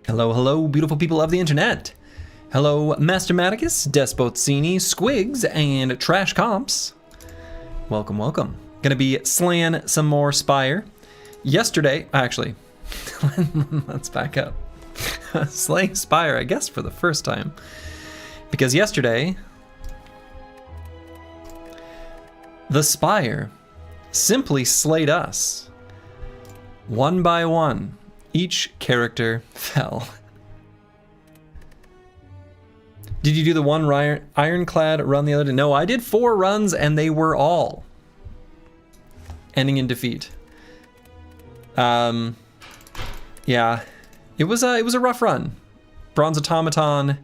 Hello, hello, beautiful people of the internet. Hello, Mastermaticus, Despotsini, Squigs, and Trash Comps. Welcome, welcome. Gonna be slaying some more Spire. Yesterday, actually, let's back up. Slaying Spire, I guess, for the first time. Because yesterday, the Spire simply slayed us. One by one. Each character fell. Did you do the one ironclad run the other day? No, I did 4 runs and they were all ending in defeat. Yeah, it was a rough run. Bronze Automaton,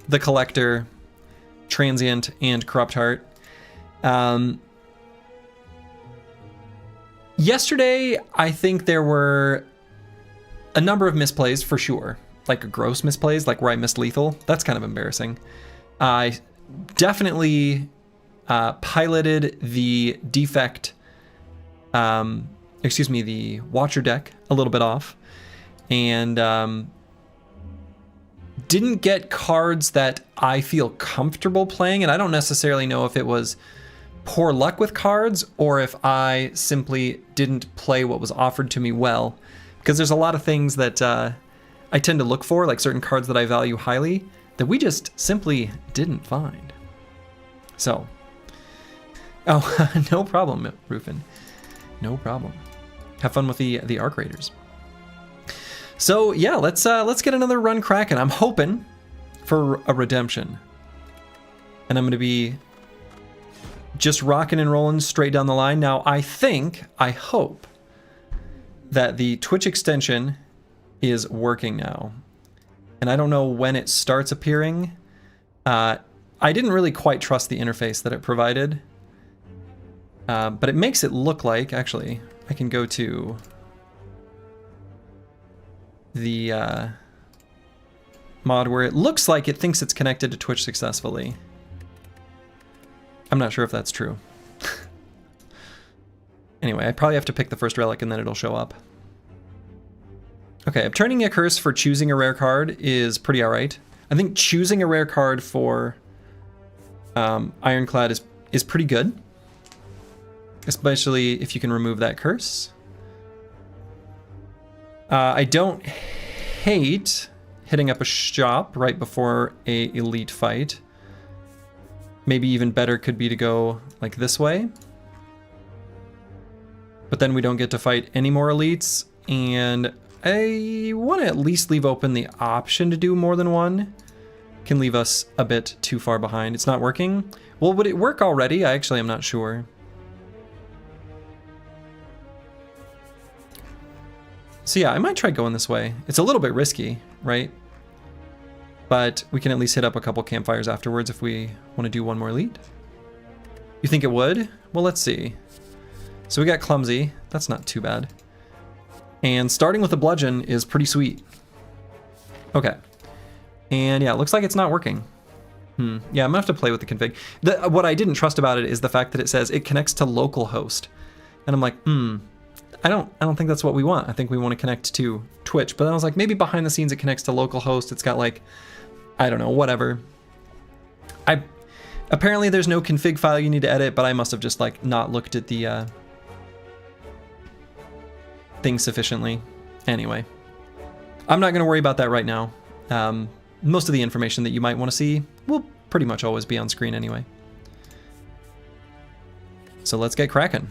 the Collector, Transient, and Corrupt Heart. Yesterday, I think there were a number of misplays for sure, like gross misplays, like where I missed lethal. That's kind of embarrassing. I definitely piloted the defect, the Watcher deck a little bit off, and didn't get cards that I feel comfortable playing, and I don't necessarily know if it was poor luck with cards or if I simply didn't play what was offered to me well. Because there's a lot of things that I tend to look for, like certain cards that I value highly, that we just simply didn't find. So, no problem, Rufin. No problem. Have fun with the Arc Raiders. So yeah, let's get another run cracking. I'm hoping for a redemption, and I'm going to be just rocking and rolling straight down the line. Now, I hope that the Twitch extension is working now. And I don't know when it starts appearing. I didn't really quite trust the interface that it provided. But it makes it look like, actually, I can go to the mod where it looks like it thinks it's connected to Twitch successfully. I'm not sure if that's true. Anyway, I probably have to pick the first relic and then it'll show up. Okay, obtaining a curse for choosing a rare card is pretty alright. I think choosing a rare card for Ironclad is pretty good. Especially if you can remove that curse. I don't hate hitting up a shop right before a elite fight. Maybe even better could be to go like this way. But then we don't get to fight any more elites, and I want to at least leave open the option to do more than one. Can leave us a bit too far behind. It's not working. Well, would it work already? I actually am not sure. So yeah, I might try going this way. It's a little bit risky, right? But we can at least hit up a couple campfires afterwards if we want to do one more elite. You think it would? Well, let's see. So we got Clumsy. That's not too bad. And starting with a bludgeon is pretty sweet. Okay. And yeah, it looks like it's not working. Yeah, I'm gonna have to play with the config. What I didn't trust about it is the fact that it says it connects to localhost. And I'm like, I don't think that's what we want. I think we want to connect to Twitch. But then I was like, maybe behind the scenes it connects to localhost. It's got like, I don't know, whatever. Apparently there's no config file you need to edit, but I must have just like not looked at the thing sufficiently. Anyway, I'm not going to worry about that right now. Most of the information that you might want to see will pretty much always be on screen anyway. So let's get cracking.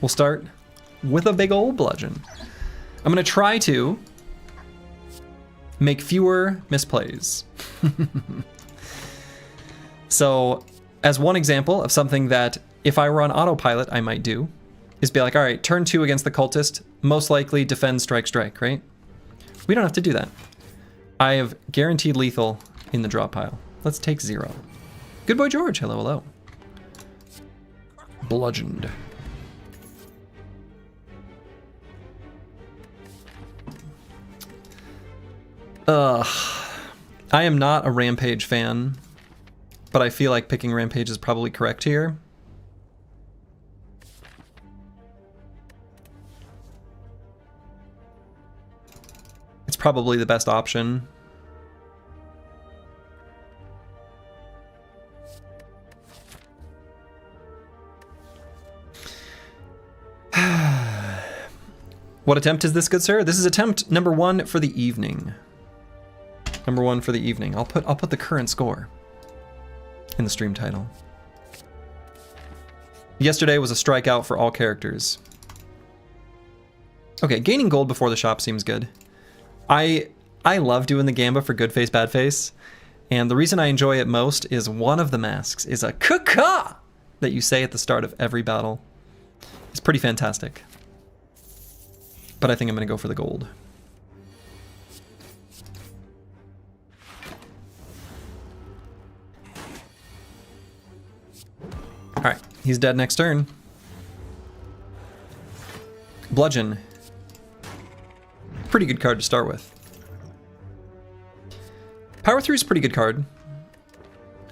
We'll start with a big old bludgeon. I'm going to try to make fewer misplays. So as one example of something that if I were on autopilot I might do is be like, all right, turn 2 against the cultist, most likely defend, strike, strike, right? We don't have to do that. I have guaranteed lethal in the drop pile. Let's take 0. Good boy George, hello, hello. Bludgeoned. I am not a Rampage fan, but I feel like picking Rampage is probably correct here. probably the best option. What attempt is this, good sir? This is attempt number 1 for the evening. Number 1 for the evening. I'll put the current score in the stream title. Yesterday was a strikeout for all characters. Okay, gaining gold before the shop seems good. I love doing the gamba for good face, bad face, and the reason I enjoy it most is one of the masks is a caw that you say at the start of every battle. It's pretty fantastic. But I think I'm going to go for the gold. Alright, he's dead next turn. Bludgeon. Pretty good card to start with. Power 3 is a pretty good card.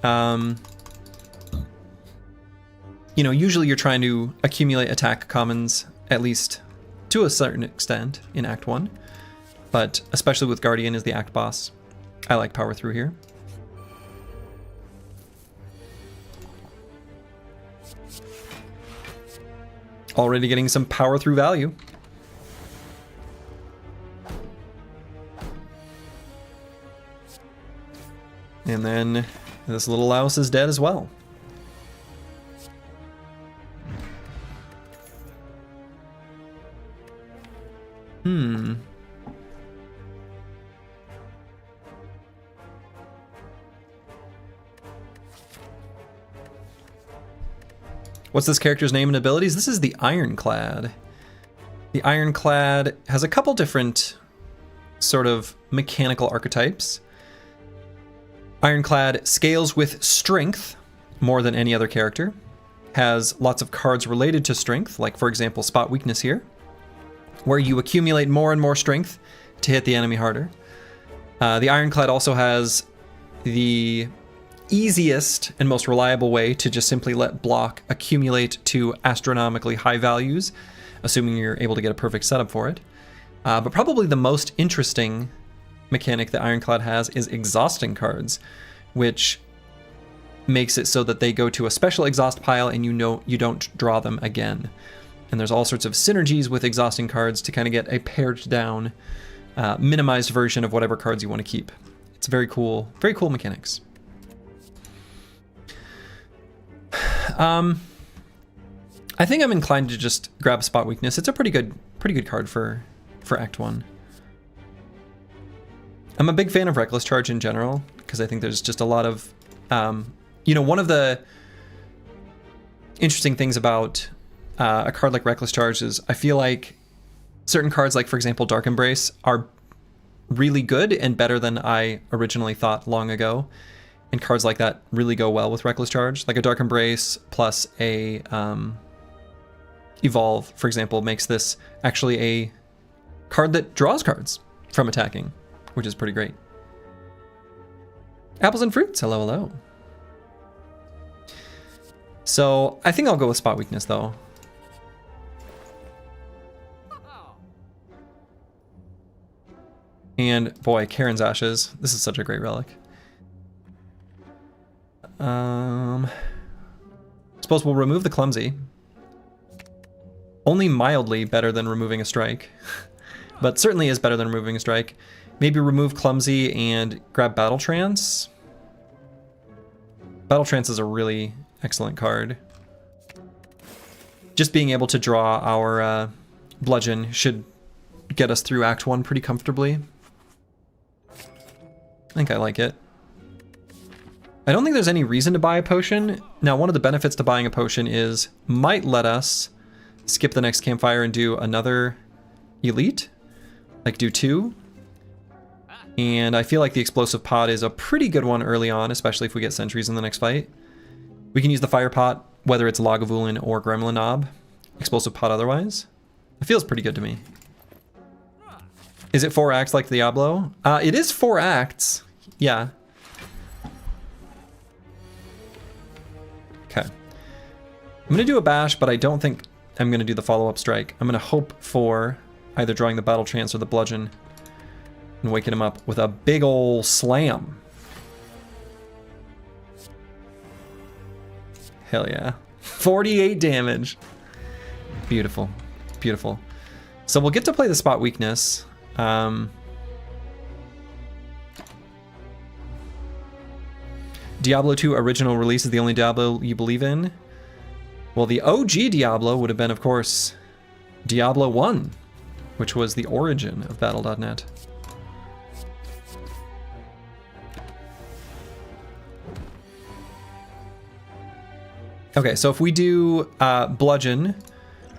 You know, usually you're trying to accumulate attack commons, at least to a certain extent in Act 1. But especially with Guardian as the Act boss, I like Power Through here. Already getting some Power Through value. And then this little louse is dead as well. What's this character's name and abilities? This is the Ironclad. The Ironclad has a couple different sort of mechanical archetypes. Ironclad scales with strength more than any other character. Has lots of cards related to strength, like for example Spot Weakness here, where you accumulate more and more strength to hit the enemy harder. The Ironclad also has the easiest and most reliable way to just simply let block accumulate to astronomically high values, assuming you're able to get a perfect setup for it. But probably the most interesting mechanic that Ironclad has is exhausting cards, which makes it so that they go to a special exhaust pile and you know you don't draw them again. And there's all sorts of synergies with exhausting cards to kind of get a pared down, minimized version of whatever cards you want to keep. It's very cool mechanics. I think I'm inclined to just grab Spot Weakness. It's a pretty good card for Act 1. I'm a big fan of Reckless Charge in general, because I think there's just a lot of, you know, one of the interesting things about a card like Reckless Charge is I feel like certain cards, like for example Dark Embrace, are really good and better than I originally thought long ago. And cards like that really go well with Reckless Charge. Like a Dark Embrace plus a Evolve, for example, makes this actually a card that draws cards from attacking, which is pretty great. Apples and Fruits, hello, hello. So I think I'll go with Spot Weakness though. And boy, Karen's Ashes. This is such a great relic. Suppose we'll remove the Clumsy. Only mildly better than removing a strike, but certainly is better than removing a strike. Maybe remove Clumsy and grab Battle Trance. Battle Trance is a really excellent card. Just being able to draw our Bludgeon should get us through Act 1 pretty comfortably. I think I like it. I don't think there's any reason to buy a potion. Now, one of the benefits to buying a potion is might let us skip the next campfire and do another elite, like do 2. And I feel like the Explosive Pot is a pretty good one early on, especially if we get sentries in the next fight. We can use the Fire Pot, whether it's Lagavulin or Gremlin Knob. Explosive Pot otherwise. It feels pretty good to me. Is it 4 acts like Diablo? It is 4 acts. Yeah. Okay. I'm gonna do a bash, but I don't think I'm gonna do the follow-up strike. I'm gonna hope for either drawing the Battle Trance or the Bludgeon. And waking him up with a big ol' slam. Hell yeah. 48 damage. Beautiful. Beautiful. So we'll get to play the spot weakness. Diablo 2 original release is the only Diablo you believe in? Well, the OG Diablo would have been, of course, Diablo 1, which was the origin of Battle.net. Okay, so if we do bludgeon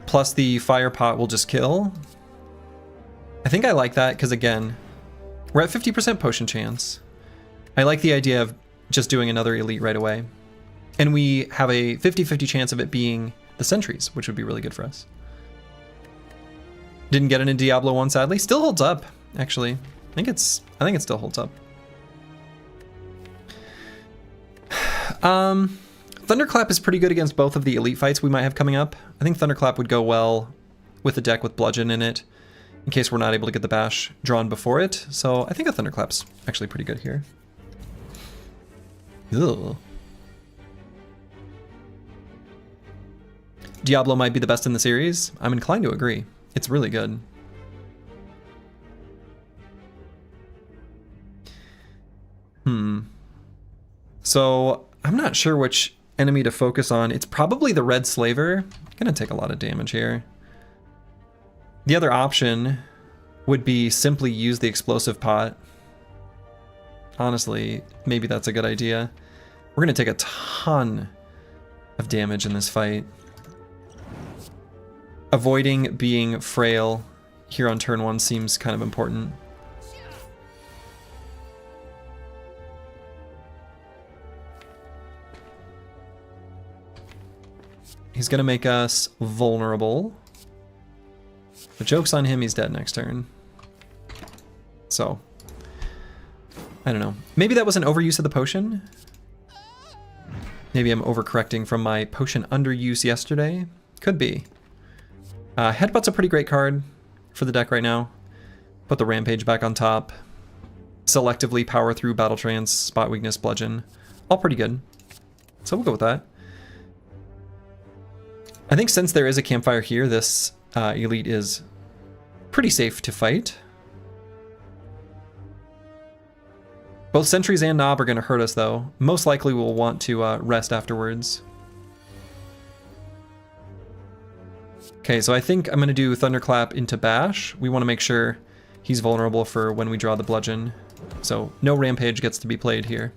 plus the fire pot will just kill. I think I like that because, again, we're at 50% potion chance. I like the idea of just doing another elite right away. And we have a 50-50 chance of it being the sentries, which would be really good for us. Didn't get into Diablo 1, sadly. Still holds up, actually. I think it still holds up. Thunderclap is pretty good against both of the elite fights we might have coming up. I think Thunderclap would go well with a deck with Bludgeon in it, in case we're not able to get the bash drawn before it. So I think a Thunderclap's actually pretty good here. Ugh. Diablo might be the best in the series. I'm inclined to agree. It's really good. So I'm not sure which enemy to focus on. It's probably the Red Slaver. Gonna take a lot of damage here. The other option would be simply use the explosive pot. Honestly, maybe that's a good idea. We're gonna take a ton of damage in this fight. Avoiding being frail here on turn 1 seems kind of important. He's gonna make us vulnerable. The joke's on him, he's dead next turn. So, I don't know. Maybe that was an overuse of the potion? Maybe I'm overcorrecting from my potion underuse yesterday? Could be. Headbutt's a pretty great card for the deck right now. Put the Rampage back on top. Selectively power through Battle Trance, Spot Weakness, Bludgeon. All pretty good. So we'll go with that. I think since there is a campfire here, this elite is pretty safe to fight. Both sentries and Nob are going to hurt us, though. Most likely we'll want to rest afterwards. Okay, so I think I'm going to do Thunderclap into Bash. We want to make sure he's vulnerable for when we draw the Bludgeon. So no Rampage gets to be played here.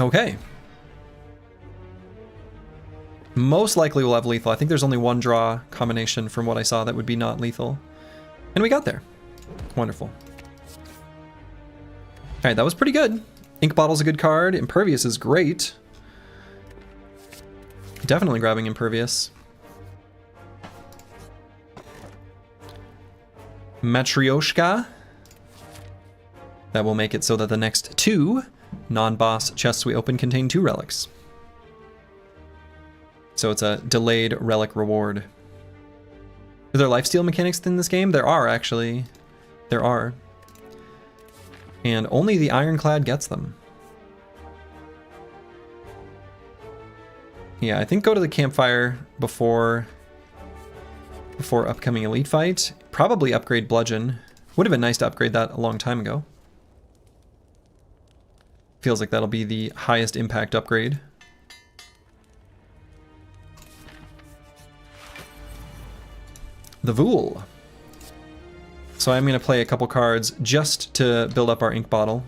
Okay. Most likely we'll have lethal. I think there's only one draw combination from what I saw that would be not lethal. And we got there. Wonderful. Alright, that was pretty good. Ink Bottle's a good card. Impervious is great. Definitely grabbing Impervious. Matryoshka. That will make it so that the next 2 non-boss chests we open contain 2 relics. So it's a delayed relic reward. Are there lifesteal mechanics in this game? There are, actually. There are. And only the Ironclad gets them. Yeah, I think go to the campfire before upcoming elite fight. Probably upgrade Bludgeon. Would have been nice to upgrade that a long time ago. Feels like that'll be the highest impact upgrade. The Vool. So I'm going to play a couple cards just to build up our ink bottle.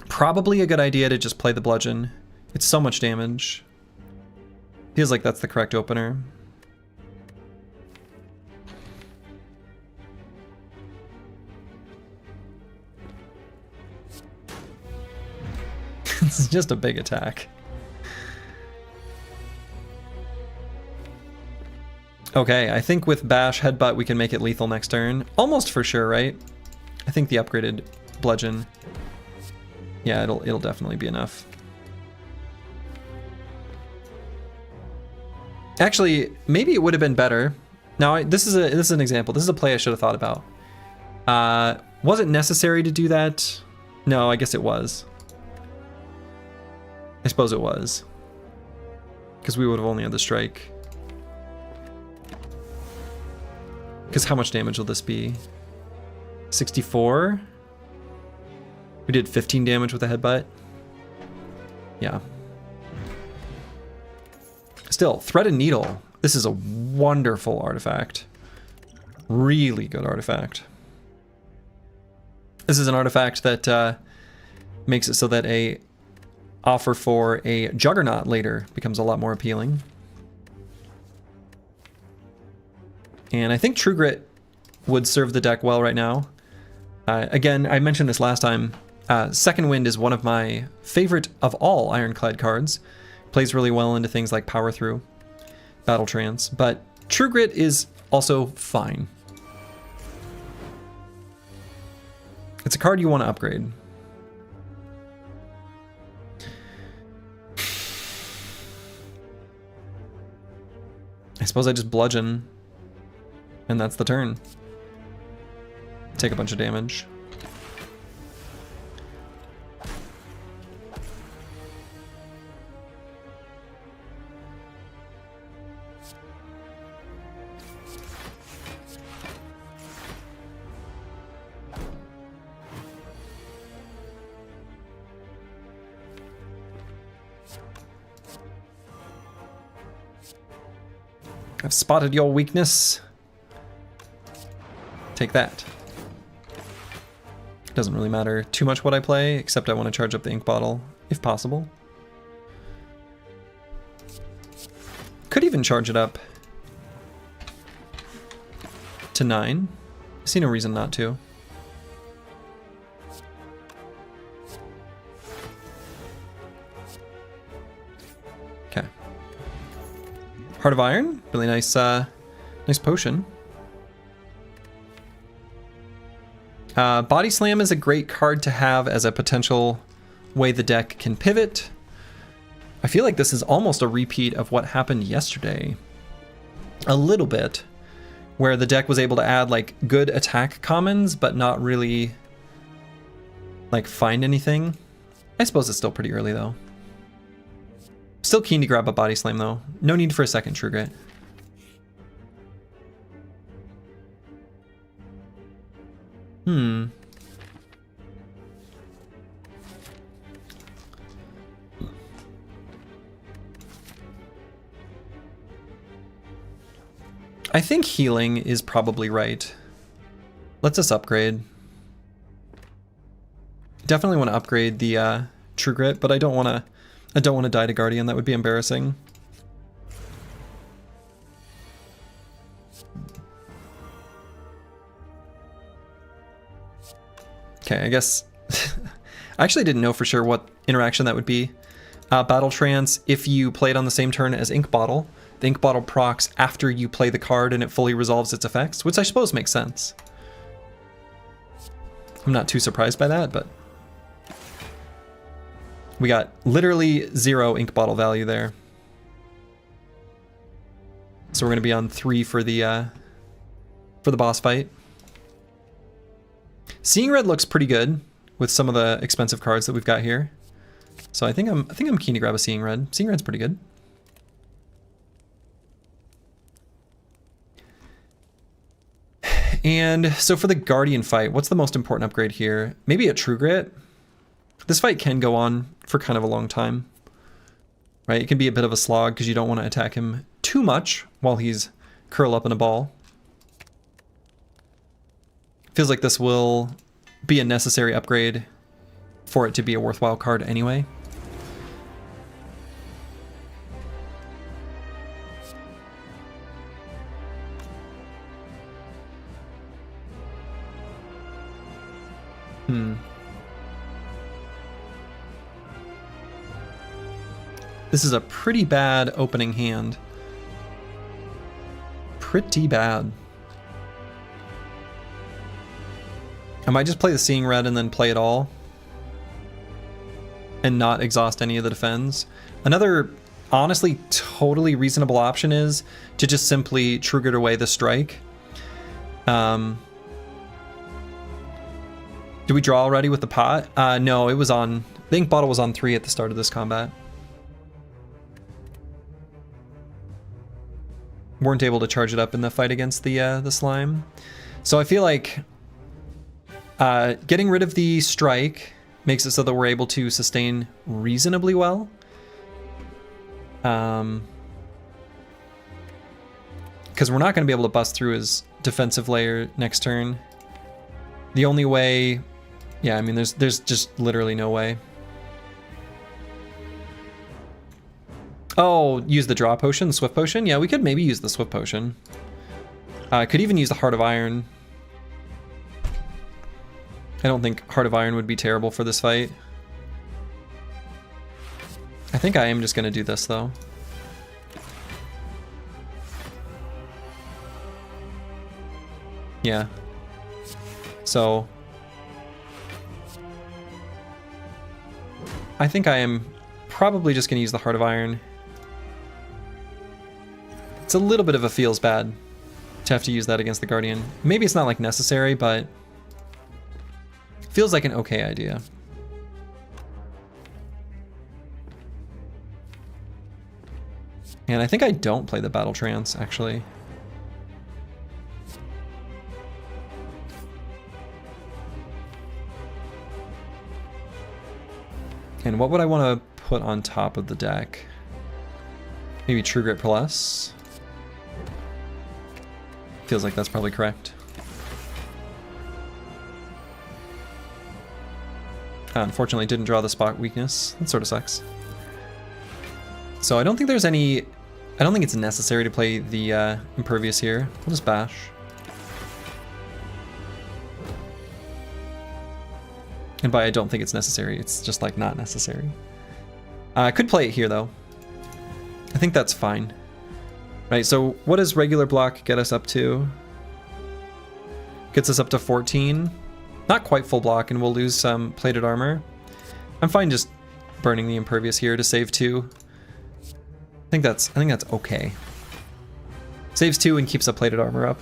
Probably a good idea to just play the Bludgeon. It's so much damage. Feels like that's the correct opener. This is just a big attack. Okay, I think with Bash Headbutt we can make it lethal next turn. Almost for sure, right? I think the upgraded bludgeon. Yeah, it'll definitely be enough. Actually, maybe it would have been better. Now, this is an example. This is a play I should have thought about. Was it necessary to do that? No, I guess it was. I suppose it was. Because we would have only had the strike. Because how much damage will this be? 64? We did 15 damage with a headbutt. Yeah. Still, Thread and Needle. This is a wonderful artifact. Really good artifact. This is an artifact that makes it so that a offer for a Juggernaut later becomes a lot more appealing. And I think True Grit would serve the deck well right now. Again, I mentioned this last time. Second Wind is one of my favorite of all Ironclad cards. Plays really well into things like Power Through, Battle Trance, but True Grit is also fine. It's a card you want to upgrade. I suppose I just bludgeon, and that's the turn. Take a bunch of damage. I've spotted your weakness. Take that. Doesn't really matter too much what I play, except I want to charge up the ink bottle, if possible. Could even charge it up to 9. I see no reason not to. Okay. Heart of Iron, really nice, nice potion. Body Slam is a great card to have as a potential way the deck can pivot. I feel like this is almost a repeat of what happened yesterday. A little bit, where the deck was able to add like good attack commons, but not really like find anything. I suppose it's still pretty early though. Still keen to grab a Body Slam though. No need for a second True Grit. I think healing is probably right. Let's just upgrade. Definitely want to upgrade the True Grit, but I don't want to die to Guardian. That would be embarrassing. Okay, I guess I actually didn't know for sure what interaction that would be. Battle Trance, if you play it on the same turn as Ink Bottle, the Ink Bottle procs after you play the card and it fully resolves its effects, which I suppose makes sense. I'm not too surprised by that, but we got literally 0 Ink Bottle value there. So we're going to be on 3 for the boss fight. Seeing Red looks pretty good with some of the expensive cards that we've got here. So I think I'm keen to grab a Seeing Red. Seeing Red's pretty good. And so for the Guardian fight, what's the most important upgrade here? Maybe a True Grit. This fight can go on for kind of a long time, right? It can be a bit of a slog because you don't want to attack him too much while he's curled up in a ball. Feels like this will be a necessary upgrade for it to be a worthwhile card anyway. This is a pretty bad opening hand. Pretty bad. I'm might just play the Seeing Red and then play it all. And not exhaust any of the defense. Another, honestly, totally reasonable option is to just simply trigger away the strike. Did we draw already with the pot? No, it was on... The ink bottle was on 3 at the start of this combat. Weren't able to charge it up in the fight against the slime. So I feel like getting rid of the strike makes it so that we're able to sustain reasonably well. Because we're not going to be able to bust through his defensive layer next turn. The only way... Yeah, I mean, there's just literally no way. Oh, use the draw potion, the swift potion? Yeah, we could maybe use the swift potion. Could even use the Heart of Iron. I don't think Heart of Iron would be terrible for this fight. I think I am just going to do this, though. Yeah. So... I think I am probably just going to use the Heart of Iron. It's a little bit of a feels bad to have to use that against the Guardian. Maybe it's not like necessary, but feels like an okay idea. And I think I don't play the Battle Trance, actually. And what would I want to put on top of the deck? Maybe True Grit Plus. Feels like that's probably correct. Unfortunately, didn't draw the spot weakness. That sort of sucks. So I don't think there's any... I don't think it's necessary to play the Impervious here. We'll just bash. And by I don't think it's necessary, it's just like not necessary. I could play it here though. I think that's fine. Right, so what does regular block get us up to? Gets us up to 14. Not quite full block, and we'll lose some plated armor. I'm fine just burning the Impervious here to save 2. I think that's okay. Saves 2 and keeps the plated armor up.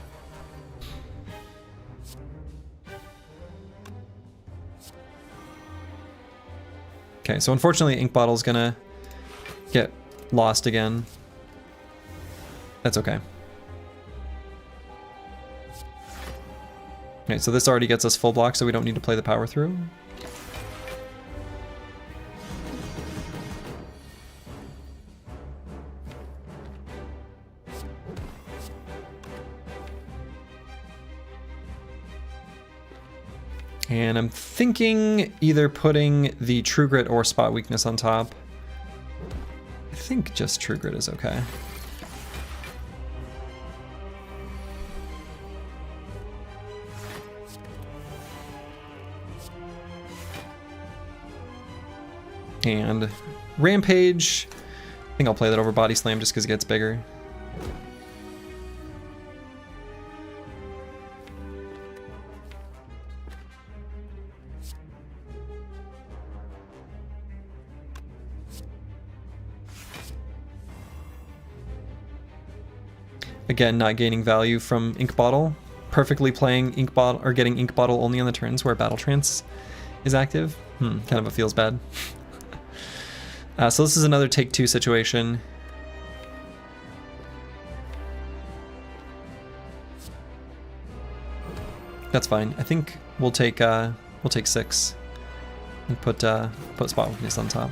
Okay, so unfortunately Ink Bottle's gonna get lost again. That's okay. Okay, so this already gets us full block, so we don't need to play the power through. And I'm thinking either putting the True Grit or Spot Weakness on top. I think just True Grit is okay. And Rampage, I think I'll play that over Body Slam just because it gets bigger. Again, not gaining value from Ink Bottle. Perfectly playing Ink Bottle, or getting Ink Bottle only on the turns where Battle Trance is active. Kind of a feels bad. So this is another take 2 situation. That's fine. I think we'll take 6 and put Spot Weakness on top.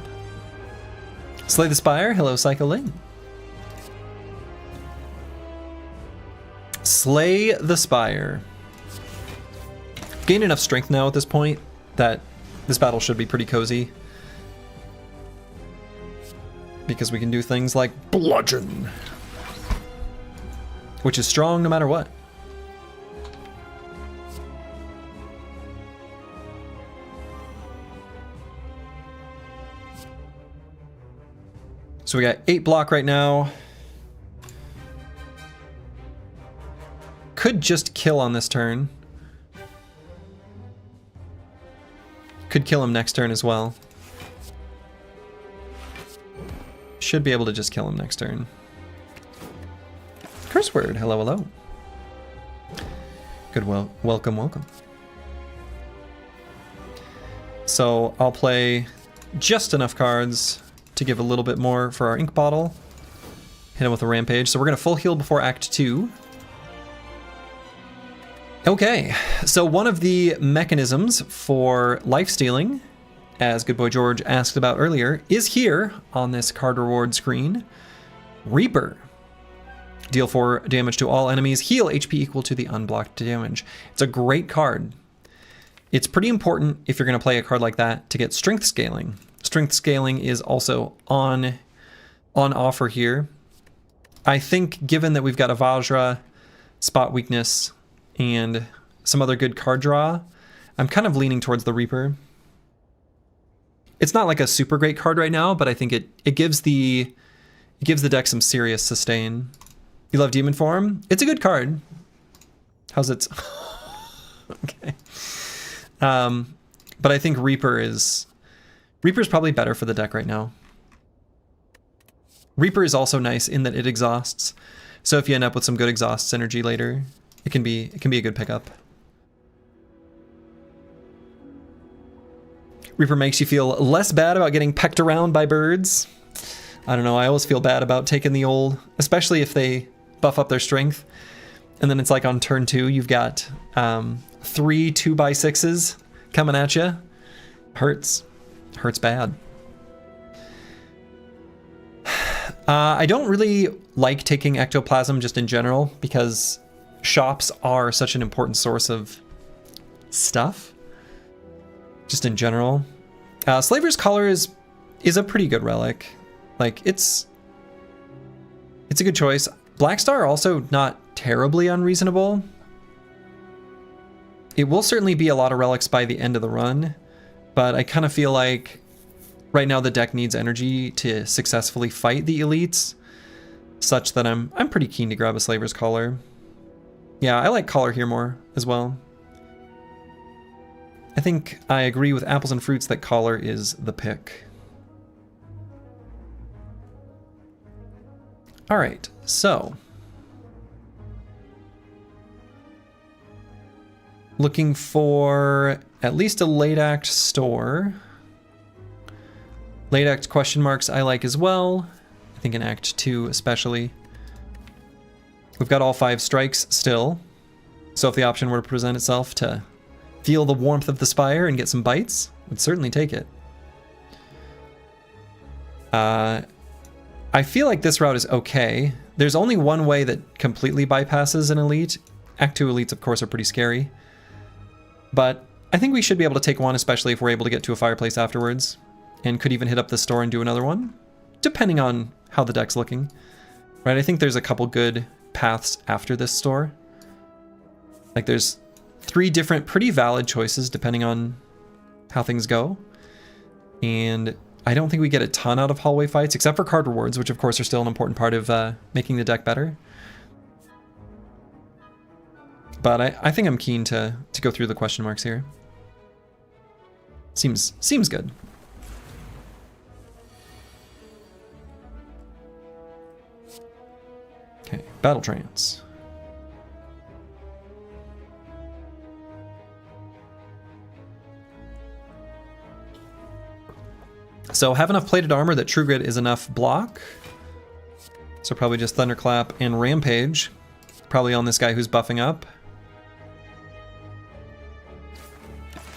Slay the Spire. Hello, Psycho Ling. Slay the Spire. Gained enough strength now at this point that this battle should be pretty cozy. Because we can do things like Bludgeon, which is strong no matter what. So we got 8 block right now. Could just kill on this turn. Could kill him next turn as well. Should be able to just kill him next turn. Curse word, hello, hello. Good, welcome, welcome. So I'll play just enough cards to give a little bit more for our ink bottle. Hit him with a rampage. So we're gonna full heal before Act 2. Okay, so one of the mechanisms for life stealing, as Good Boy George asked about earlier, is here on this card reward screen. Reaper. Deal 4 damage to all enemies. Heal HP equal to the unblocked damage. It's a great card. It's pretty important if you're going to play a card like that to get strength scaling. Strength scaling is also on offer here. I think given that we've got a Vajra, spot weakness, and some other good card draw, I'm kind of leaning towards the Reaper. It's not like a super great card right now, but I think it gives the deck some serious sustain. You love Demon Form? It's a good card. How's it? Okay. But I think Reaper's probably better for the deck right now. Reaper is also nice in that it exhausts. So if you end up with some good exhaust synergy later, it can be a good pickup. Reaper makes you feel less bad about getting pecked around by birds. I don't know, I always feel bad about taking the old, especially if they buff up their strength. And then it's like on turn 2, you've got 3 2x6s coming at you. Hurts bad. I don't really like taking ectoplasm just in general because shops are such an important source of stuff. Just in general. Slaver's Collar is a pretty good relic. Like, it's a good choice. Black Star also not terribly unreasonable. It will certainly be a lot of relics by the end of the run, but I kind of feel like right now the deck needs energy to successfully fight the elites, such that I'm pretty keen to grab a Slaver's Collar. Yeah, I like Collar here more as well. I think I agree with Apples and Fruits that Collar is the pick. All right, so looking for at least a late act store. Late act question marks I like as well. I think in Act 2 especially. We've got all 5 strikes still. So if the option were to present itself to feel the warmth of the Spire and get some bites, would certainly take it. I feel like this route is okay. There's only one way that completely bypasses an elite. Act 2 elites, of course, are pretty scary. But I think we should be able to take one, especially if we're able to get to a fireplace afterwards. And could even hit up the store and do another one, depending on how the deck's looking. Right, I think there's a couple good paths after this store. Like there's 3 different pretty valid choices depending on how things go. And I don't think we get a ton out of hallway fights, except for card rewards, which of course are still an important part of making the deck better. But I think I'm keen to go through the question marks here. Seems good. Okay, Battle Trance. So have enough plated armor that True Grit is enough block. So probably just Thunderclap and Rampage. Probably on this guy who's buffing up.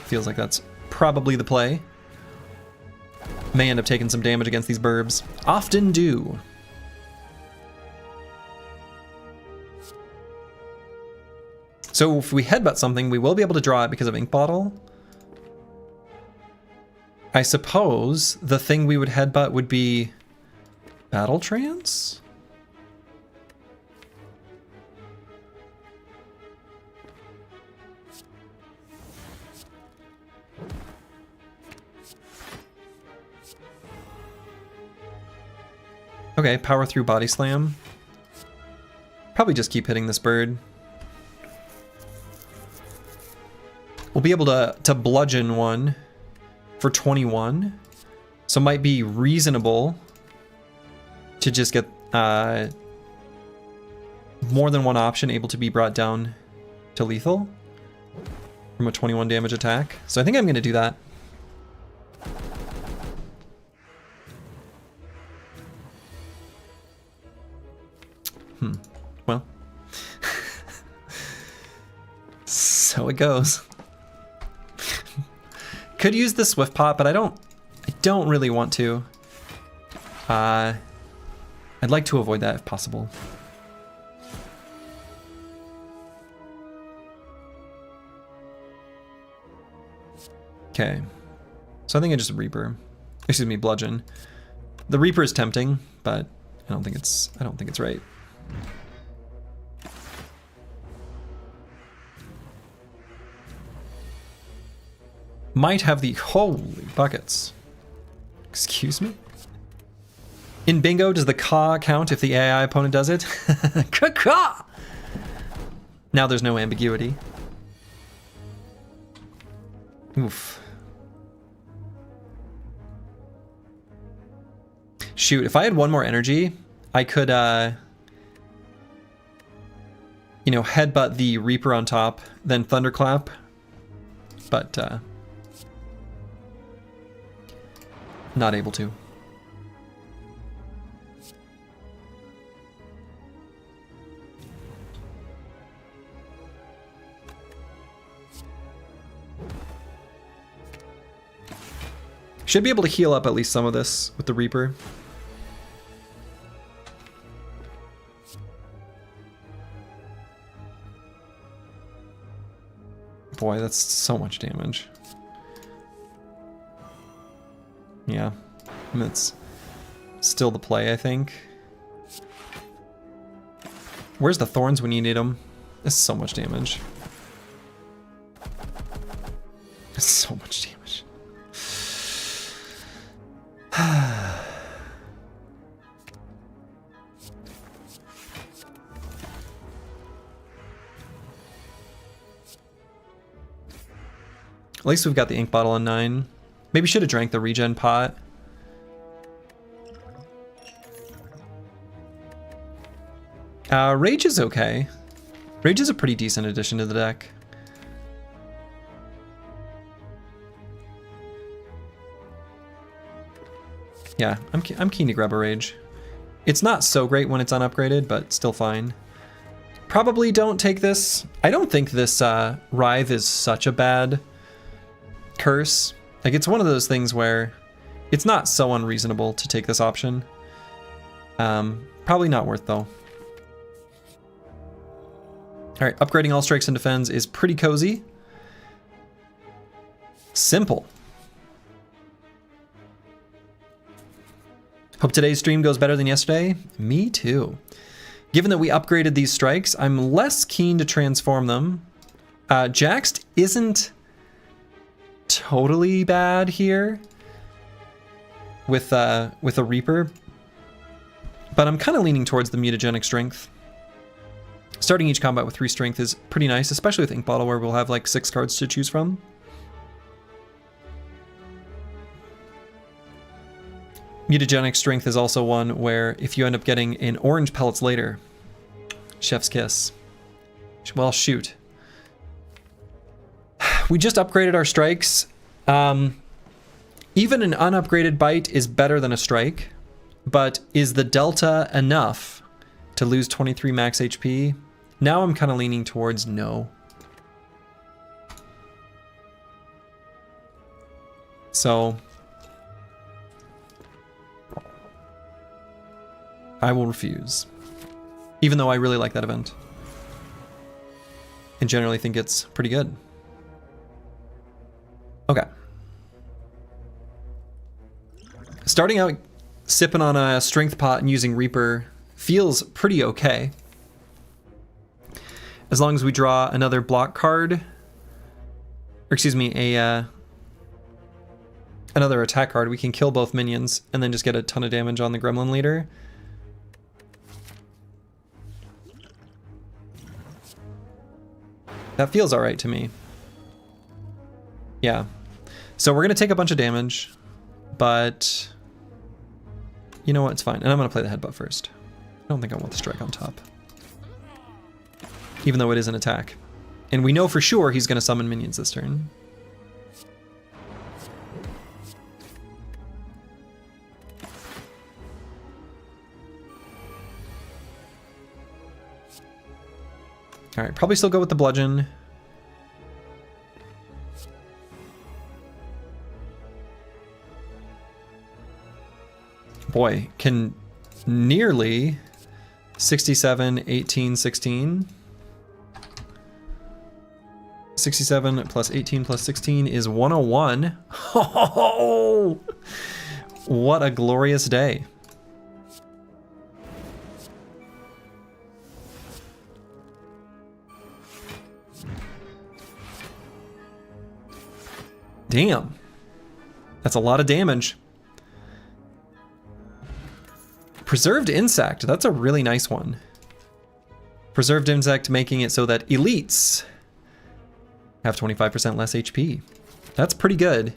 Feels like that's probably the play. May end up taking some damage against these burbs. Often do. So if we headbutt something, we will be able to draw it because of Ink Bottle. I suppose the thing we would headbutt would be Battle Trance? Okay, power through Body Slam. Probably just keep hitting this bird. We'll be able to bludgeon one for 21. So it might be reasonable to just get more than one option able to be brought down to lethal from a 21 damage attack. So I think I'm going to do that. Well, so it goes. Could use the Swift Pot, but I don't really want to. I'd like to avoid that if possible. Okay, so I think I just Reaper. Excuse me, Bludgeon. The Reaper is tempting, but I don't think it's right. Might have the holy buckets. Excuse me? In bingo, does the caw count if the AI opponent does it? Caw! Now there's no ambiguity. Oof. Shoot, if I had one more energy, I could, you know, headbutt the Reaper on top, then Thunderclap. But, not able to. Should be able to heal up at least some of this with the Reaper. Boy, that's so much damage. Yeah, that's still the play, I think. Where's the thorns when you need them? That's so much damage. That's so much damage. At least we've got the ink bottle on 9. Maybe should have drank the regen pot. Rage is okay. Rage is a pretty decent addition to the deck. Yeah, I'm keen to grab a Rage. It's not so great when it's unupgraded, but still fine. Probably don't take this. I don't think this Writhe is such a bad curse. Like, it's one of those things where it's not so unreasonable to take this option. Probably not worth though. All right, upgrading all strikes and defends is pretty cozy. Simple. Hope today's stream goes better than yesterday. Me too. Given that we upgraded these strikes, I'm less keen to transform them. Jaxed isn't totally bad here with a Reaper, but I'm kind of leaning towards the mutagenic strength. Starting each combat with 3 strength is pretty nice, especially with Ink Bottle where we'll have like 6 cards to choose from. Mutagenic strength is also one where if you end up getting an orange pellets later, chef's kiss. Well, shoot. We just upgraded our strikes. Even an unupgraded bite is better than a strike, but is the delta enough to lose 23 max HP? Now I'm kind of leaning towards no. So I will refuse, even though I really like that event and generally think it's pretty good. Okay. Starting out sipping on a strength pot and using Reaper feels pretty okay. As long as we draw another block card, or excuse me, another attack card, we can kill both minions and then just get a ton of damage on the gremlin leader. That feels alright to me. Yeah. So we're going to take a bunch of damage, but you know what? It's fine. And I'm going to play the headbutt first. I don't think I want the strike on top, even though it is an attack. And we know for sure he's going to summon minions this turn. All right, probably still go with the bludgeon. Boy, can nearly 67, 18, 16. 67 plus 18 plus 16 is 101. Oh, what a glorious day. Damn. That's a lot of damage. Preserved Insect. That's a really nice one. Preserved Insect making it so that elites have 25% less HP. That's pretty good.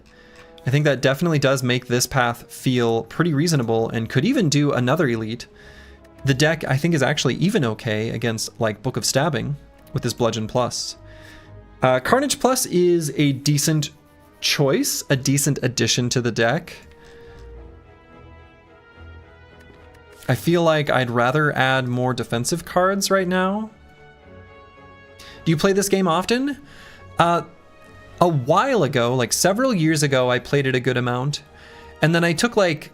I think that definitely does make this path feel pretty reasonable and could even do another elite. The deck, I think, is actually even okay against, like, Book of Stabbing with this Bludgeon Plus. Carnage Plus is a decent choice, a decent addition to the deck. I feel like I'd rather add more defensive cards right now. Do you play this game often? A while ago, like several years ago, I played it a good amount. And then I took like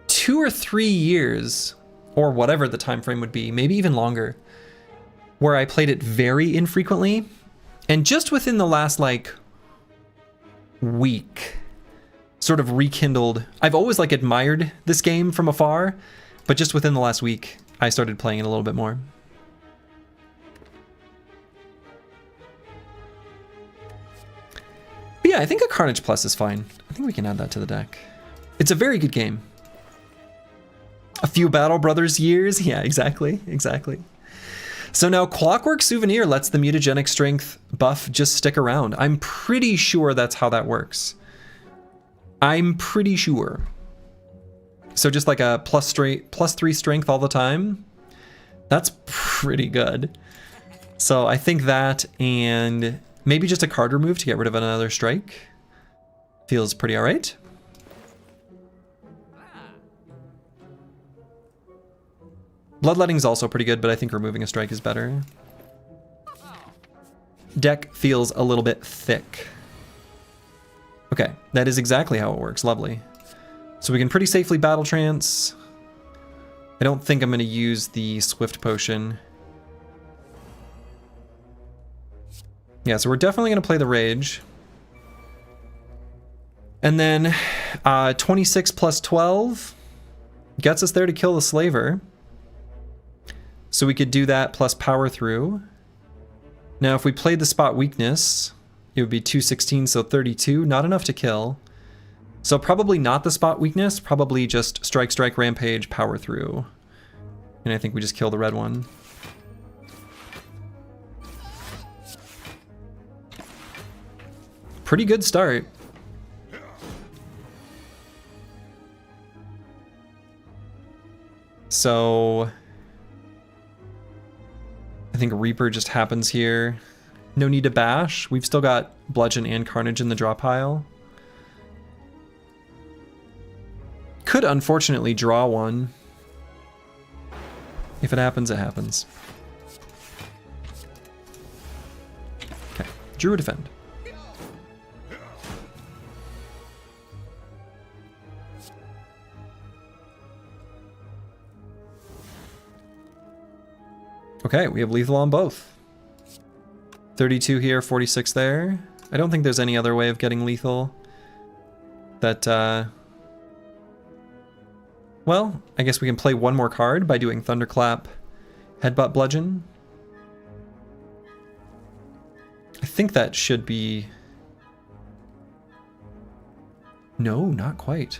2 or 3 years, or whatever the time frame would be, maybe even longer, where I played it very infrequently. And just within the last like week, sort of rekindled. I've always like admired this game from afar, but just within the last week, I started playing it a little bit more. But yeah, I think a Carnage Plus is fine. I think we can add that to the deck. It's a very good game. A few Battle Brothers years. Yeah, exactly. Exactly. So now Clockwork Souvenir lets the mutagenic strength buff just stick around. I'm pretty sure that's how that works. I'm pretty sure. So just like a plus 3 strength all the time. That's pretty good. So I think that, and maybe just a card remove to get rid of another strike. Feels pretty all right. Bloodletting's also pretty good, but I think removing a strike is better. Deck feels a little bit thick. Okay, that is exactly how it works. Lovely. So we can pretty safely battle trance. I don't think I'm going to use the Swift Potion. Yeah, so we're definitely going to play the Rage. And then 26 plus 12 gets us there to kill the Slaver. So we could do that plus Power Through. Now if we played the Spot Weakness, it would be 216, so 32. Not enough to kill. So probably not the Spot Weakness, probably just Strike, Strike, Rampage, Power Through. And I think we just kill the red one. Pretty good start. So I think Reaper just happens here. No need to bash. We've still got Bludgeon and Carnage in the draw pile. Could unfortunately draw one. If it happens, it happens. Okay, drew a defend. Okay, we have lethal on both. 32 here, 46 there. I don't think there's any other way of getting lethal. That, well, I guess we can play one more card by doing Thunderclap, Headbutt Bludgeon. I think that should be... No, not quite.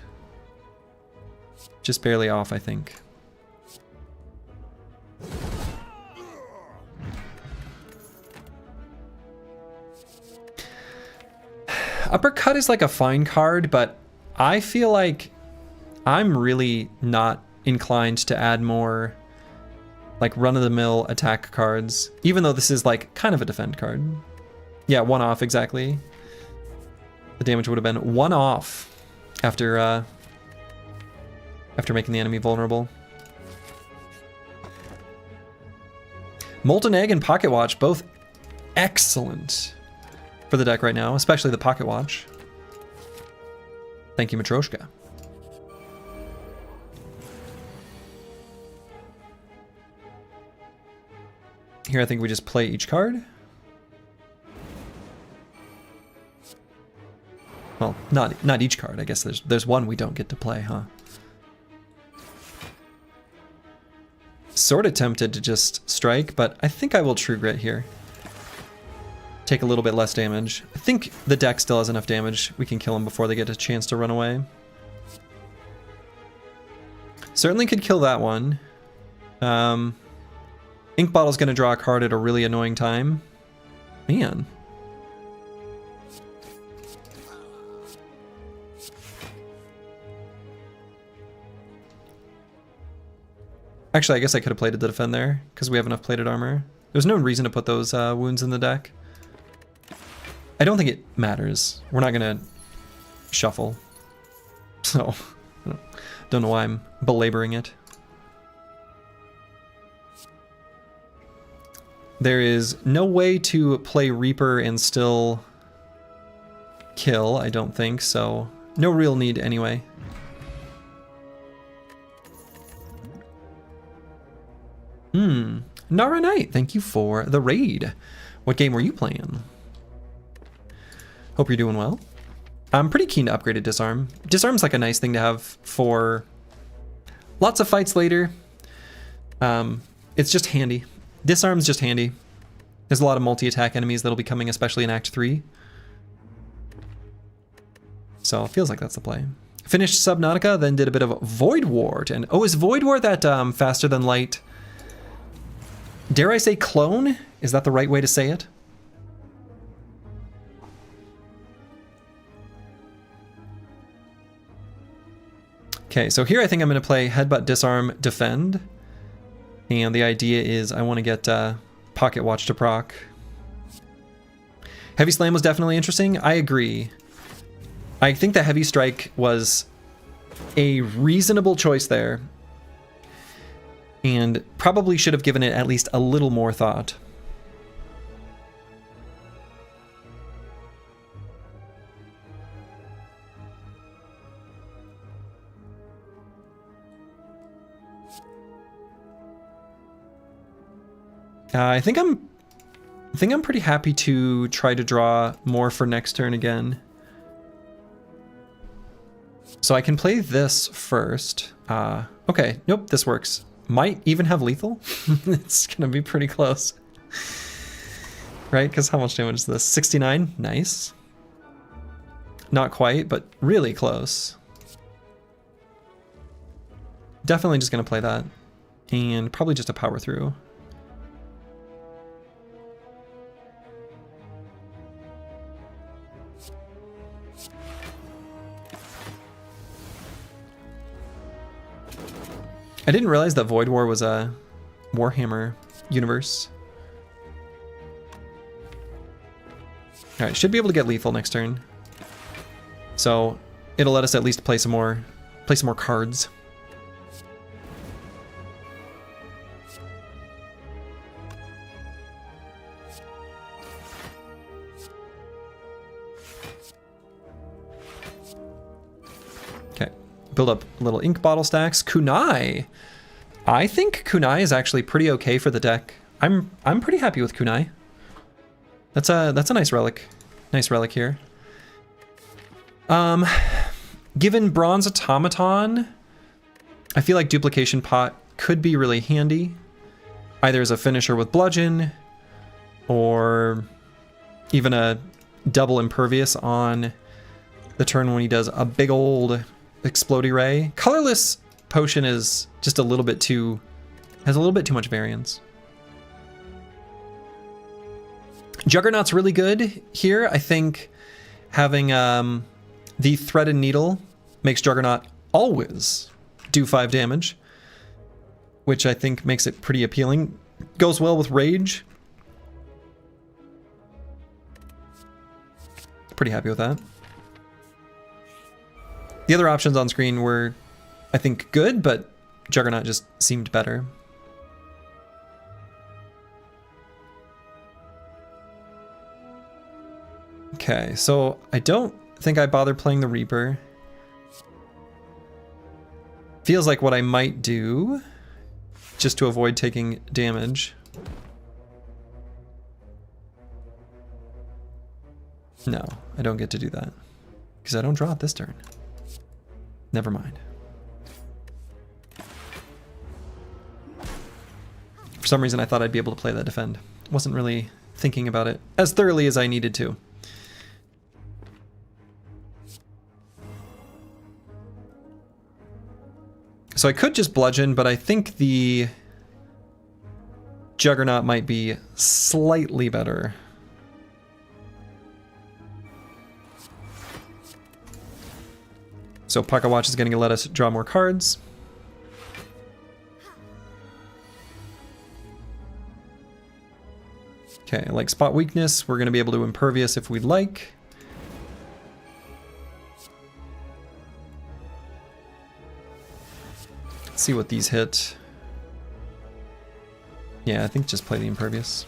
Just barely off, I think. Uppercut is like a fine card, but I feel like I'm really not inclined to add more like run-of-the-mill attack cards, even though this is like kind of a defend card. Yeah, 1 off exactly. The damage would have been 1 off after making the enemy vulnerable. Molten Egg and Pocket Watch, both excellent for the deck right now, especially the Pocket Watch. Thank you, Matroshka. Here I think we just play each card. Well, not each card. I guess there's one we don't get to play, huh? Sort of tempted to just strike, but I think I will True Grit here. Take a little bit less damage. I think the deck still has enough damage. We can kill them before they get a chance to run away. Certainly could kill that one. Ink Bottle's going to draw a card at a really annoying time. Man. Actually, I guess I could have plated the defend there, because we have enough plated armor. There's no reason to put those wounds in the deck. I don't think it matters. We're not going to shuffle. So, don't know why I'm belaboring it. There is no way to play Reaper and still kill, I don't think, so no real need anyway. Nara Knight, thank you for the raid. What game were you playing? Hope you're doing well. I'm pretty keen to upgrade a Disarm. Disarm's like a nice thing to have for lots of fights later. It's just handy. Disarm's just handy. There's a lot of multi-attack enemies that'll be coming, especially in Act 3. So it feels like that's the play. Finished Subnautica, then did a bit of Void Ward. And oh, is Void Ward that faster than light? Dare I say clone? Is that the right way to say it? Okay, so here I think I'm going to play Headbutt, Disarm, Defend. And the idea is I want to get Pocket Watch to proc. Heavy Slam was definitely interesting. I agree. I think that Heavy Strike was a reasonable choice there. And probably should have given it at least a little more thought. I think I'm pretty happy to try to draw more for next turn again. So I can play this first. Okay, nope, this works. Might even have lethal. It's gonna be pretty close. Right, because how much damage is this? 69, nice. Not quite, but really close. Definitely just gonna play that. And probably just a power through. I didn't realize that Void War was a Warhammer universe. Alright, should be able to get lethal next turn. So it'll let us at least play some more cards. Okay. Build up little ink bottle stacks. Kunai! I think Kunai is actually pretty okay for the deck. I'm pretty happy with Kunai. That's a nice relic. Nice relic here. Given Bronze Automaton, I feel like Duplication Pot could be really handy. Either as a finisher with Bludgeon, or even a double Impervious on the turn when he does a big old Explodey Ray. Colorless Potion is just has a little bit too much variance. Juggernaut's really good here. I think Having the threaded needle makes Juggernaut always do 5 damage, which I think makes it pretty appealing. Goes well with Rage. Pretty happy with that. The other options on screen were, I think, good, but Juggernaut just seemed better. Okay, so I don't think I bothered playing the Reaper. Feels like what I might do, just to avoid taking damage. No, I don't get to do that, because I don't draw it this turn. Never mind. For some reason I thought I'd be able to play that defend. Wasn't really thinking about it as thoroughly as I needed to. So I could just bludgeon, but I think the Juggernaut might be slightly better. So Pocket Watch is going to let us draw more cards. Okay, like Spot Weakness, we're going to be able to Impervious if we'd like. Let's see what these hit. Yeah, I think just play the Impervious.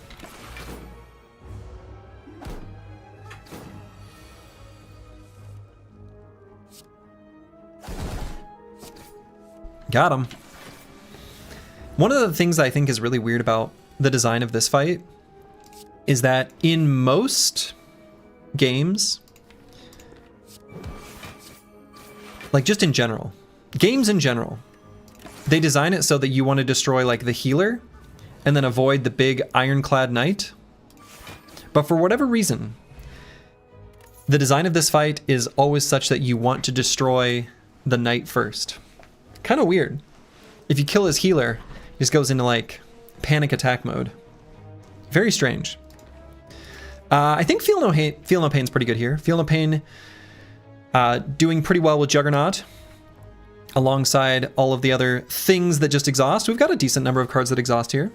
Got him. One of the things I think is really weird about the design of this fight is that in most games, like just in general, games in general, they design it so that you want to destroy like the healer and then avoid the big ironclad knight. But for whatever reason, the design of this fight is always such that you want to destroy the knight first. Kind of weird. If you kill his healer, he just goes into like panic attack mode. Very strange. I think Feel No Pain's pretty good here. Feel No Pain doing pretty well with Juggernaut alongside all of the other things that just exhaust. We've got a decent number of cards that exhaust here.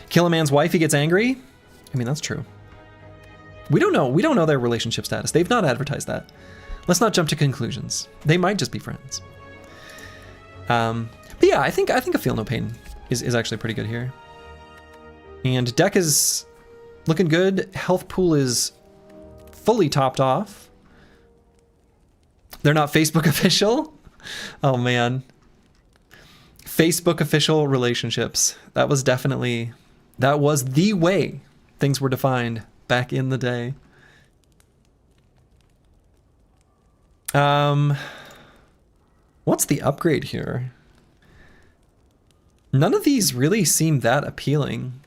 Kill a man's wife, he gets angry. I mean, that's true. We don't know their relationship status. They've not advertised that. Let's not jump to conclusions. They might just be friends. But yeah, I think a Feel No Pain is actually pretty good here. And deck is looking good. Health pool is fully topped off. They're not Facebook official. Oh man. Facebook official relationships. That was the way things were defined back in the day. What's the upgrade here? None of these really seem that appealing.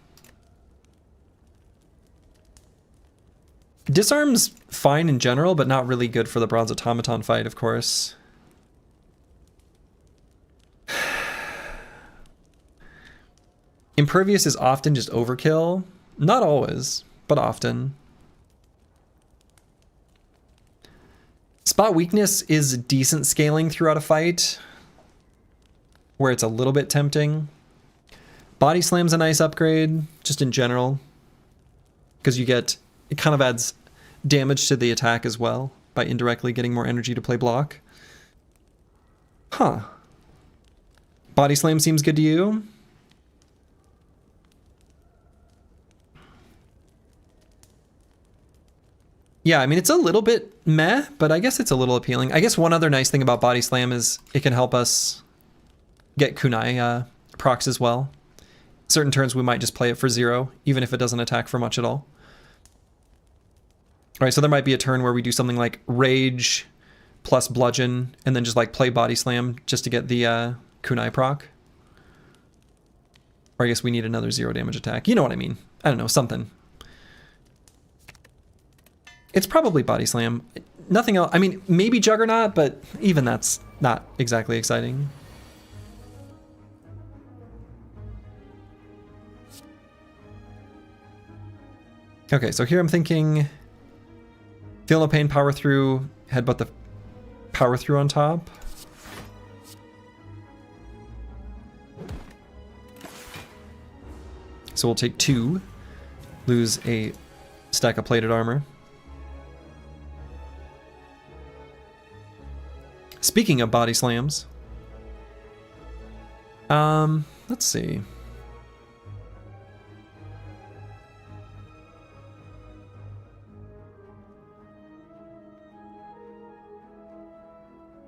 Disarm's fine in general, but not really good for the Bronze Automaton fight, of course. Impervious is often just overkill. Not always, but often. Spot Weakness is decent scaling throughout a fight, where it's a little bit tempting. Body Slam's a nice upgrade, just in general, because it kind of adds damage to the attack as well, by indirectly getting more energy to play block. Huh. Body Slam seems good to you? Yeah, I mean, it's a little bit meh, but I guess it's a little appealing. I guess one other nice thing about Body Slam is it can help us get kunai procs as well. Certain turns we might just play it for 0, even if it doesn't attack for much at all. All right, so there might be a turn where we do something like Rage plus Bludgeon, and then just like play Body Slam just to get the kunai proc. Or I guess we need another 0 damage attack. You know what I mean. I don't know, something. It's probably Body Slam. Nothing else. I mean, maybe Juggernaut, but even that's not exactly exciting. Okay, so here I'm thinking Feel no pain, power through, headbutt the power through on top. So we'll take 2, lose a stack of plated armor. Speaking of body slams, let's see.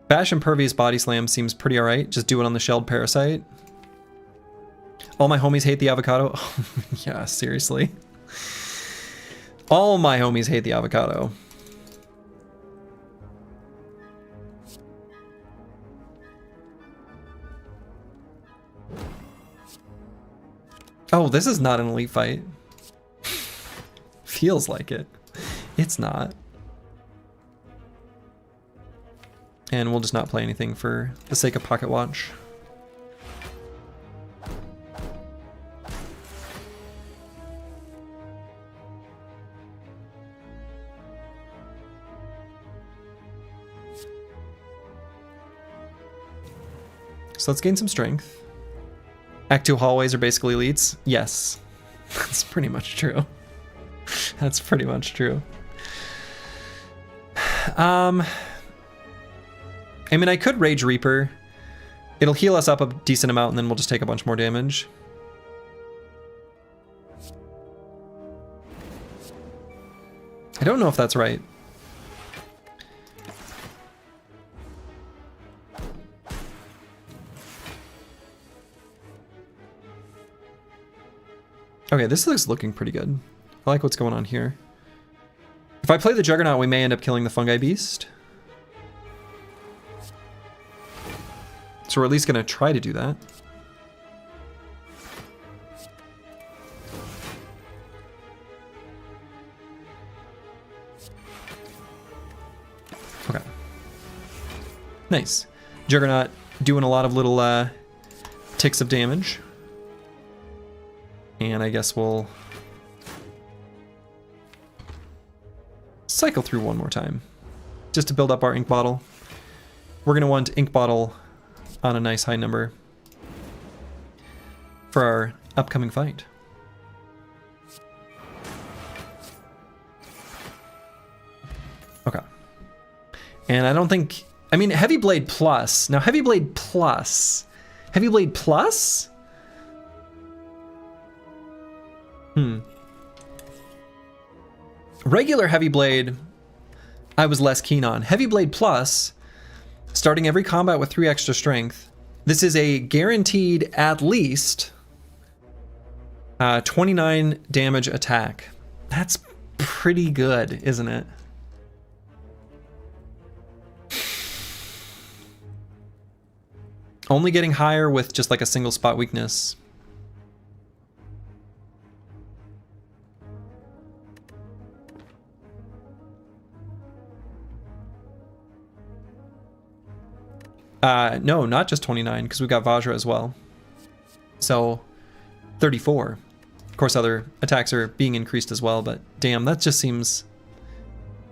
Bash Impervious Body Slam seems pretty alright. Just do it on the Shelled Parasite. All my homies hate the avocado. Yeah, seriously. All my homies hate the avocado. Oh, this is not an elite fight. Feels like it. It's not. And we'll just not play anything for the sake of Pocket Watch. So let's gain some strength. Act 2 hallways are basically elites. Yes, that's pretty much true. That's pretty much true. I mean, I could Rage Reaper. It'll heal us up a decent amount, and then we'll just take a bunch more damage. I don't know if that's right. Okay, this looks looking pretty good. I like what's going on here. If I play the Juggernaut, we may end up killing the Fungi Beast. So we're at least going to try to do that. Okay. Nice. Juggernaut doing a lot of little ticks of damage. And I guess we'll cycle through one more time just to build up our ink bottle. We're going to want ink bottle on a nice high number for our upcoming fight. Okay. And I don't think, I mean, Heavy Blade Plus. Now, Heavy Blade Plus. Heavy Blade Plus? Regular Heavy Blade, I was less keen on. Heavy Blade Plus, starting every combat with 3 extra strength. This is a guaranteed at least 29 damage attack. That's pretty good, isn't it? Only getting higher with just like a single spot weakness. No, not just 29, because we've got Vajra as well. So, 34. Of course, other attacks are being increased as well, but damn, that just seems...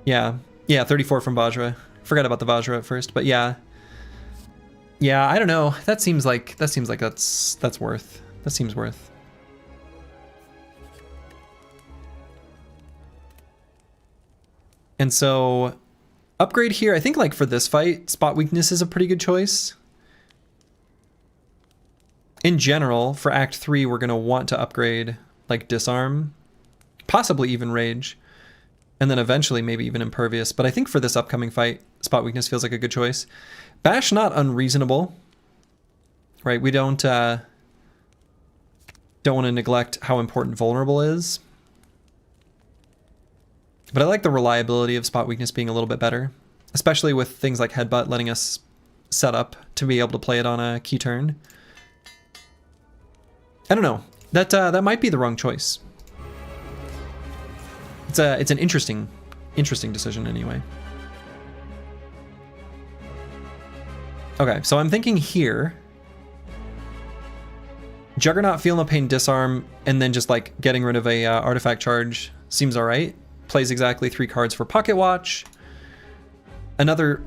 Yeah, 34 from Vajra. Forgot about the Vajra at first, but yeah. Yeah, I don't know. That seems like that's worth. That seems worth. And so... upgrade here, I think like for this fight, spot weakness is a pretty good choice. In general, for Act 3, we're going to want to upgrade like Disarm, possibly even Rage, and then eventually maybe even Impervious. But I think for this upcoming fight, spot weakness feels like a good choice. Bash, not unreasonable, right? We don't want to neglect how important Vulnerable is. But I like the reliability of spot weakness being a little bit better, especially with things like Headbutt letting us set up to be able to play it on a key turn. I don't know. That might be the wrong choice. It's an interesting decision anyway. Okay, so I'm thinking here, Juggernaut, Feel No Pain, Disarm, and then just like getting rid of a artifact charge seems all right. plays exactly 3 cards for Pocket Watch. Another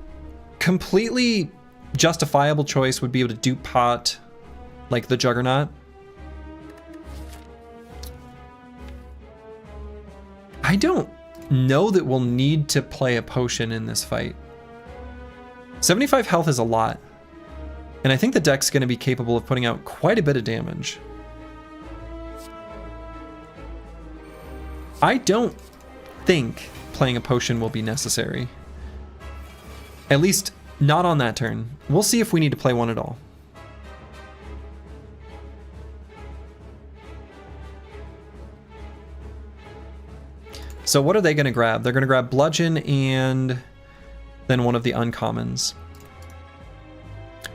completely justifiable choice would be able to dupe pot like the Juggernaut. I don't know that we'll need to play a potion in this fight. 75 health is a lot. And I think the deck's going to be capable of putting out quite a bit of damage. I don't think playing a potion will be necessary. At least not on that turn. We'll see if we need to play one at all. So what are they going to grab? They're going to grab Bludgeon and then one of the uncommons.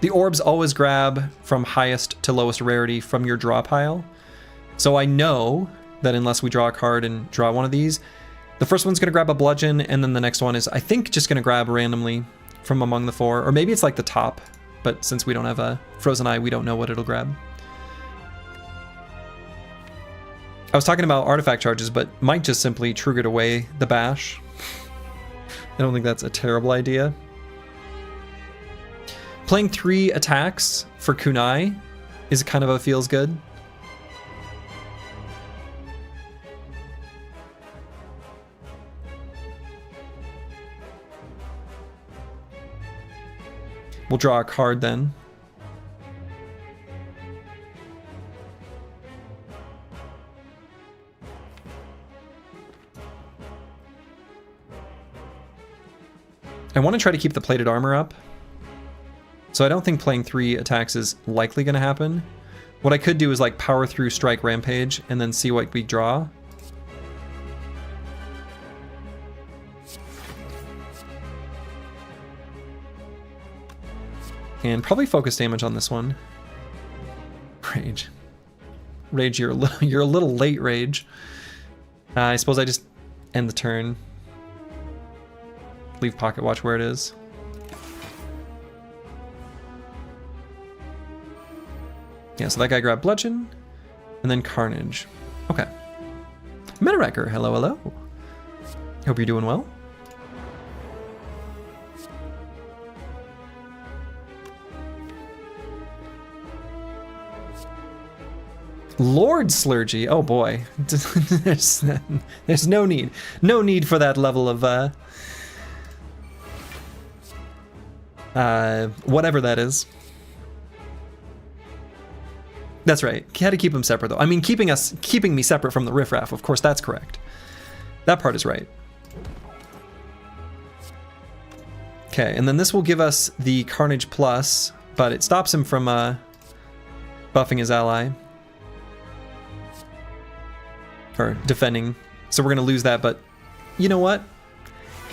The orbs always grab from highest to lowest rarity from your draw pile. So I know that unless we draw a card and draw one of these, the first one's going to grab a Bludgeon, and then the next one is, I think, just going to grab randomly from among the 4. Or maybe it's like the top, but since we don't have a Frozen Eye, we don't know what it'll grab. I was talking about artifact charges, but might just simply triggered away the bash. I don't think that's a terrible idea. Playing 3 attacks for Kunai is kind of a feels good. We'll draw a card then. I want to try to keep the plated armor up. So I don't think playing 3 attacks is likely going to happen. What I could do is like power through Strike Rampage and then see what we draw. And probably focus damage on this one. Rage. Rage, you're a little late, Rage. I suppose I just end the turn. Leave Pocket Watch where it is. Yeah, so that guy grabbed Bludgeon, and then Carnage. Okay. Metawrecker, hello, hello. Hope you're doing well. Lord Slurgy, oh boy. there's no need for that level of whatever that is. That's right. Had to keep them separate though. I mean, keeping me separate from the riffraff. Of course, that's correct. That part is right. Okay, and then this will give us the Carnage Plus, but it stops him from buffing his ally. Or defending. So we're going to lose that, but you know what?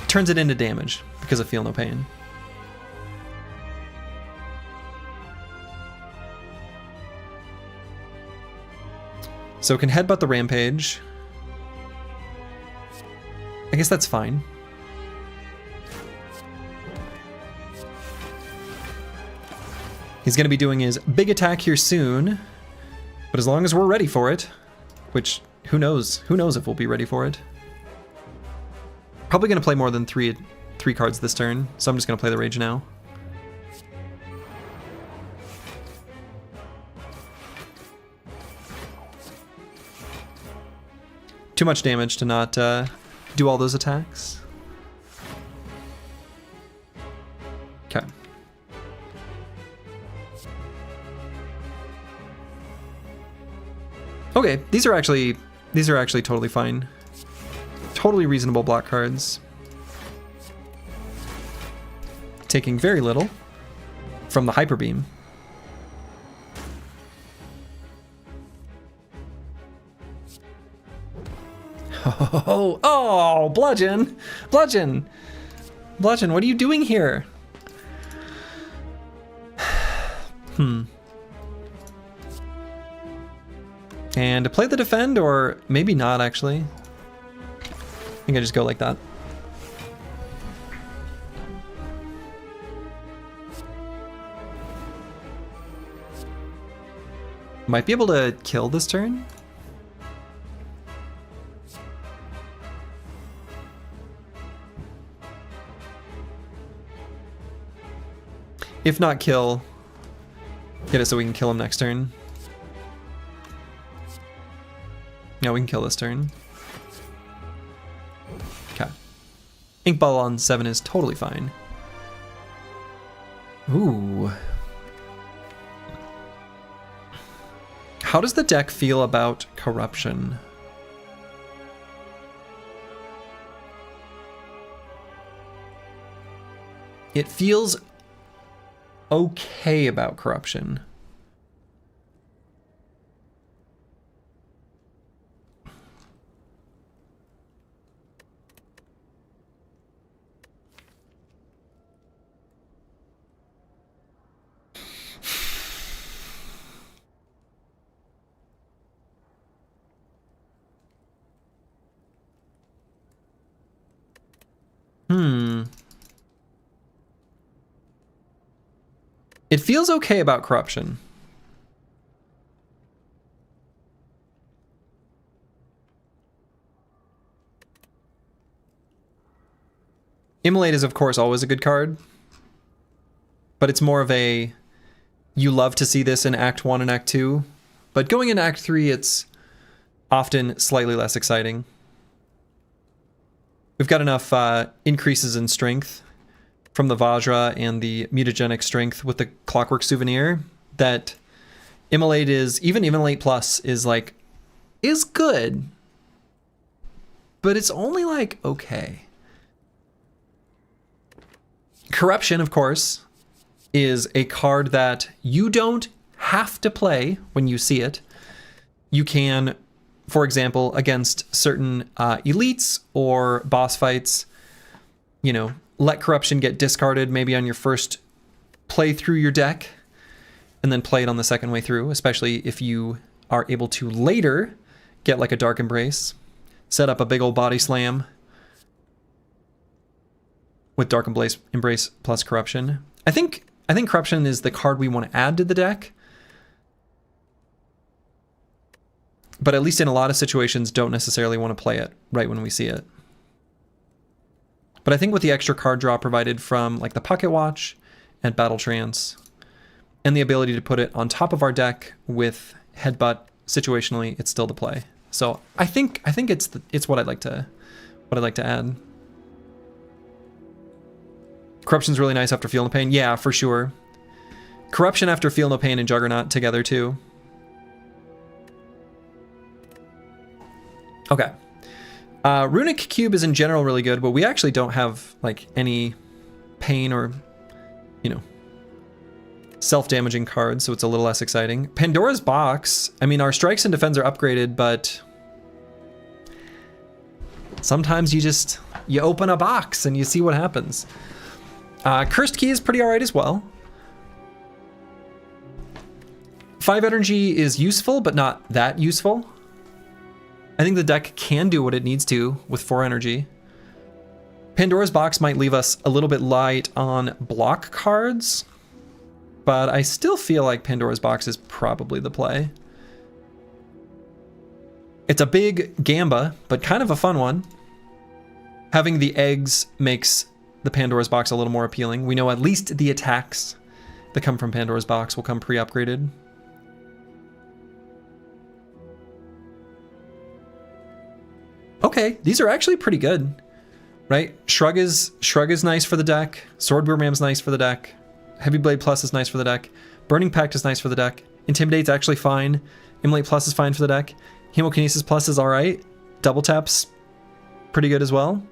Turns it into damage because of Feel No Pain. So can headbutt the Rampage. I guess that's fine. He's going to be doing his big attack here soon, but as long as we're ready for it, which who knows? Who knows if we'll be ready for it? Probably going to play more than three cards this turn, so I'm just going to play the Rage now. Too much damage to not do all those attacks. Okay. Okay, these are actually totally fine. Totally reasonable block cards. Taking very little from the Hyper Beam. Oh, Bludgeon! Bludgeon! Bludgeon, what are you doing here? And to play the defend, or maybe not actually. I think I just go like that. Might be able to kill this turn. If not kill, get it so we can kill him next turn. No, we can kill this turn. Okay. Ink Ball on 7 is totally fine. Ooh. How does the deck feel about corruption? It feels okay about corruption. It feels okay about corruption. Immolate is, of course, always a good card. But it's more of a, you love to see this in Act 1 and Act 2. But going into Act 3, it's often slightly less exciting. We've got enough increases in strength from the Vajra and the mutagenic strength with the Clockwork Souvenir that Immolate is, even Immolate Plus is like, is good, but it's only like okay. Corruption, of course, is a card that you don't have to play when you see it. You can, for example, against certain elites or boss fights, you know, let Corruption get discarded maybe on your first play through your deck and then play it on the second way through, especially if you are able to later get like a Dark Embrace, set up a big old body slam with Dark Embrace plus Corruption. I think Corruption is the card we want to add to the deck, but at least in a lot of situations don't necessarily want to play it right when we see it. But I think with the extra card draw provided from like the Pocket Watch and Battle Trance and the ability to put it on top of our deck with Headbutt situationally, it's still the play. So I think it's what I'd like to add. Corruption's really nice after Feel No Pain. Yeah, for sure. Corruption after Feel No Pain and Juggernaut together too. Okay. Runic Cube is in general really good, but we actually don't have like any pain or, you know, self-damaging cards, so it's a little less exciting. Pandora's Box, I mean, our strikes and defense are upgraded, but sometimes you open a box and you see what happens. Cursed Key is pretty alright as well. 5 energy is useful, but not that useful. I think the deck can do what it needs to with 4 energy. Pandora's Box might leave us a little bit light on block cards, but I still feel like Pandora's Box is probably the play. It's a big gamba, but kind of a fun one. Having the eggs makes the Pandora's Box a little more appealing. We know at least the attacks that come from Pandora's Box will come pre-upgraded. Okay, these are actually pretty good, right? Shrug is nice for the deck. Sword Ram's nice for the deck. Heavy Blade Plus is nice for the deck. Burning Pact is nice for the deck. Intimidate's actually fine. Immolate Plus is fine for the deck. Hemokinesis Plus is alright. Double Tap's pretty good as well.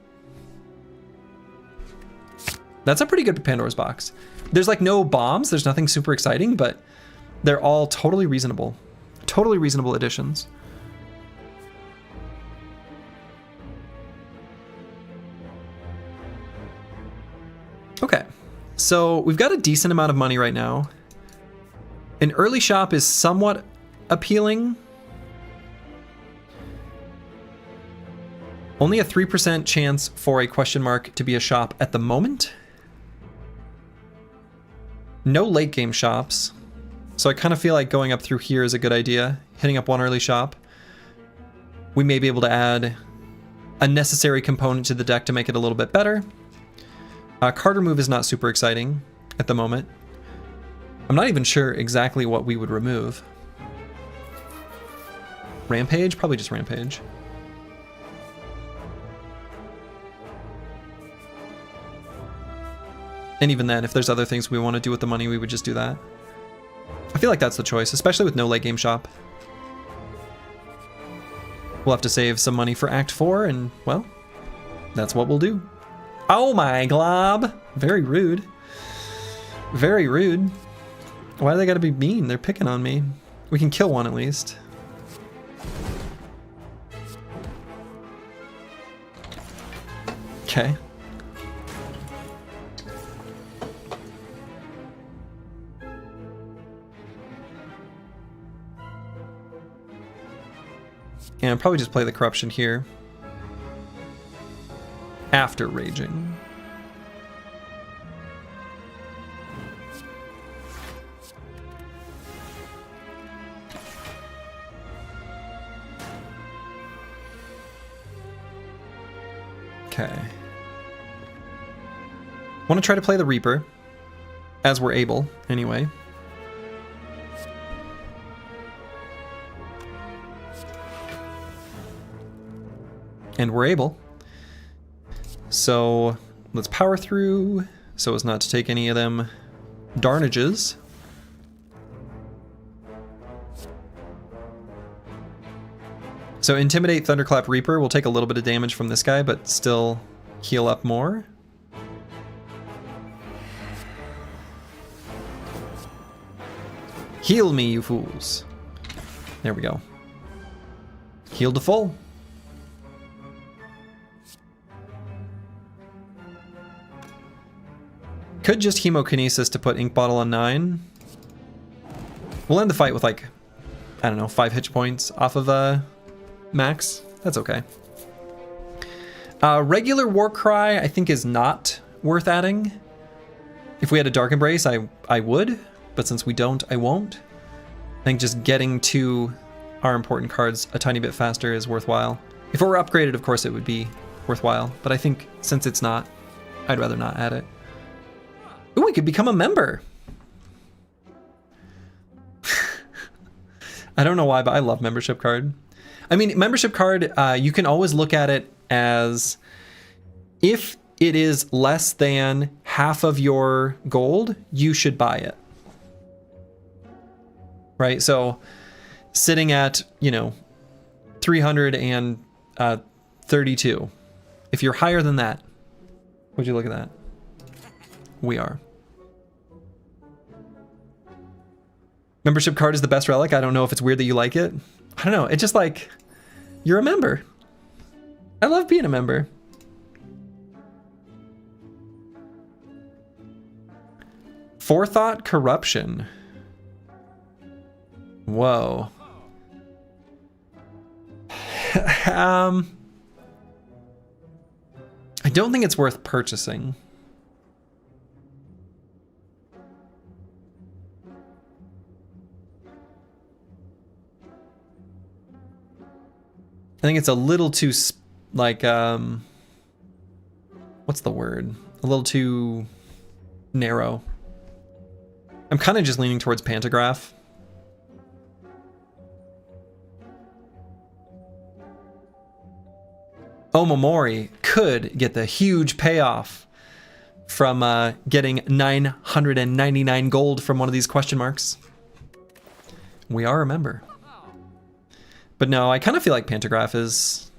That's a pretty good Pandora's Box. There's like no bombs, there's nothing super exciting, but they're all totally reasonable. Totally reasonable additions. Okay, so we've got a decent amount of money right now. An early shop is somewhat appealing. Only a 3% chance for a question mark to be a shop at the moment. No late game shops. So I kind of feel like going up through here is a good idea. Hitting up one early shop. We may be able to add a necessary component to the deck to make it a little bit better. Card remove is not super exciting at the moment. I'm not even sure exactly what we would remove. Rampage? Probably just Rampage. And even then, if there's other things we want to do with the money, we would just do that. I feel like that's the choice, especially with no late game shop. We'll have to save some money for Act 4, and, well, that's what we'll do. Oh my glob! Very rude. Very rude. Why do they gotta be mean? They're picking on me. We can kill one at least. Okay. And I'll probably just play the corruption here. After raging. Okay. Want to try to play the Reaper, as we're able, anyway. And we're able. So let's power through so as not to take any of them darnages. So Intimidate, Thunderclap, Reaper will take a little bit of damage from this guy, but still heal up more. Heal me, you fools. There we go. Healed to full. Could just Hemokinesis to put Ink Bottle on 9. We'll end the fight with like, I don't know, 5 hit points off of max. That's okay. Regular Warcry I think is not worth adding. If we had a Dark Embrace, I would, but since we don't, I won't. I think just getting to our important cards a tiny bit faster is worthwhile. If it were upgraded, of course, it would be worthwhile, but I think since it's not, I'd rather not add it. Ooh, we could become a member. I don't know why, but I love membership card. I mean, membership card, you can always look at it as if it is less than half of your gold, you should buy it. Right? So sitting at, you know, 332. If you're higher than that, would you look at that? We are. Membership card is the best relic. I don't know if it's weird that you like it. I don't know. It's just like, you're a member. I love being a member. Forethought Corruption. Whoa. I don't think it's worth purchasing. I think it's a little too, like, what's the word? A little too narrow. I'm kind of just leaning towards Pantograph. Omamori could get the huge payoff from getting 999 gold from one of these question marks. We are a member. But no, I kind of feel like Pantograph is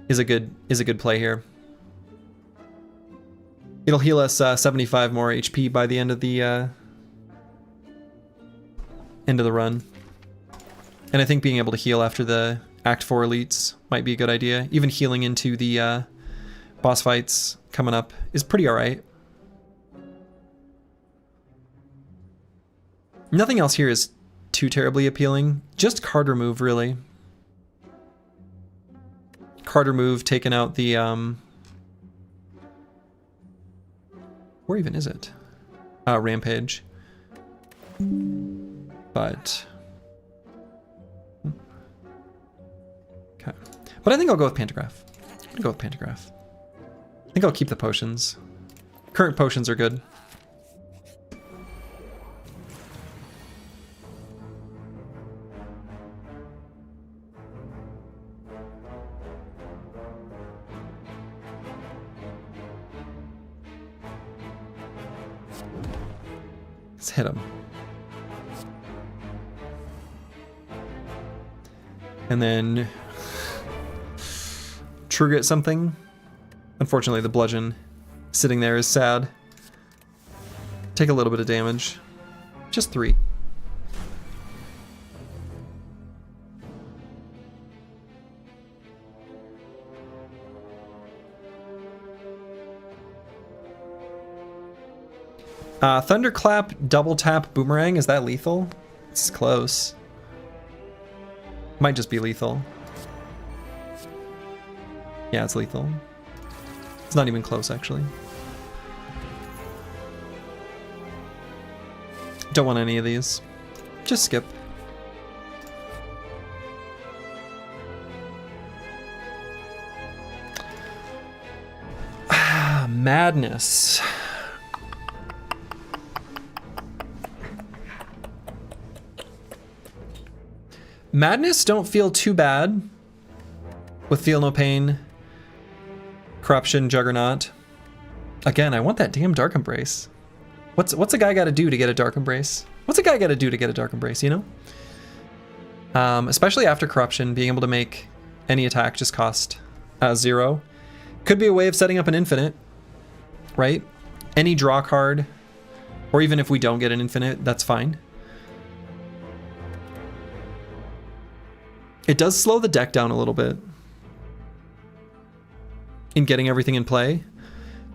a good play here. It'll heal us 75 more HP by the end of the run. And I think being able to heal after the Act 4 elites might be a good idea. Even healing into the boss fights coming up is pretty alright. Nothing else here is too terribly appealing. Just card remove, really. Card remove, taking out the where even is it? Rampage. But okay. But I think I'll go with Pantograph. I'm gonna go with Pantograph. I think I'll keep the potions. Current potions are good. Let's hit him. And then trigger at something. Unfortunately, the bludgeon sitting there is sad. Take a little bit of damage. Just 3. Thunderclap, double tap, boomerang. Is that lethal? It's close. Might just be lethal. Yeah, it's lethal. It's not even close, actually. Don't want any of these. Just skip. Madness. Madness don't feel too bad with Feel No Pain, Corruption, Juggernaut. Again, I want that damn Dark Embrace. What's a guy got to do to get a Dark Embrace? What's a guy got to do to get a Dark Embrace, you know? Especially after Corruption, being able to make any attack just cost 0. Could be a way of setting up an infinite, right? Any draw card, or even if we don't get an infinite, that's fine. It does slow the deck down a little bit in getting everything in play,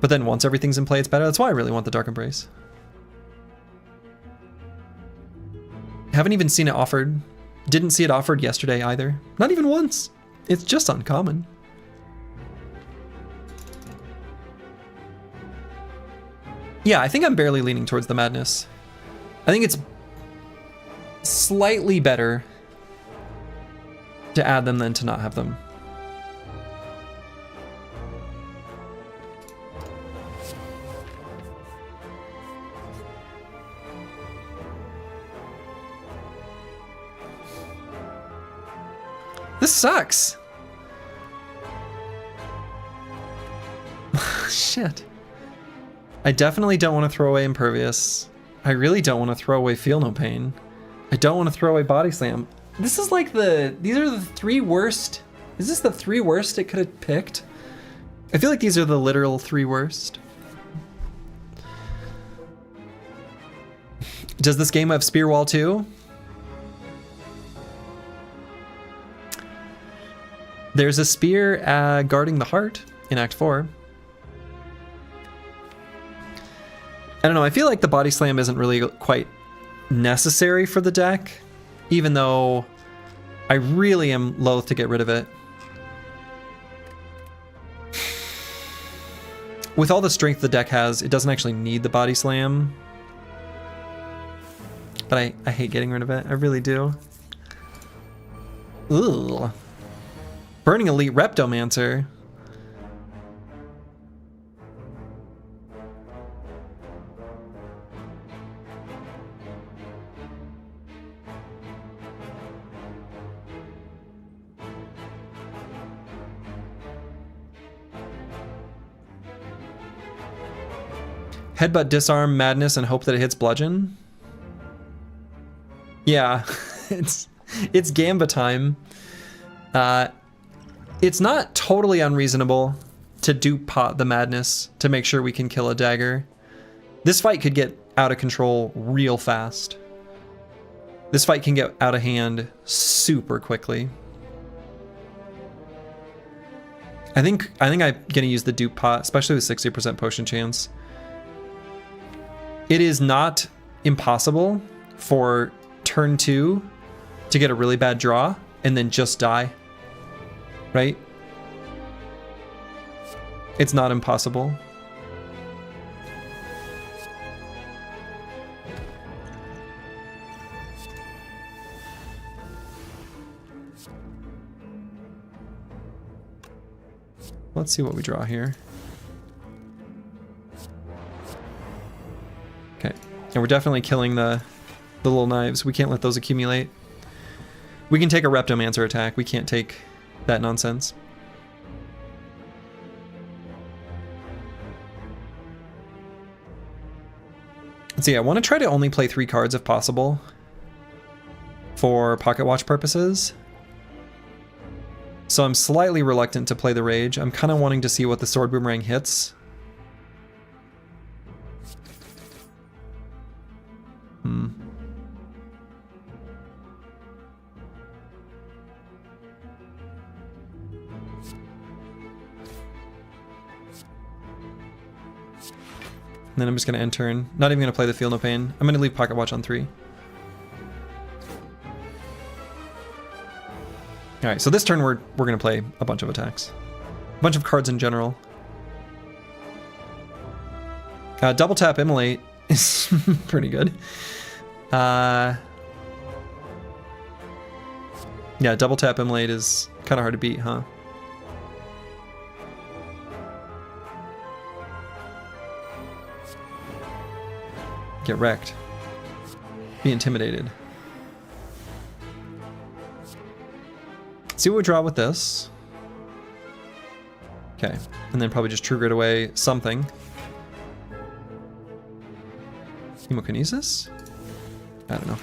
but then once everything's in play, it's better. That's why I really want the Dark Embrace. Haven't even seen it offered. Didn't see it offered yesterday either. Not even once. It's just uncommon. Yeah, I think I'm barely leaning towards the Madness. I think it's slightly better to add them than to not have them. This sucks. Shit. I definitely don't want to throw away Impervious. I really don't want to throw away Feel No Pain. I don't want to throw away Body Slam. This is like these are the 3 worst. Is this the 3 worst it could have picked? I feel like these are the literal 3 worst. Does this game have Spear Wall too? There's a spear guarding the heart in Act 4. I don't know, I feel like the Body Slam isn't really quite necessary for the deck, even though I really am loath to get rid of it. With all the strength the deck has, it doesn't actually need the Body Slam. But I hate getting rid of it, I really do. Ugh. Burning Elite Reptomancer. Headbutt, Disarm, Madness, and hope that it hits Bludgeon. Yeah, it's Gamba time. It's not totally unreasonable to do pot the Madness to make sure we can kill a dagger. This fight could get out of control real fast. This fight can get out of hand super quickly. I think I'm gonna use the dupe pot, especially with 60% potion chance. It is not impossible for turn 2 to get a really bad draw and then just die. Right? It's not impossible. Let's see what we draw here. Okay. And we're definitely killing the little knives. We can't let those accumulate. We can take a Reptomancer attack. We can't take that nonsense. Let's see, I want to try to only play 3 cards if possible for pocket watch purposes. So I'm slightly reluctant to play the Rage. I'm kind of wanting to see what the Sword Boomerang hits. And then I'm just going to end turn. Not even going to play the Feel No Pain. I'm going to leave Pocket Watch on 3. Alright, so this turn we're going to play a bunch of attacks. A bunch of cards in general. Double tap Immolate is pretty good. Yeah, double tap Immolate is kind of hard to beat, huh? Get wrecked. Be intimidated. See what we draw with this. Okay, and then probably just True Grit away something. Hemokinesis? I don't know.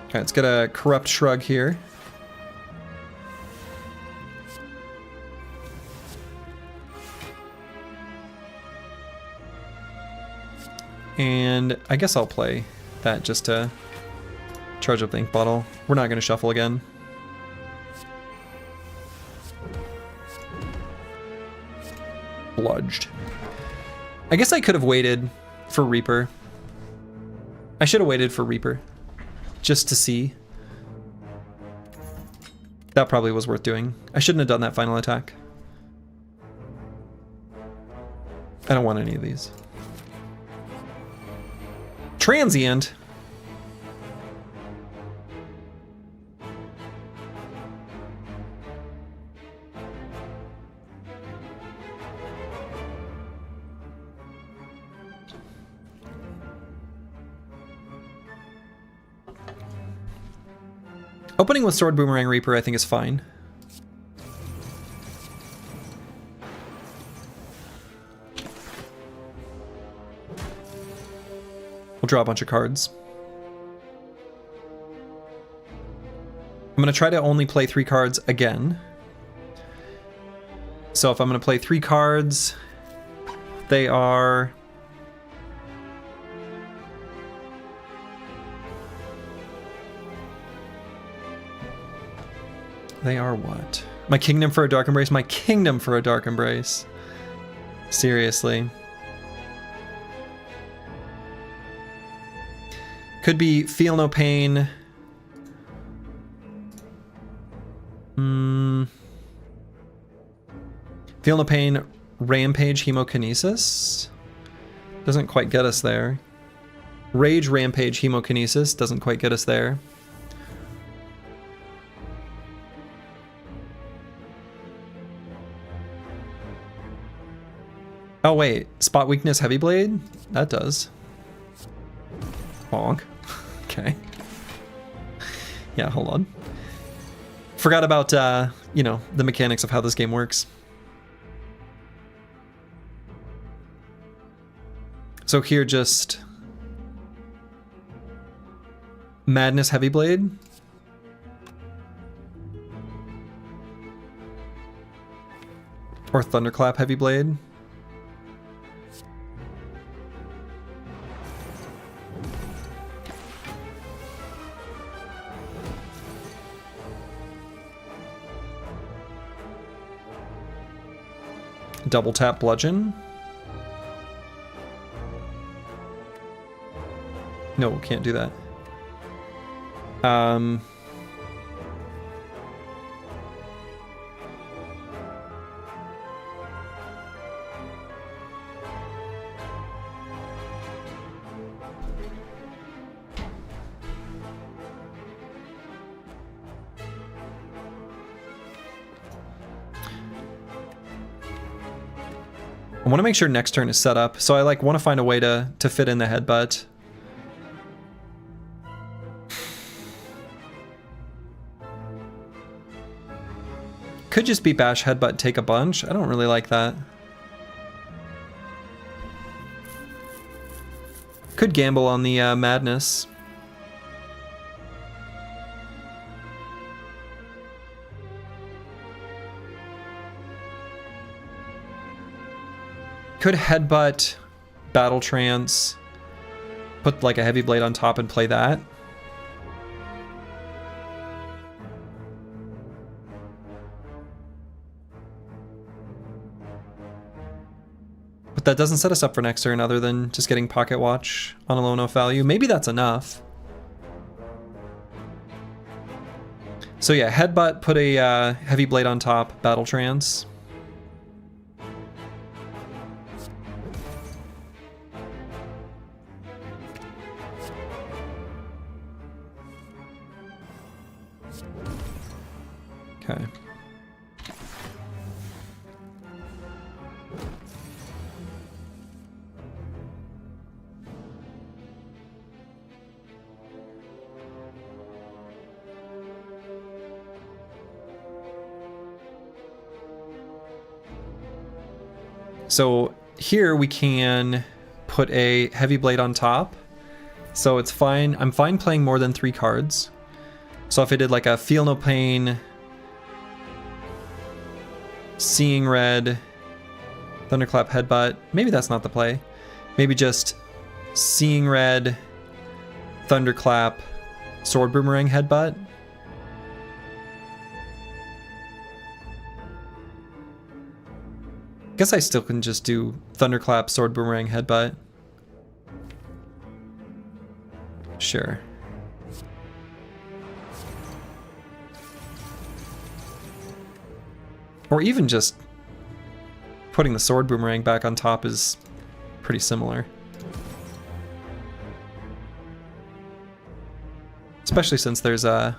Okay, let's get a Corrupt Shrug here. And I guess I'll play that just to charge up the ink bottle. We're not going to shuffle again. Bludged. I guess I could have waited for Reaper. I should have waited for Reaper. Just to see. That probably was worth doing. I shouldn't have done that final attack. I don't want any of these. Transient. Opening with Sword Boomerang Reaper I think is fine. We'll draw a bunch of cards. I'm going to try to only play 3 cards again. So if I'm going to play 3 cards, they are... They are what? My Kingdom for a Dark Embrace? My Kingdom for a Dark Embrace. Seriously. Could be Feel No Pain. Feel No Pain, Rampage, Hemokinesis. Doesn't quite get us there. Rage, Rampage, Hemokinesis. Doesn't quite get us there. Oh wait, Spot Weakness, Heavy Blade? That does. Bonk. Okay. Yeah, hold on. Forgot about, you know, the mechanics of how this game works. So here just... Madness Heavy Blade. Or Thunderclap Heavy Blade. Double tap Bludgeon. No, can't do that. I want to make sure next turn is set up, so I like want to find a way to fit in the headbutt. could just be bash headbutt, take a bunch. I don't really like that. Could gamble on the madness. Could headbutt, battle trance, put like a heavy blade on top and play that. But that doesn't set us up for next turn other than just getting Pocket Watch on a low enough value. Maybe that's enough. So yeah, headbutt, put a heavy blade on top, battle trance. Okay. So here we can put a heavy blade on top. So it's fine. I'm fine playing more than 3 cards. So if I did like a Feel No Pain, Seeing Red, Thunderclap, Headbutt, maybe that's not the play. Maybe just Seeing Red, Thunderclap, Sword Boomerang, Headbutt. Guess I still can just do Thunderclap, Sword Boomerang, Headbutt. Sure. Or even just putting the Sword Boomerang back on top is pretty similar. Especially since there's a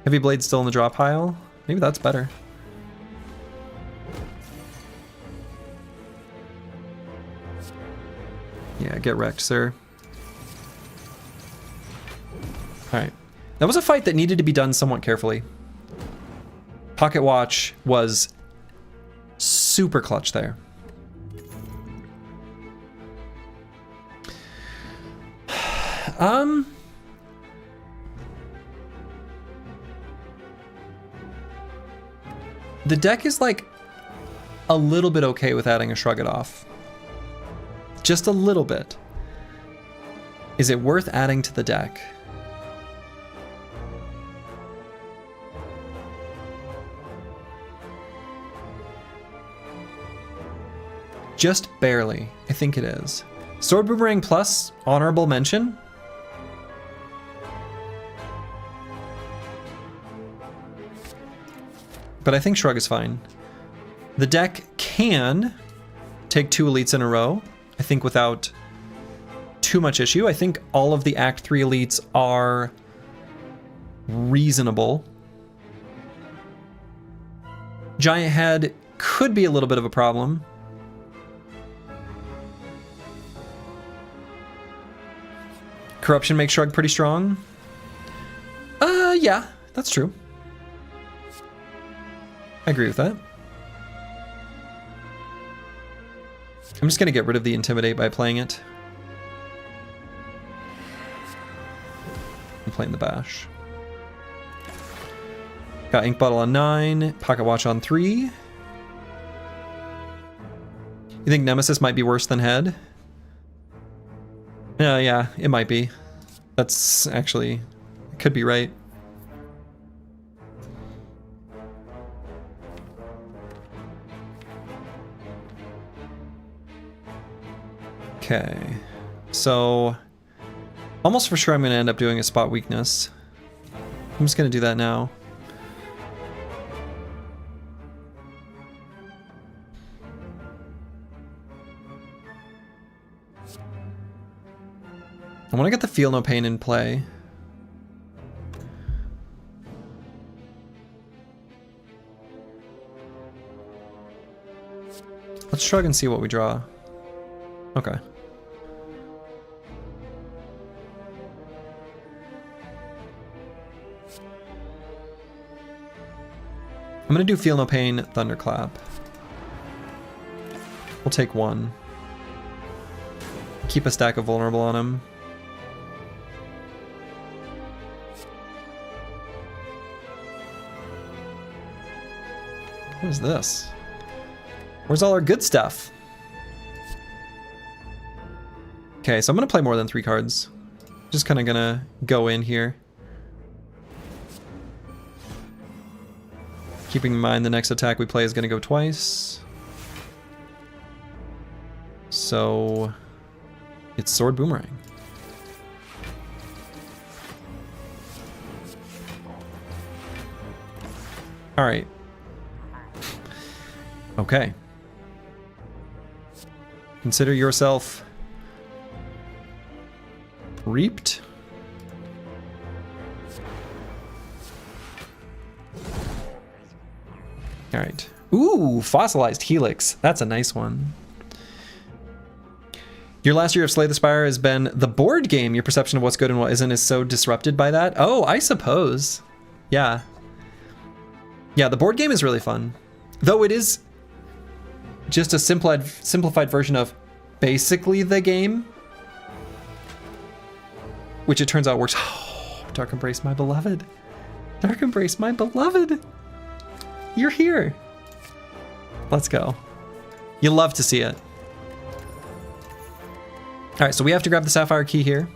Heavy Blade still in the draw pile. Maybe that's better. Yeah, get wrecked, sir. Alright. That was a fight that needed to be done somewhat carefully. Pocket Watch was super clutch there. The deck is like a little bit okay with adding a Shrug It Off. Just a little bit. Is it worth adding to the deck? Just barely. I think it is. Sword Boomerang plus honorable mention. But I think Shrug is fine. The deck can take 2 elites in a row, I think, without too much issue. I think all of the Act 3 elites are reasonable. Giant Head could be a little bit of a problem. Corruption makes Shrug pretty strong. Yeah, that's true. I agree with that. I'm just gonna get rid of the Intimidate by playing it. I'm playing the Bash. Got Ink Bottle on 9, Pocket Watch on 3. You think Nemesis might be worse than Head? Yeah, it might be. That's actually, could be right. Okay, so almost for sure I'm going to end up doing a spot weakness. I'm just going to do that now. I want to get the Feel No Pain in play. Let's shrug and see what we draw. Okay. I'm gonna do Feel No Pain, Thunderclap. We'll take one. Keep a stack of Vulnerable on him. What is this? Where's all our good stuff? Okay, so I'm gonna play more than 3 cards. Just kind of gonna go in here. Keeping in mind the next attack we play is gonna go twice. So it's Sword Boomerang. All right. Okay. Consider yourself reaped. All right. Ooh, Fossilized Helix. That's a nice one. Your last year of Slay the Spire has been the board game. Your perception of what's good and what isn't is so disrupted by that. Oh, I suppose. Yeah. Yeah, the board game is really fun. Though it is just a simplified version of basically the game. Which it turns out works. Oh, Dark Embrace, my beloved. Dark Embrace, my beloved. You're here. Let's go. You love to see it. All right, so we have to grab the Sapphire Key here.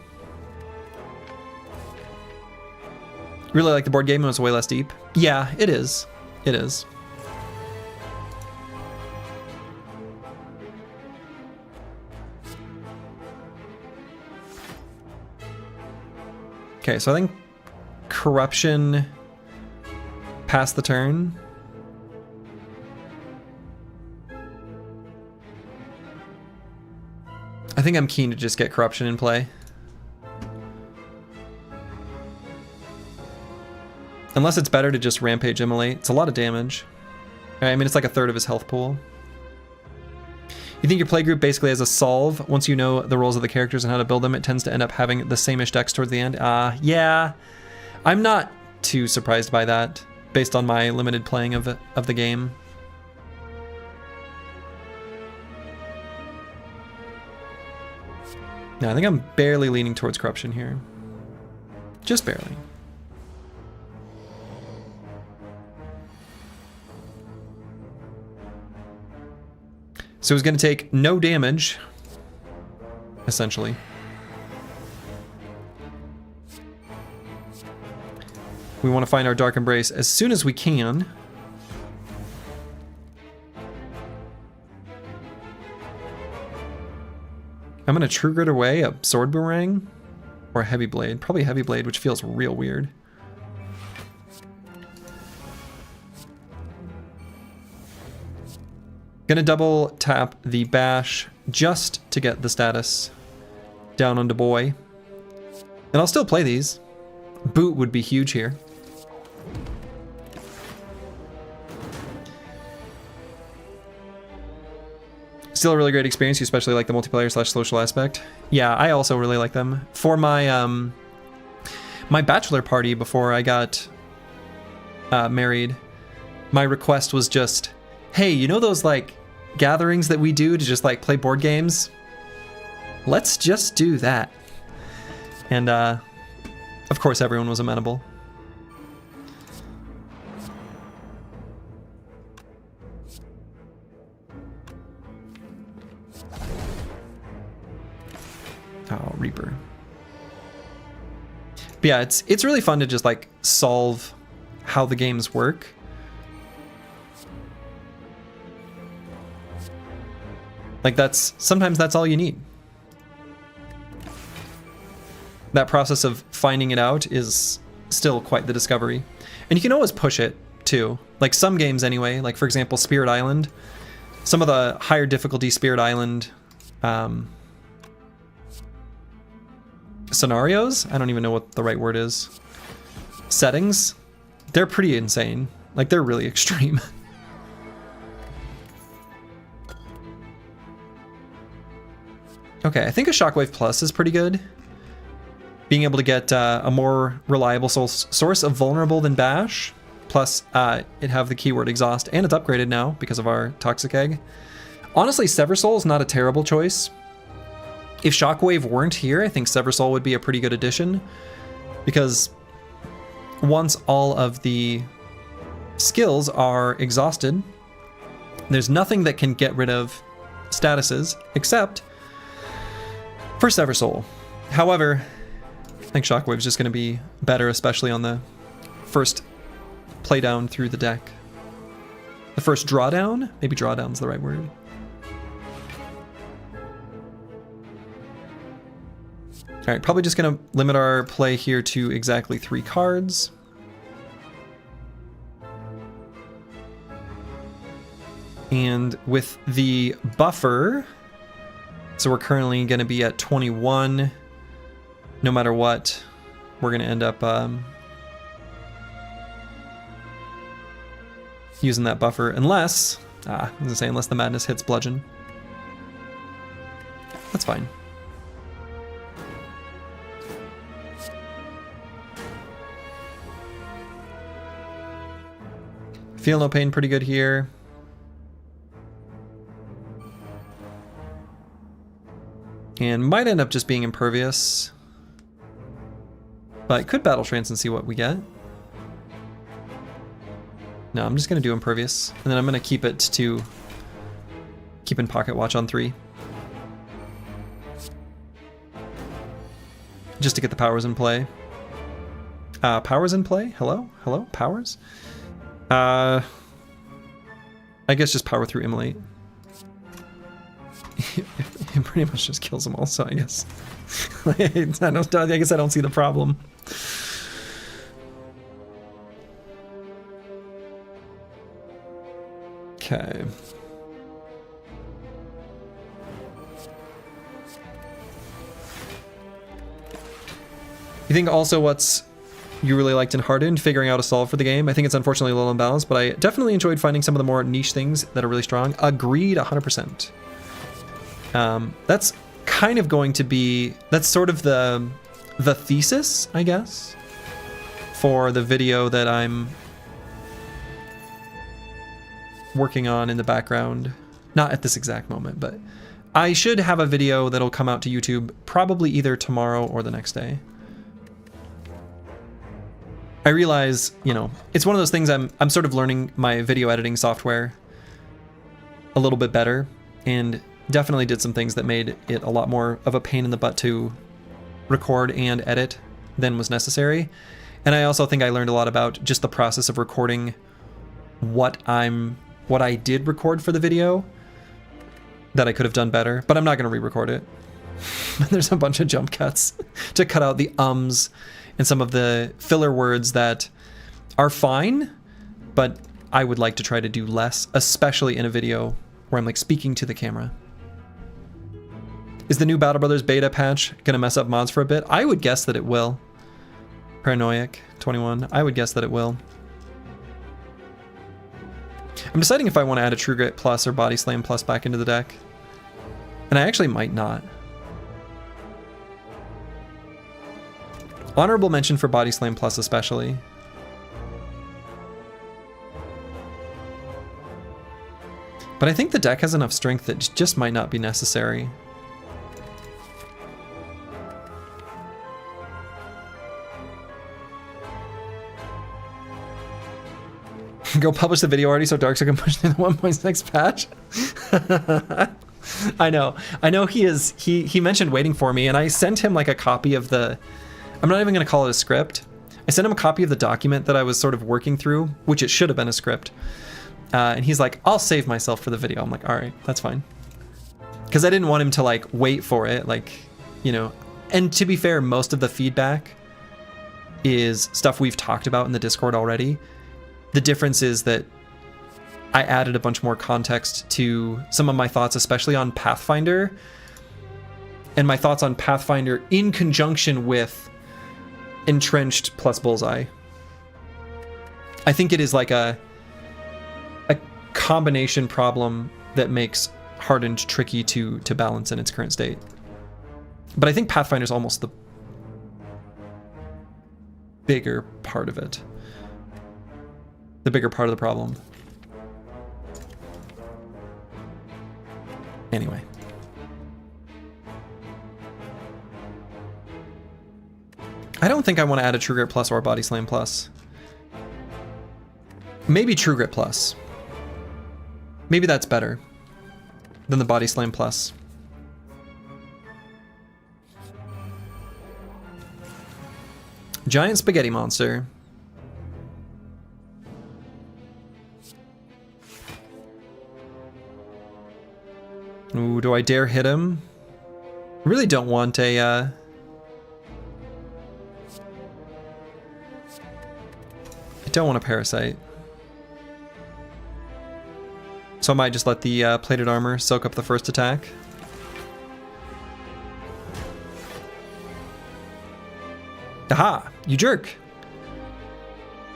Really like the board game, it was way less deep. Yeah, it is. It is. Okay, so I think Corruption passed the turn. I think I'm keen to just get Corruption in play. Unless it's better to just Rampage Immolate. It's a lot of damage. I mean, it's like a third of his health pool. You think your playgroup basically has a solve? Once you know the roles of the characters and how to build them, it tends to end up having the same-ish decks towards the end. Yeah. I'm not too surprised by that, based on my limited playing of the game. No, I think I'm barely leaning towards Corruption here. Just barely. So he's going to take no damage, essentially. We want to find our Dark Embrace as soon as we can. I'm going to True Grit away a Sword Boomerang or a Heavy Blade. Probably Heavy Blade, which feels real weird. Gonna double tap the Bash just to get the status down onto Boy. And I'll still play these. Boot would be huge here. Still a really great experience. You especially like the multiplayer / social aspect. Yeah, I also really like them. For my my bachelor party before I got married, my request was just, hey, you know those like gatherings that we do to just like play board games? Let's just do that. And of course everyone was amenable. Oh, Reaper. But yeah, it's really fun to just like solve how the games work. Like sometimes that's all you need. That process of finding it out is still quite the discovery. And you can always push it too. Like some games anyway, like for example, Spirit Island. Some of the higher difficulty Spirit Island scenarios, I don't even know what the right word is. Settings, they're pretty insane. Like they're really extreme. Okay, I think a Shockwave Plus is pretty good. Being able to get a more reliable source of Vulnerable than Bash, Plus, it have the keyword exhaust, and it's upgraded now because of our Toxic Egg. Honestly, Sever Soul is not a terrible choice. If Shockwave weren't here, I think Sever Soul would be a pretty good addition, because once all of the skills are exhausted, there's nothing that can get rid of statuses except for Sever Soul. However, I think Shockwave's just going to be better, especially on the first playdown through the deck. The first drawdown? Maybe drawdown's the right word. All right, probably just going to limit our play here to exactly 3 cards. And with the buffer, so we're currently going to be at 21. No matter what, we're going to end up using that buffer, unless, I was going to say, unless the madness hits bludgeon. That's fine. Feel no pain pretty good here. And might end up just being impervious. But could Battle Trance and see what we get. No, I'm just going to do impervious. And then I'm going to keep it to keep in pocket watch on 3. Just to get the powers in play. Powers in play? Hello? Hello? Powers? I guess just power through Immolate. It pretty much just kills them all, so I guess I guess I don't see the problem. Okay. You think also what's you really liked in Hardened, figuring out a solve for the game? I think it's unfortunately a little unbalanced, but I definitely enjoyed finding some of the more niche things that are really strong. Agreed 100%. That's kind of going to be, that's sort of the thesis, I guess, for the video that I'm working on in the background. Not at this exact moment, but I should have a video that'll come out to YouTube probably either tomorrow or the next day. I realize, you know, it's one of those things I'm sort of learning my video editing software a little bit better, and definitely did some things that made it a lot more of a pain in the butt to record and edit than was necessary. And I also think I learned a lot about just the process of recording what I did record for the video that I could have done better, but I'm not going to re-record it. There's a bunch of jump cuts to cut out the ums and some of the filler words that are fine, but I would like to try to do less, especially in a video where I'm like speaking to the camera. Is the new Battle Brothers beta patch gonna mess up mods for a bit? I would guess that it will. Paranoiac 21, I would guess that it will. I'm deciding if I want to add a True Grit Plus or Body Slam Plus back into the deck. And I actually might not. Honorable mention for Body Slam Plus especially. But I think the deck has enough strength that just might not be necessary. Go publish the video already so Darkseid can push through the 1.6 patch. I know he mentioned waiting for me, and I sent him like a copy of the, I'm not even gonna call it a script. I sent him a copy of the document that I was sort of working through, which it should have been a script. And he's like, I'll save myself for the video. I'm like, all right, that's fine. Because I didn't want him to like wait for it, like, you know. And to be fair, most of the feedback is stuff we've talked about in the Discord already. The difference is that I added a bunch more context to some of my thoughts, especially on Pathfinder. And my thoughts on Pathfinder in conjunction with Entrenched plus Bullseye. I think it is like a combination problem that makes Hardened tricky to balance in its current state. But I think Pathfinder is almost the bigger part of it. the bigger part of the problem. Anyway. I don't think I want to add a True Grit Plus or a Body Slam Plus. Maybe True Grit Plus. Maybe that's better than the Body Slam Plus. Giant Spaghetti Monster. Ooh, do I dare hit him? I really don't want a... I don't want a Parasite. So I might just let the plated armor soak up the first attack. Aha! You jerk!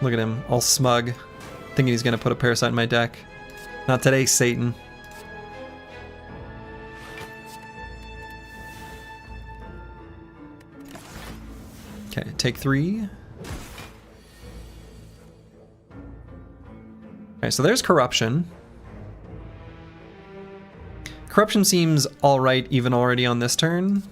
Look at him, all smug, thinking he's gonna put a Parasite in my deck. Not today, Satan. Okay, take 3. Okay, so there's Corruption. Corruption seems alright even already on this turn.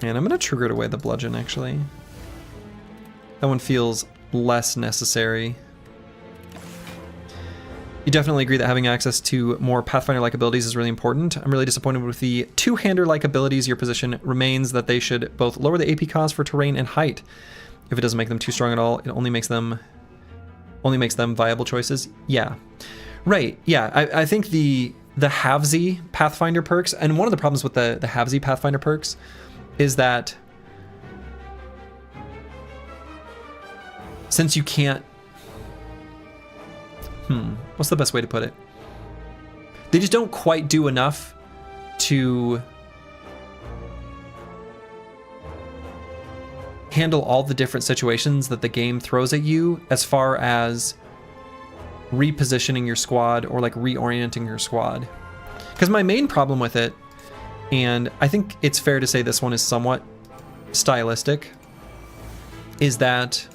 And I'm going to trigger it away the Bludgeon, actually. That one feels less necessary. You definitely agree that having access to more Pathfinder-like abilities is really important. I'm really disappointed with the two-hander-like abilities. Your position remains that they should both lower the AP cost for terrain and height. If it doesn't make them too strong at all, it only makes them viable choices. Yeah, right. Yeah, I think the halvesy Pathfinder perks, and one of the problems with the halvesy Pathfinder perks is that since you can't... what's the best way to put it? They just don't quite do enough to handle all the different situations that the game throws at you as far as repositioning your squad or like reorienting your squad. Because my main problem with it, and I think it's fair to say this one is somewhat stylistic, is that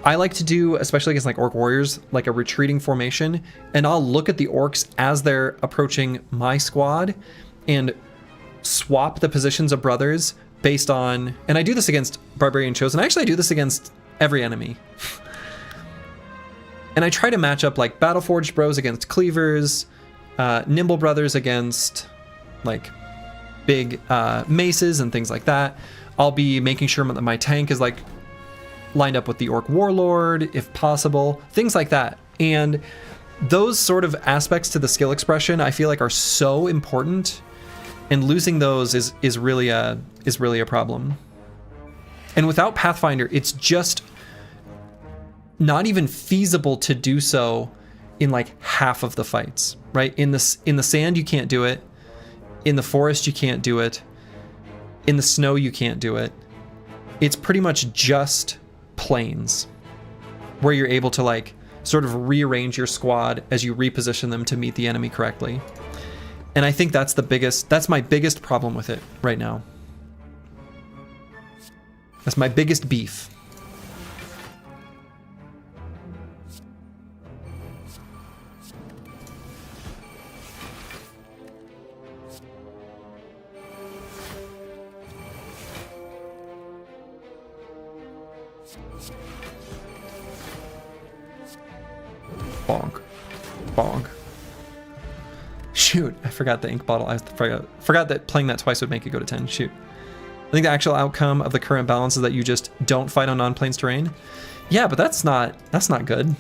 I like to do, especially against like Orc Warriors, like a retreating formation, and I'll look at the Orcs as they're approaching my squad and swap the positions of brothers based on, and I do this against Barbarian Chosen. Actually, I do this against every enemy. And I try to match up like Battleforged Bros against Cleavers, Nimble Brothers against like big maces and things like that. I'll be making sure that my tank is like lined up with the Orc Warlord, if possible, things like that. And those sort of aspects to the skill expression, I feel like are so important, and losing those is really a problem. And without Pathfinder, it's just not even feasible to do so in like half of the fights, right? In the sand, you can't do it. In the forest, you can't do it. In the snow, you can't do it. It's pretty much just plains where you're able to like sort of rearrange your squad as you reposition them to meet the enemy correctly. And I think that's my biggest problem with it right now. That's my biggest beef. Bonk. Bonk. Shoot, I forgot the ink bottle. I forgot that playing that twice would make it go to 10. Shoot. I think the actual outcome of the current balance is that you just don't fight on non-plains terrain. Yeah, but that's not good.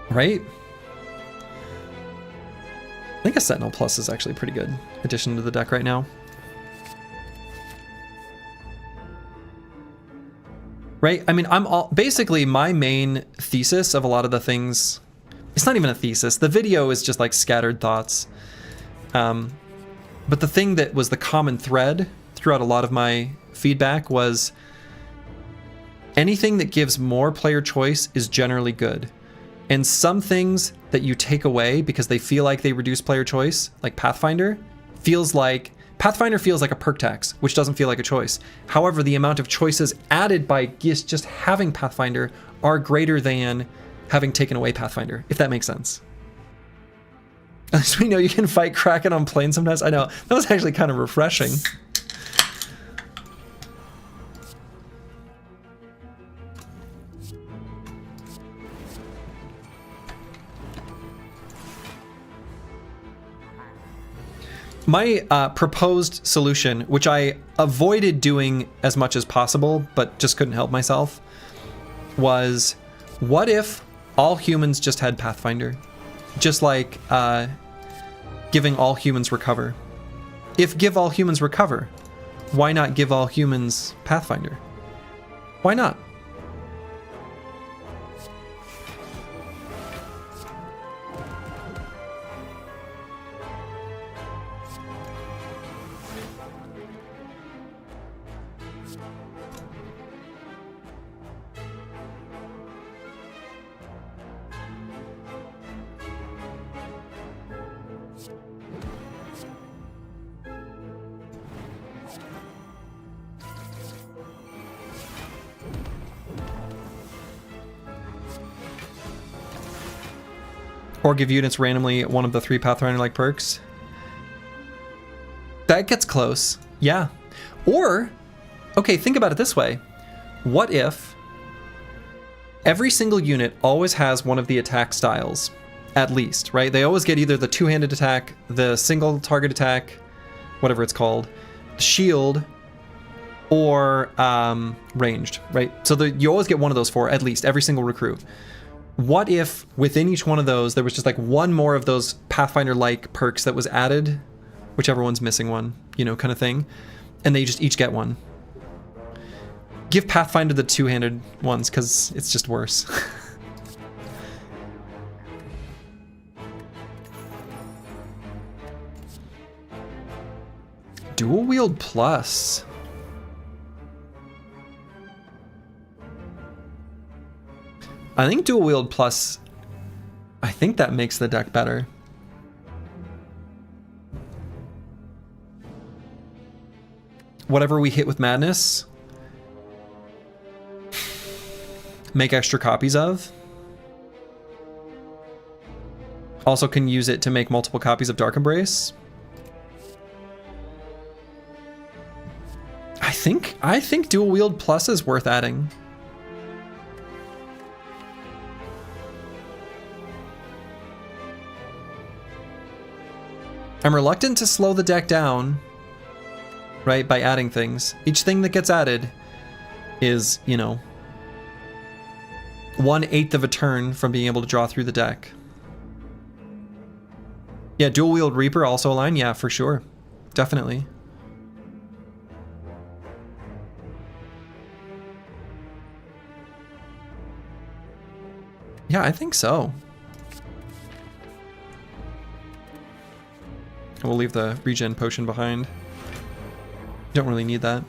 Right? I think a Sentinel Plus is actually a pretty good addition to the deck right now. Right? I mean, basically my main thesis of a lot of the things, it's not even a thesis. The video is just like scattered thoughts. But the thing that was the common thread throughout a lot of my feedback was anything that gives more player choice is generally good. And some things that you take away because they feel like they reduce player choice, like Pathfinder feels like a perk tax, which doesn't feel like a choice. However, the amount of choices added by just having Pathfinder are greater than having taken away Pathfinder, if that makes sense. At least we know you can fight Kraken on plane sometimes. I know, that was actually kind of refreshing. My proposed solution, which I avoided doing as much as possible, but just couldn't help myself, was what if all humans just had Pathfinder? Just like giving all humans recover. If give all humans recover, why not give all humans Pathfinder? Why not? Or give units randomly one of the 3 Pathfinder-like perks. That gets close, yeah. Or, okay, think about it this way. What if every single unit always has one of the attack styles, at least, right? They always get either the two-handed attack, the single target attack, whatever it's called, shield, or ranged, right? So you always get one of those 4, at least, every single recruit. What if within each one of those, there was just like one more of those Pathfinder-like perks that was added, whichever one's missing one, you know, kind of thing, and they just each get one. Give Pathfinder the two-handed ones, because it's just worse. Dual wield plus. I think dual wield plus, I think that makes the deck better. Whatever we hit with madness, make extra copies of. Also can use it to make multiple copies of Dark Embrace. I think dual wield plus is worth adding. I'm reluctant to slow the deck down, right, by adding things. Each thing that gets added is, you know, 1/8 of a turn from being able to draw through the deck. Yeah, dual wield Reaper also a line, yeah, for sure. Definitely. Yeah, I think so. We'll leave the regen potion behind. Don't really need that.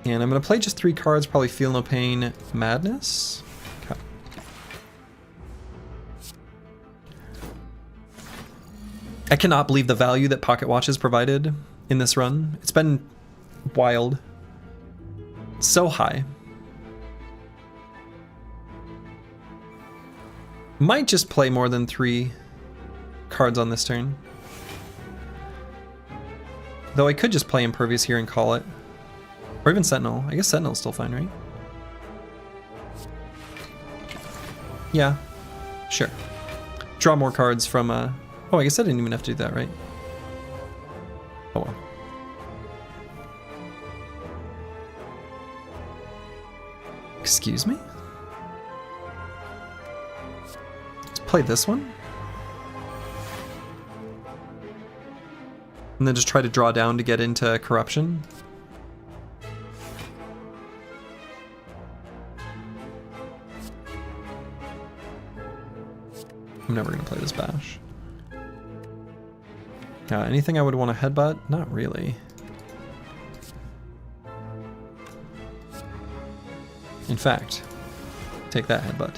And I'm going to play just 3 cards, probably Feel No Pain, Madness. Okay. I cannot believe the value that Pocket Watches provided in this run. It's been wild. So high. Might just play more than 3 cards on this turn. Though I could just play Impervious here and call it. Or even Sentinel. I guess Sentinel's still fine, right? Yeah, sure. Draw more cards from oh, I guess I didn't even have to do that, right? Oh well. Excuse me? Play this one and then just try to draw down to get into corruption. I'm never gonna play this bash. Anything I would want to headbutt? Not really. In fact, take that headbutt.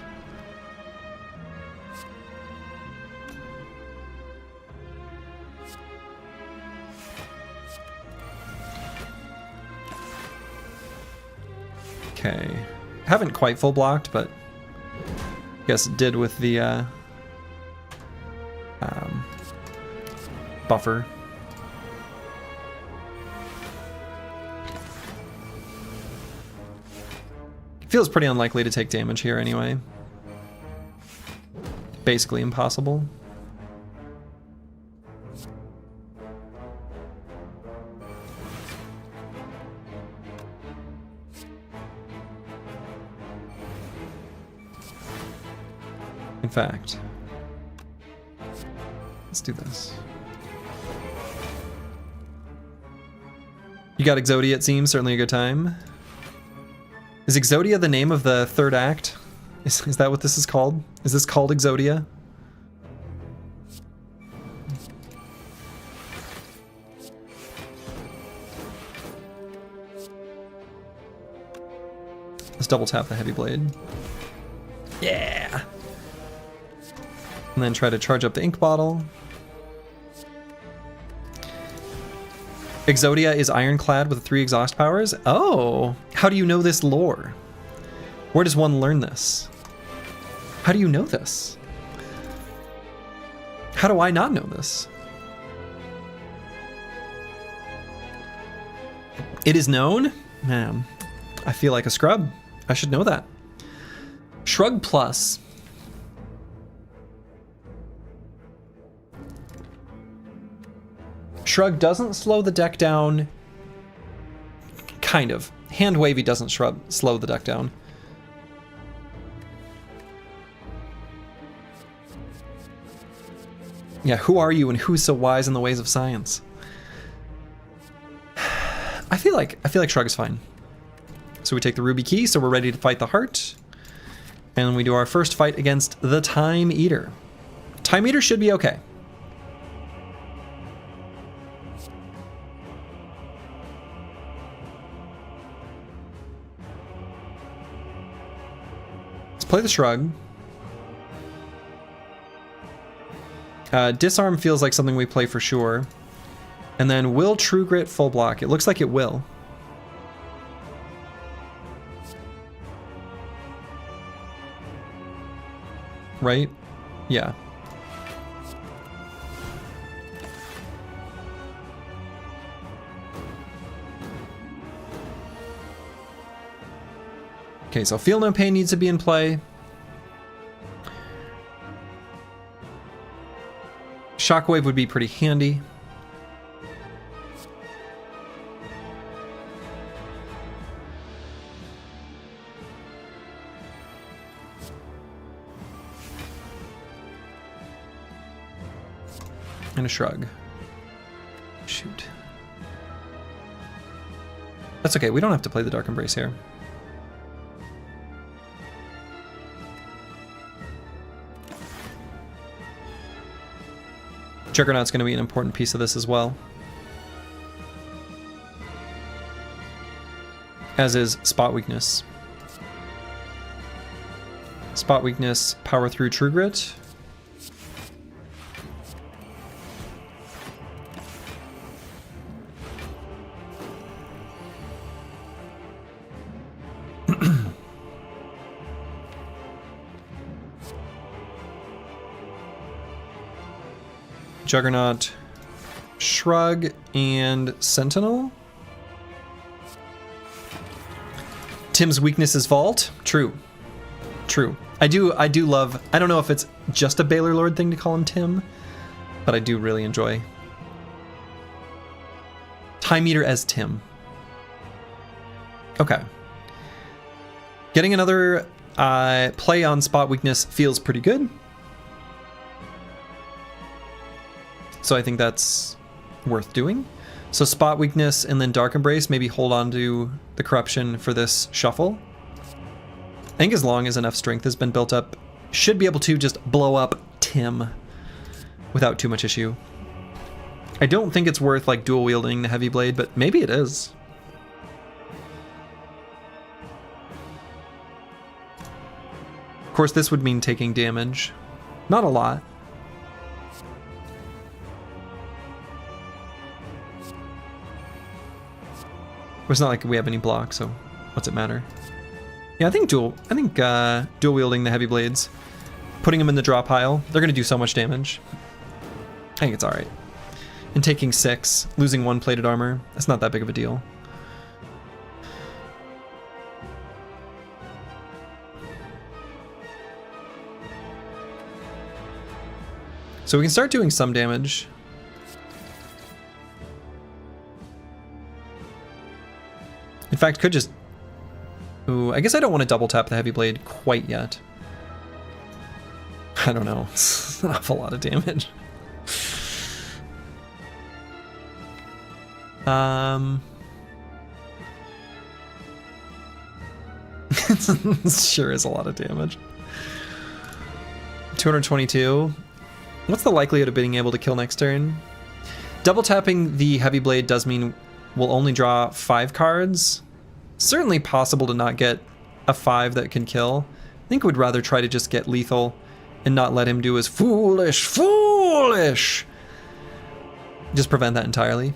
Okay. Haven't quite full blocked, but I guess it did with the buffer. Feels pretty unlikely to take damage here anyway. Basically impossible. In fact, let's do this. You got Exodia, it seems. Certainly a good time. Is Exodia the name of the third act? Is that what this is called? Is this called Exodia? Let's double tap the heavy blade. Yeah! And then try to charge up the ink bottle. Exodia is ironclad with 3 exhaust powers. Oh, how do you know this lore? Where does one learn this? How do you know this? How do I not know this? It is known? Man, I feel like a scrub. I should know that. Shrug plus. Shrug doesn't slow the deck down. Kind of. Hand wavy doesn't slow the deck down. Yeah, who are you and who's so wise in the ways of science? I feel like Shrug is fine. So we take the ruby key, so we're ready to fight the heart. And we do our first fight against the Time Eater. Time Eater should be okay. Play the Shrug. Disarm feels like something we play for sure. And then will True Grit full block? It looks like it will. Right? Yeah. Okay, so Feel No Pain needs to be in play. Shockwave would be pretty handy. And a Shrug. Shoot. That's okay, we don't have to play the Dark Embrace here. Juggernaut's going to be an important piece of this as well. As is Spot Weakness. Spot Weakness, power through True Grit. Juggernaut, Shrug, and Sentinel. Tim's weakness is Vault. True. True. I do love, I don't know if it's just a Baylor Lord thing to call him Tim, but I do really enjoy Time Eater as Tim. Okay. Getting another play on Spot Weakness feels pretty good. So I think that's worth doing. So Spot Weakness and then Dark Embrace, maybe hold on to the Corruption for this shuffle. I think as long as enough strength has been built up, should be able to just blow up Tim without too much issue. I don't think it's worth like dual wielding the heavy blade, but maybe it is. Of course, this would mean taking damage. Not a lot. It's not like we have any blocks, so what's it matter? Yeah, I think dual wielding the heavy blades, putting them in the draw pile, they're gonna do so much damage. I think it's all right. And taking 6, losing 1 plated armor, that's not that big of a deal. So we can start doing some damage. In fact, could just... Ooh, I guess I don't want to double tap the heavy blade quite yet. I don't know. It's an awful lot of damage. It sure is a lot of damage. 222. What's the likelihood of being able to kill next turn? Double tapping the heavy blade does mean we'll only draw 5 cards. Certainly possible to not get a 5 that can kill. I think we'd rather try to just get lethal and not let him do his foolish. Just prevent that entirely.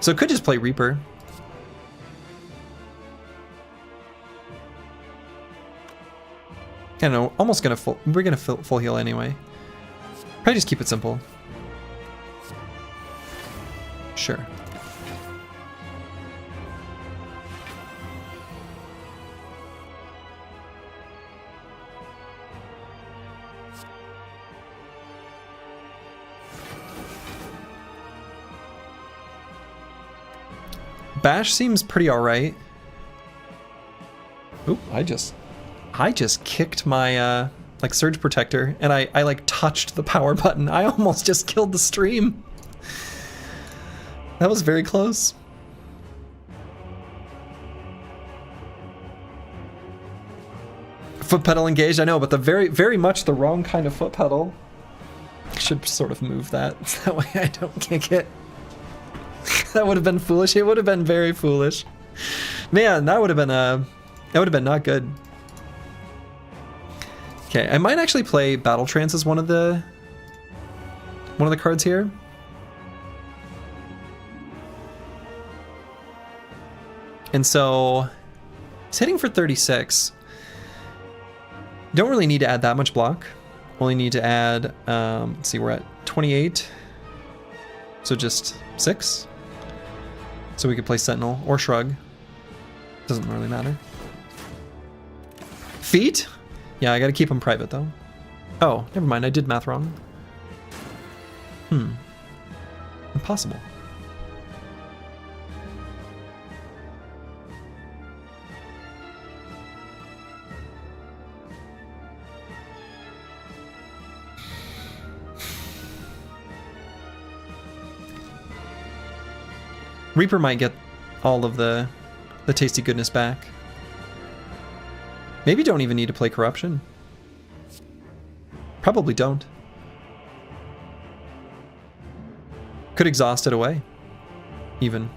So it could just play Reaper. I don't know, almost gonna we're gonna full heal anyway. Probably just keep it simple. Sure. Bash seems pretty alright. Oop, I just kicked my like Surge Protector, and I like touched the power button. I almost just killed the stream. That was very close. Foot pedal engaged, I know, but the very much the wrong kind of foot pedal. I should sort of move that, that way I don't kick it. That would have been foolish. It would have been very foolish. Man, that would have been not good. Okay, I might actually play Battle Trance as one of the cards here. And so it's hitting for 36. Don't really need to add that much block. Only need to add, let's see, we're at 28. So just 6. So we could play Sentinel or Shrug. Doesn't really matter. Feet? Yeah, I gotta keep them private though. Oh, never mind, I did math wrong. Impossible. Reaper might get all of the tasty goodness back. Maybe don't even need to play Corruption. Probably don't. Could exhaust it away, even.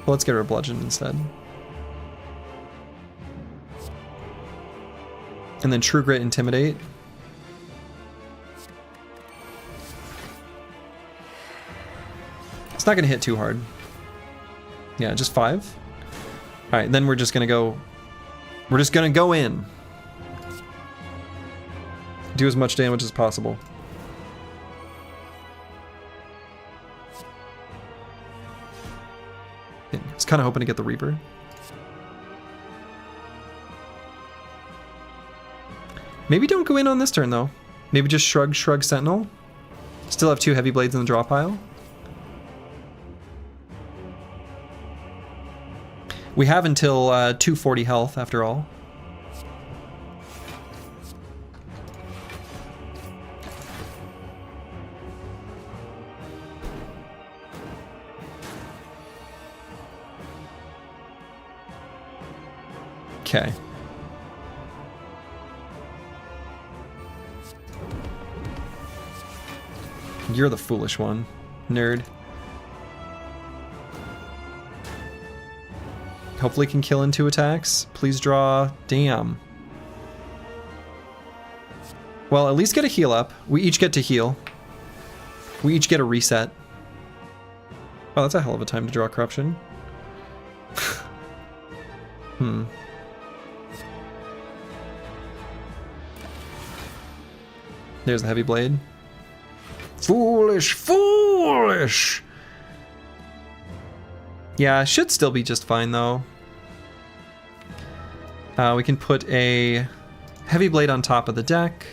Well, let's get rid of Bludgeon instead. And then True Grit, Intimidate. It's not going to hit too hard. Yeah, just 5. All right, then we're just going to go... We're just going to go in. Do as much damage as possible. I was kind of hoping to get the Reaper. Maybe don't go in on this turn, though. Maybe just Shrug Sentinel. Still have 2 heavy blades in the draw pile. We have until 240 health, after all. Okay. You're the foolish one, nerd. Hopefully can kill in 2 attacks. Please draw. Damn. Well, at least get a heal up. We each get to heal. We each get a reset. Oh, that's a hell of a time to draw corruption. There's the heavy blade. Foolish, foolish! Yeah, should still be just fine though. We can put a heavy blade on top of the deck.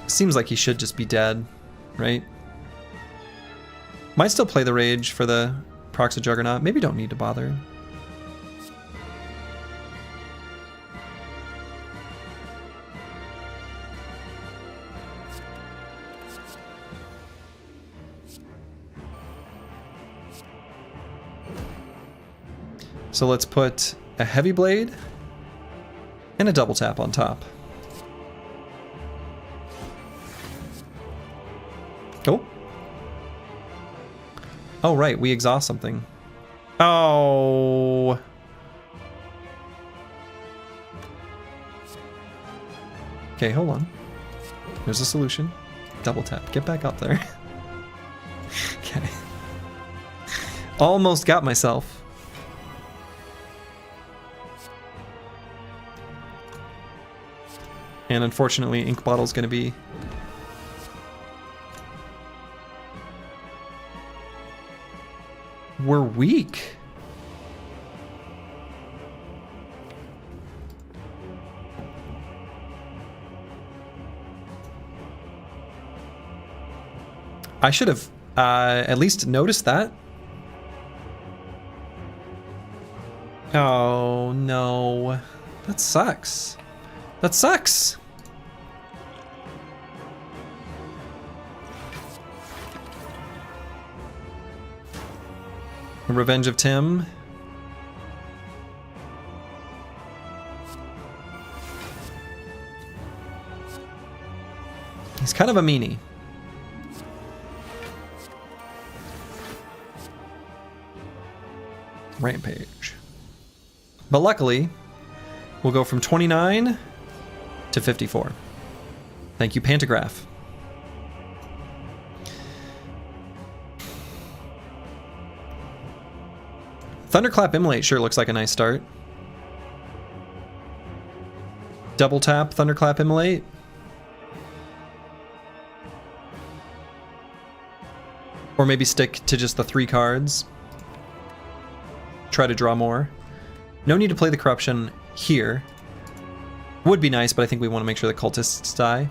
Seems like he should just be dead, right? Might still play the Rage for the Proxy Juggernaut. Maybe don't need to bother. So let's put a heavy blade and a double tap on top. Oh. Oh, right, we exhaust something. Oh. Okay, hold on. There's a solution. Double tap. Get back up there. Okay. Almost got myself. And unfortunately, Ink Bottle's gonna be... We're weak. I should have at least noticed that. Oh no. That sucks. That sucks. Revenge of Tim. He's kind of a meanie. Rampage. But luckily, we'll go from 29 to 54. Thank you, Pantograph. Thunderclap Immolate sure looks like a nice start. Double tap Thunderclap Immolate. Or maybe stick to just the 3 cards. Try to draw more. No need to play the corruption here. Would be nice, but I think we want to make sure the cultists die.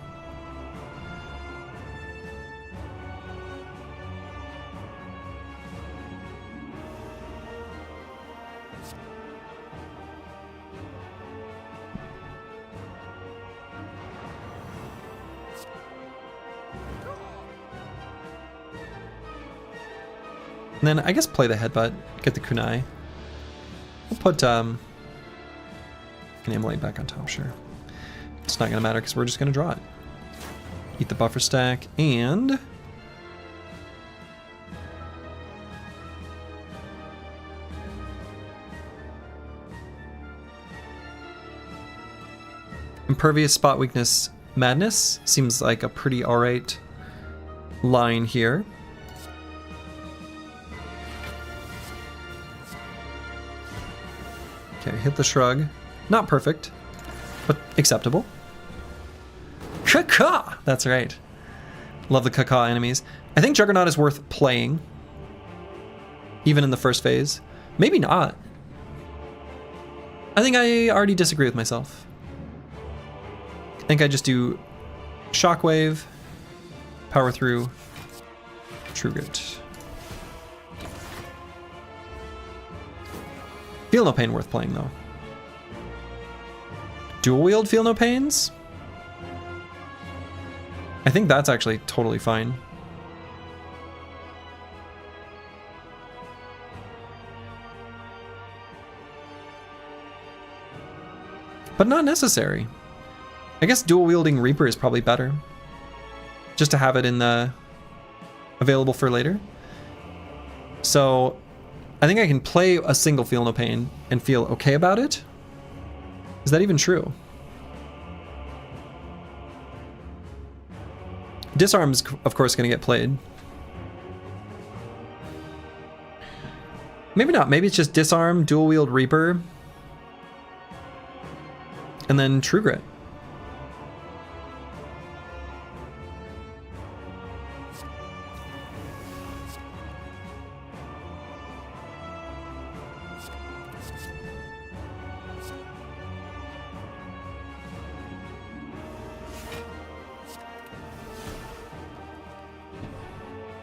And then I guess play the headbutt, get the kunai. We'll put an Immolate back on top, sure. It's not gonna matter because we're just gonna draw it. Eat the buffer stack and Impervious Spot Weakness Madness seems like a pretty alright line here. Okay, hit the shrug. Not perfect, but acceptable. Caca! That's right. Love the caca enemies. I think Juggernaut is worth playing, even in the first phase. Maybe not. I think I already disagree with myself. I think I just do Shockwave, Power Through, True Grit. Feel No Pain worth playing though. Dual wield Feel No Pains? I think that's actually totally fine. But not necessary. I guess dual wielding Reaper is probably better. just to have it in the available for later. So I think I can play a single Feel No Pain and feel okay about it. Is that even true? Disarm's, of course, going to get played. Maybe not. Maybe it's just Disarm, Dual Wield Reaper, and then True Grit.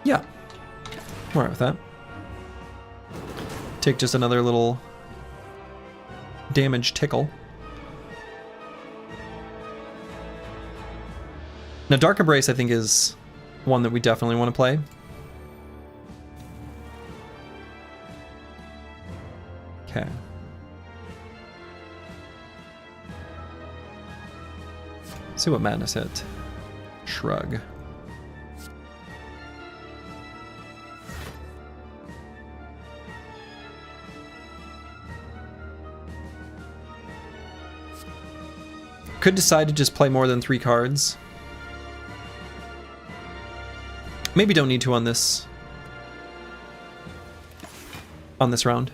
Yeah, I'm alright with that. Take just another little damage tickle. Now, Dark Embrace, I think, is one that we definitely want to play. Okay. See what Madness hit. Shrug. Could decide to just play more than 3 cards. Maybe don't need to on this round.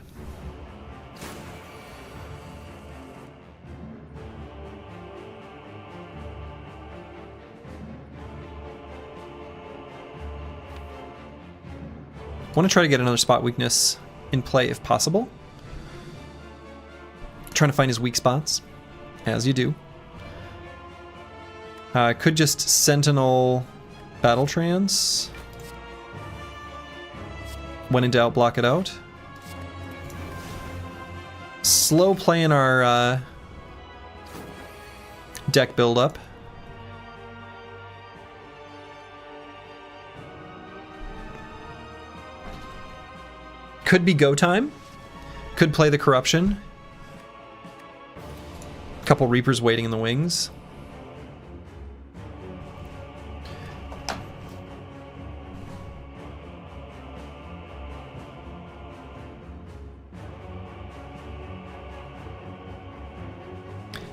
Want to try to get another spot weakness in play if possible. Trying to find his weak spots, as you do. Could just Sentinel Battle Trance. When in doubt, block it out. Slow play in our deck build-up. Could be go time. Could play the Corruption. Couple Reapers waiting in the wings.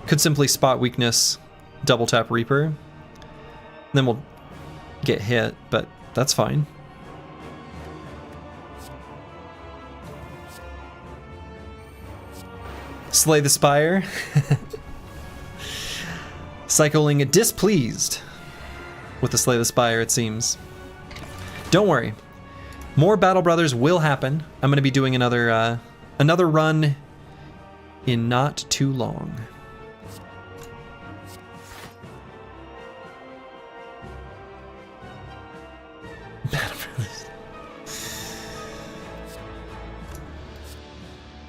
Could simply spot weakness, double tap Reaper. Then we'll get hit, but that's fine. Slay the Spire. Cycling displeased with the Slay the Spire, it seems. Don't worry. More Battle Brothers will happen. I'm going to be doing another run in not too long.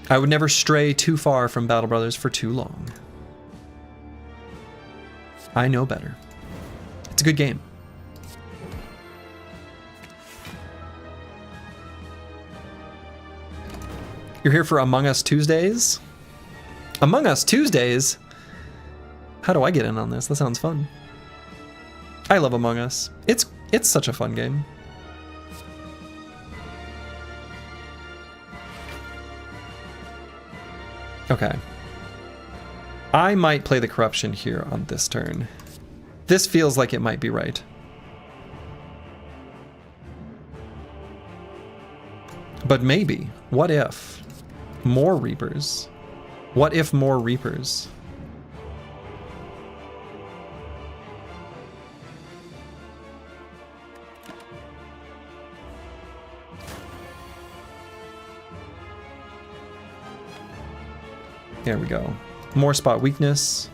I would never stray too far from Battle Brothers for too long. I know better. It's a good game. You're here for Among Us Tuesdays? Among Us Tuesdays? How do I get in on this? That sounds fun. I love Among Us. It's such a fun game. Okay. I might play the Corruption here on this turn. This feels like it might be right. But maybe. What if? More Reapers. What if more Reapers? There we go. More spot weakness.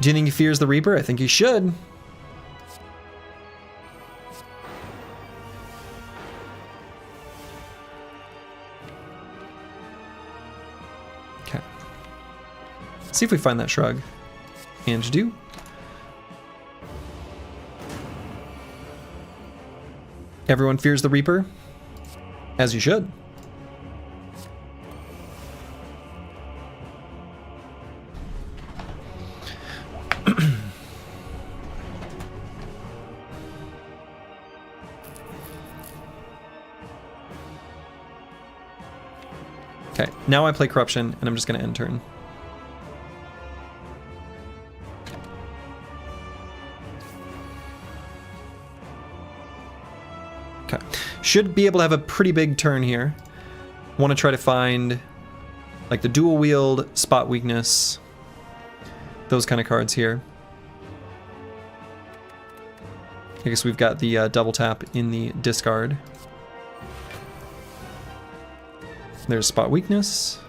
Do you think he fears the Reaper? I think he should. Okay. Let's see if we find that shrug. And do. Everyone fears the Reaper? As you should. Now I play Corruption, and I'm just going to end turn. Okay. Should be able to have a pretty big turn here. Want to try to find like the dual wield, spot weakness, those kind of cards here. I guess we've got the double tap in the discard. There's spot weakness.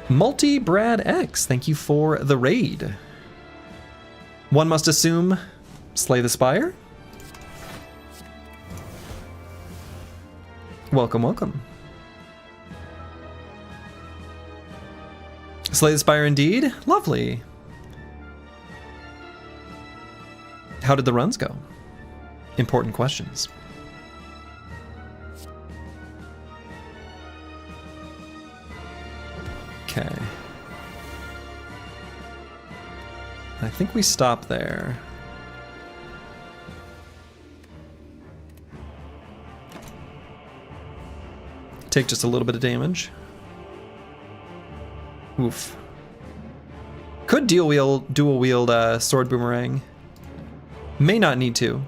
Multi-Brad X, thank you for the raid. One must assume Slay the Spire. Welcome, welcome. Slay the Spire indeed. Lovely. How did the runs go? Important questions. Okay. I think we stop there. Take just a little bit of damage. Oof. Could dual wield sword boomerang. May not need to.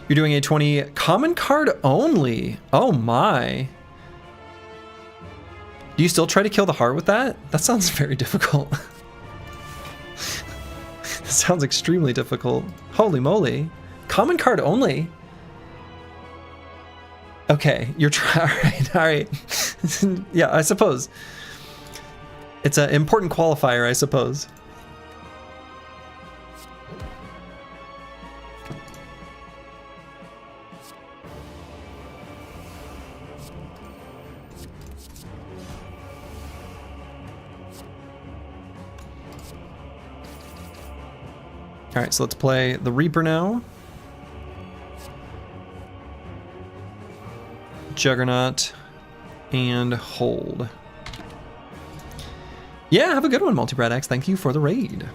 You're doing A20 common card only. Oh my. Do you still try to kill the heart with that? That sounds very difficult. That sounds extremely difficult. Holy moly. Common card only? Okay, you're trying. All right. Yeah, I suppose. It's an important qualifier, I suppose. All right, so let's play the Reaper now. Juggernaut and hold. Yeah, have a good one, Multi-Brad X. Thank you for the raid.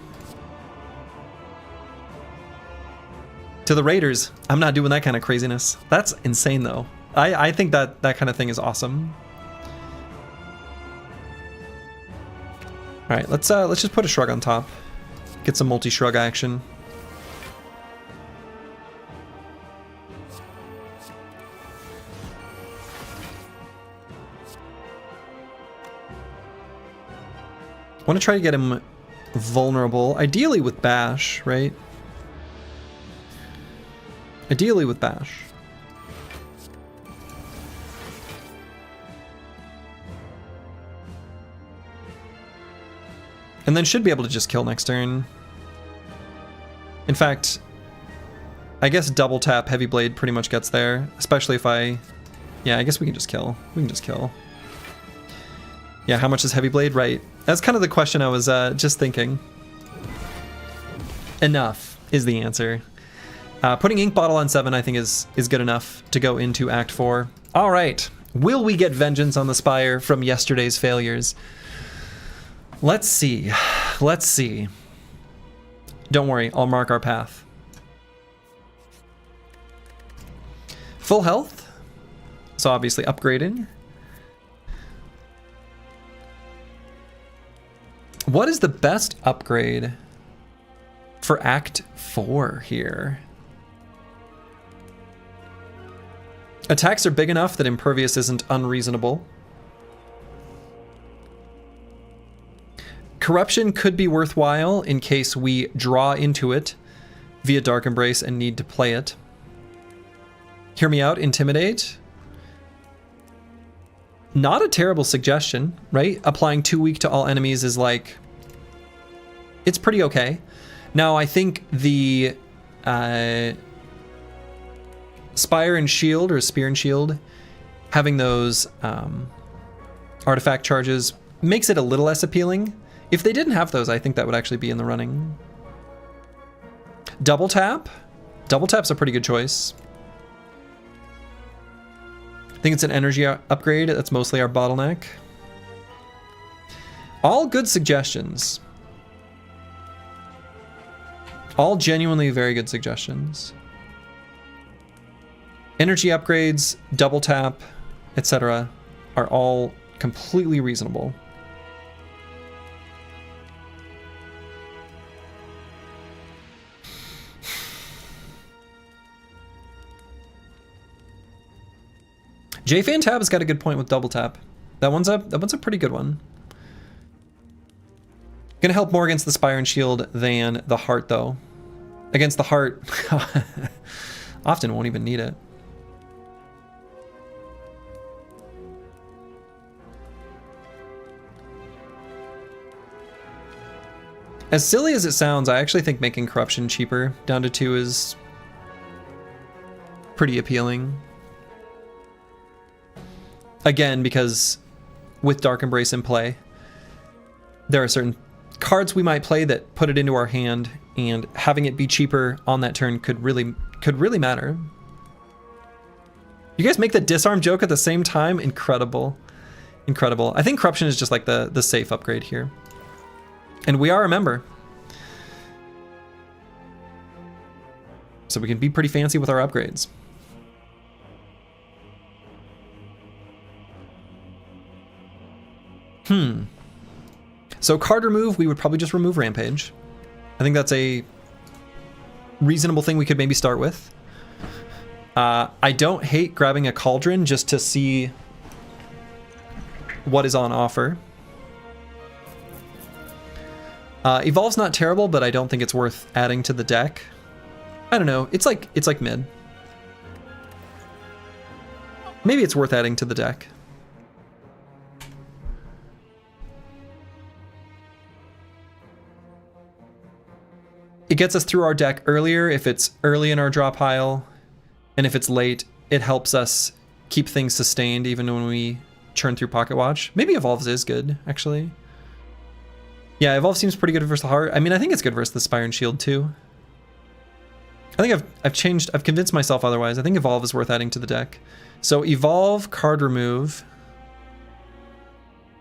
To the raiders, I'm not doing that kind of craziness. That's insane, though. I think that kind of thing is awesome. All right, let's just put a shrug on top. Get some multi-shrug action. Want to try to get him vulnerable, ideally with Bash, right? Ideally with Bash. And then should be able to just kill next turn. In fact, I guess double tap Heavy Blade pretty much gets there, especially if I... Yeah, I guess we can just kill. We can just kill. Yeah, how much is Heavy Blade? Right. That's kind of the question I was just thinking. Enough is the answer. Putting Ink Bottle on 7 I think is good enough to go into Act 4. All right. Will we get vengeance on the Spire from yesterday's failures? Let's see. Let's see. Don't worry, I'll mark our path. Full health. So obviously upgrading. What is the best upgrade for Act 4 here? Attacks are big enough that Impervious isn't unreasonable. Corruption could be worthwhile in case we draw into it via Dark Embrace and need to play it. Hear me out, Intimidate. Not a terrible suggestion, right? Applying 2 weak to all enemies is like... It's pretty okay. Now, I think the Spire and Shield, or Spear and Shield, having those artifact charges makes it a little less appealing. If they didn't have those, I think that would actually be in the running. Double tap. Double tap's a pretty good choice. I think it's an energy upgrade. That's mostly our bottleneck. All good suggestions. All genuinely very good suggestions. Energy upgrades, double tap, etc. are all completely reasonable. J-Fan Tab has got a good point with double tap. That one's a pretty good one. Gonna help more against the Spire and Shield than the Heart, though. Against the Heart, often won't even need it. As silly as it sounds, I actually think making Corruption cheaper down to 2 is pretty appealing. Again, because with Dark Embrace in play, there are certain cards we might play that put it into our hand, and having it be cheaper on that turn could really matter. You guys make the disarm joke at the same time? Incredible. Incredible. I think Corruption is just like the safe upgrade here. And we are a member. So we can be pretty fancy with our upgrades. So card remove, we would probably just remove Rampage. I think that's a reasonable thing we could maybe start with. I don't hate grabbing a Cauldron just to see what is on offer. Evolve's not terrible, but I don't think it's worth adding to the deck. I don't know. It's like mid. Maybe it's worth adding to the deck. It gets us through our deck earlier if it's early in our draw pile, and if it's late, it helps us keep things sustained even when we churn through Pocket Watch. Maybe Evolves is good, actually. Yeah, Evolve seems pretty good versus the Heart. I mean, I think it's good versus the Spire and Shield too. I think I've convinced myself otherwise. I think Evolve is worth adding to the deck. So Evolve, card remove,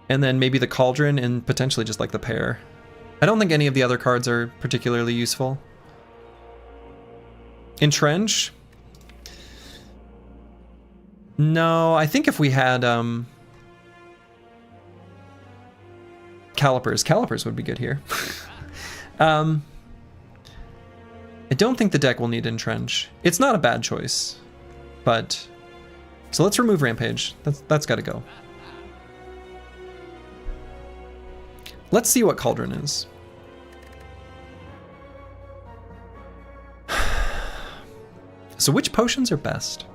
and then maybe the Cauldron and potentially just like the pair. I don't think any of the other cards are particularly useful. Entrench? No, I think if we had Calipers would be good here. I don't think the deck will need Entrench. It's not a bad choice, but so let's remove Rampage. That's got to go. Let's see what Cauldron is. So which potions are best?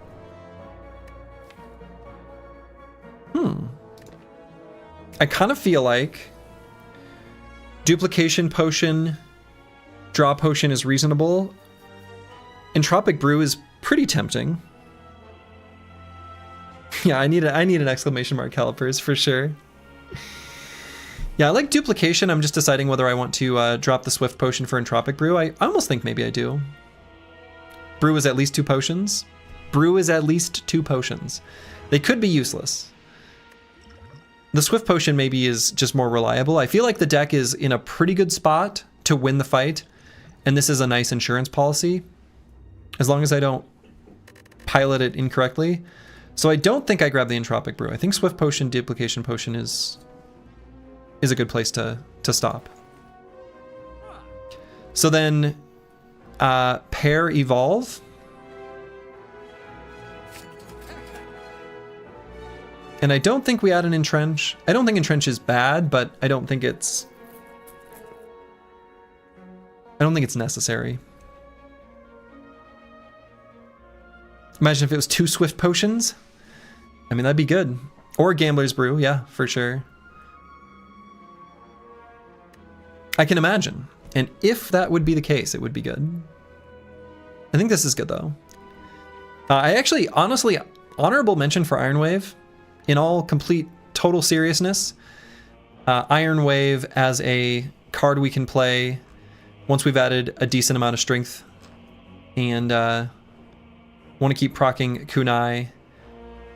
I kind of feel like Duplication Potion, Draw Potion is reasonable. Entropic Brew is pretty tempting. Yeah, I need an exclamation mark Calipers for sure. Yeah, I like Duplication. I'm just deciding whether I want to drop the Swift Potion for Entropic Brew. I almost think maybe I do. Brew is at least 2 potions. Brew is at least 2 potions. They could be useless. The Swift Potion maybe is just more reliable. I feel like the deck is in a pretty good spot to win the fight, and this is a nice insurance policy, as long as I don't pilot it incorrectly. So I don't think I grab the Entropic Brew. I think Swift Potion, Duplication Potion is a good place to stop. So then pair Evolve. And I don't think we add an Entrench. I don't think Entrench is bad, but I don't think it's necessary. Imagine if it was 2 Swift Potions. I mean, that'd be good. Or Gambler's Brew, yeah, for sure. I can imagine. And if that would be the case, it would be good. I think this is good, though. I actually, honestly, honorable mention for Iron Wave. In all complete, total seriousness, Iron Wave as a card we can play once we've added a decent amount of strength and want to keep proccing Kunai,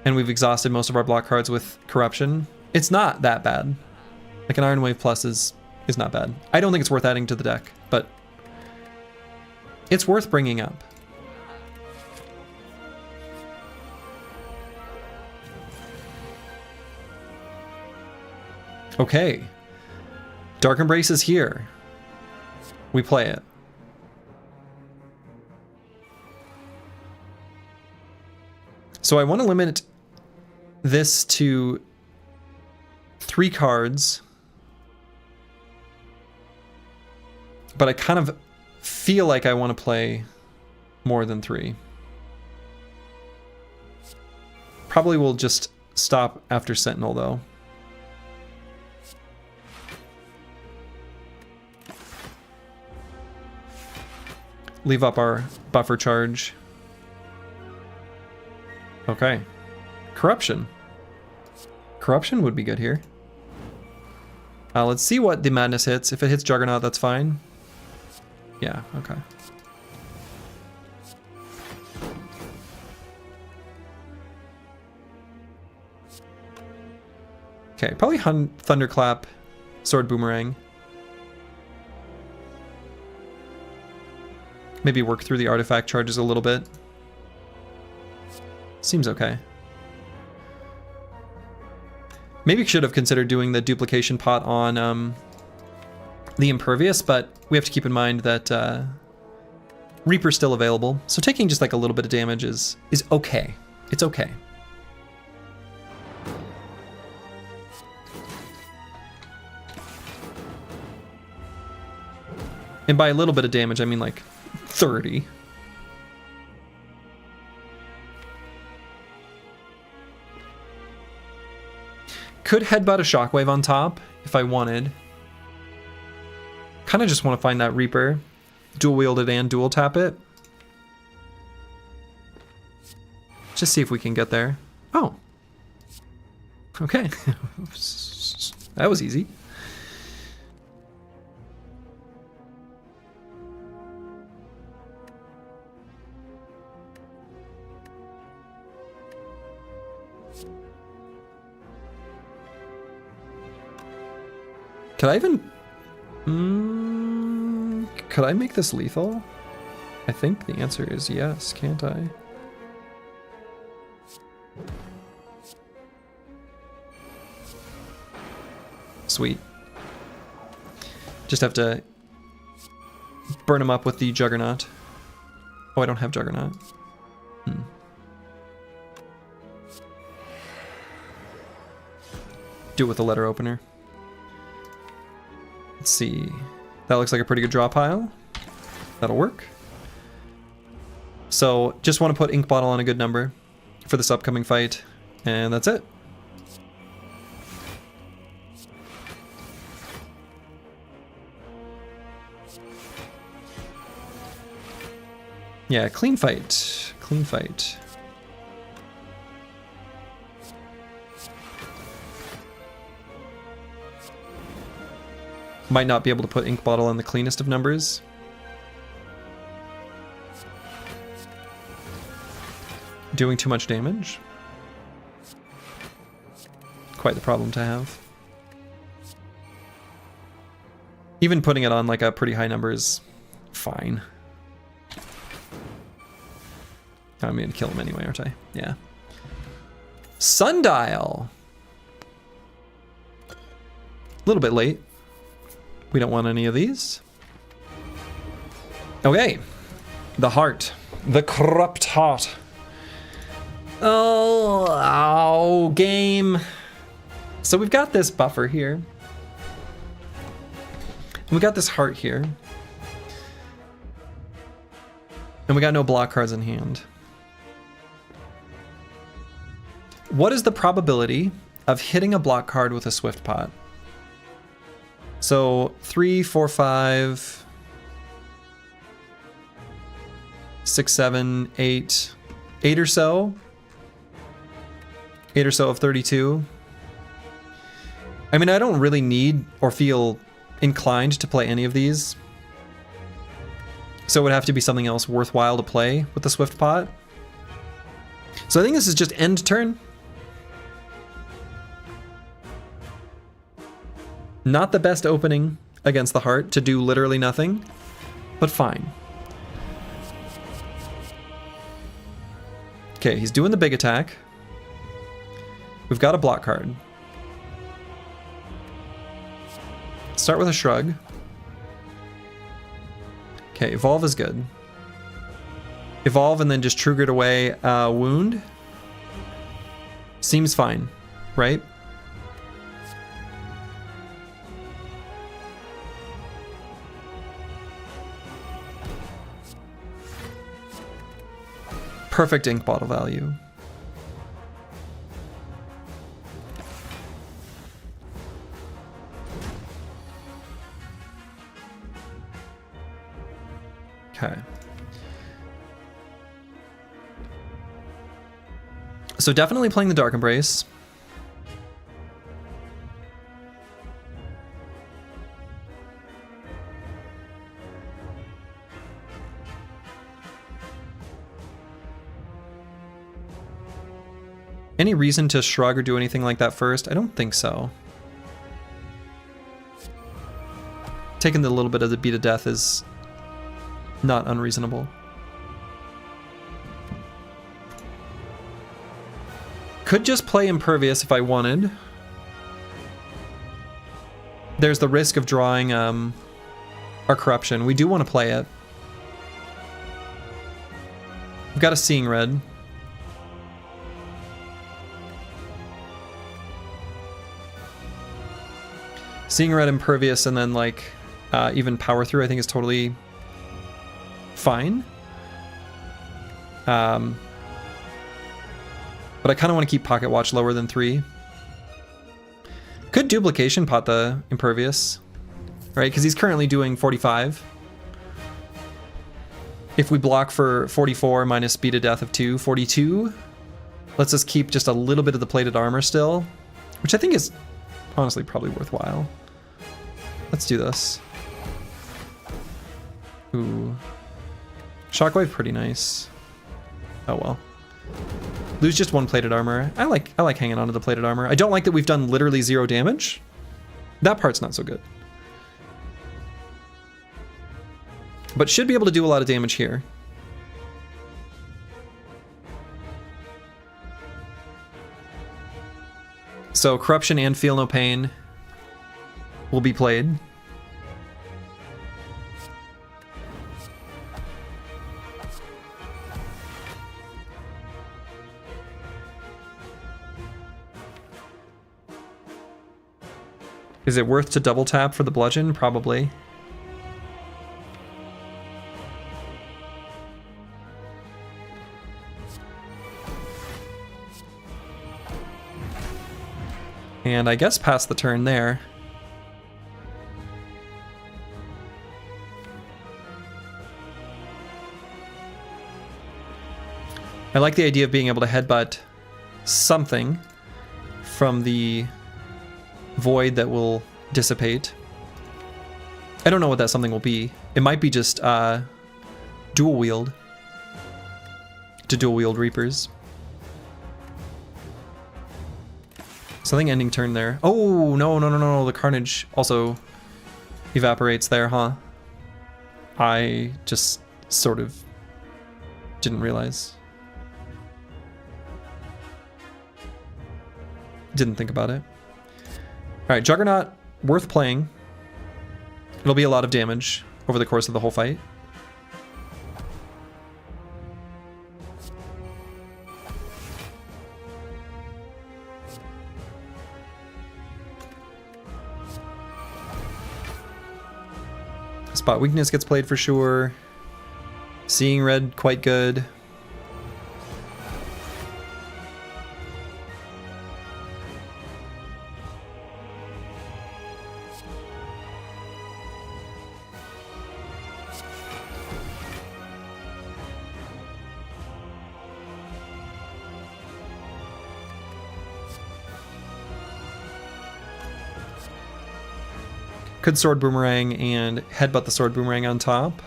and we've exhausted most of our block cards with Corruption. It's not that bad. Like an Iron Wave Plus is not bad. I don't think it's worth adding to the deck, but it's worth bringing up. Okay. Dark Embrace is here. We play it. So I want to limit this to 3 cards. But I kind of feel like I want to play more than 3. Probably will just stop after Sentinel, though. Leave up our buffer charge. Okay. Corruption. Corruption would be good here. Let's see what the Madness hits. If it hits Juggernaut, that's fine. Yeah, okay. Okay, probably Thunderclap, Sword Boomerang. Maybe work through the artifact charges a little bit. Seems okay. Maybe should have considered doing the duplication pot on the Impervious, but we have to keep in mind that Reaper's still available. So taking just like a little bit of damage is okay. It's okay. And by a little bit of damage, I mean like 30. Could headbutt a Shockwave on top if I wanted. Kind of just want to find that Reaper, dual wield it and dual tap it. Just see if we can get there. Oh. Okay. That was easy. Could I even... could I make this lethal? I think the answer is yes, can't I? Sweet. Just have to burn him up with the Juggernaut. Oh, I don't have Juggernaut. Do it with the letter opener. Let's see. That looks like a pretty good draw pile. That'll work. So just want to put Ink Bottle on a good number for this upcoming fight, and that's it. Yeah, clean fight. Clean fight. Might not be able to put Ink Bottle on the cleanest of numbers. Doing too much damage. Quite the problem to have. Even putting it on like a pretty high number is fine. I'm gonna kill him anyway, aren't I? Yeah. Sundial! A little bit late. We don't want any of these. Okay. The heart. The corrupt heart. Oh, game. So we've got this buffer here. And we got this heart here. And we got no block cards in hand. What is the probability of hitting a block card with a Swift Pot? So 3, 4, 5, 6, 7, 8, 8 or so. 8 or so of 32. I mean, I don't really need or feel inclined to play any of these. So it would have to be something else worthwhile to play with the Swift Pot. So I think this is just end turn. Not the best opening against the heart to do literally nothing, but fine. Okay, he's doing the big attack. We've got a block card. Start with a shrug. Okay, evolve is good. Evolve and then just trigger it away. Wound. Seems fine, right? Perfect ink bottle value. Okay. So definitely playing the Dark Embrace. Any reason to shrug or do anything like that first? I don't think so. Taking the little bit of the beat of death is not unreasonable. Could just play Impervious if I wanted. There's the risk of drawing our Corruption. We do want to play it. We've got a Seeing Red. Seeing Red, Impervious, and then like even Power Through I think is totally fine. But I kind of want to keep Pocket Watch lower than 3. Could Duplication pot the Impervious, right? Because he's currently doing 45. If we block for 44 minus speed of death of 2, 42. Let's just keep just a little bit of the plated armor still, which I think is honestly probably worthwhile. Let's do this. Ooh. Shockwave, pretty nice. Oh well. Lose just 1 plated armor. I like hanging on to the plated armor. I don't like that we've done literally 0 damage. That part's not so good. But should be able to do a lot of damage here. So Corruption and Feel No Pain will be played. Is it worth to double tap for the bludgeon? Probably. And I guess pass the turn there. I like the idea of being able to headbutt something from the void that will dissipate. I don't know what that something will be. It might be just dual wield to dual wield Reapers. Something ending turn there. Oh, no. The Carnage also evaporates there, huh? I just sort of didn't realize. Didn't think about it. All right, Juggernaut, worth playing. It'll be a lot of damage over the course of the whole fight. Spot Weakness gets played for sure. Seeing Red, quite good. Could Sword Boomerang and headbutt the Sword Boomerang on top.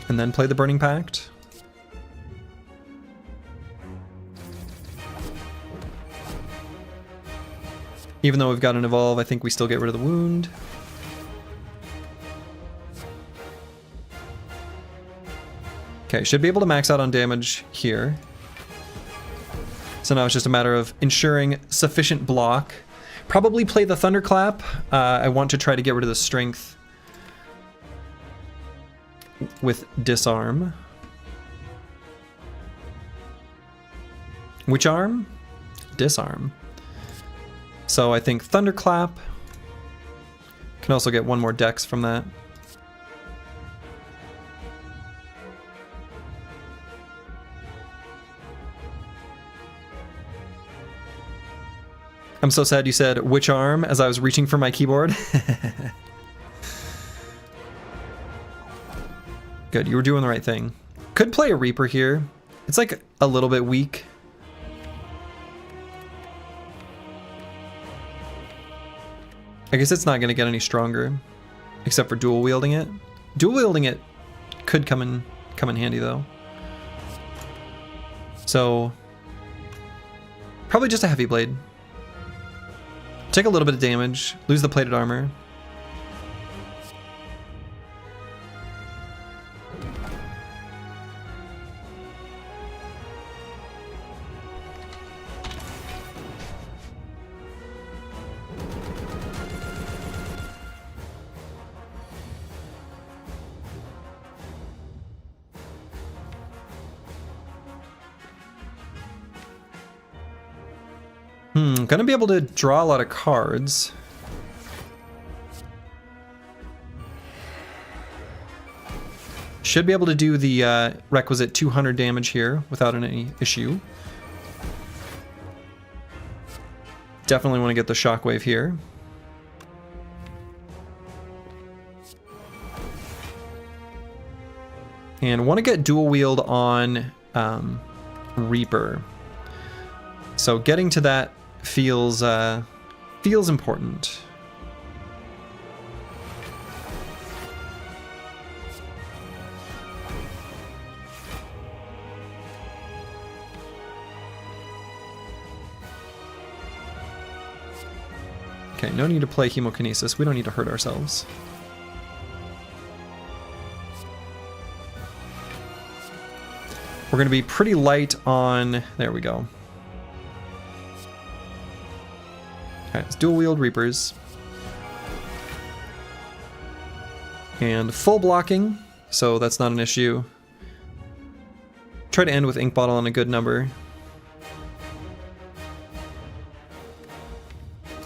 And then play the Burning Pact. Even though we've got an Evolve, I think we still get rid of the wound. Okay, should be able to max out on damage here. So now it's just a matter of ensuring sufficient block. Probably play the Thunderclap. I want to try to get rid of the strength with Disarm. Which arm? Disarm. So I think Thunderclap. Can also get one more dex from that. I'm so sad you said which arm as I was reaching for my keyboard. Good, you were doing the right thing. Could play a Reaper here. It's like a little bit weak. I guess it's not going to get any stronger, except for dual wielding it. Dual wielding it could come in handy though. So probably just a heavy blade. Take a little bit of damage, lose the plated armor. Gonna be able to draw a lot of cards. Should be able to do the requisite 200 damage here without any issue. Definitely want to get the shockwave here. And want to get dual wield on Reaper. So getting to that feels important. Okay, no need to play Hemokinesis. We don't need to hurt ourselves. We're going to be pretty light on... There we go. Okay, let's dual wield Reapers. And full blocking, so that's not an issue. Try to end with Ink Bottle on a good number.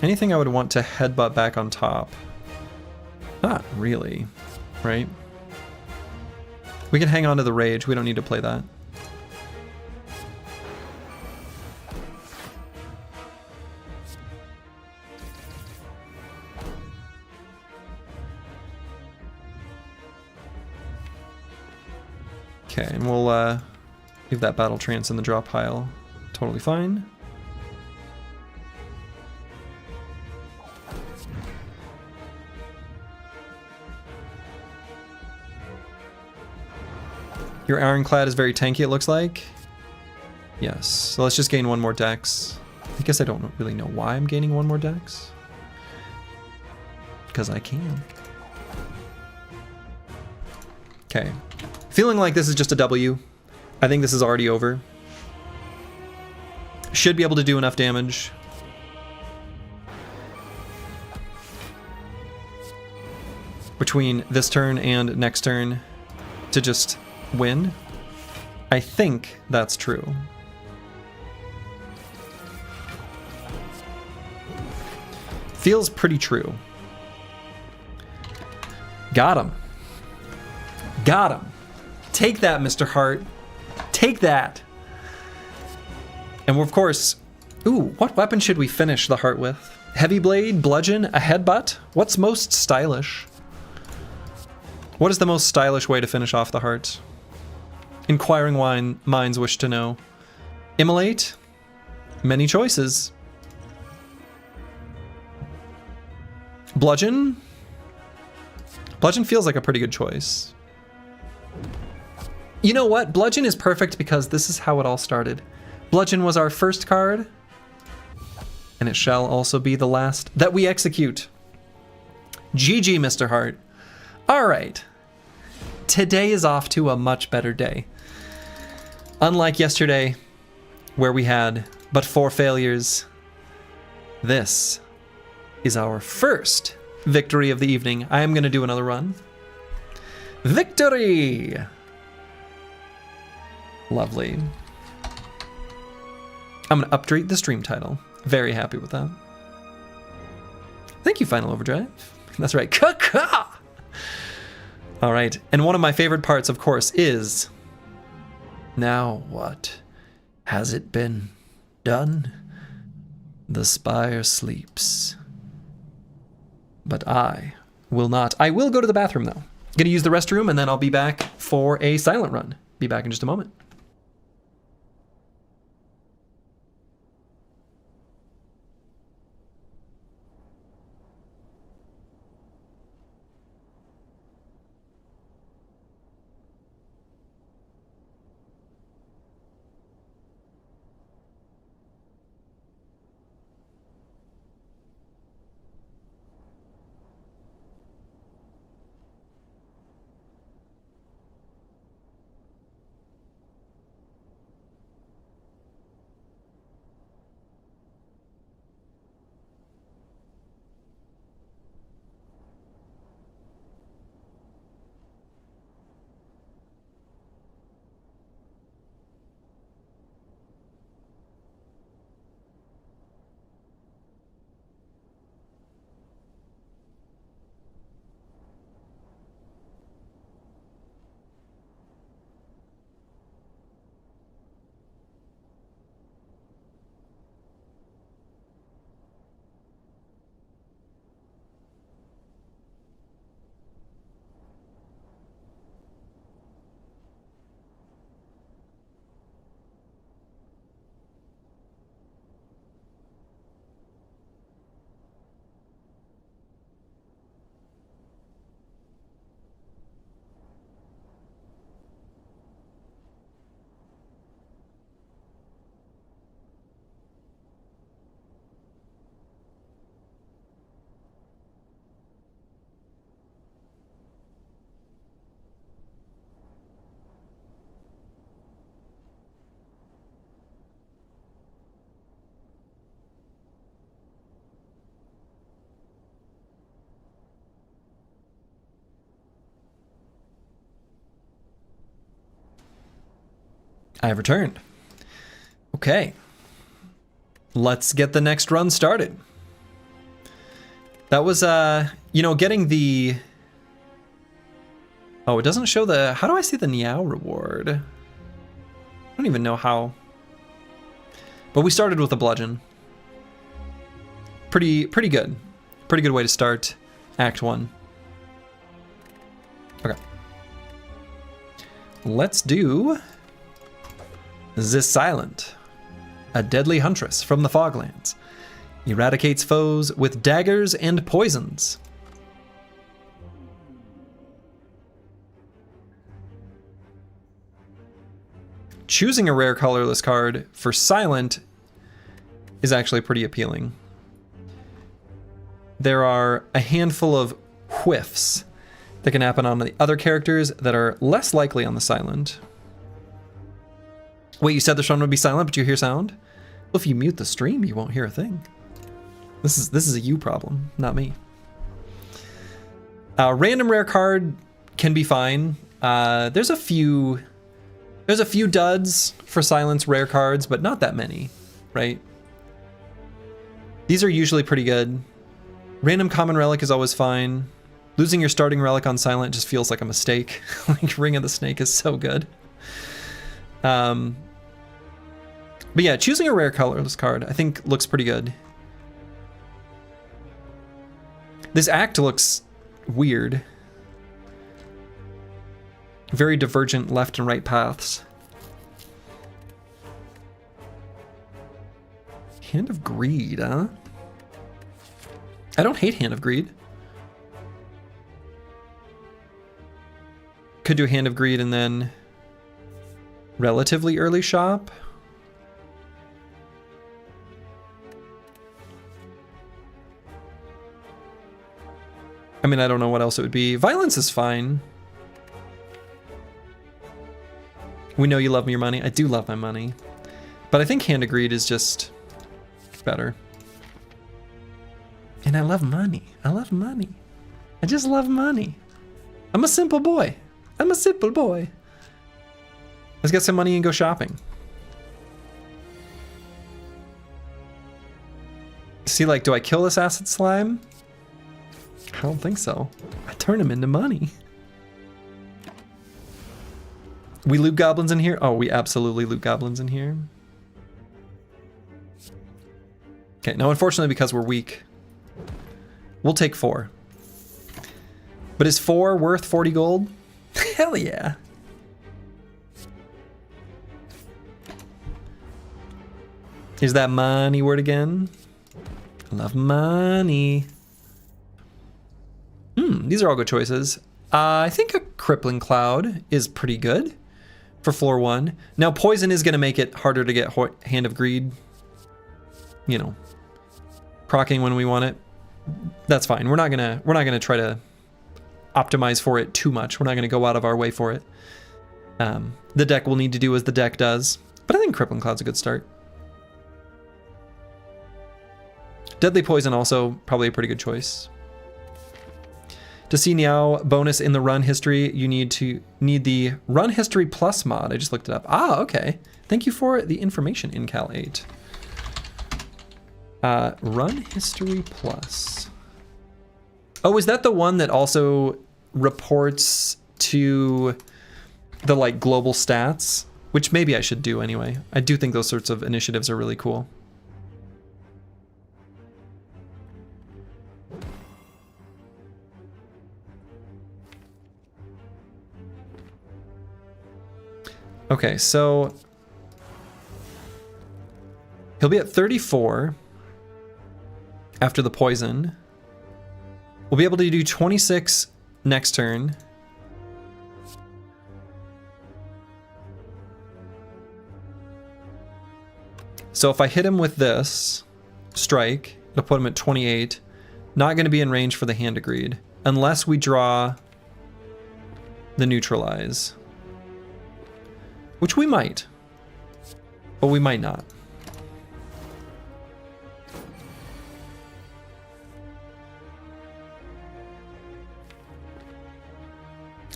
Anything I would want to headbutt back on top? Not really, right? We can hang on to the Rage, we don't need to play that. Okay, and we'll leave that Battle Trance in the drop pile. Totally fine. Your Ironclad is very tanky, it looks like. Yes, so let's just gain one more dex. I guess I don't really know why I'm gaining one more dex. Because I can. Okay. Feeling like this is just a W. I think this is already over. Should be able to do enough damage. Between this turn and next turn to just win. I think that's true. Feels pretty true. Got him. Got him. Take that, Mr. Hart. Take that. And we're, of course... Ooh, what weapon should we finish the heart with? Heavy blade, bludgeon, a headbutt? What's most stylish? What is the most stylish way to finish off the heart? Inquiring minds wish to know. Immolate? Many choices. Bludgeon? Bludgeon feels like a pretty good choice. You know what? Bludgeon is perfect because this is how it all started. Bludgeon was our first card, and it shall also be the last that we execute. GG, Mr. Hart. All right. Today is off to a much better day. Unlike yesterday, where we had but 4 failures. This is our first victory of the evening. I am going to do another run. Victory! Lovely. I'm going to update the stream title. Very happy with that. Thank you, Final Overdrive. That's right. Caca! All right. And one of my favorite parts, of course, is... Now what? Has it been done? The Spire sleeps. But I will not. I will go to the bathroom, though. Gonna use the restroom, and then I'll be back for a silent run. Be back in just a moment. I have returned. Okay. Let's get the next run started. That was, getting the... Oh, it doesn't show the... How do I see the Niao reward? I don't even know how. But we started with a bludgeon. Pretty good. Pretty good way to start Act 1. Okay. Let's do... This Silent, a deadly huntress from the Foglands, eradicates foes with daggers and poisons. Choosing a rare colorless card for Silent is actually pretty appealing. There are a handful of whiffs that can happen on the other characters that are less likely on the Silent. Wait, you said this one would be silent, but you hear sound? Well, if you mute the stream, you won't hear a thing. This is a you problem, not me. Random rare card can be fine. There's a few duds for silence rare cards, but not that many, right? These are usually pretty good. Random common relic is always fine. Losing your starting relic on silent just feels like a mistake. Like Ring of the Snake is so good. But yeah, choosing a rare colorless card I think looks pretty good. This act looks weird. Very divergent left and right paths. Hand of Greed, huh? I don't hate Hand of Greed. Could do Hand of Greed and then relatively early shop. I mean, I don't know what else it would be. Violence is fine. We know you love your money. I do love my money. But I think Hand of Greed is just better. And I love money. I love money. I just love money. I'm a simple boy. I'm a simple boy. Let's get some money and go shopping. See, like, do I kill this acid slime? I don't think so. I turn him into money. We loot goblins in here? Oh, we absolutely loot goblins in here. Okay, now unfortunately because we're weak, we'll take 4. But is 4 worth 40 gold? Hell yeah. Is that money word again? I love money. These are all good choices. I think a Crippling Cloud is pretty good for floor 1. Now poison is going to make it harder to get Hand of Greed. You know, proccing when we want it. That's fine. We're not gonna try to optimize for it too much. We're not gonna go out of our way for it. The deck will need to do as the deck does, but I think Crippling Cloud's a good start. Deadly Poison also probably a pretty good choice. To see Niao bonus in the run history, you need the Run History Plus mod. I just looked it up. Ah, okay. Thank you for the information in Cal 8. Run History Plus. Oh, is that the one that also reports to the like global stats? Which maybe I should do anyway. I do think those sorts of initiatives are really cool. Okay, so he'll be at 34 after the poison. We'll be able to do 26 next turn. So if I hit him with this strike, it'll put him at 28. Not going to be in range for the Hand of Greed unless we draw the neutralize. Which we might, but we might not.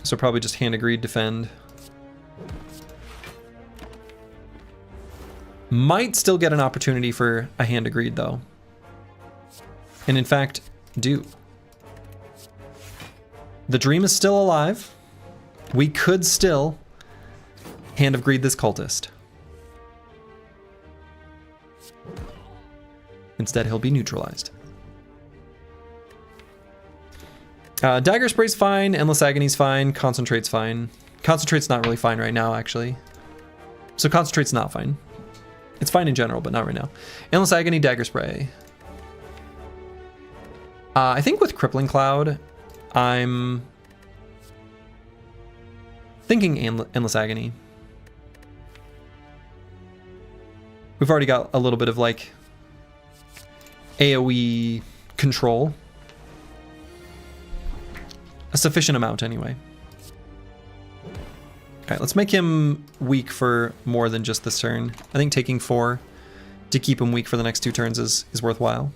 So probably just Hand of Greed, defend. Might still get an opportunity for a Hand of Greed though. And in fact, do. The dream is still alive. We could still Hand of Greed this cultist. Instead, he'll be neutralized. Dagger Spray's fine, Endless Agony's fine, Concentrate's fine. Concentrate's not really fine right now, actually. So Concentrate's not fine. It's fine in general, but not right now. Endless Agony, Dagger Spray. I think with Crippling Cloud, I'm thinking Endless Agony. We've already got a little bit of like AoE control. A sufficient amount anyway. Alright, let's make him weak for more than just this turn. I think taking 4 to keep him weak for the next 2 turns is worthwhile.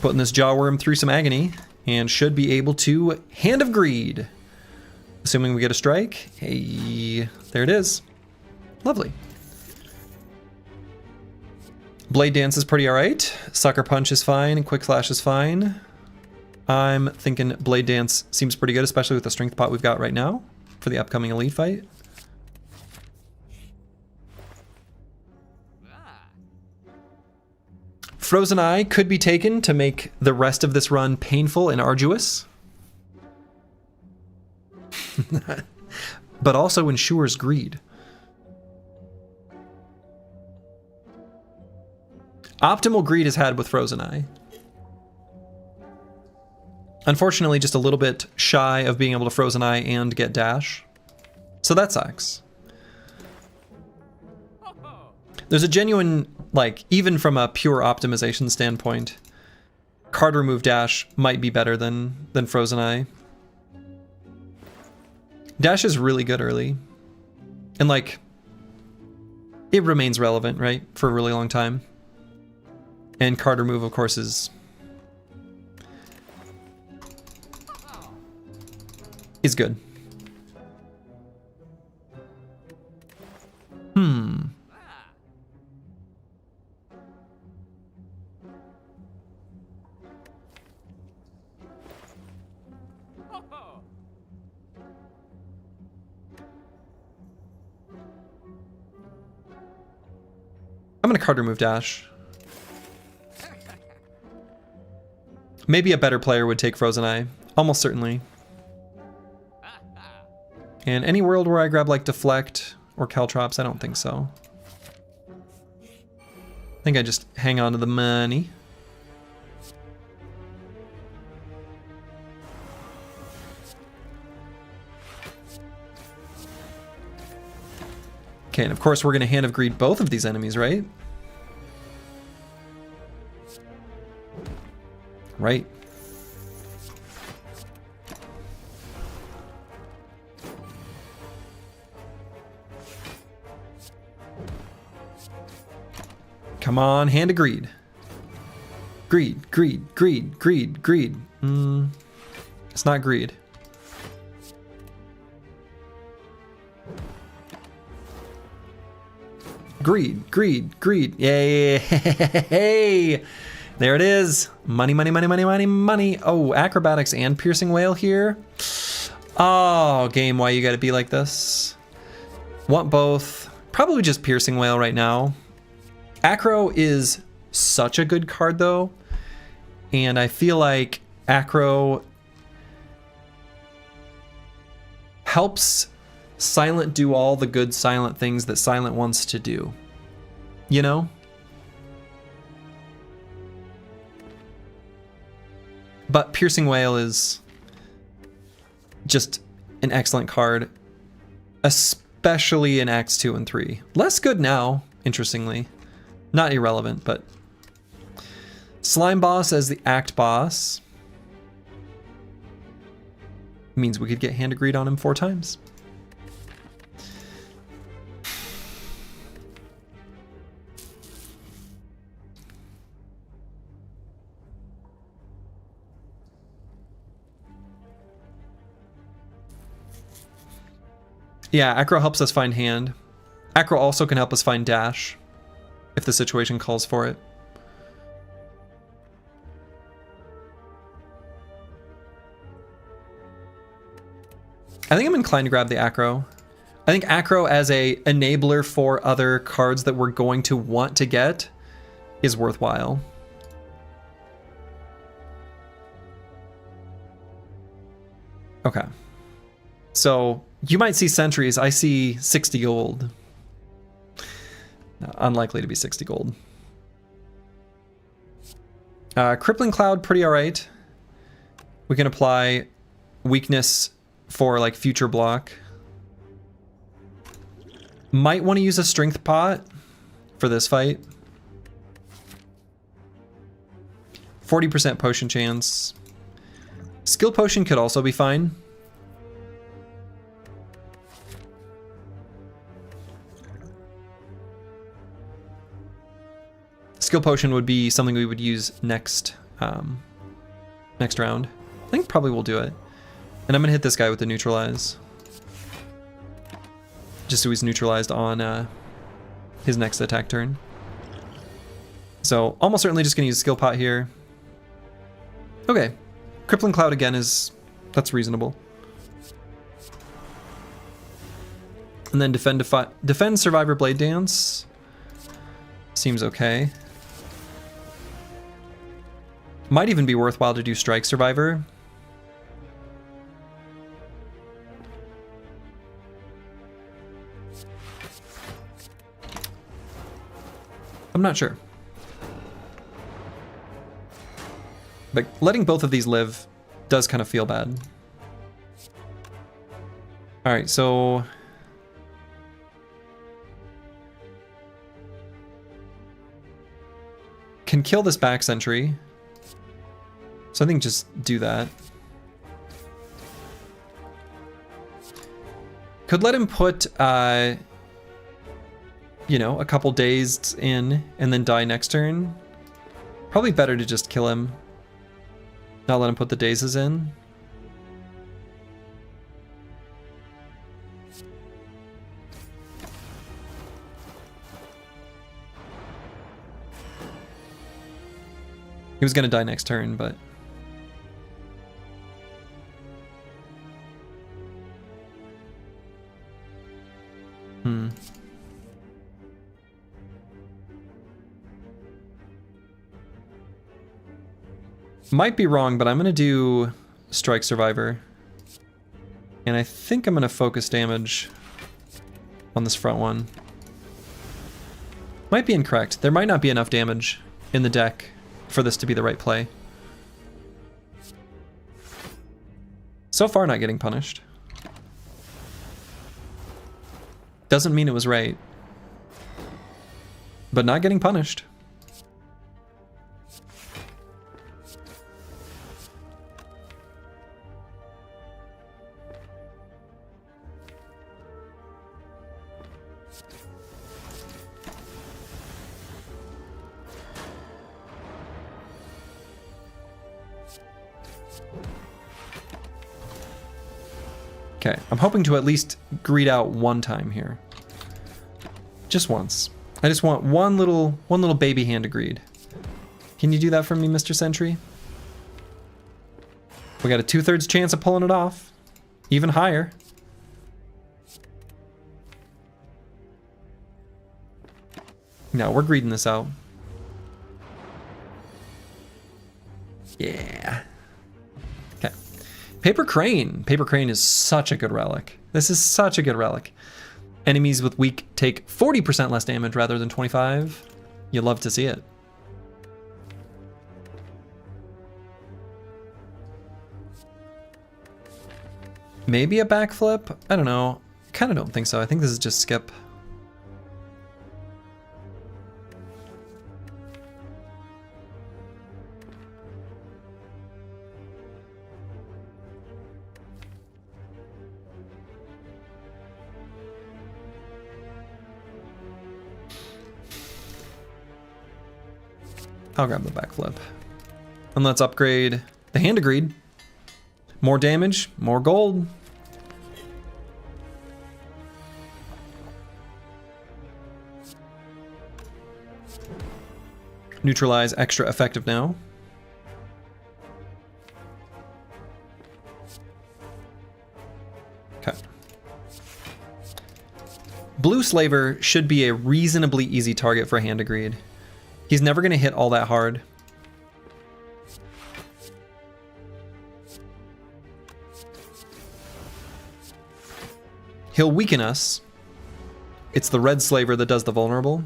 Putting this Jawworm through some agony and should be able to Hand of Greed. Assuming we get a strike. Hey, there it is. Lovely. Blade Dance is pretty alright. Sucker Punch is fine, and Quick Slash is fine. I'm thinking Blade Dance seems pretty good, especially with the strength pot we've got right now for the upcoming elite fight. Frozen Eye could be taken to make the rest of this run painful and arduous. But also ensures greed. Optimal greed is had with Frozen Eye. Unfortunately, just a little bit shy of being able to Frozen Eye and get dash. So that sucks. There's a genuine, like, even from a pure optimization standpoint, card remove dash might be better than Frozen Eye. Dash is really good early. And like, it remains relevant, right, for a really long time. And card remove, of course, is good. I'm gonna card remove dash. Maybe a better player would take Frozen Eye. Almost certainly. And any world where I grab like Deflect or Caltrops, I don't think so. I think I just hang on to the money. Okay, and of course we're gonna Hand of Greed both of these enemies, right? Right. Come on, Hand of Greed. Greed, greed, greed, greed, greed. It's not greed. Greed, greed, greed. Yay! There it is. Money, money, money, money, money, money. Oh, acrobatics and piercing whale here. Oh, game, why you gotta be like this? Want both. Probably just piercing whale right now. Acro is such a good card though. And I feel like Acro helps Silent do all the good Silent things that Silent wants to do. You know? But Piercing Whale is just an excellent card, especially in Acts 2 and 3. Less good now, interestingly. Not irrelevant, but Slime Boss as the Act Boss means we could get Hand of Greed on him 4 times. Yeah, Acro helps us find hand. Acro also can help us find dash if the situation calls for it. I think I'm inclined to grab the Acro. I think Acro as a enabler for other cards that we're going to want to get is worthwhile. Okay. So you might see sentries. I see 60 gold. Unlikely to be 60 gold. Crippling Cloud, pretty alright. We can apply weakness for like future block. Might want to use a strength pot for this fight. 40% potion chance. Skill potion could also be fine. Skill potion would be something we would use next next round. I think probably we'll do it. And I'm gonna hit this guy with the neutralize. Just so he's neutralized on his next attack turn. So almost certainly just gonna use skill pot here. Okay, Crippling Cloud again that's reasonable. And then defend Survivor Blade Dance. Seems okay. Might even be worthwhile to do Strike Survivor. I'm not sure. But letting both of these live does kind of feel bad. Alright, so can kill this back sentry. So I think just do that. Could let him put you know, a couple days in and then die next turn. Probably better to just kill him. Not let him put the dazes in. He was gonna die next turn, but... Might be wrong, but I'm gonna do Strike Survivor. And I think I'm gonna focus damage on this front one. Might be incorrect. There might not be enough damage in the deck for this to be the right play. So far, not getting punished. Doesn't mean it was right. But not getting punished. Okay, I'm hoping to at least greed out one time here. Just once. I just want one little baby hand to greed. Can you do that for me, Mr. Sentry? We got a 2/3 chance of pulling it off. Even higher. No, we're greeding this out. Yeah. Okay. Paper Crane. Paper Crane is such a good relic. This is such a good relic. Enemies with weak take 40% less damage rather than 25. You love to see it. Maybe a backflip? I don't know. I kind of don't think so. I think this is just skip. I'll grab the backflip. And let's upgrade the hand to greed. More damage, more gold. Neutralize extra effective now. Okay. Blue Slaver should be a reasonably easy target for hand to greed. He's never going to hit all that hard. He'll weaken us. It's the red slaver that does the vulnerable.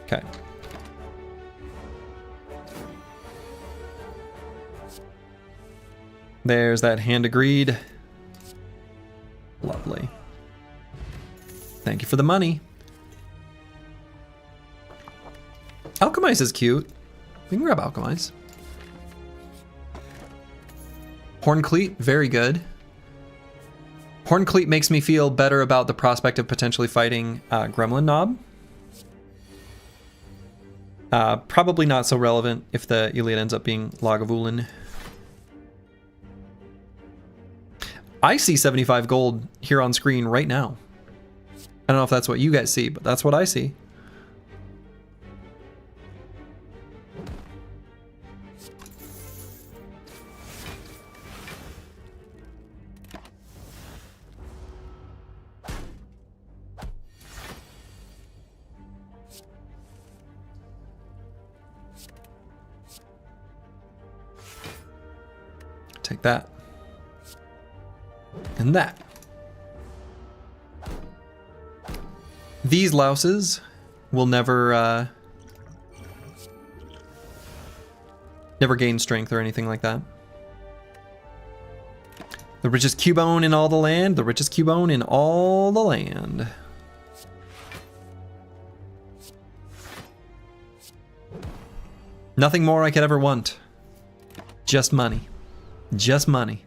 Okay. There's that hand to greed. Lovely. Thank you for the money. Alchemize is cute. We can grab Alchemize. Horncleat, very good. Horncleat makes me feel better about the prospect of potentially fighting Gremlin Knob. Probably not so relevant if the Iliad ends up being Lagavulin. I see 75 gold here on screen right now. I don't know if that's what you guys see, but that's what I see. Take that. And that. These louses will never never gain strength or anything like that. The richest Cubone in all the land, the richest Cubone in all the land. Nothing more I could ever want. Just money. Just money.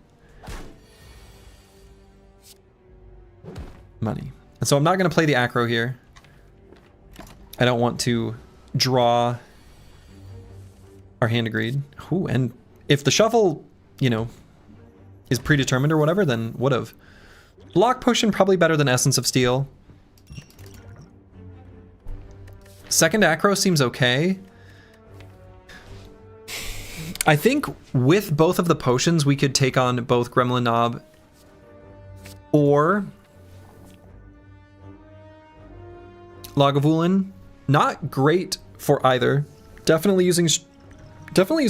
money. And so I'm not going to play the acro here. I don't want to draw our hand agreed. Ooh, and if the shuffle, you know, is predetermined or whatever, then would've. Block Potion probably better than Essence of Steel. Second acro seems okay. I think with both of the potions, we could take on both Gremlin Knob or Lagavulin. Not great for either. Definitely using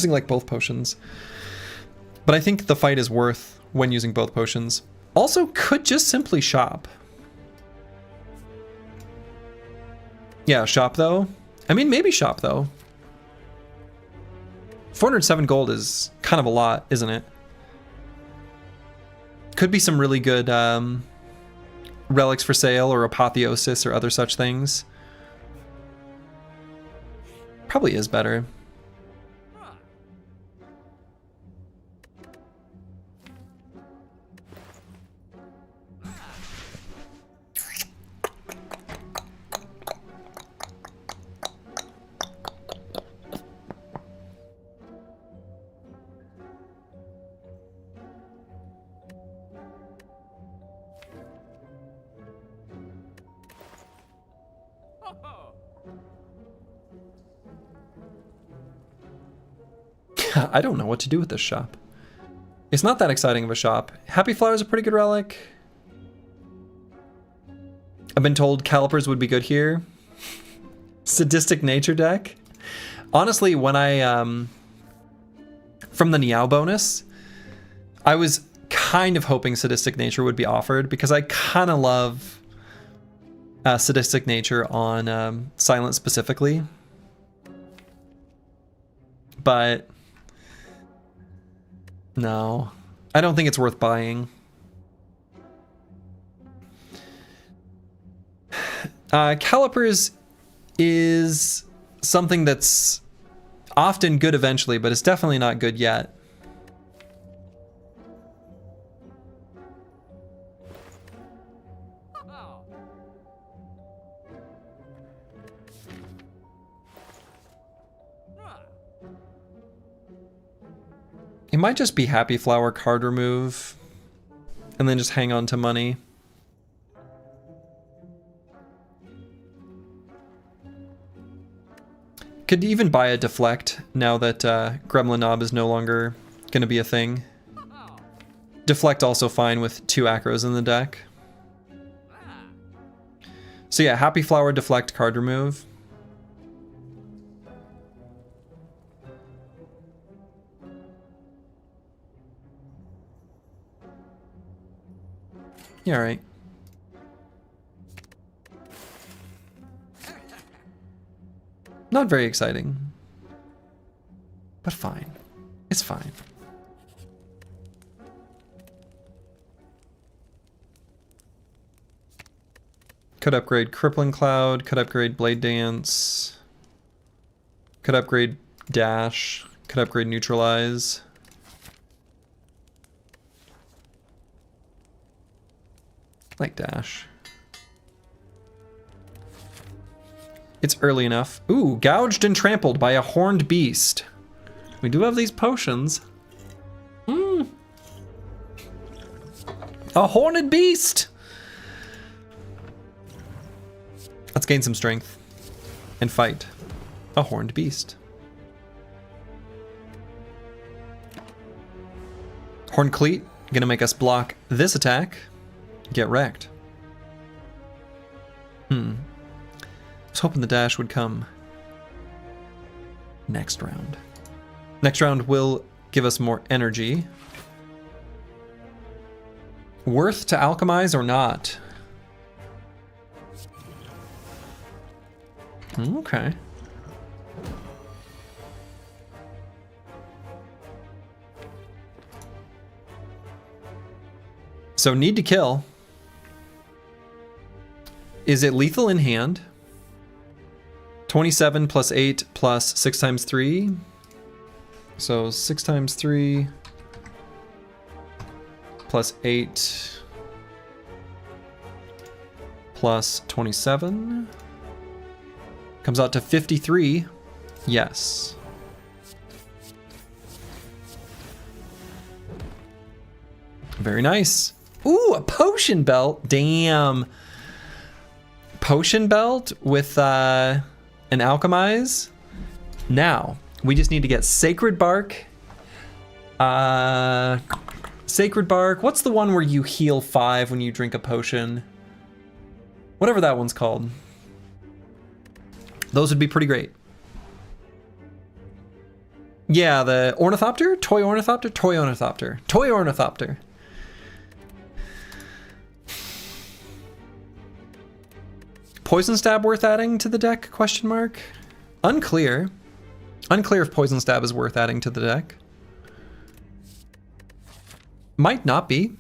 like both potions. But I think the fight is worth when using both potions. Also, could just simply shop. Yeah, shop though. I mean, maybe shop though. 407 gold is kind of a lot, isn't it? Could be some really good relics for sale or apotheosis or other such things. Probably is better. I don't know what to do with this shop. It's not that exciting of a shop. Happy Flower is a pretty good relic. I've been told Calipers would be good here. Sadistic Nature deck. Honestly, when I, from the Niao bonus, I was kind of hoping Sadistic Nature would be offered because I kind of love Sadistic Nature on Silent specifically. But no, I don't think it's worth buying. Calipers is something that's often good eventually, but it's definitely not good yet. It might just be Happy Flower card remove and then just hang on to money. Could even buy a Deflect now that Gremlin Knob is no longer going to be a thing. Deflect also fine with 2 acros in the deck. So yeah, Happy Flower, Deflect, card remove. Yeah, all right. Not very exciting, but fine. It's fine. Could upgrade Crippling Cloud, could upgrade Blade Dance, could upgrade Dash, could upgrade Neutralize. Like Dash. It's early enough. Ooh, gouged and trampled by a horned beast. We do have these potions. A horned beast! Let's gain some strength and fight a horned beast. Horned Cleat, gonna make us block this attack. Get wrecked. I was hoping the dash would come next round. Next round will give us more energy. Worth to alchemize or not? Okay. So need to kill. Is it lethal in hand? 27 plus 8 plus 6 times 3. So 6 times 3 plus 8. plus 27. Comes out to 53. Yes. Very nice. Ooh, a potion belt. Damn. Potion belt with an alchemize. Now, we just need to get Sacred Bark. Sacred Bark. What's the one where you heal 5 when you drink a potion? Whatever that one's called. Those would be pretty great. Yeah, the Ornithopter? Toy Ornithopter? Toy Ornithopter. Toy Ornithopter. Poison Stab worth adding to the deck? Question mark. Unclear. Unclear if Poison Stab is worth adding to the deck. Might not be.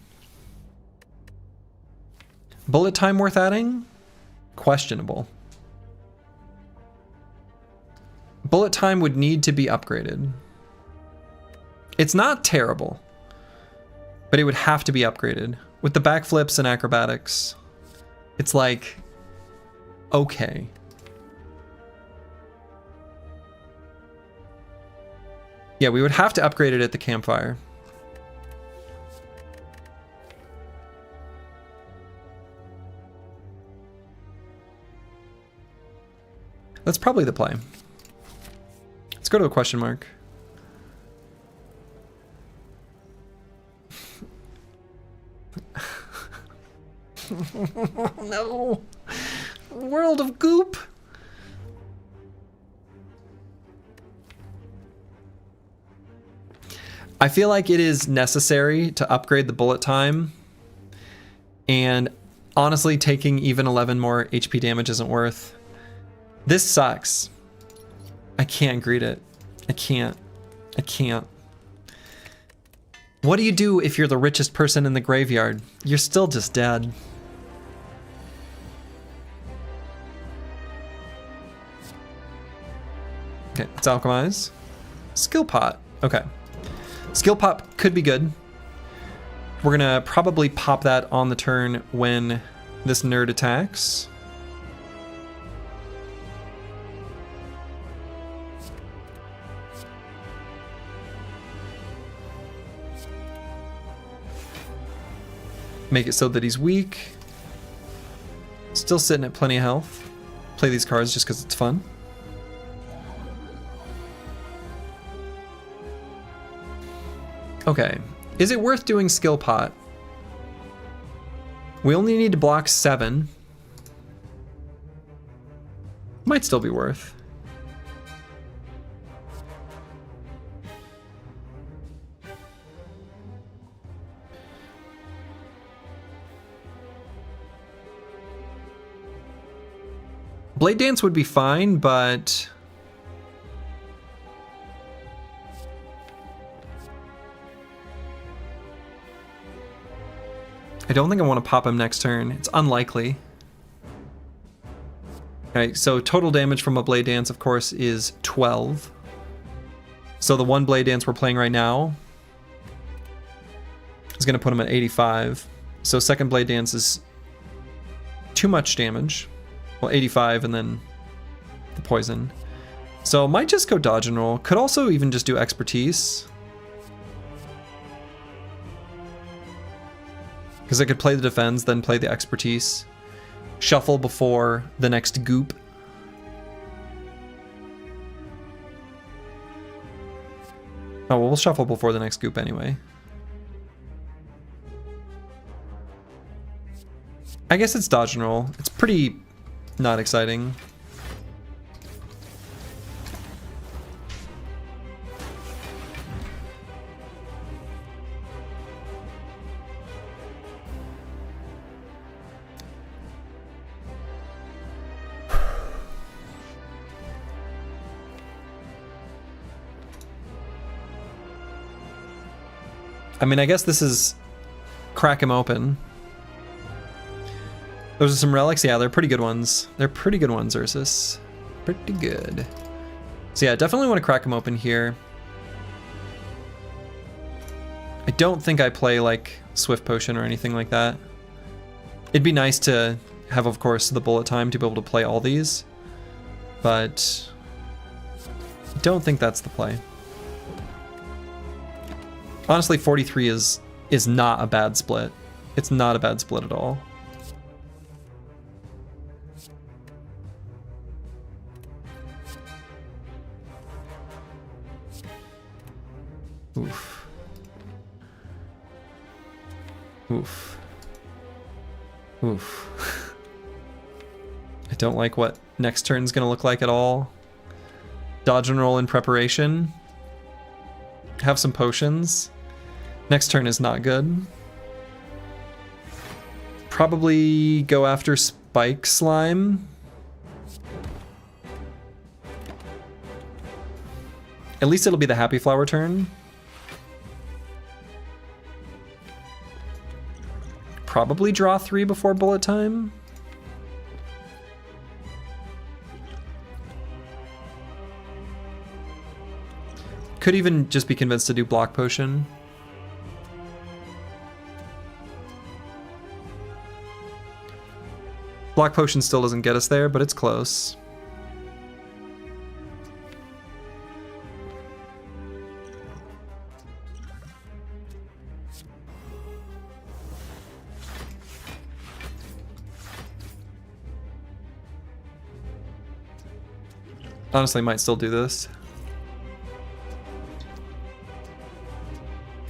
Bullet Time worth adding? Questionable. Bullet Time would need to be upgraded. It's not terrible, but it would have to be upgraded. With the backflips and acrobatics, it's like, okay. Yeah, we would have to upgrade it at the campfire. That's probably the play. Let's go to a question mark. No. World of Goop. I feel like it is necessary to upgrade the bullet time. And honestly, taking even 11 more HP damage isn't worth. This sucks. I can't greet it. I can't. I can't. What do you do if you're the richest person in the graveyard? You're still just dead. Okay, let's alchemize. Skill pot. Okay. Skill pot could be good. We're gonna probably pop that on the turn when this nerd attacks. Make it so that he's weak. Still sitting at plenty of health. Play these cards just because it's fun. Okay, is it worth doing skill pot? We only need to block 7. Might still be worth. Blade Dance would be fine, but I don't think I want to pop him next turn. It's unlikely. Okay, so total damage from a Blade Dance, of course, is 12. So the one Blade Dance we're playing right now is going to put him at 85. So second Blade Dance is too much damage. Well, 85 and then the poison. So might just go dodge and roll. Could also even just do expertise. Because I could play the defense, then play the expertise. Shuffle before the next goop. Oh, well, we'll shuffle before the next goop anyway. I guess it's dodge and roll. It's pretty not exciting. I mean, I guess this is crack him open. Those are some relics. Yeah, they're pretty good ones. They're pretty good ones, Ursus. Pretty good. So yeah, definitely want to crack him open here. I don't think I play like Swift Potion or anything like that. It'd be nice to have, of course, the bullet time to be able to play all these, but I don't think that's the play. Honestly, 43 is not a bad split. It's not a bad split at all. Oof. Oof. Oof. I don't like what next turn's gonna look like at all. Dodge and roll in preparation. Have some potions. Next turn is not good. Probably go after Spike Slime. At least it'll be the Happy Flower turn. Probably draw 3 before bullet time. Could even just be convinced to do Block Potion. Block Potion still doesn't get us there, but it's close. Honestly, might still do this.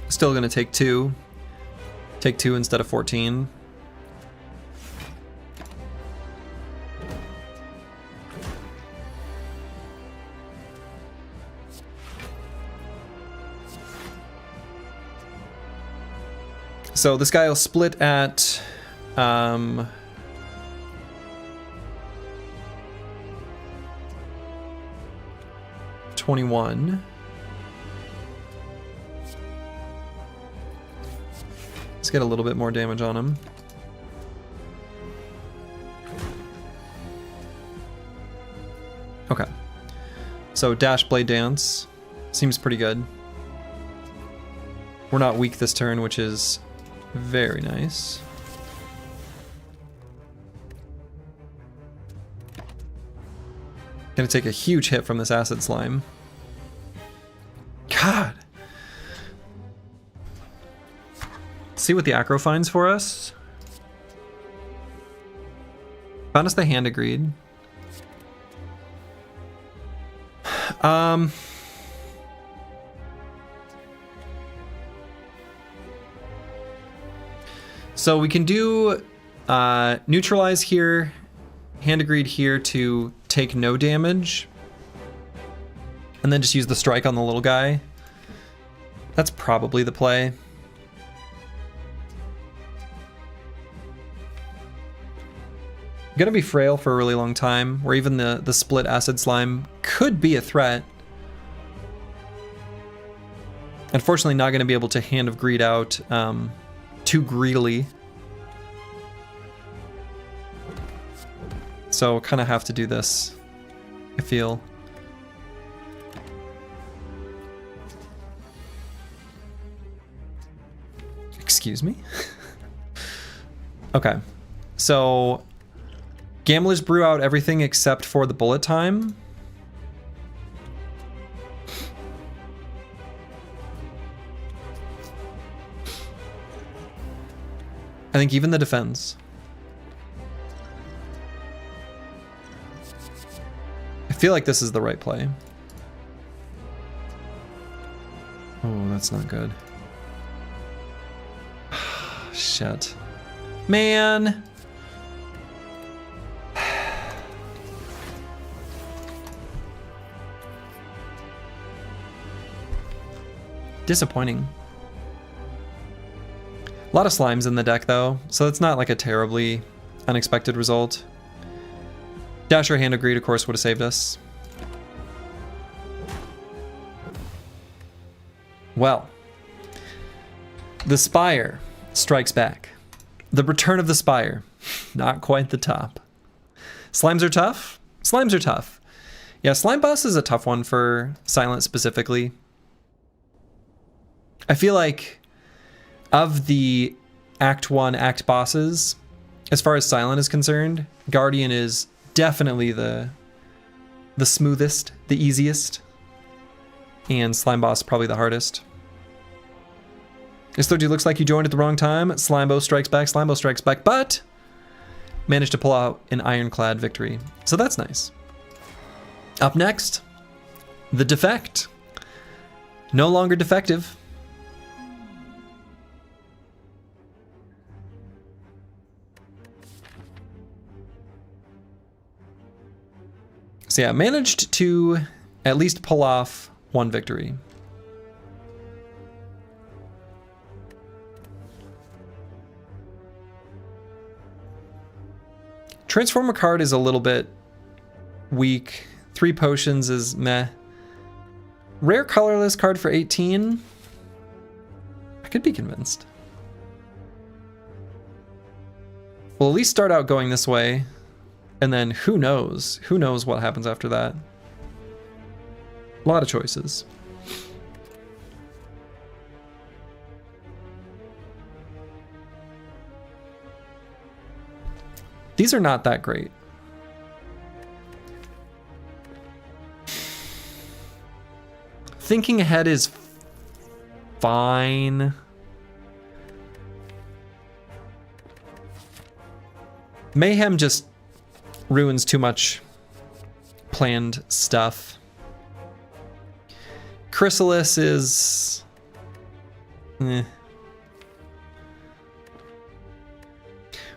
Still gonna take 2. Take 2 instead of 14. So this guy will split at 21. Let's get a little bit more damage on him. Okay. So Dash Blade Dance seems pretty good. We're not weak this turn, which is very nice. Gonna take a huge hit from this Acid Slime. God! See what the Acro finds for us. Found us the Hand of Greed. So we can do Neutralize here, Hand of Greed here to take no damage, and then just use the Strike on the little guy. That's probably the play. Gonna be frail for a really long time, where even the split Acid Slime could be a threat. Unfortunately, not gonna be able to Hand of Greed out too greedily. So kind of have to do this, I feel. Excuse me? Okay, so Gamblers brew out everything except for the bullet time. I think even the defense. I feel like this is the right play. Oh, that's not good. Shit. Man. Disappointing. A lot of slimes in the deck though, so it's not like a terribly unexpected result. Dash or Hand of Greed, of course, would have saved us. Well, the Spire strikes back. The return of the Spire. Not quite the top. Slimes are tough? Slimes are tough. Yeah, Slime Boss is a tough one for Silent specifically. I feel like of the Act 1 Act bosses, As far as Silent is concerned, Guardian is definitely the smoothest, the easiest, and Slime Boss probably the hardest. This 30 looks like you joined at the wrong time. Slimebo strikes back, but managed to pull out an ironclad victory. So that's nice. Up next, the Defect. No longer defective. So yeah, managed to at least pull off one victory. Transformer card is a little bit weak. 3 potions is meh. Rare colorless card for 18. I could be convinced. We'll at least start out going this way. And then who knows? Who knows what happens after that? A lot of choices. These are not that great. Thinking ahead is fine. Mayhem just ruins too much planned stuff. Chrysalis is...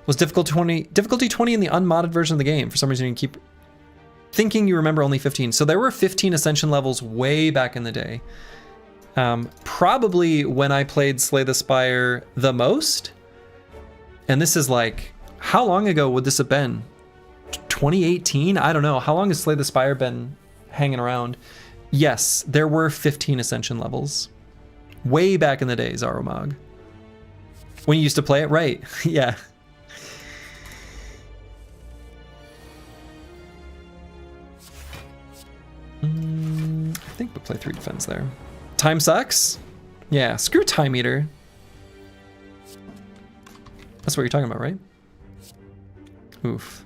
Was difficulty 20 in the unmodded version of the game. For some reason you keep thinking you remember only 15. So there were 15 Ascension levels way back in the day. Probably when I played Slay the Spire the most. And this is like, how long ago would this have been? 2018? I don't know. How long has Slay the Spire been hanging around? Yes, there were 15 Ascension levels. Way back in the day, Zaromag. When you used to play it, right? Yeah. I think we'll play 3 defense there. Time sucks? Yeah, screw Time Eater. That's what you're talking about, right? Oof.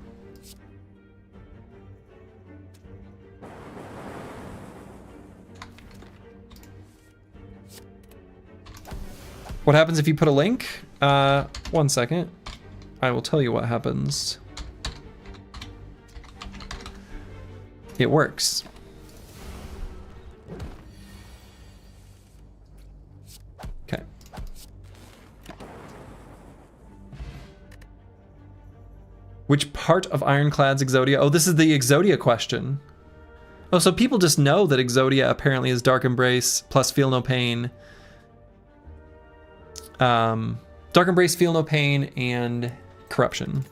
What happens if you put a link? 1 second. I will tell you what happens. It works. Okay. Which part of Ironclad's Exodia? Oh, this is the Exodia question. Oh, so people just know that Exodia apparently is Dark Embrace plus Feel No Pain. Dark Embrace, Feel No Pain, and Corruption.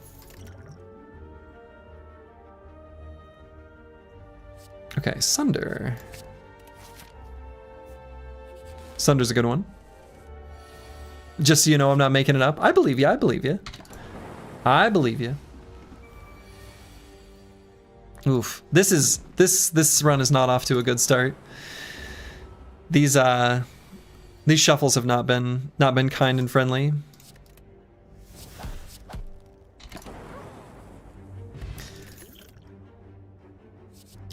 Okay, Sunder. Sunder's a good one. Just so you know, I'm not making it up. I believe you. I believe you. I believe you. Oof. This run is not off to a good start. These shuffles have not been kind and friendly.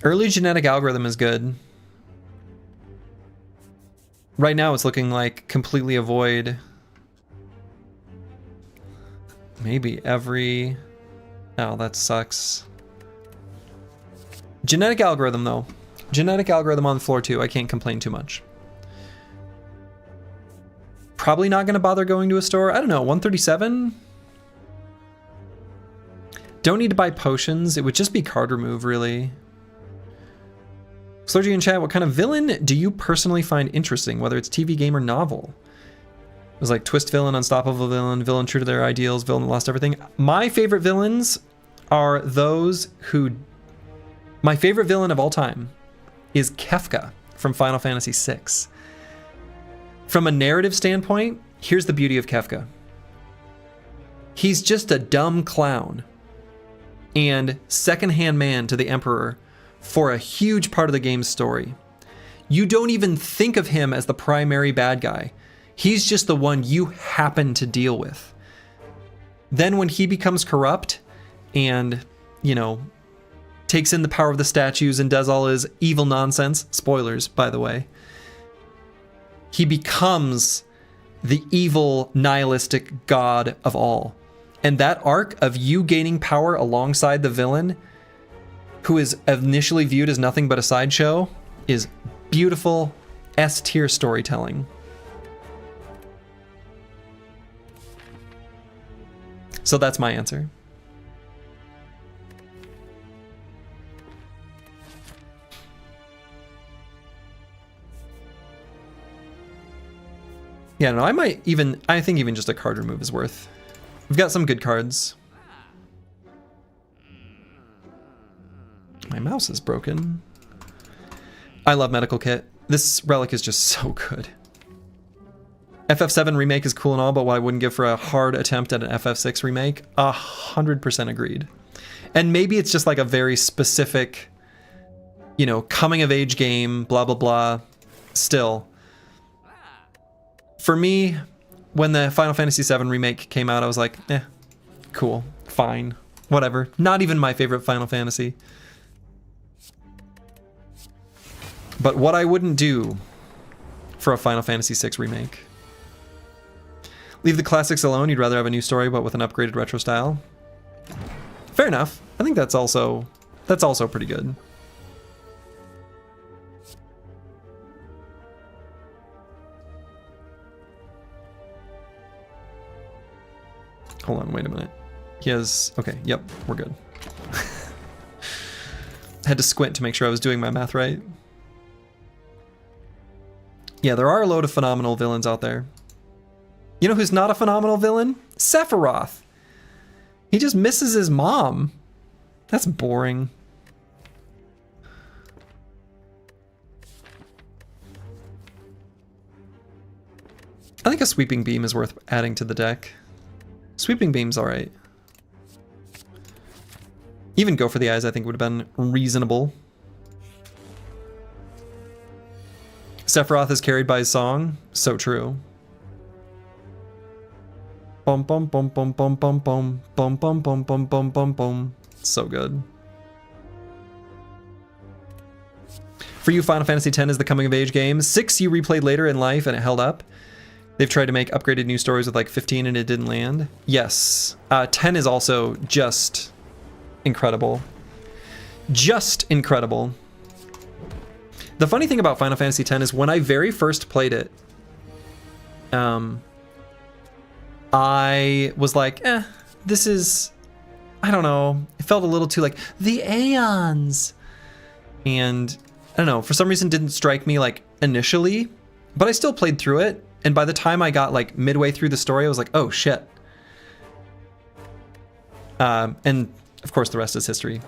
Early genetic algorithm is good. Right now it's looking like completely avoid maybe every... Oh, that sucks. Genetic algorithm though. Genetic algorithm on the floor too. I can't complain too much. Probably not going to bother going to a store. I don't know, 137? Don't need to buy potions. It would just be card remove, really. Slurgy in chat, what kind of villain do you personally find interesting, whether it's TV, game, or novel? It was like twist villain, unstoppable villain, villain true to their ideals, villain that lost everything. My favorite villains are those who... My favorite villain of all time is Kefka from Final Fantasy VI. From a narrative standpoint, here's the beauty of Kefka. He's just a dumb clown and secondhand man to the Emperor for a huge part of the game's story. You don't even think of him as the primary bad guy. He's just the one you happen to deal with. Then when he becomes corrupt and, you know, takes in the power of the statues and does all his evil nonsense, spoilers, by the way, he becomes the evil, nihilistic god of all. And that arc of you gaining power alongside the villain, who is initially viewed as nothing but a sideshow, is beautiful S-tier storytelling. So that's my answer. Yeah, no, I think even just a card remove is worth. We've got some good cards. My mouse is broken. I love Medical Kit. This relic is just so good. FF7 remake is cool and all, but what I wouldn't give for a hard attempt at an FF6 remake, 100% agreed. And maybe it's just like a very specific, you know, coming of age game, blah, blah, blah. Still, for me, when the Final Fantasy VII remake came out, I was like, cool, fine, whatever. Not even my favorite Final Fantasy. But what I wouldn't do for a Final Fantasy VI remake. Leave the classics alone, you'd rather have a new story but with an upgraded retro style. Fair enough. I think that's also pretty good. Hold on, wait a minute. He has, okay, yep, we're good. Had to squint to make sure I was doing my math right. Yeah, there are a load of phenomenal villains out there. You know who's not a phenomenal villain? Sephiroth. He just misses his mom. That's boring. I think a Sweeping Beam is worth adding to the deck. Sweeping Beam's alright. Even Go for the Eyes I think would have been reasonable. Sephiroth is carried by his song. So true. Bum bum bum bum bum bum bum bum bum bum bum bum bum bum. So good. For you, Final Fantasy X is the coming of age game. 6 you replayed later in life and it held up. They've tried to make upgraded new stories with like 15 and it didn't land. Yes. 10 is also just incredible. Just incredible. The funny thing about Final Fantasy X is when I very first played it, I was like, this is, I don't know. It felt a little too like the Aeons. And I don't know, for some reason didn't strike me like initially, but I still played through it. And by the time I got like midway through the story, I was like, oh shit. And of course the rest is history.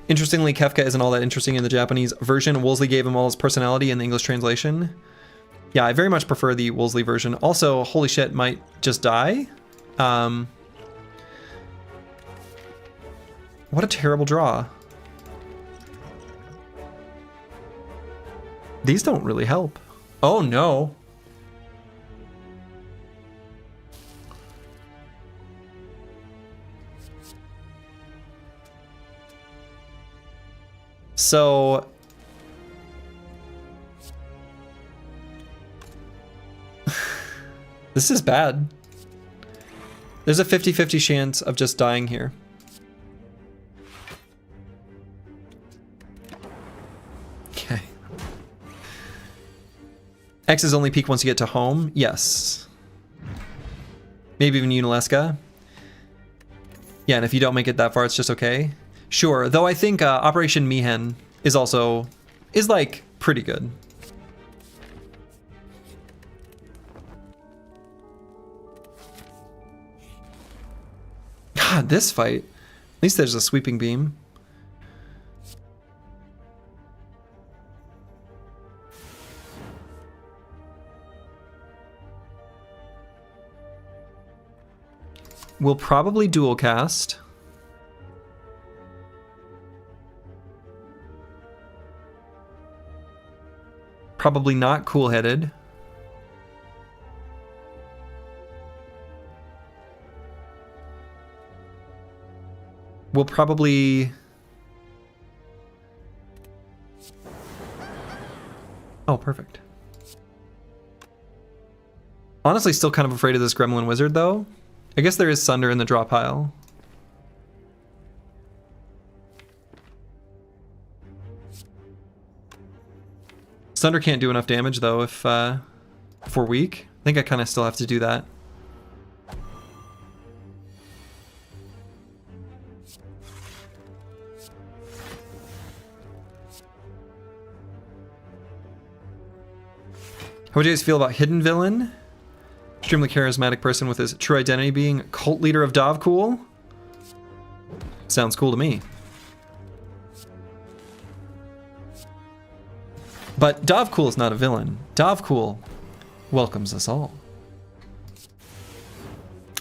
Interestingly, Kefka isn't all that interesting in the Japanese version. Woolsey gave him all his personality in the English translation. Yeah, I very much prefer the Woolsey version. Also, holy shit, might just die. What a terrible draw. These don't really help. Oh no. So this is bad. There's a 50-50 chance of just dying here. Okay. X is only peak once you get to home. Yes. Maybe even Unalesca. Yeah, and if you don't make it that far, it's just okay. Sure, though I think Operation Mihen is also, like, pretty good. God, this fight. At least there's a Sweeping Beam. We'll probably dual cast. Probably not cool-headed. We'll probably... Oh, perfect. Honestly, still kind of afraid of this Gremlin Wizard, though. I guess there is Sunder in the draw pile. Sunder can't do enough damage, though, if we're weak. I think I kind of still have to do that. How would you guys feel about Hidden Villain? Extremely charismatic person with his true identity being cult leader of Dovcool? Sounds cool to me. But Dovcool is not a villain. Dovcool welcomes us all.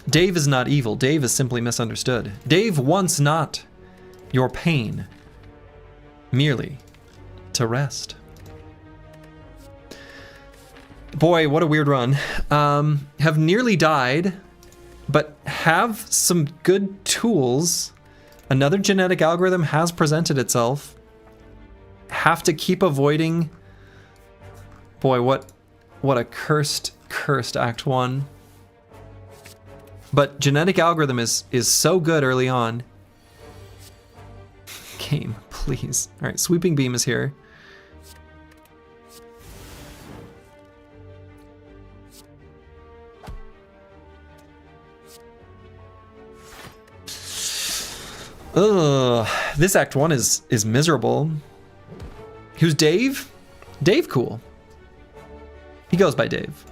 Dave is not evil. Dave is simply misunderstood. Dave wants not your pain, merely to rest. Boy, what a weird run. Have nearly died, but have some good tools. Another genetic algorithm has presented itself. Have to keep avoiding. Boy, what a cursed Act 1. But genetic algorithm is so good early on. Game, please. All right, sweeping beam is here. Ugh, this Act 1 is miserable. Who's Dave? Dave cool. He goes by Dave.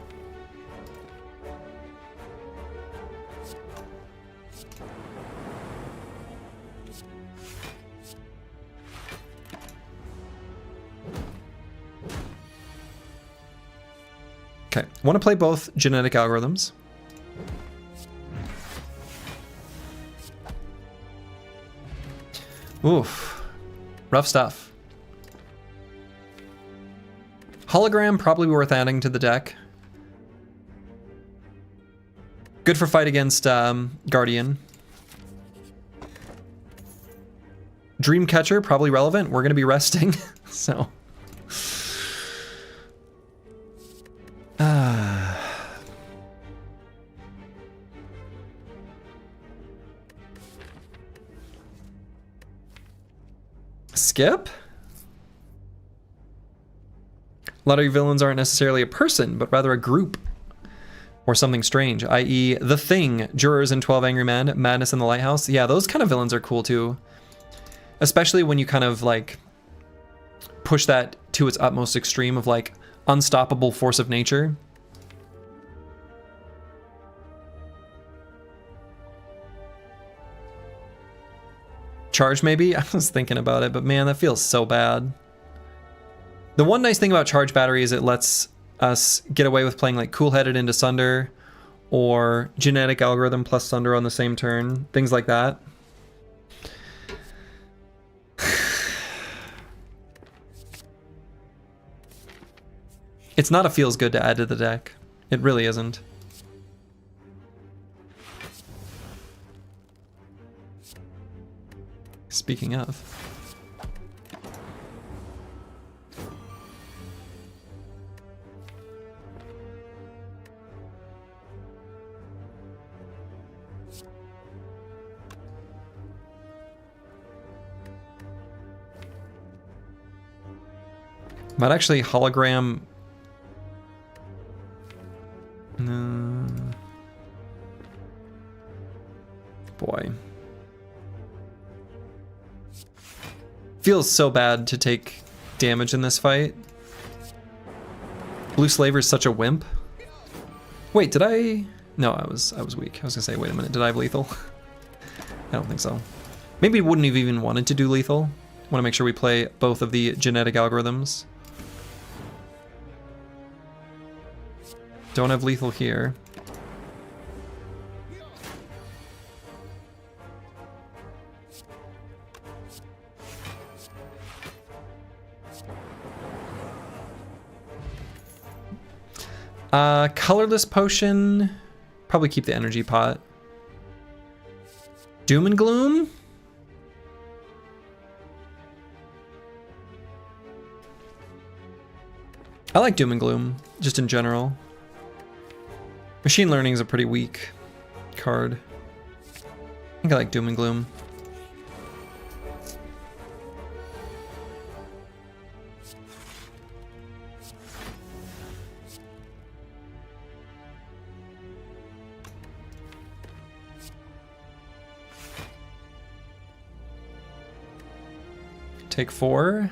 Okay, want to play both genetic algorithms. Oof, rough stuff. Hologram probably worth adding to the deck. Good for fight against Guardian. Dreamcatcher probably relevant. We're gonna be resting, so. Skip? A lot of your villains aren't necessarily a person, but rather a group or something strange, i.e. The Thing, Jurors and 12 Angry Men, Madness in the Lighthouse. Yeah, those kind of villains are cool too. Especially when you kind of like push that to its utmost extreme of like unstoppable force of nature. Charge maybe? I was thinking about it, but man, that feels so bad. The one nice thing about Charge Battery is it lets us get away with playing like Cool-Headed into Sunder or Genetic Algorithm plus Sunder on the same turn, things like that. It's not a feels good to add to the deck. It really isn't. Speaking of. Might actually hologram. No. Boy. Feels so bad to take damage in this fight. Blue Slaver's such a wimp. Wait, did I? No, I was weak. I was gonna say, wait a minute, did I have lethal? I don't think so. Maybe wouldn't have even wanted to do lethal. Want to make sure we play both of the genetic algorithms. Don't have lethal here. Colorless potion. Probably keep the energy pot. Doom and gloom. I like doom and gloom, just in general. Machine learning is a pretty weak card. I think I like doom and gloom. Take 4.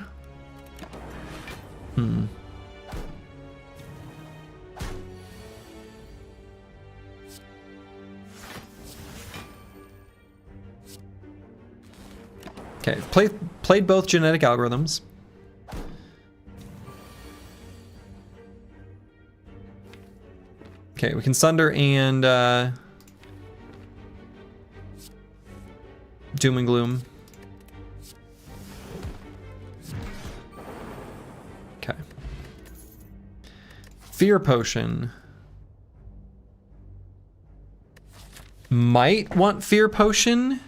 Okay, played both genetic algorithms. Okay, we can Sunder and Doom and Gloom. Okay. Fear Potion. Might want Fear Potion.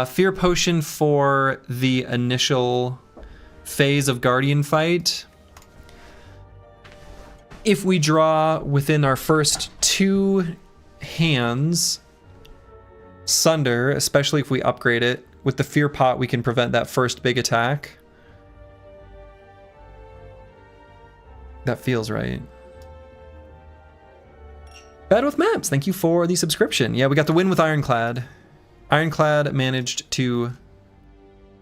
Fear Potion for the initial phase of Guardian fight. If we draw within our first 2 hands, Sunder, especially if we upgrade it, with the Fear Pot we can prevent that first big attack. That feels right. Bad with Maps, thank you for the subscription. Yeah, we got the win with Ironclad. Ironclad managed to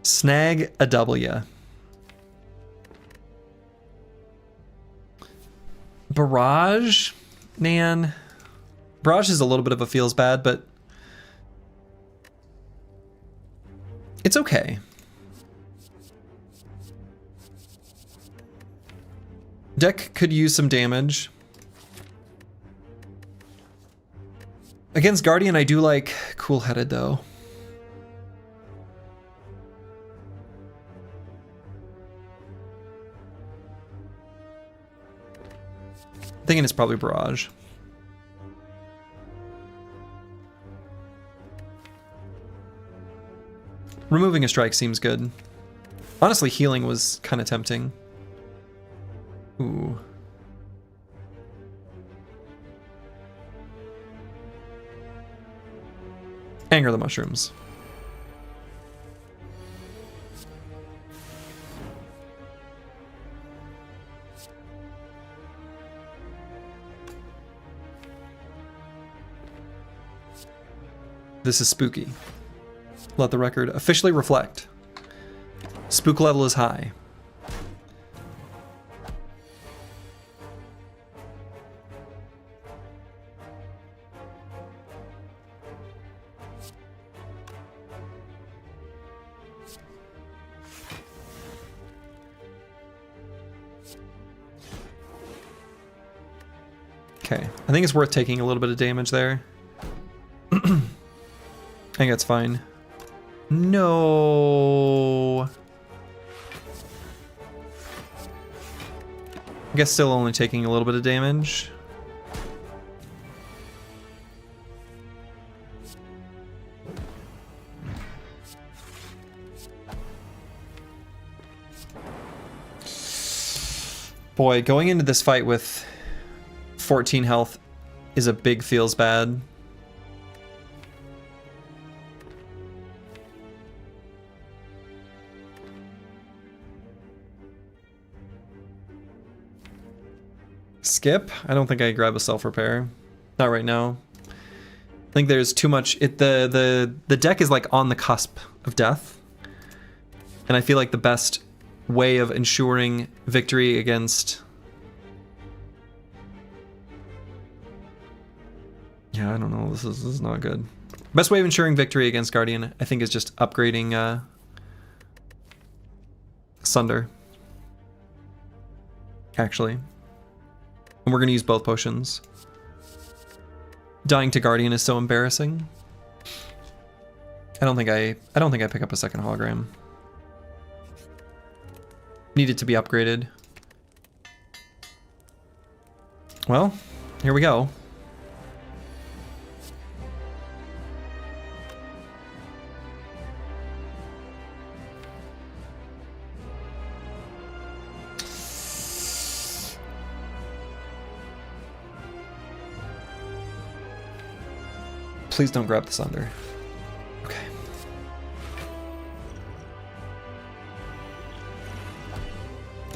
snag a W. Barrage? Man. Barrage is a little bit of a feels bad, but it's okay. Deck could use some damage. Against Guardian, I do like Cool-Headed, though. Thinking it's probably Barrage. Removing a strike seems good. Honestly, healing was kind of tempting. Ooh. Anger the mushrooms. This is spooky. Let the record officially reflect. Spook level is high. Okay, I think it's worth taking a little bit of damage there. I think that's fine. No. I guess still only taking a little bit of damage. Boy, going into this fight with 14 health is a big feels bad. Skip? I don't think I grab a self-repair. Not right now. I think there's too much. The deck is like on the cusp of death. And I feel like the best way of ensuring victory against... Yeah, I don't know. This is not good. Best way of ensuring victory against Guardian, I think, is just upgrading Sunder. Actually. And we're gonna use both potions. Dying to Guardian is so embarrassing. I don't think I pick up a second hologram. Needed to be upgraded. Well, here we go. Please don't grab this under. Okay.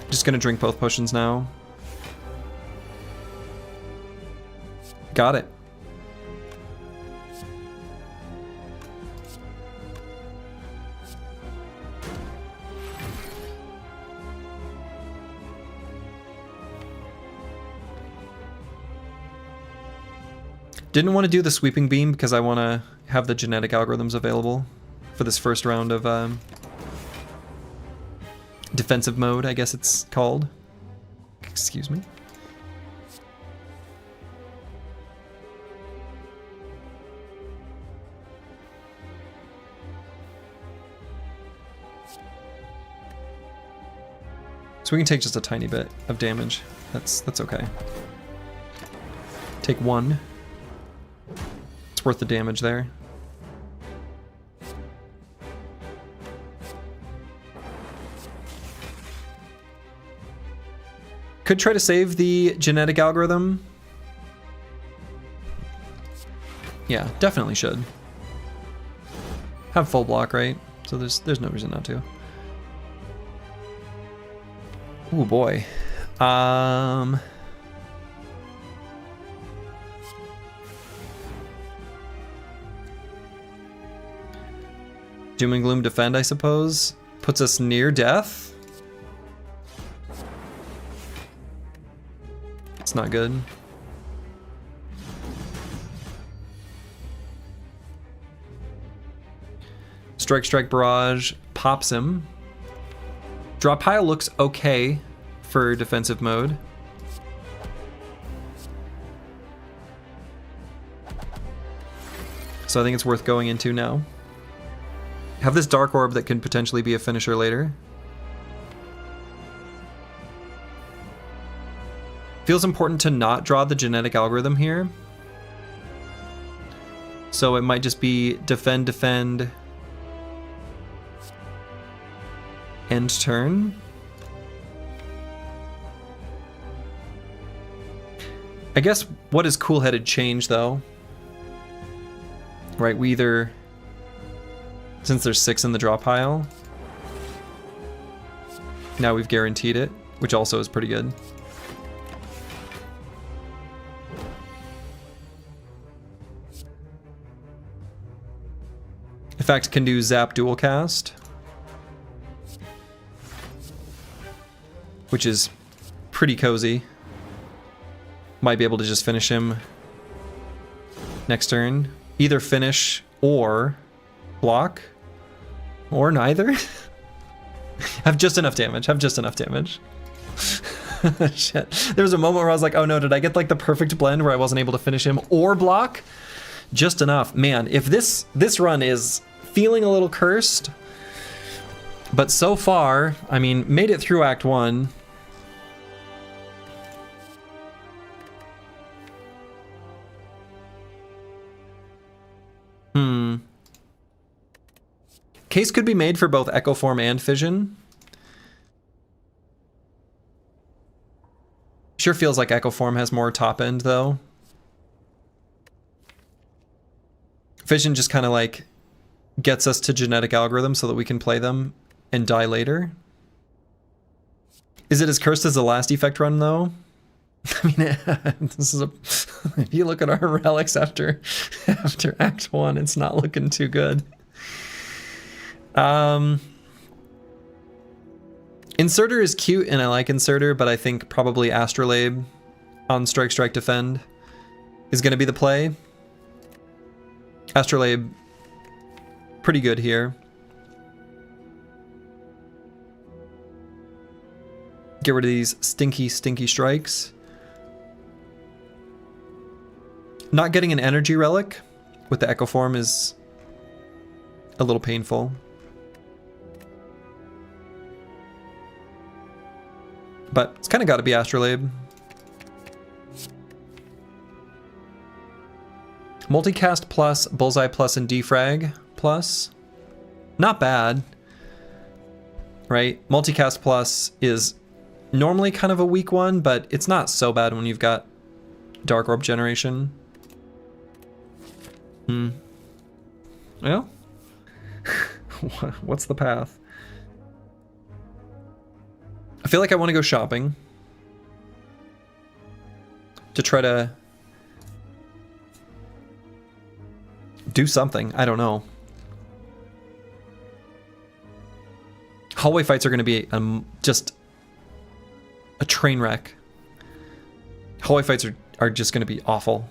Just gonna drink both potions now. Got it. Didn't want to do the sweeping beam because I want to have the genetic algorithms available for this first round of defensive mode, I guess it's called. Excuse me. So we can take just a tiny bit of damage. That's okay. Take one. It's worth the damage there. Could try to save the genetic algorithm. Yeah, definitely should. Have full block, right? So there's no reason not to. Oh boy. Doom and Gloom defend, I suppose. Puts us near death. It's not good. Strike Barrage pops him. Draw pile looks okay for defensive mode. So I think it's worth going into now. Have this Dark Orb that can potentially be a finisher later. Feels important to not draw the genetic algorithm here. So it might just be defend, end turn. I guess what is cool-headed change though? Right, we either, since there's 6 in the draw pile, now we've guaranteed it, which also is pretty good. In fact, can do Zap Dual Cast, which is pretty cozy. Might be able to just finish him next turn. Either finish or block, or neither. Have just enough damage. Shit. There was a moment where I was like, oh no, did I get like the perfect blend where I wasn't able to finish him or block? Just enough. Man, if this run is feeling a little cursed, but so far, I mean, made it through Act 1. Case could be made for both Echo Form and Fission. Sure feels like Echo Form has more top end though. Fission just kind of like gets us to genetic algorithms so that we can play them and die later. Is it as cursed as the last effect run though? I mean, this is if you look at our relics after Act 1, it's not looking too good. Inserter is cute and I like Inserter, but I think probably Astrolabe on Strike Defend is going to be the play. Astrolabe, pretty good here. Get rid of these stinky strikes. Not getting an energy relic with the Echo Form is a little painful. But it's kind of got to be Astrolabe. Multicast plus, bullseye plus, and defrag plus. Not bad. Right? Multicast plus is normally kind of a weak one, but it's not so bad when you've got Dark Orb generation. Well, what's the path? I feel like I want to go shopping to try to do something. I don't know. Hallway fights are going to be just a train wreck. Hallway fights are just going to be awful.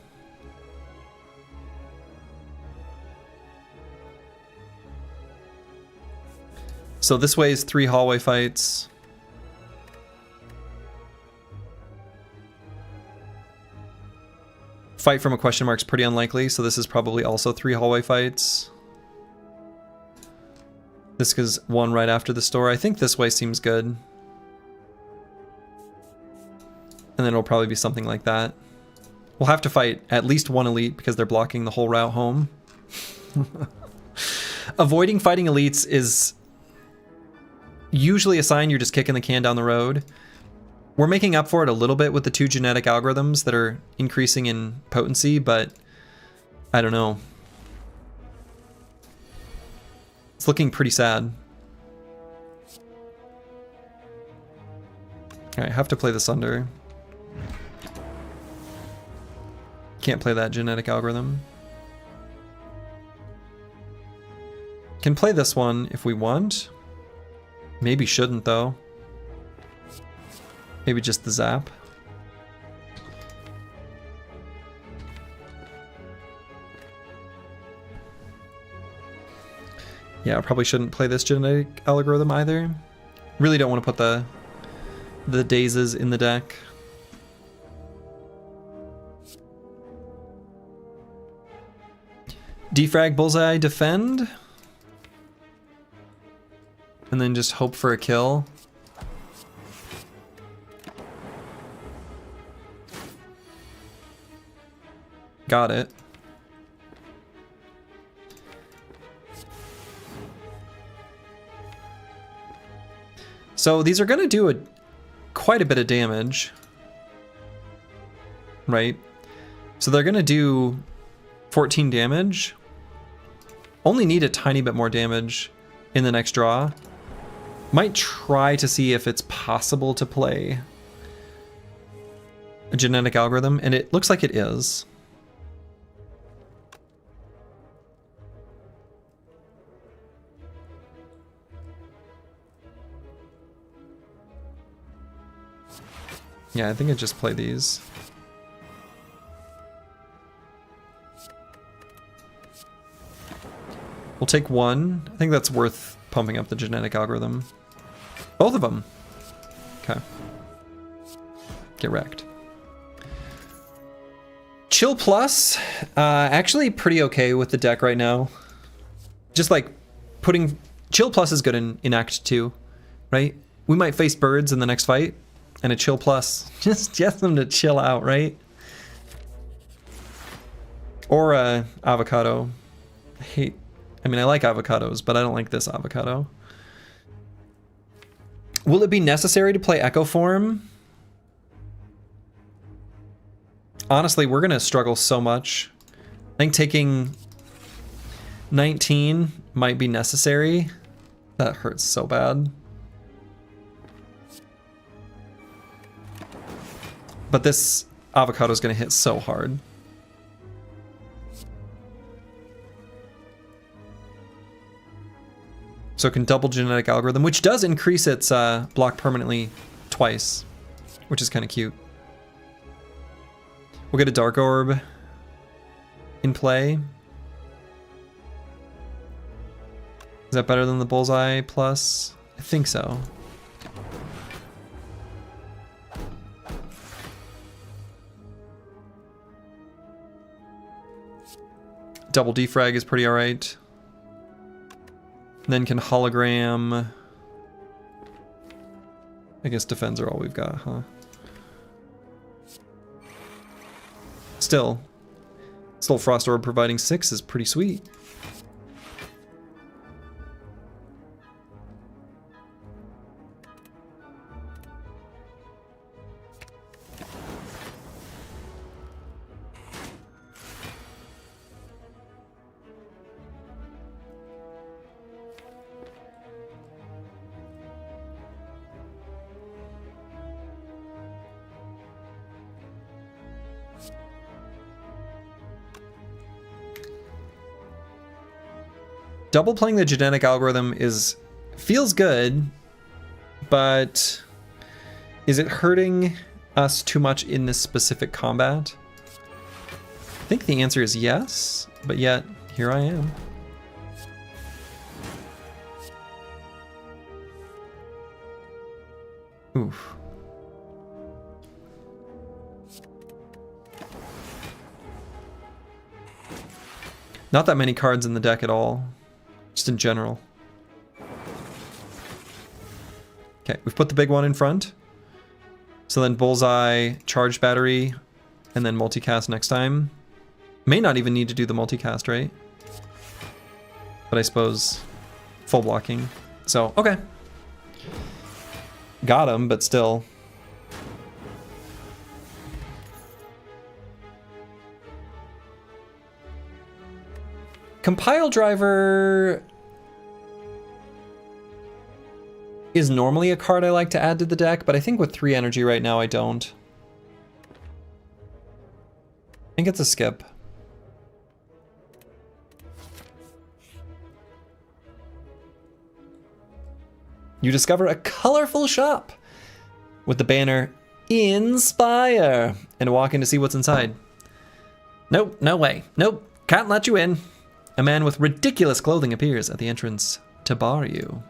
So this way is 3 hallway fights. Fight from a question mark is pretty unlikely, so this is probably also 3 hallway fights. This is 1 right after the store. I think this way seems good. And then it'll probably be something like that. We'll have to fight at least 1 elite because they're blocking the whole route home. Avoiding fighting elites is usually a sign you're just kicking the can down the road. We're making up for it a little bit with the 2 genetic algorithms that are increasing in potency, but I don't know. It's looking pretty sad. Alright, have to play this under. Can't play that genetic algorithm. Can play this one if we want. Maybe shouldn't though. Maybe just the zap. Yeah, I probably shouldn't play this genetic algorithm either. Really don't want to put the dazes in the deck. Defrag, bullseye, defend. And then just hope for a kill. Got it. So these are going to do quite a bit of damage. Right? So they're going to do 14 damage. Only need a tiny bit more damage in the next draw. Might try to see if it's possible to play a genetic algorithm, and it looks like it is. Yeah, I think I just play these. We'll take 1. I think that's worth pumping up the genetic algorithm. Both of them. Okay. Get wrecked. Chill Plus, actually pretty okay with the deck right now. Just like putting... Chill Plus is good in Act 2, right? We might face birds in the next fight, and a Chill Plus. Just get them to chill out, right? Or avocado. I mean, I like avocados, but I don't like this avocado. Will it be necessary to play Echo Form? Honestly, we're going to struggle so much. I think taking 19 might be necessary. That hurts so bad. But this avocado is going to hit so hard. So it can double genetic algorithm, which does increase its block permanently twice, which is kind of cute. We'll get a Dark Orb in play. Is that better than the Bullseye Plus? I think so. Double defrag is pretty alright. Then can hologram. I guess defends are all we've got, huh? Still, Still Frost Orb providing 6 is pretty sweet. Double playing the genetic algorithm feels good, but is it hurting us too much in this specific combat? I think the answer is yes, but yet here I am. Oof. Not that many cards in the deck at all. Just in general. Okay, we've put the big one in front. So then Bullseye, Charged Battery, and then Multicast next time. May not even need to do the Multicast, right? But I suppose full blocking. So, okay. Got him, but still. Compile Driver is normally a card I like to add to the deck, but I think with 3 energy right now I don't. I think it's a skip. You discover a colorful shop with the banner Spire and walk in to see what's inside. Nope, no way. Nope, can't let you in. A man with ridiculous clothing appears at the entrance to bar you.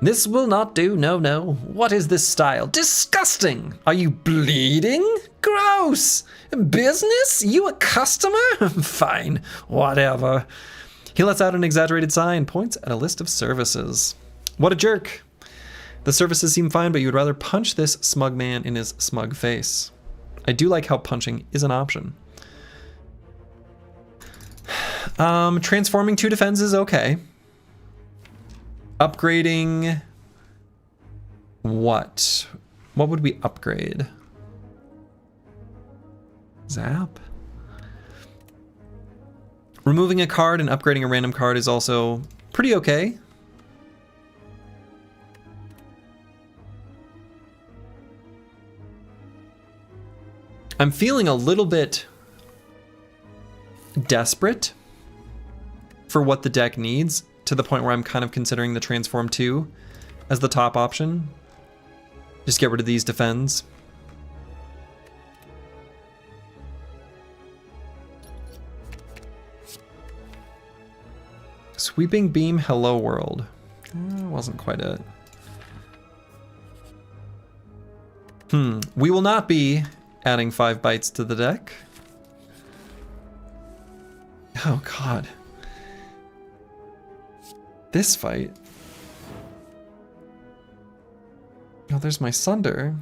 This will not do, no, no. What is this style? Disgusting! Are you bleeding? Gross! Business? You a customer? Fine, whatever. He lets out an exaggerated sigh and points at a list of services. What a jerk. The services seem fine, but you would rather punch this smug man in his smug face. I do like how punching is an option. Transforming 2 defense is okay. Upgrading what? What would we upgrade? Zap? Removing a card and upgrading a random card is also pretty okay. I'm feeling a little bit desperate for what the deck needs, to the point where I'm kind of considering the Transform 2 as the top option. Just get rid of these defends. Sweeping Beam, Hello World. Wasn't quite it. We will not be adding 5 bites to the deck. Oh god. This fight. Oh, there's my Sunder.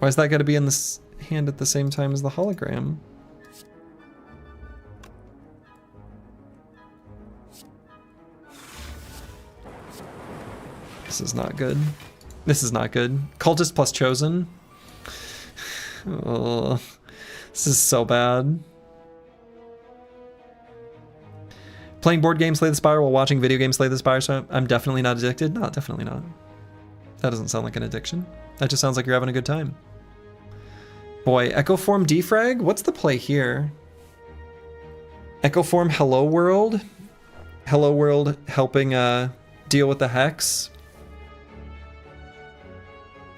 Why is that gotta be in this hand at the same time as the hologram? This is not good. This is not good. Cultist plus Chosen. Oh, this is so bad. Playing board games Slay the Spire while watching video games Slay the Spire, so I'm definitely not addicted. No, definitely not. That doesn't sound like an addiction. That just sounds like you're having a good time. Boy, Echo Form Defrag? What's the play here? Echo Form Hello World? Hello World helping deal with the Hex?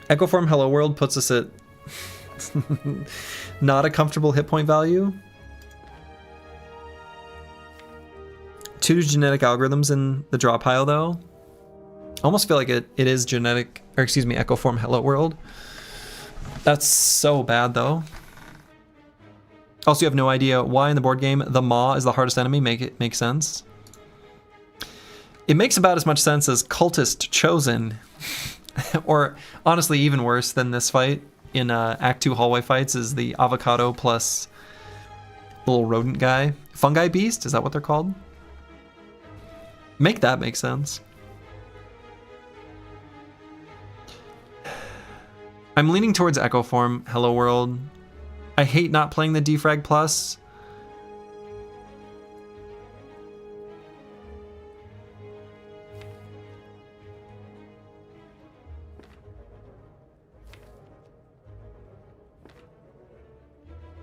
Echo Form Hello World puts us at not a comfortable hit point value. 2 genetic algorithms in the draw pile, though. Almost feel like it is genetic, or excuse me, Echo Form Hello World. That's so bad, though. Also, you have no idea why in the board game the Maw is the hardest enemy. Make sense. It makes about as much sense as Cultist Chosen, or honestly, even worse than this fight in Act 2 hallway fights is the Avocado plus Little rodent guy. Fungi beast, is that what they're called? Make that make sense. I'm leaning towards Echo Form. Hello World. I hate not playing the Defrag Plus.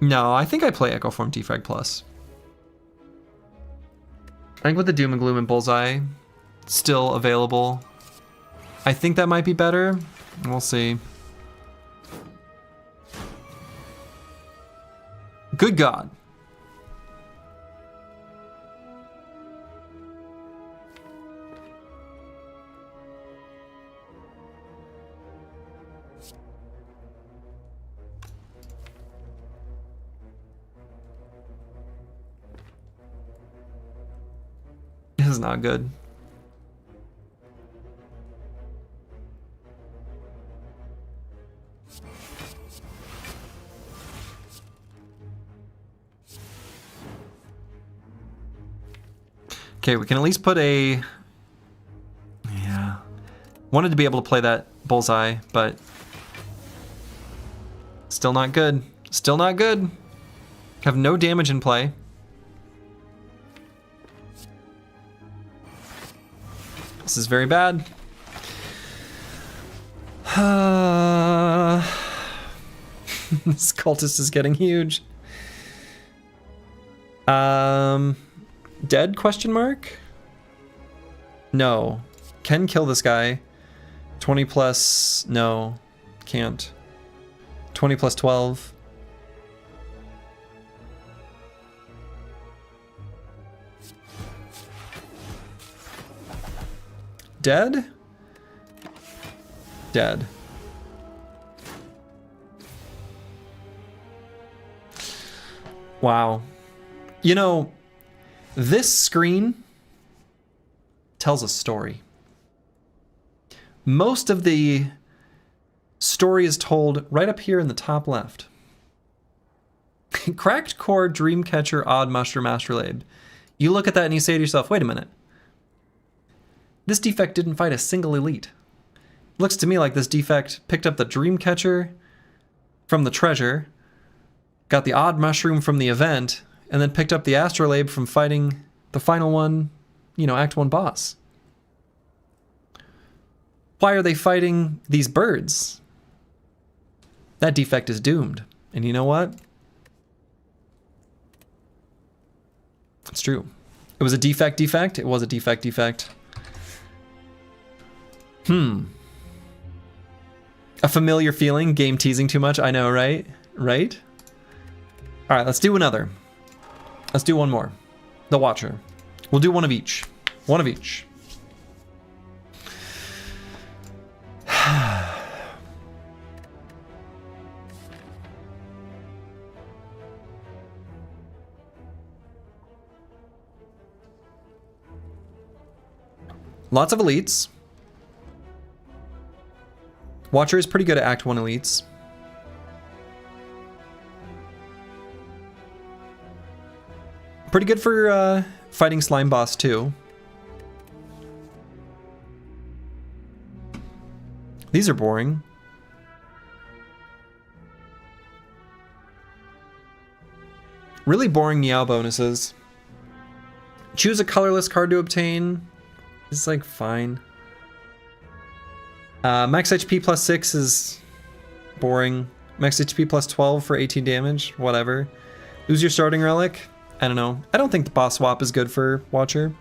No, I think I play Echo Form Defrag Plus. I think with the Doom and Gloom and Bullseye still available, I think that might be better. We'll see. Good God. This is not good. Okay, we can at least put a... Yeah. Wanted to be able to play that Bullseye, but... Still not good. Still not good. Have no damage in play. This is very bad. This cultist is getting huge. Dead, question mark? No. Can kill this guy. 20 plus, no. Can't. 20 plus 12. Dead? Dead. Wow. You know, this screen tells a story. Most of the story is told right up here in the top left. Cracked core, Dreamcatcher, odd mushroom, astrolabe. You look at that and you say to yourself, wait a minute. This defect didn't fight a single elite. Looks to me like this defect picked up the Dreamcatcher from the treasure, got the odd mushroom from the event, and then picked up the astrolabe from fighting the final one, you know, Act 1 boss. Why are they fighting these birds? That defect is doomed. And you know what? It's true. It was a defect. It was a defect. A familiar feeling, game teasing too much. I know, right? Right? All right, let's do another. Let's do one more. The Watcher. We'll do one of each. One of each. Lots of elites. Watcher is pretty good at Act 1 elites. Pretty good for fighting Slime Boss too. These are boring. Really boring Meow bonuses. Choose a colorless card to obtain. It's like fine. Max HP plus 6 is boring. Max HP plus 12 for 18 damage. Whatever. Lose your starting relic. I don't know. I don't think the boss swap is good for Watcher.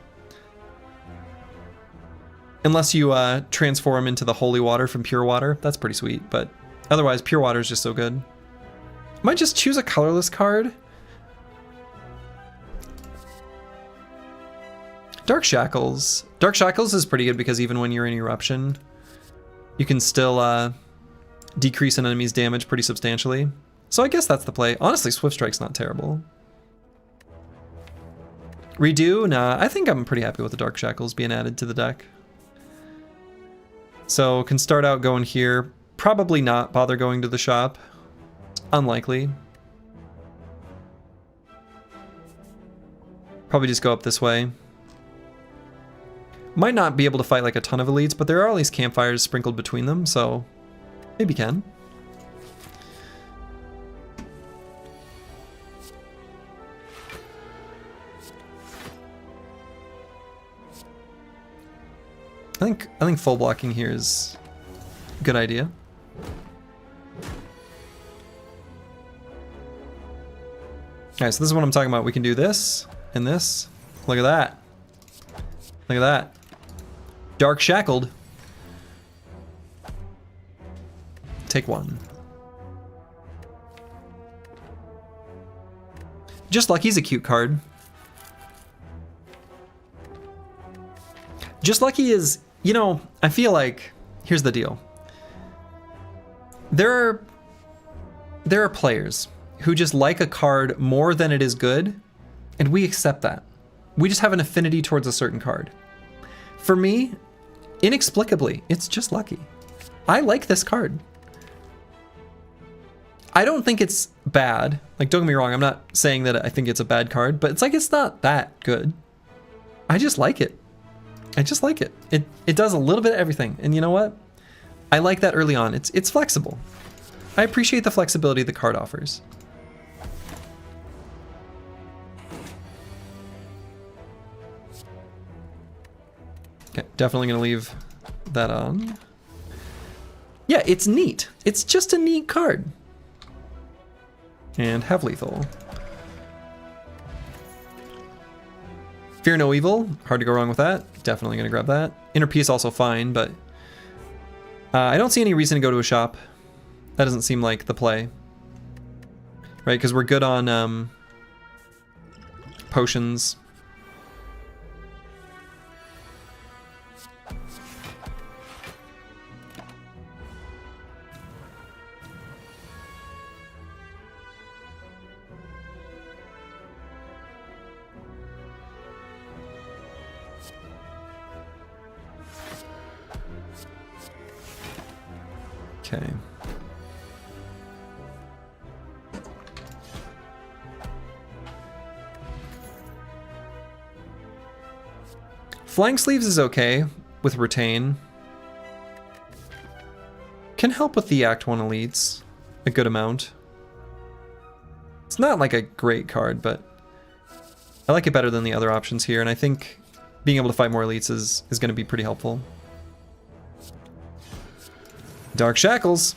Unless you transform into the holy water from pure water. That's pretty sweet. But otherwise, pure water is just so good. Might just choose a colorless card. Dark Shackles. Dark Shackles is pretty good because even when you're in Eruption, you can still decrease an enemy's damage pretty substantially. So I guess that's the play. Honestly, Swift Strike's not terrible. Redo? Nah, I think I'm pretty happy with the Dark Shackles being added to the deck. So can start out going here. Probably not bother going to the shop. Unlikely. Probably just go up this way. Might not be able to fight like a ton of elites, but there are at least campfires sprinkled between them, so maybe can. I think full blocking here is a good idea. Alright, so this is what I'm talking about. We can do this and this. Look at that. Look at that. Dark Shackled. Take one. Just Lucky's a cute card. Just Lucky is, you know, I feel like, here's the deal. There are players who just like a card more than it is good, and we accept that. We just have an affinity towards a certain card. For me, inexplicably, it's Just Lucky. I like this card. I don't think it's bad. Like, don't get me wrong, I'm not saying that I think it's a bad card, but it's like it's not that good. I just like it. I just like it. It does a little bit of everything. And you know what? I like that early on. It's flexible. I appreciate the flexibility the card offers. Okay, definitely gonna leave that on. Yeah, it's neat. It's just a neat card. And have lethal. Fear no evil, hard to go wrong with that. Definitely gonna grab that. Inner Peace also fine, but I don't see any reason to go to a shop. That doesn't seem like the play. Right, because we're good on potions. Okay. Flying Sleeves is okay with Retain. Can help with the Act 1 elites a good amount. It's not like a great card, but I like it better than the other options here, and I think being able to fight more elites is going to be pretty helpful. Dark Shackles.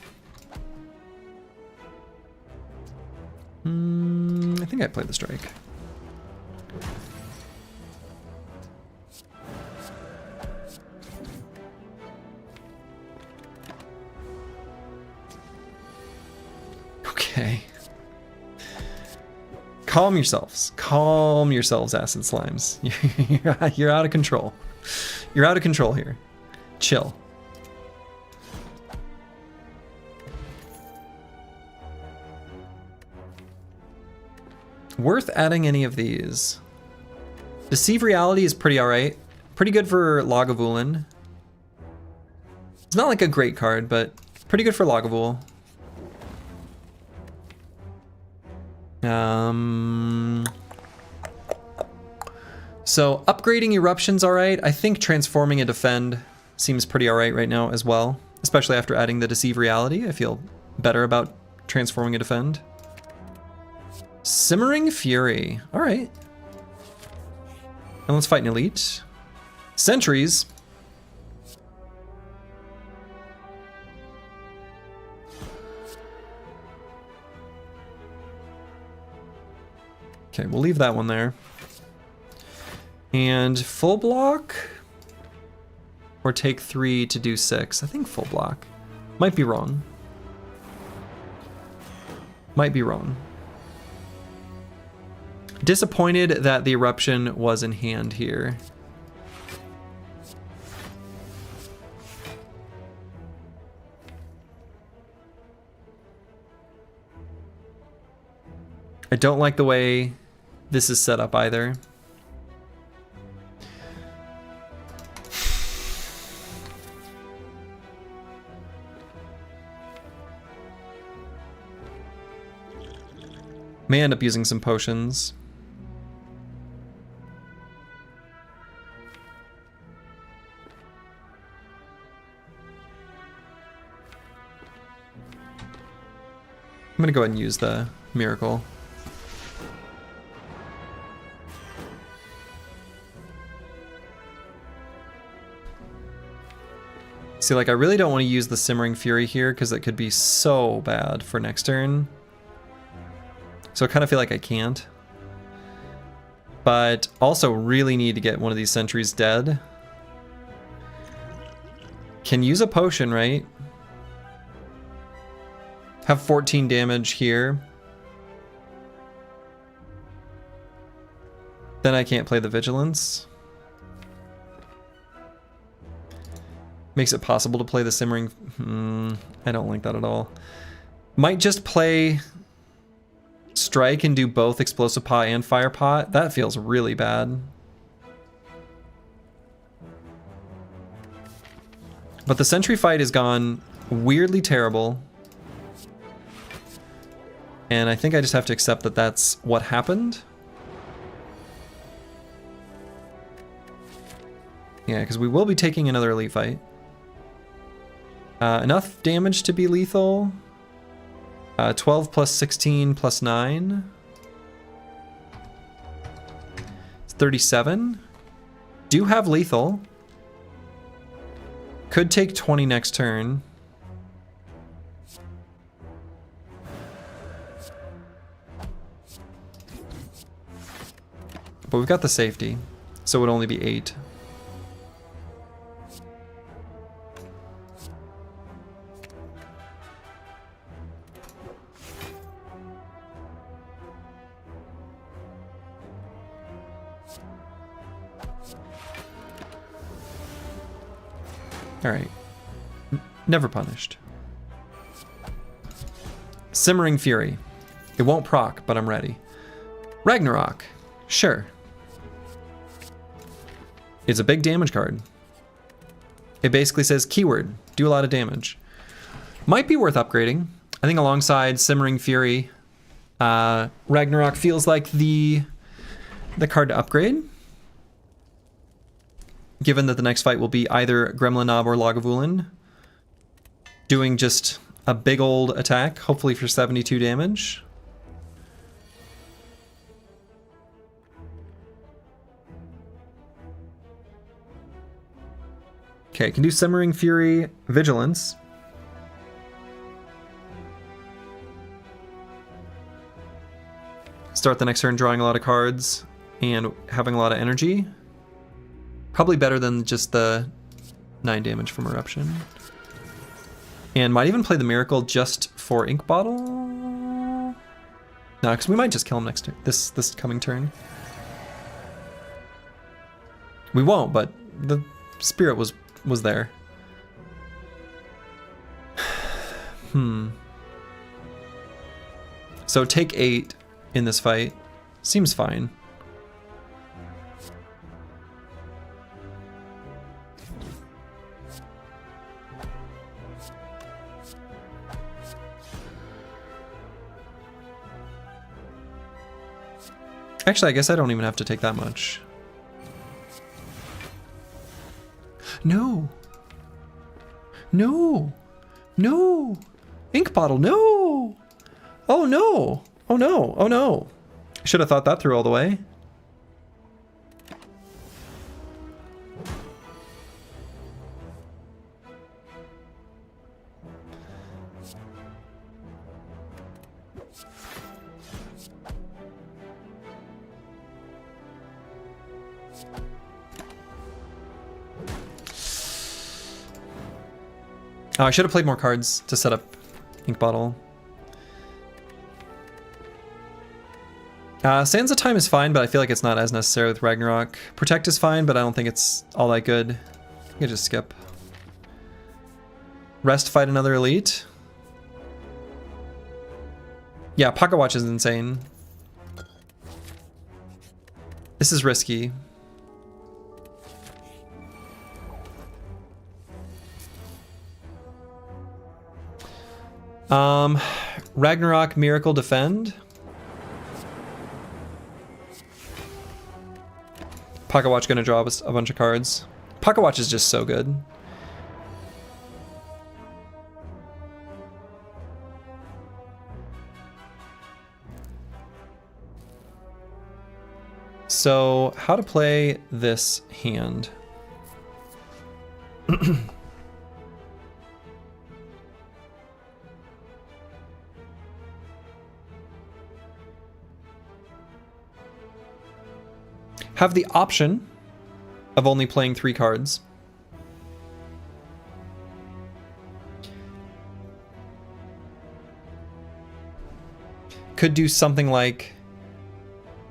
I think I played the strike. Okay. Calm yourselves. Calm yourselves, acid slimes. You're out of control. You're out of control here. Chill. Worth adding any of these. Deceive Reality is pretty alright. Pretty good for Lagavulin. It's not like a great card, but pretty good for Lagavul. So upgrading Eruption's alright. I think transforming a Defend seems pretty alright right now as well. Especially after adding the Deceive Reality. I feel better about transforming a Defend. Simmering Fury. Alright. And let's fight an elite. Sentries. Okay, we'll leave that one there. And full block? Or take 3 to do 6? I think full block. Might be wrong. Might be wrong. Disappointed that the Eruption was in hand here. I don't like the way this is set up either. May end up using some potions. gonna go ahead and use the miracle. See, like, I really don't want to use the Simmering Fury here because it could be so bad for next turn. So I kind of feel like I can't. But also really need to get one of these sentries dead. Can use a potion, right? Have 14 damage here. Then I can't play the Vigilance. Makes it possible to play the Simmering... I don't like that at all. Might just play Strike and do both Explosive Pot and Fire Pot. That feels really bad. But the Sentry fight has gone weirdly terrible. And I think I just have to accept that that's what happened. Yeah, because we will be taking another elite fight. Enough damage to be lethal. 12 plus 16 plus 9. It's 37. Do have lethal. Could take 20 next turn. But we've got the safety, so it would only be 8. Alright. Never punished. Simmering Fury. It won't proc, but I'm ready. Ragnarok. Sure. It's a big damage card. It basically says keyword, do a lot of damage. Might be worth upgrading. I think alongside Simmering Fury, Ragnarok feels like the card to upgrade. Given that the next fight will be either Gremlin Knob or Lagavulin, doing just a big old attack, hopefully for 72 damage. Okay, can do Simmering Fury, Vigilance. Start the next turn drawing a lot of cards and having a lot of energy. Probably better than just the 9 damage from Eruption. And might even play the Miracle just for Ink Bottle. No, because we might just kill him next turn. This coming turn. We won't, but the spirit was there. So take 8 in this fight. Seems fine. Actually, I guess I don't even have to take that much. No. No. No. Ink Bottle, no. Oh no. Oh no. Oh no. I should have thought that through all the way. Oh, I should have played more cards to set up Ink Bottle. Sands of Time is fine, but I feel like it's not as necessary with Ragnarok. Protect is fine, but I don't think it's all that good. You can just skip. Rest, fight another elite. Yeah, Pocket Watch is insane. This is risky. Ragnarok, Miracle, Defend. Pocket Watch gonna draw us a bunch of cards. Pocket Watch is just so good. So, how to play this hand? Have the option of only playing 3 cards. Could do something like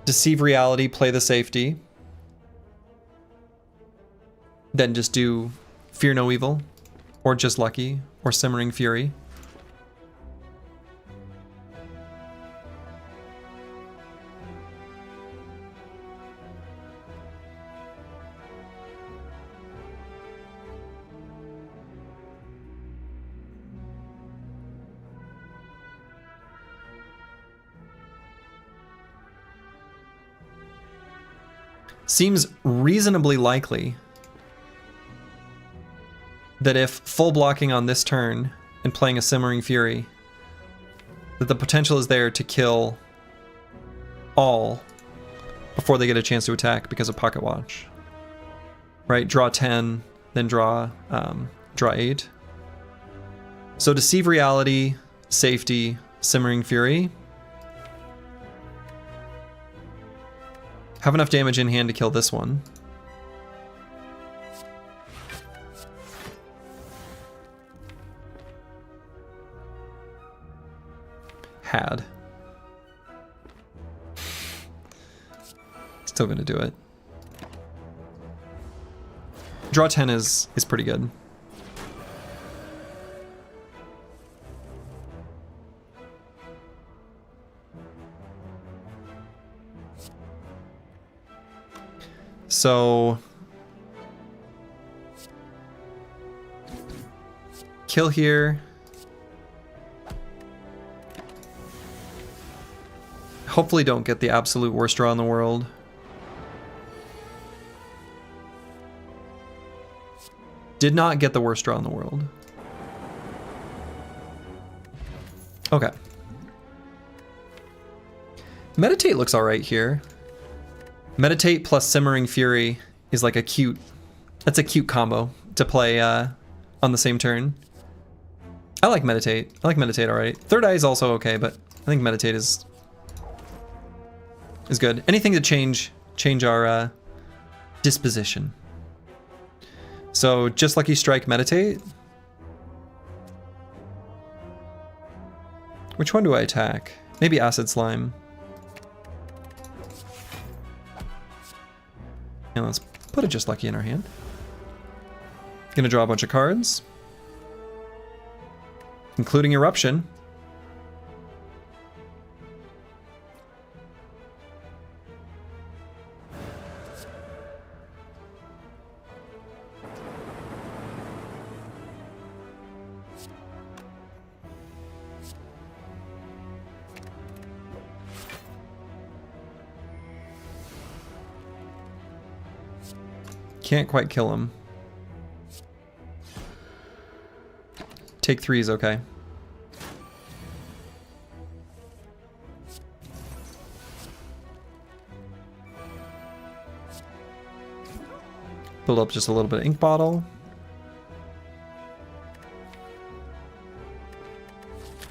Deceive Reality, play the safety. Then just do Fear No Evil, or Just Lucky, or Simmering Fury. Seems reasonably likely that if full blocking on this turn and playing a Simmering Fury, that the potential is there to kill all before they get a chance to attack because of Pocket Watch. Right? Draw 10, then draw 8. So Deceive Reality, Safety, Simmering Fury. Have enough damage in hand to kill this one. Had. Still gonna do it. Draw 10 is pretty good. So kill here. Hopefully don't get the absolute worst draw in the world. Did not get the worst draw in the world. Okay. Meditate looks alright here. Meditate plus Simmering Fury is like a cute... That's a cute combo to play on the same turn. I like Meditate. I like Meditate alright. Third Eye is also okay, but I think Meditate is good. Anything to change our disposition. So Just Lucky Strike, Meditate. Which one do I attack? Maybe Acid Slime. And let's put a Just Lucky in our hand. Gonna draw a bunch of cards, including Eruption. Can't quite kill him. Take 3 is okay. Build up just a little bit of Ink Bottle.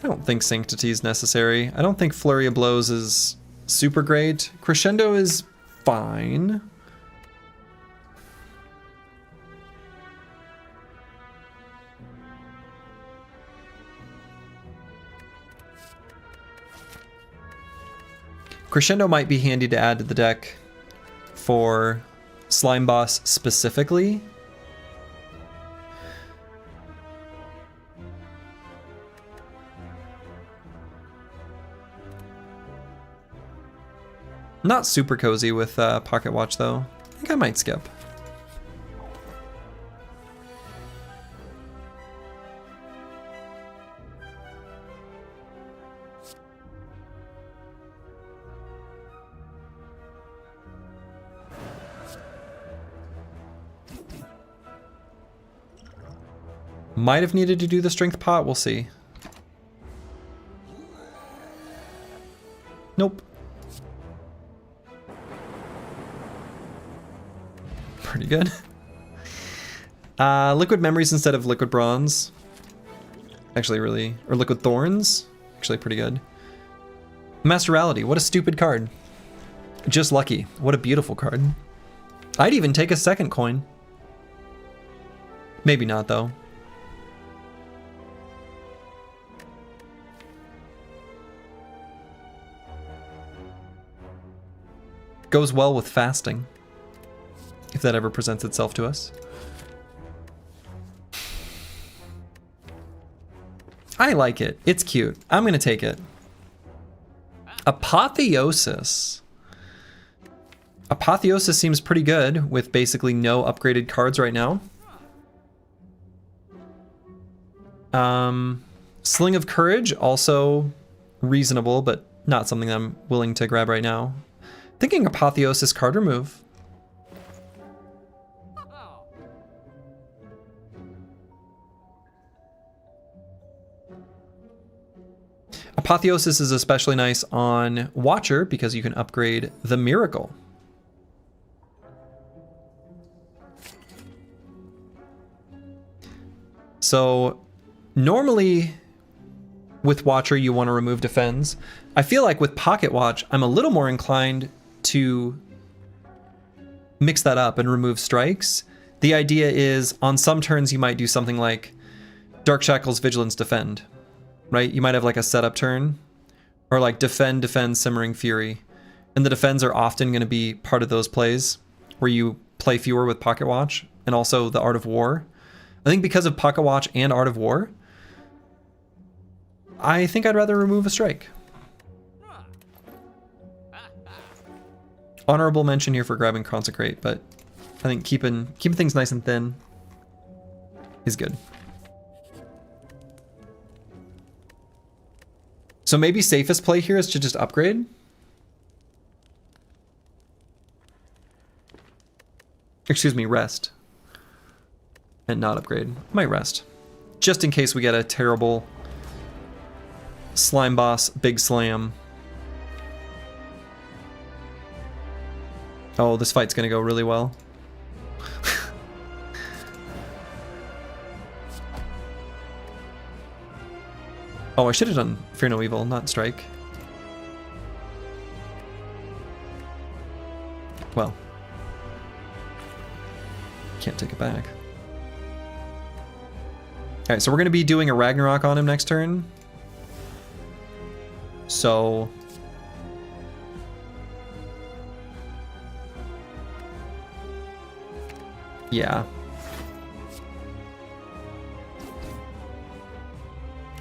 I don't think Sanctity is necessary. I don't think Flurry of Blows is super great. Crescendo is fine. Crescendo might be handy to add to the deck for Slime Boss specifically. Not super cozy with Pocket Watch though. I think I might skip. Might have needed to do the Strength Pot, we'll see. Nope. Pretty good. Liquid Memories instead of Liquid Bronze. Actually really... Or Liquid Thorns. Actually pretty good. Masterality. What a stupid card. Just Lucky. What a beautiful card. I'd even take a second coin. Maybe not, though. Goes well with fasting. If that ever presents itself to us. I like it. It's cute. I'm gonna take it. Apotheosis. Apotheosis seems pretty good with basically no upgraded cards right now. Sling of Courage, also reasonable, but not something I'm willing to grab right now. Thinking Apotheosis card remove. Apotheosis is especially nice on Watcher because you can upgrade the Miracle. So normally with Watcher you want to remove Defends. I feel like with Pocket Watch I'm a little more inclined to mix that up and remove strikes. The idea is on some turns you might do something like Dark Shackles, Vigilance, Defend, right? You might have like a setup turn or like Defend, Simmering Fury. And the Defends are often going to be part of those plays where you play fewer with Pocket Watch and also the Art of War. I think because of Pocket Watch and Art of War, I think I'd rather remove a strike. Honorable mention here for grabbing Consecrate, but I think keeping things nice and thin is good. So maybe safest play here is to just upgrade. Excuse me, rest. And not upgrade. Might rest. Just in case we get a terrible Slime Boss Big Slam. Oh, this fight's gonna go really well. Oh, I should have done Fear No Evil, not Strike. Well. Can't take it back. Alright, so we're gonna be doing a Ragnarok on him next turn. So... yeah.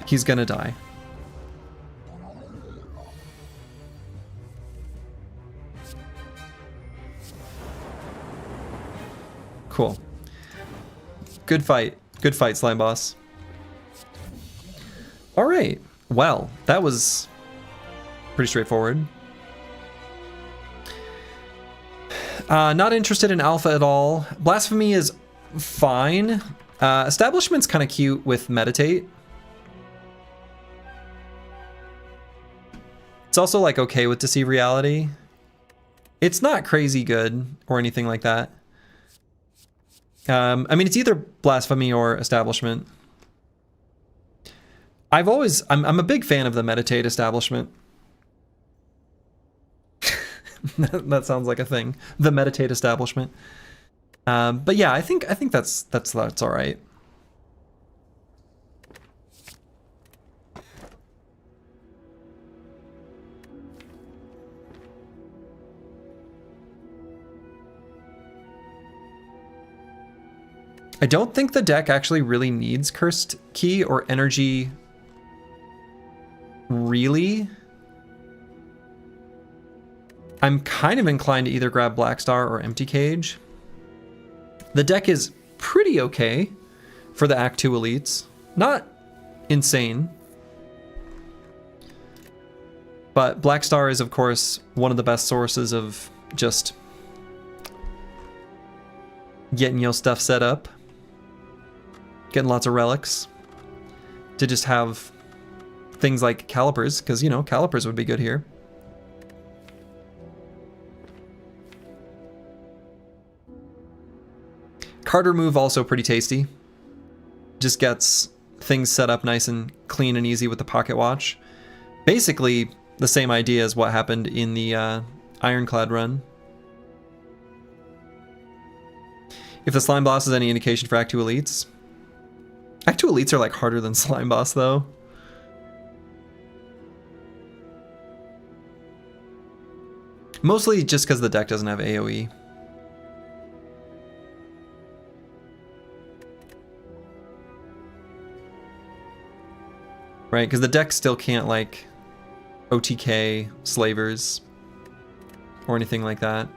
He's gonna die. Cool. Good fight. Good fight, Slime Boss. Alright. Well, that was pretty straightforward. Not interested in Alpha at all. Blasphemy is fine. Establishment's kind of cute with Meditate. It's also like okay with Deceive Reality. It's not crazy good or anything like that. I mean, it's either Blasphemy or Establishment. I'm a big fan of the Meditate Establishment. That sounds like a thing. The Meditate Establishment. But yeah, I think that's all right. I don't think the deck actually really needs Cursed Key or Energy. Really? I'm kind of inclined to either grab Black Star or Empty Cage. The deck is pretty okay for the Act 2 elites. Not insane. But Black Star is, of course, one of the best sources of just getting your stuff set up. Getting lots of relics. To just have things like Calipers, because, you know, Calipers would be good here. Card remove also pretty tasty. Just gets things set up nice and clean and easy with the pocket watch. Basically the same idea as what happened in the Ironclad run. If the Slime Boss is any indication for Act 2 Elites. Act 2 Elites are like harder than Slime Boss though. Mostly just because the deck doesn't have AoE. Right, because the deck still can't like OTK Slavers or anything like that.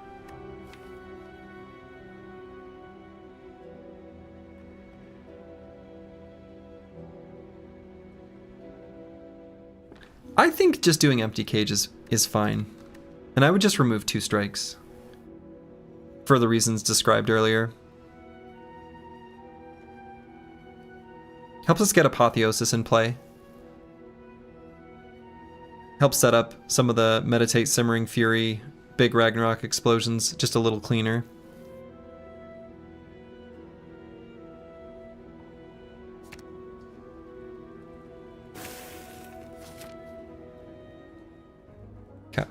I think just doing empty cages is fine. And I would just remove 2 strikes. For the reasons described earlier. Helps us get Apotheosis in play. Helps set up some of the Meditate, Simmering Fury, big Ragnarok explosions just a little cleaner. Okay.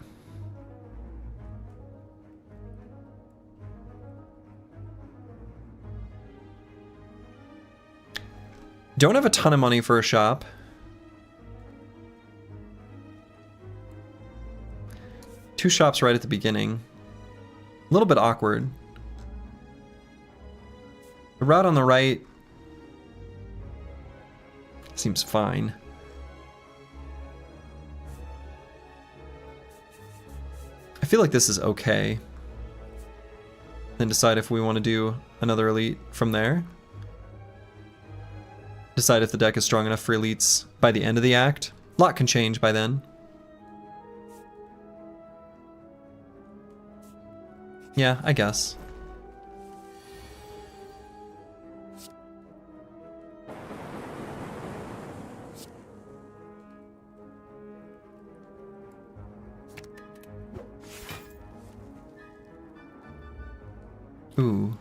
Don't have a ton of money for a shop. Two shops right at the beginning. A little bit awkward. The route on the right seems fine. I feel like this is okay. Then decide if we want to do another elite from there. Decide if the deck is strong enough for elites by the end of the act. A lot can change by then. Yeah, I guess. Ooh.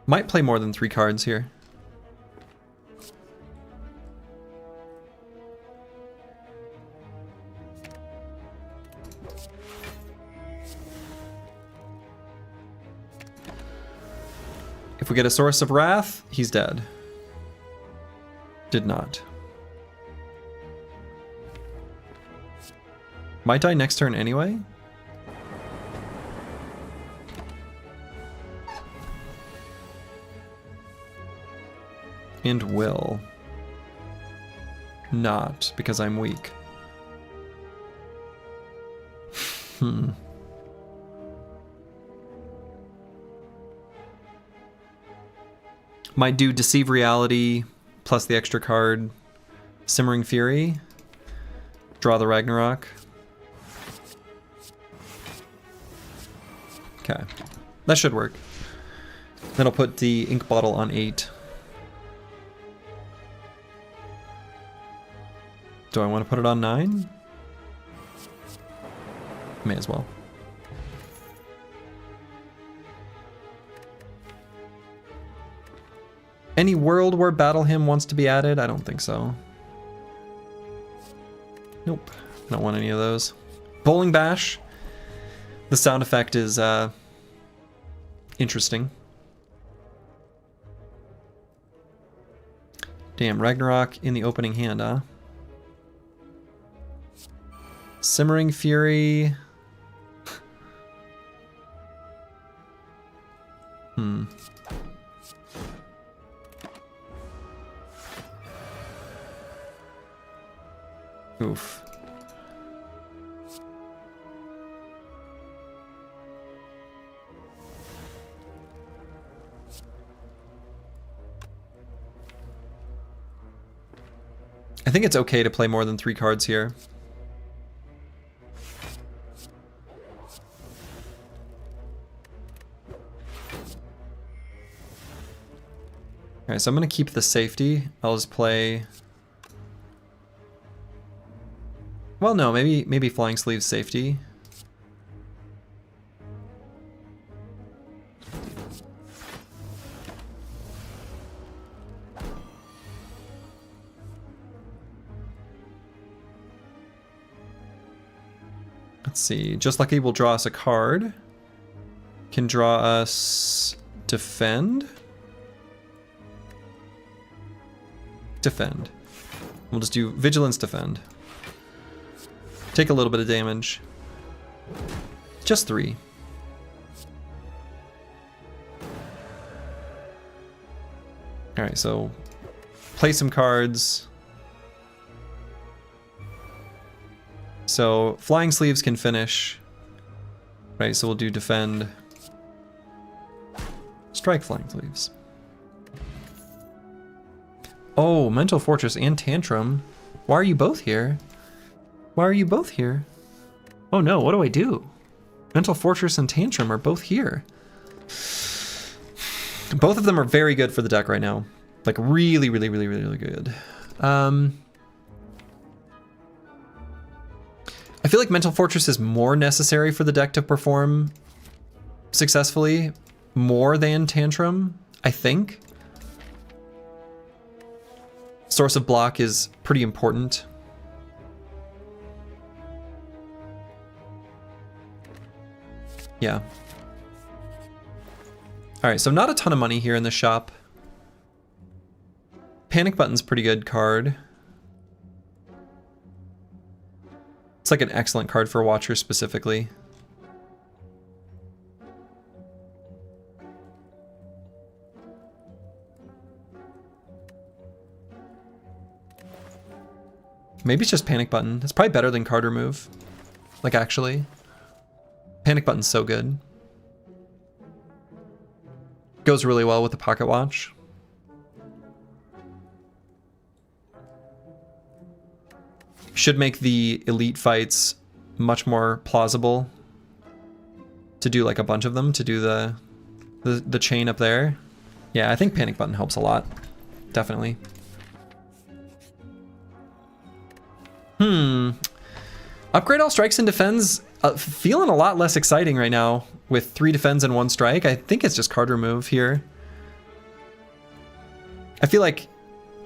Might play more than 3 cards here. If we get a Source of Wrath, he's dead. Did not. Might die next turn anyway? And will. Not, because I'm weak. Might do Deceive Reality, plus the extra card, Simmering Fury, draw the Ragnarok. Okay, that should work. Then I'll put the ink bottle on 8. Do I want to put it on 9? May as well. Any world where Battle Hymn wants to be added? I don't think so. Nope, don't want any of those. Bowling Bash. The sound effect is interesting. Damn, Ragnarok in the opening hand, huh? Simmering Fury. Oof. I think it's okay to play more than 3 cards here. Alright, so I'm going to keep the safety. I'll just play... Well, no, maybe flying sleeves safety. Let's see. Just Lucky will draw us a card. Can draw us defend. Defend. We'll just do vigilance defend. Take a little bit of damage. Just 3. Alright, so play some cards. So flying sleeves can finish. Right, so we'll do defend. Strike flying sleeves. Oh, Mental Fortress and Tantrum. Why are you both here? Why are you both here? Oh no, what do I do? Mental Fortress and Tantrum are both here. Both of them are very good for the deck right now. Like really, really, really, really good. I feel like Mental Fortress is more necessary for the deck to perform successfully, more than Tantrum, I think. Source of block is pretty important. Yeah. Alright, so not a ton of money here in the shop. Panic Button's pretty good card. It's like an excellent card for Watcher specifically. Maybe it's just Panic Button. It's probably better than card remove. Like actually. Panic Button's so good. Goes really well with the Pocket Watch. Should make the elite fights much more plausible to do like a bunch of them, to do the chain up there. Yeah, I think Panic Button helps a lot. Definitely. Upgrade all strikes and defends. Feeling a lot less exciting right now with 3 defends and 1 strike. I think it's just card remove here. I feel like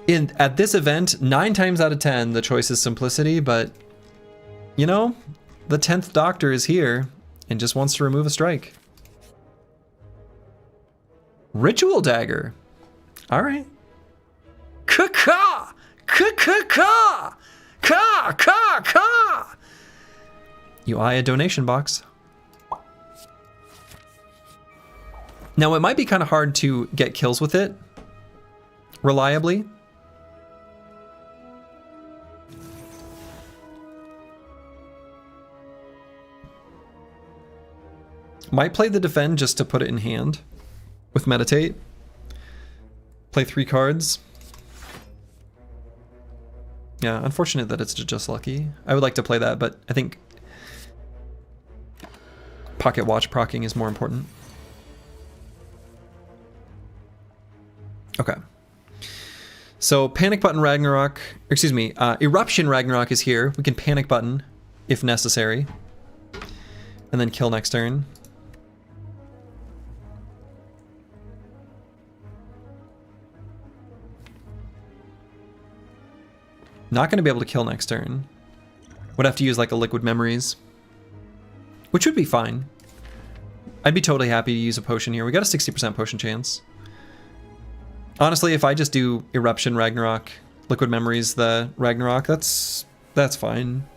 at this event, 9 times out of 10, the choice is simplicity, but you know, the 10th Doctor is here and just wants to remove a strike. Ritual Dagger. All right. Ka-ka! Ka-ka-ka! Ka-ka-ka! You eye a donation box. Now it might be kind of hard to get kills with it reliably. Might play the defend just to put it in hand with meditate. Play 3 cards. Yeah, unfortunate that it's just lucky. I would like to play that, but I think Pocket Watch proccing is more important. Okay. So Panic Button Ragnarok, excuse me, Eruption Ragnarok is here. We can Panic Button if necessary. And then kill next turn. Not going to be able to kill next turn. Would have to use like a Liquid Memories, which would be fine. I'd be totally happy to use a potion here. We got a 60% potion chance. Honestly, if I just do Eruption Ragnarok, Liquid Memories the Ragnarok, that's fine.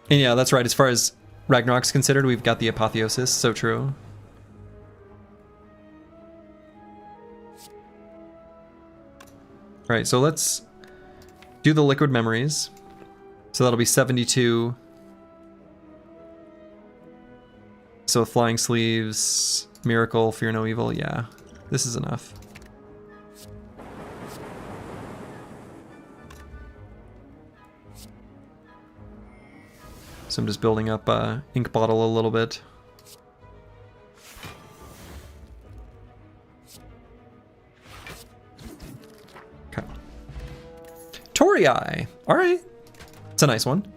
And yeah, that's right. As far as Ragnarok's considered, we've got the Apotheosis, so true. Alright, so let's do the Liquid Memories. So that'll be 72. So Flying Sleeves, Miracle, Fear No Evil, yeah. This is enough. So I'm just building up Ink Bottle a little bit. Torii. All right. It's a nice one.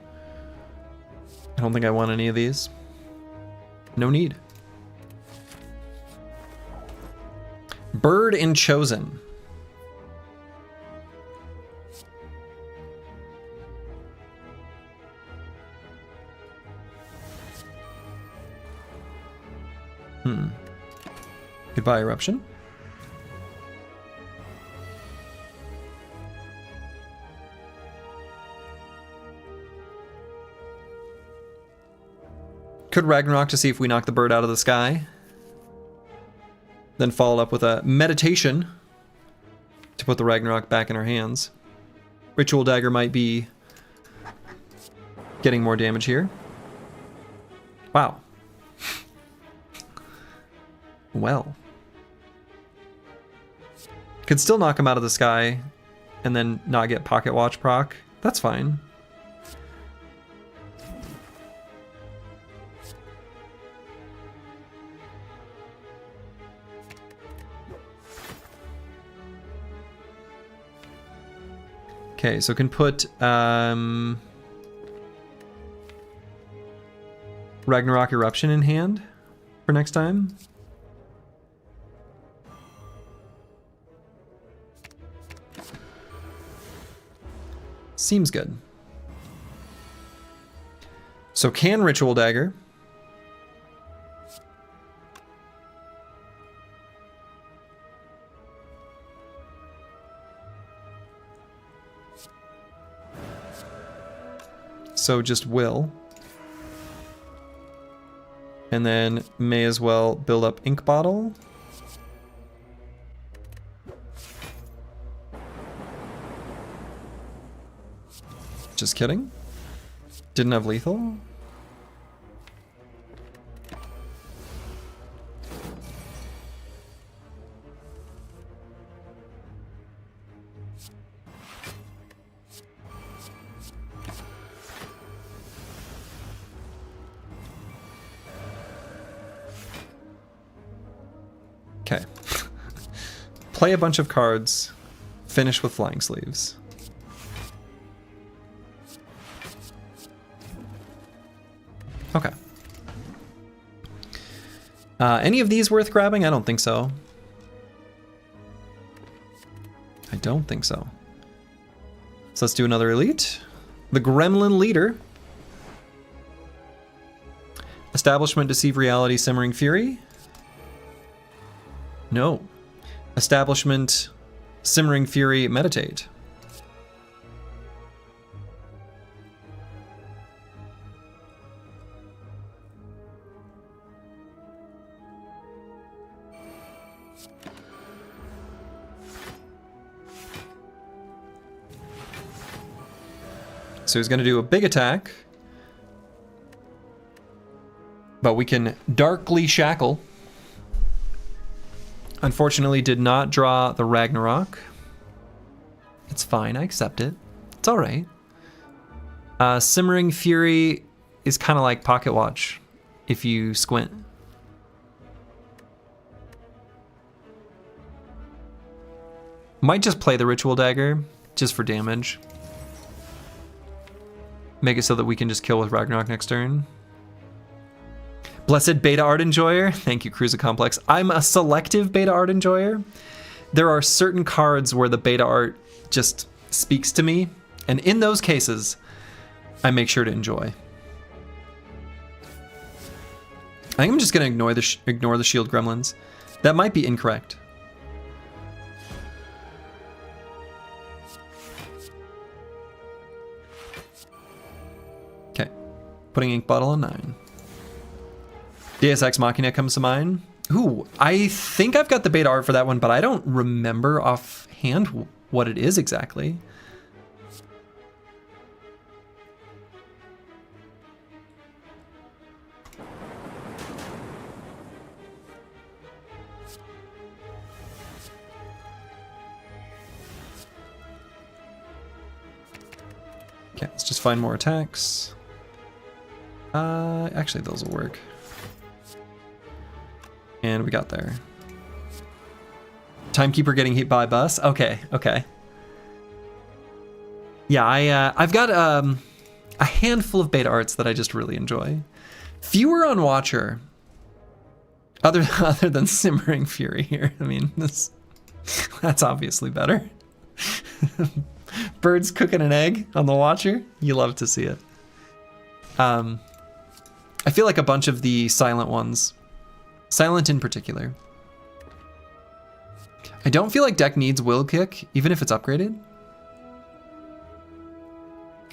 I don't think I want any of these. No need. Bird and Chosen. Goodbye, Eruption. Could Ragnarok to see if we knock the bird out of the sky. Then followed up with a meditation to put the Ragnarok back in our hands. Ritual Dagger might be getting more damage here. Wow. Well. Could still knock him out of the sky and then not get Pocket Watch proc. That's fine. Okay, so can put Ragnarok Eruption in hand for next time. Seems good. So can Ritual Dagger. So just will. And then may as well build up Ink Bottle. Just kidding. Didn't have lethal. Okay. Play a bunch of cards. Finish with Flying Sleeves. Okay. Any of these worth grabbing? I don't think so. I don't think so. So let's do another elite. The Gremlin Leader. Establishment, Deceive Reality, Simmering Fury. No. Establishment, Simmering Fury, Meditate. So he's going to do a big attack. But we can Darkly Shackle. Unfortunately, did not draw the Ragnarok. It's fine, I accept it. It's all right. Simmering Fury is kind of like Pocket Watch, if you squint. Might just play the Ritual Dagger, just for damage. Make it so that we can just kill with Ragnarok next turn. Blessed Beta Art Enjoyer. Thank you, Cruiser Complex. I'm a selective Beta Art Enjoyer. There are certain cards where the Beta Art just speaks to me. And in those cases, I make sure to enjoy. I think I'm just going to ignore the Shield Gremlins. That might be incorrect. Okay. Putting Ink Bottle on 9. Deus Ex Machina comes to mind. Ooh, I think I've got the beta art for that one, but I don't remember offhand what it is exactly. Okay, let's just find more attacks. Actually, those will work. And we got there. Timekeeper getting hit by bus. Okay, okay. Yeah, I've got a handful of beta arts that I just really enjoy. Fewer on Watcher. Other than Simmering Fury here. I mean, that's obviously better. Birds cooking an egg on the Watcher. You love to see it. I feel like a bunch of the silent ones, silent in particular. I don't feel like deck needs Will Kick, even if it's upgraded.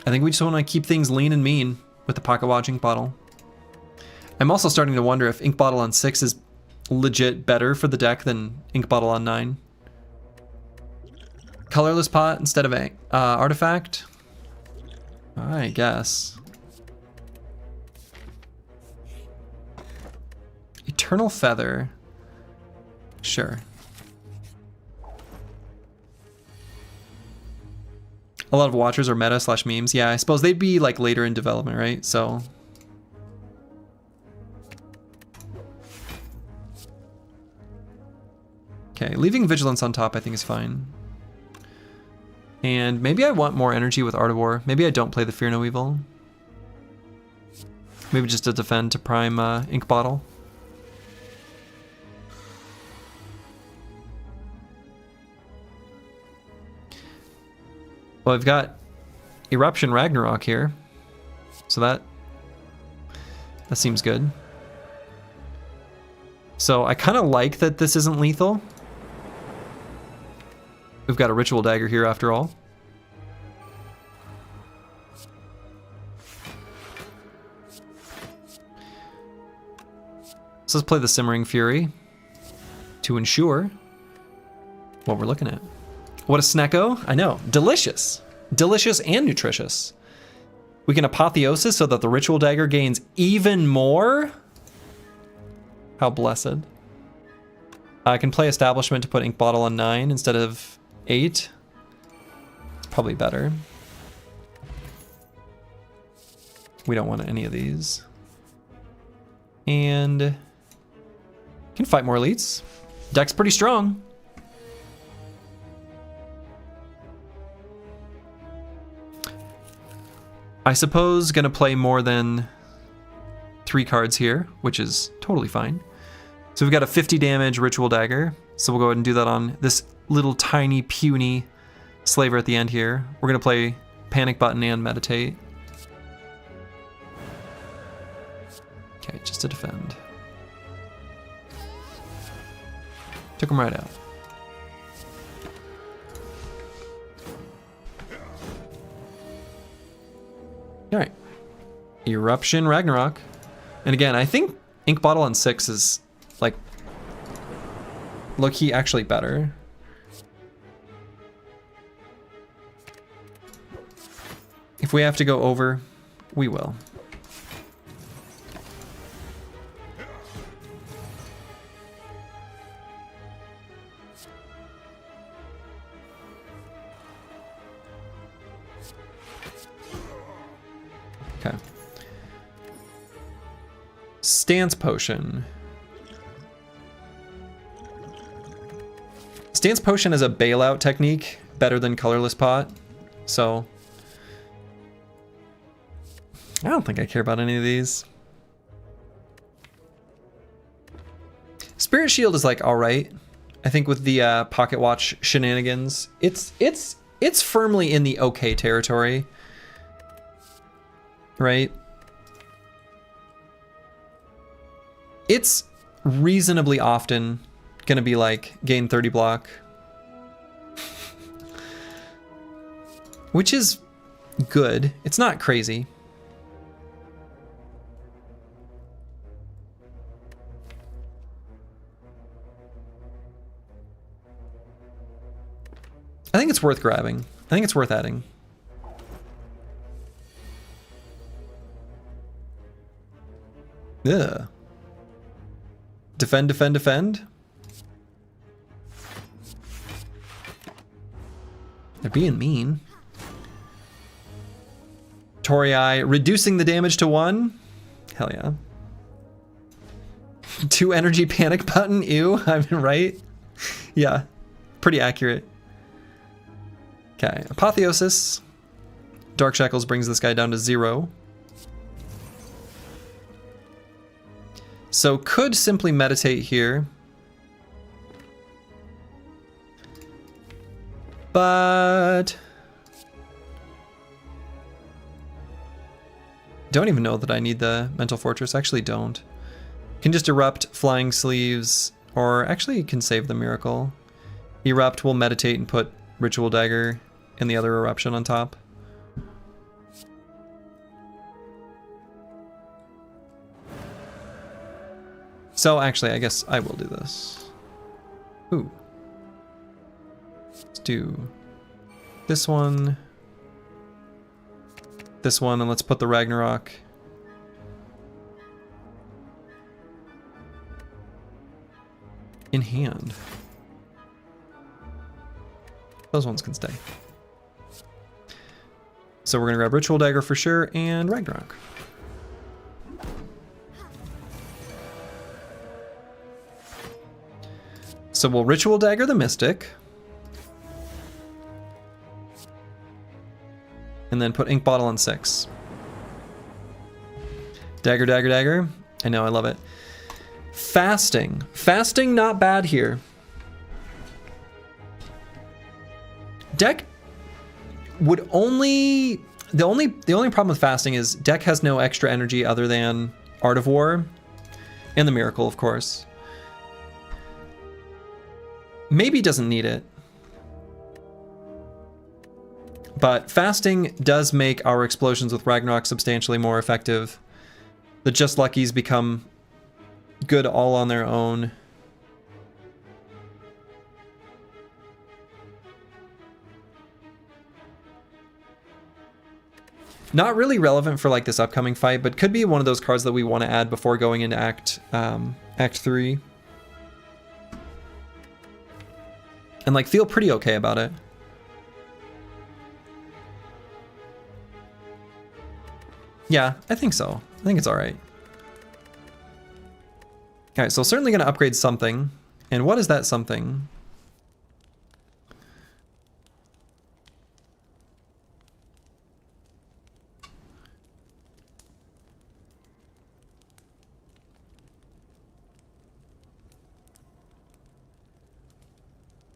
I think we just want to keep things lean and mean with the Pocket Watch Ink Bottle. I'm also starting to wonder if Ink Bottle on 6 is legit better for the deck than Ink Bottle on 9. Colorless Pot instead of Artifact? I guess. Eternal Feather. Sure. A lot of Watchers are meta / memes. Yeah, I suppose they'd be like later in development, right? So... Okay, leaving Vigilance on top I think is fine. And maybe I want more energy with Art of War. Maybe I don't play the Fear No Evil. Maybe just to defend to prime Ink Bottle. Well, I've got Eruption Ragnarok here. So that seems good. So I kind of like that this isn't lethal. We've got a Ritual Dagger here after all. So let's play the Simmering Fury to ensure what we're looking at. What a snacko. I know. Delicious. Delicious and nutritious. We can Apotheosis so that the Ritual Dagger gains even more. How blessed. I can play Establishment to put Ink Bottle on 9 instead of 8. It's probably better. We don't want any of these. And can fight more elites. Deck's pretty strong. I suppose gonna play more than 3 cards here, which is totally fine. So we've got a 50 damage Ritual Dagger. So we'll go ahead and do that on this little tiny puny Slaver at the end here. We're gonna play Panic Button and Meditate. Okay, just to defend. Took him right out. All right, Eruption Ragnarok. And again, I think Ink Bottle on 6 is like low-key actually better. If we have to go over, we will. Okay. Stance Potion. Stance Potion is a bailout technique, better than Colorless Pot. So I don't think I care about any of these. Spirit Shield is like all right. I think with the Pocket Watch shenanigans, it's firmly in the okay territory. Right? It's reasonably often gonna be like gain 30 block. Which is good. It's not crazy. I think it's worth grabbing. I think it's worth adding. Ugh. Defend, defend, defend. They're being mean. Torii, reducing the damage to 1. Hell yeah. 2 energy Panic Button, ew, I'm right. Yeah, pretty accurate. Okay, Apotheosis. Dark Shackles brings this guy down to 0. So could simply meditate here. But don't even know that I need the Mental Fortress. Actually don't. Can just erupt Flying Sleeves, or actually can save the Miracle. Erupt, will meditate and put Ritual Dagger and the other eruption on top. So actually, I guess I will do this. Ooh. Let's do this one, and let's put the Ragnarok. In hand. Those ones can stay. So we're gonna grab Ritual Dagger for sure, and Ragnarok. So we'll Ritual Dagger the Mystic. And then put Ink Bottle on 6. Dagger, dagger, dagger. I know, I love it. Fasting. Fasting, not bad here. Deck would only... The only problem with fasting is deck has no extra energy other than Art of War and the Miracle, of course. Maybe doesn't need it. But fasting does make our explosions with Ragnarok substantially more effective. The Just Luckies become good all on their own. Not really relevant for like this upcoming fight, but could be one of those cards that we want to add before going into Act 3. And like feel pretty okay about it. Yeah, I think so. I think it's all right. All right, so certainly going to upgrade something. And what is that something?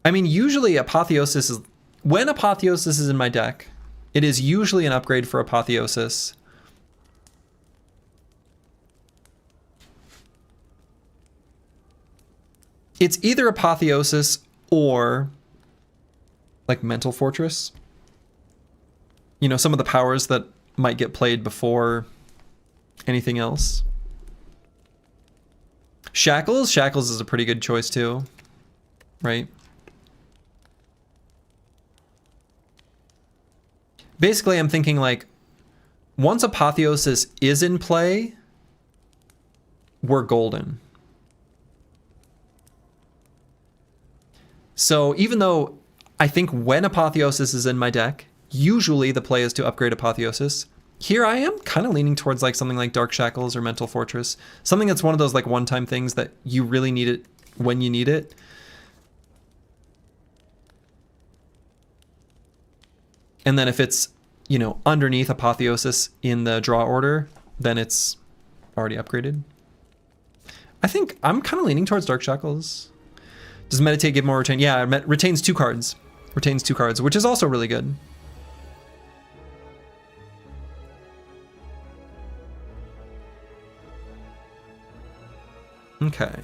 I mean, usually Apotheosis is... When Apotheosis is in my deck, it is usually an upgrade for Apotheosis. It's either Apotheosis or like Mental Fortress. You know, some of the powers that might get played before anything else. Shackles? Shackles is a pretty good choice too, right? Basically, I'm thinking like, once Apotheosis is in play, we're golden. So even though I think when Apotheosis is in my deck, usually the play is to upgrade Apotheosis. Here I am kind of leaning towards like something like Dark Shackles or Mental Fortress. Something that's one of those like one-time things that you really need it when you need it. And then if it's, you know, underneath Apotheosis in the draw order, then it's already upgraded. I think I'm kind of leaning towards Dark Shackles. Does Meditate give more retain? Yeah, retains 2 cards. Retains 2 cards, which is also really good. Okay.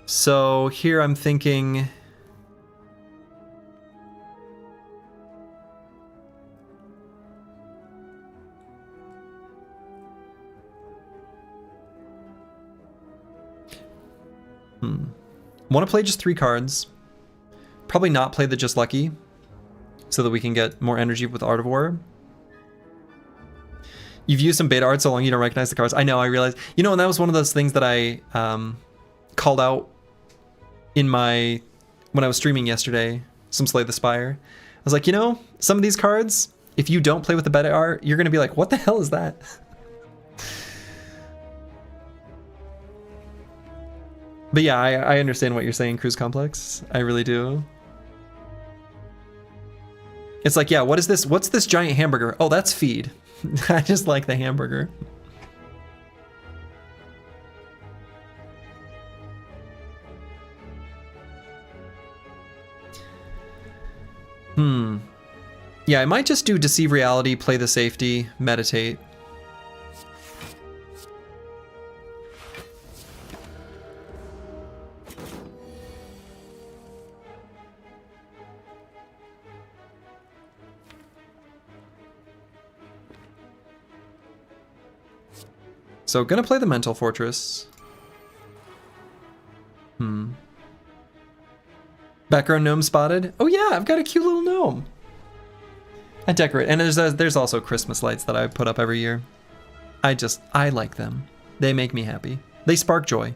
So here I'm thinking... Want to play just 3 cards. Probably not play the Just Lucky, so that we can get more energy with Art of War. You've used some beta art so long you don't recognize the cards. I know, I realize. You know, and that was one of those things that I called out in my... when I was streaming yesterday, some Slay the Spire. I was like, you know, some of these cards, if you don't play with the beta art, you're going to be like, what the hell is that? But yeah, I understand what you're saying, Cruise Complex. I really do. It's like, yeah, what is this? What's this giant hamburger? Oh, that's feed. I just like the hamburger. Yeah, I might just do Deceive Reality, play the safety, meditate. So, gonna play the Mental Fortress. Background gnome spotted. Oh yeah, I've got a cute little gnome. I decorate, and there's also Christmas lights that I put up every year. I like them. They make me happy. They spark joy.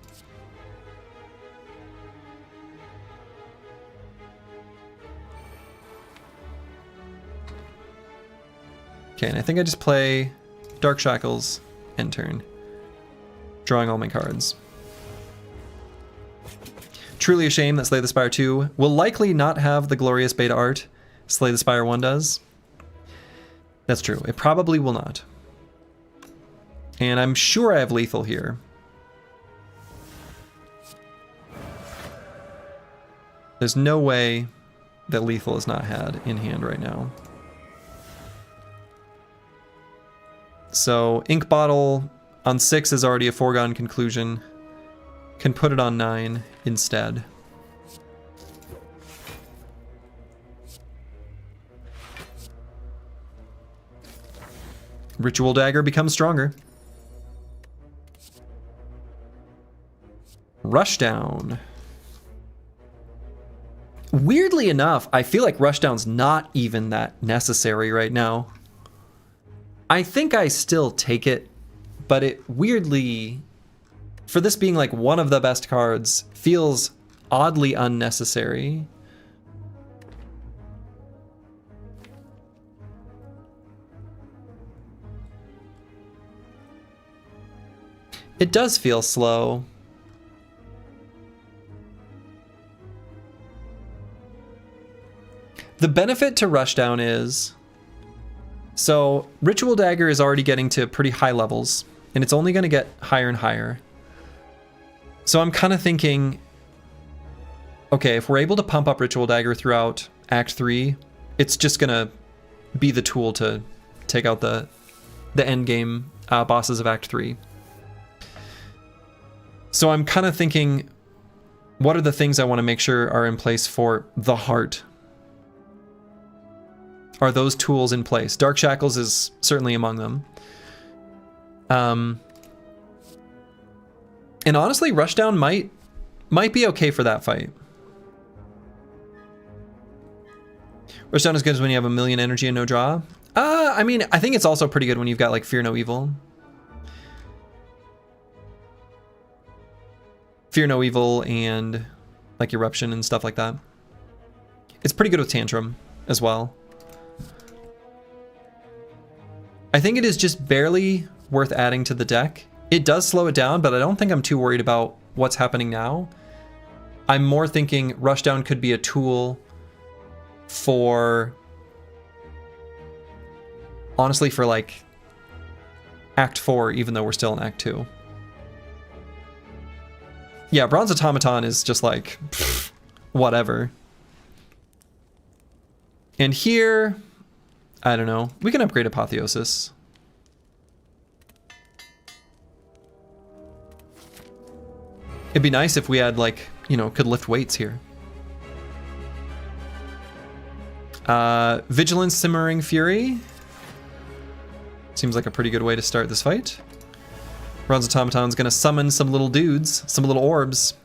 Okay, and I think I just play Dark Shackles, end turn. Drawing all my cards. Truly a shame that Slay the Spire 2 will likely not have the glorious beta art Slay the Spire 1 does. That's true. It probably will not. And I'm sure I have lethal here. There's no way that lethal is not had in hand right now. So Ink Bottle on 6 is already a foregone conclusion. Can put it on 9 instead. Ritual Dagger becomes stronger. Rushdown. Weirdly enough, I feel like Rushdown's not even that necessary right now. I think I still take it, but it weirdly, for this being like one of the best cards, feels oddly unnecessary. It does feel slow. The benefit to Rushdown is, so Ritual Dagger is already getting to pretty high levels, and it's only going to get higher and higher. So I'm kind of thinking, okay, if we're able to pump up Ritual Dagger throughout Act 3, it's just going to be the tool to take out the end game bosses of Act 3. So I'm kind of thinking, what are the things I want to make sure are in place for the heart? Are those tools in place? Dark Shackles is certainly among them. And honestly, Rushdown might be okay for that fight. Rushdown is good as when you have a million energy and no draw. I mean, I think it's also pretty good when you've got like Fear No Evil. Fear No Evil and like Eruption and stuff like that. It's pretty good with Tantrum as well. I think it is just barely worth adding to the deck. It does slow it down, but I don't think I'm too worried about what's happening now. I'm more thinking Rushdown could be a tool for, honestly, for like Act 4, even though we're still in Act 2. Yeah, Bronze Automaton is just like, pfft, whatever. And here, I don't know, we can upgrade Apotheosis. It'd be nice if we had like, you know, could lift weights here. Vigilance, Simmering Fury. Seems like a pretty good way to start this fight. Bronze Automaton's gonna summon some little dudes, some little orbs,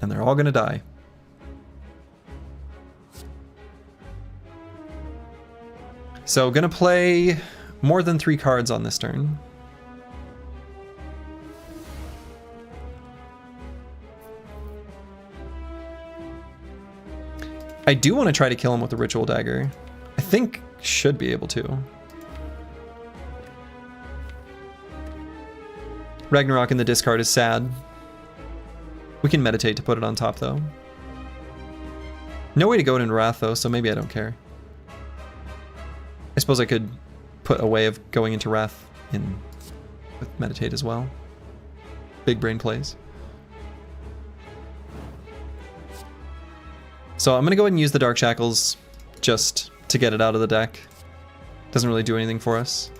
and they're all gonna die. So gonna play more than 3 cards on this turn. I do want to try to kill him with the Ritual Dagger. I think should be able to. Ragnarok in the discard is sad. We can meditate to put it on top though. No way to go into Wrath though, so maybe I don't care. suppose I could put a way of going into Wrath in with Meditate as well. Big brain plays. So I'm going to go ahead and use the Dark Shackles just to get it out of the deck. Doesn't really do anything for us.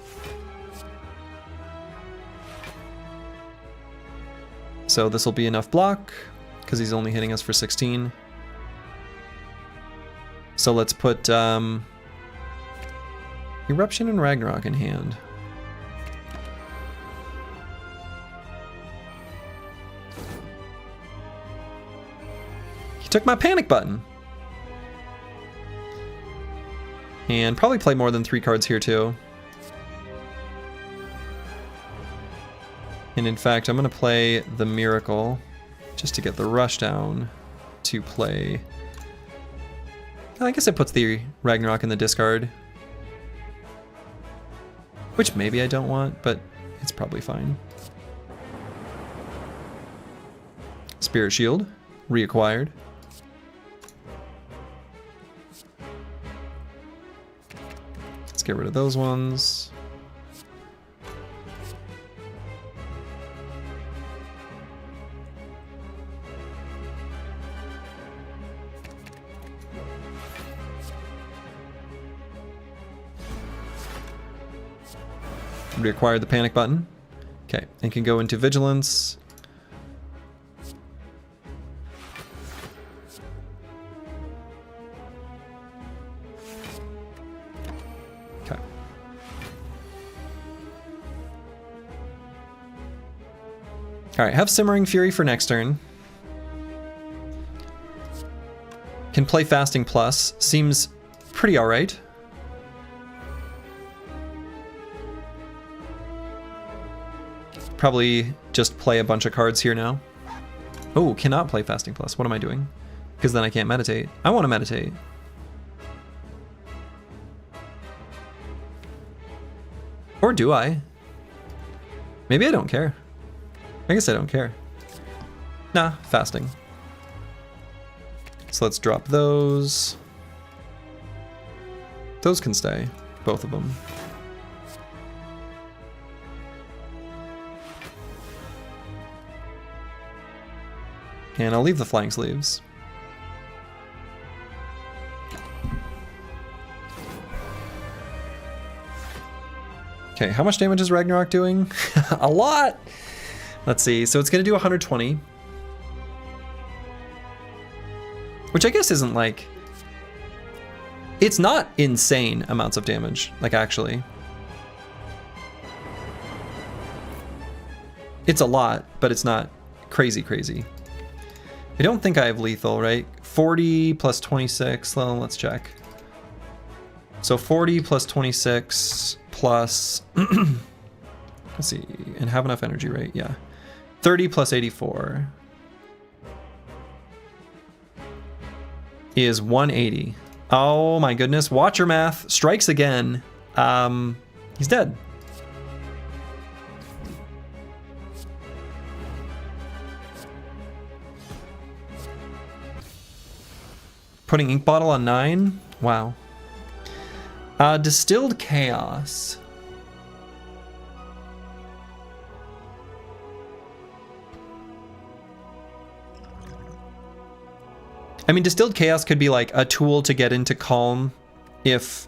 So this will be enough block, because he's only hitting us for 16. So let's put Eruption and Ragnarok in hand. He took my panic button. And probably play more than 3 cards here too. And in fact, I'm going to play the Miracle just to get the rush down to play. I guess it puts the Ragnarok in the discard. Which maybe I don't want, but it's probably fine. Spirit Shield, reacquired. Let's get rid of those ones. Reacquired the panic button. Okay, and can go into Vigilance. Okay. Alright, have Simmering Fury for next turn. Can play Fasting Plus. Seems pretty alright. Probably just play a bunch of cards here now. Oh, cannot play Fasting Plus. What am I doing? Because then I can't meditate. I want to meditate. Or do I? Maybe I don't care. I guess I don't care. Nah, fasting. So let's drop those. Those can stay. Both of them. And I'll leave the Flying Sleeves. Okay, how much damage is Ragnarok doing? A lot! Let's see, so it's gonna do 120. Which I guess isn't like... It's not insane amounts of damage, like actually. It's a lot, but it's not crazy crazy. I don't think I have lethal, right? 40 plus 26, well, let's check. So 40 plus 26 plus, let's see, and have enough energy, right? Yeah. 30 plus 84 is 180. Oh my goodness, Watcher math strikes again. He's dead. Putting Ink Bottle on 9? Wow. Distilled Chaos. I mean, Distilled Chaos could be like a tool to get into Calm if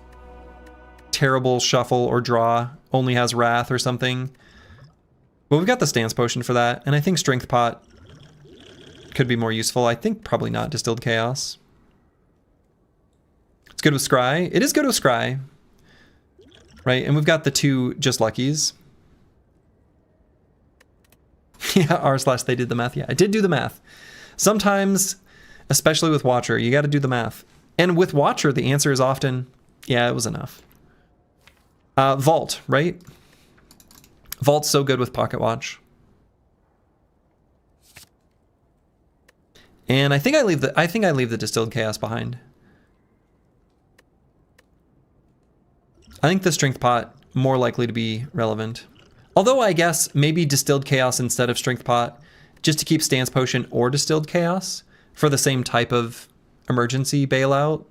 Terrible Shuffle or Draw only has Wrath or something. But we've got the Stance Potion for that, and I think Strength Pot could be more useful. I think probably not Distilled Chaos. It's good with Scry. It is good with Scry. Right, and we've got the 2 Just Luckies. Yeah, r/ they did the math. Yeah, I did do the math. Sometimes, especially with Watcher, you got to do the math. And with Watcher, the answer is often, yeah, it was enough. Vault, right? Vault's so good with Pocket Watch. And I think I leave the Distilled Chaos behind. I think the Strength Pot more likely to be relevant. Although I guess maybe Distilled Chaos instead of Strength Pot, just to keep Stance Potion or Distilled Chaos for the same type of emergency bailout.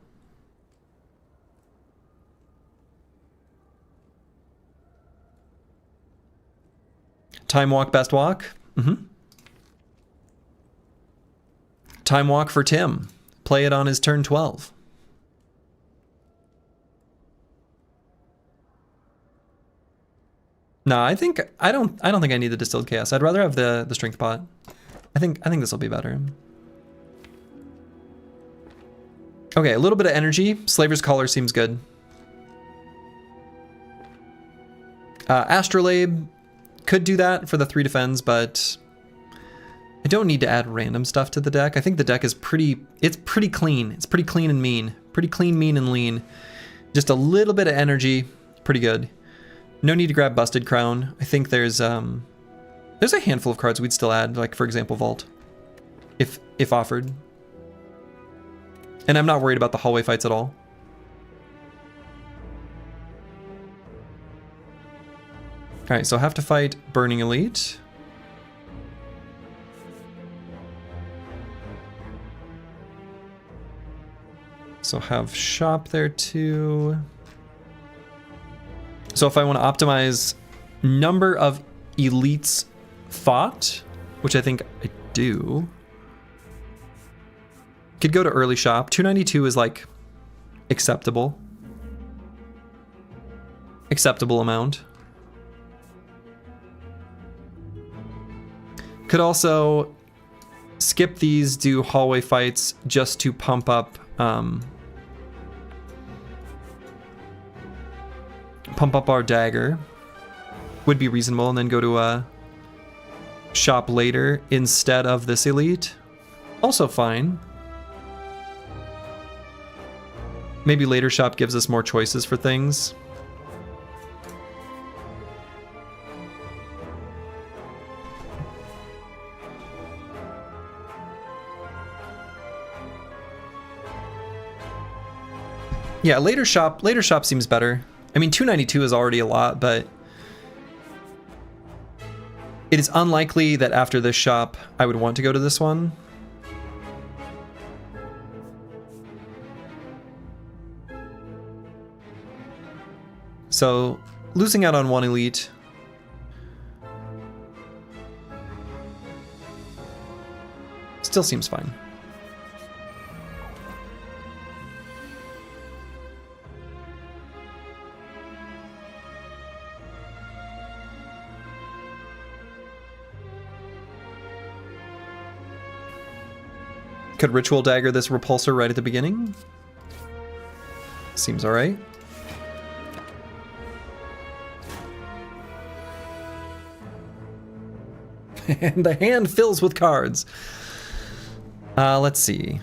Time walk, best walk. Time walk for Tim. Play it on his turn 12. No, I don't think I need the distilled chaos. I'd rather have the strength pot. I think this will be better. Okay, a little bit of energy. Slaver's Collar seems good. Astrolabe could do that for the 3 defense, but I don't need to add random stuff to the deck. I think the deck is pretty clean. It's pretty clean and mean. Pretty clean, mean, and lean. Just a little bit of energy. Pretty good. No need to grab Busted Crown. I think there's a handful of cards we'd still add, like for example Vault, if offered. And I'm not worried about the hallway fights at all. All right, so I have to fight Burning Elite. So have shop there too. So if I want to optimize number of elites fought, which I think I do, could go to early shop. 292 is like acceptable. Acceptable amount. Could also skip these, do hallway fights just to pump up our dagger. Would be reasonable, and then go to a shop later instead of this elite. Also fine. Maybe later shop gives us more choices for things. Yeah, later shop seems better. I mean, 292 is already a lot, but it is unlikely that after this shop I would want to go to this one. So, losing out on one elite. Still seems fine. Could Ritual Dagger this Repulsor right at the beginning? Seems alright. And the hand fills with cards. Let's see.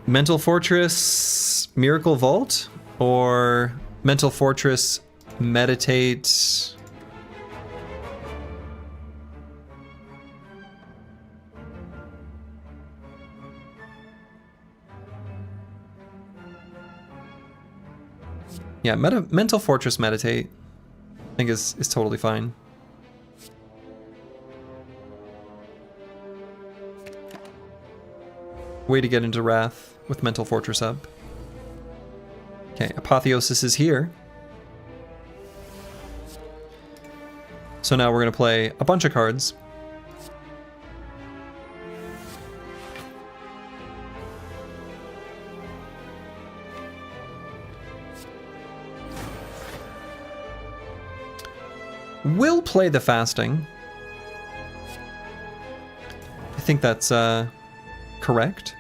Mental Fortress, Miracle Vault, or Mental Fortress, Meditate. Yeah, Mental Fortress Meditate, I think is totally fine. Way to get into Wrath with Mental Fortress up. Okay, Apotheosis is here. So now we're going to play a bunch of cards. We'll play the Fasting. I think that's correct.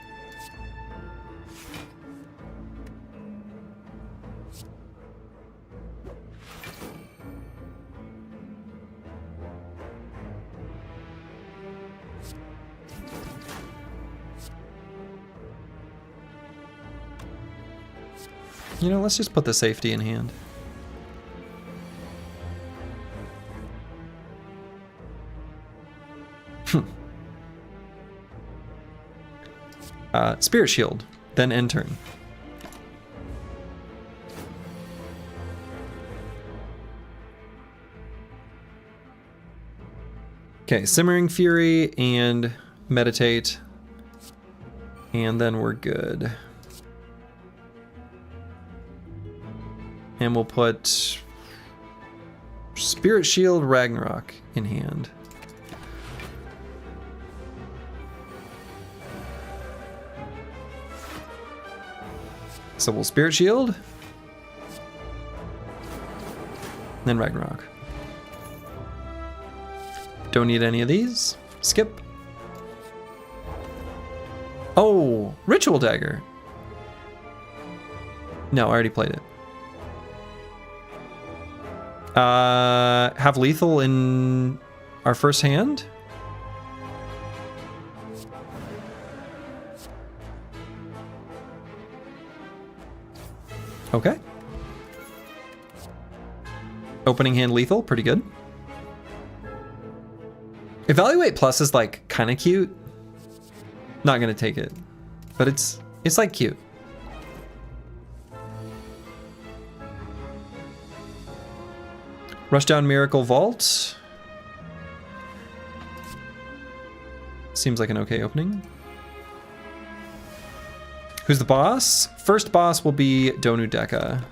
You know, let's just put the safety in hand. Spirit Shield, then end turn. Okay, Simmering Fury and Meditate. And then we're good. And we'll put Spirit Shield Ragnarok in hand. So we'll Spirit Shield. Then Ragnarok. Don't need any of these. Skip. Oh, Ritual Dagger. No, I already played it. Have lethal in our first hand? Okay. Opening hand lethal, pretty good. Evaluate Plus is like kind of cute. Not gonna take it, but it's like cute. Rushdown Miracle Vault. Seems like an okay opening. Who's the boss? First boss will be Donu Deka.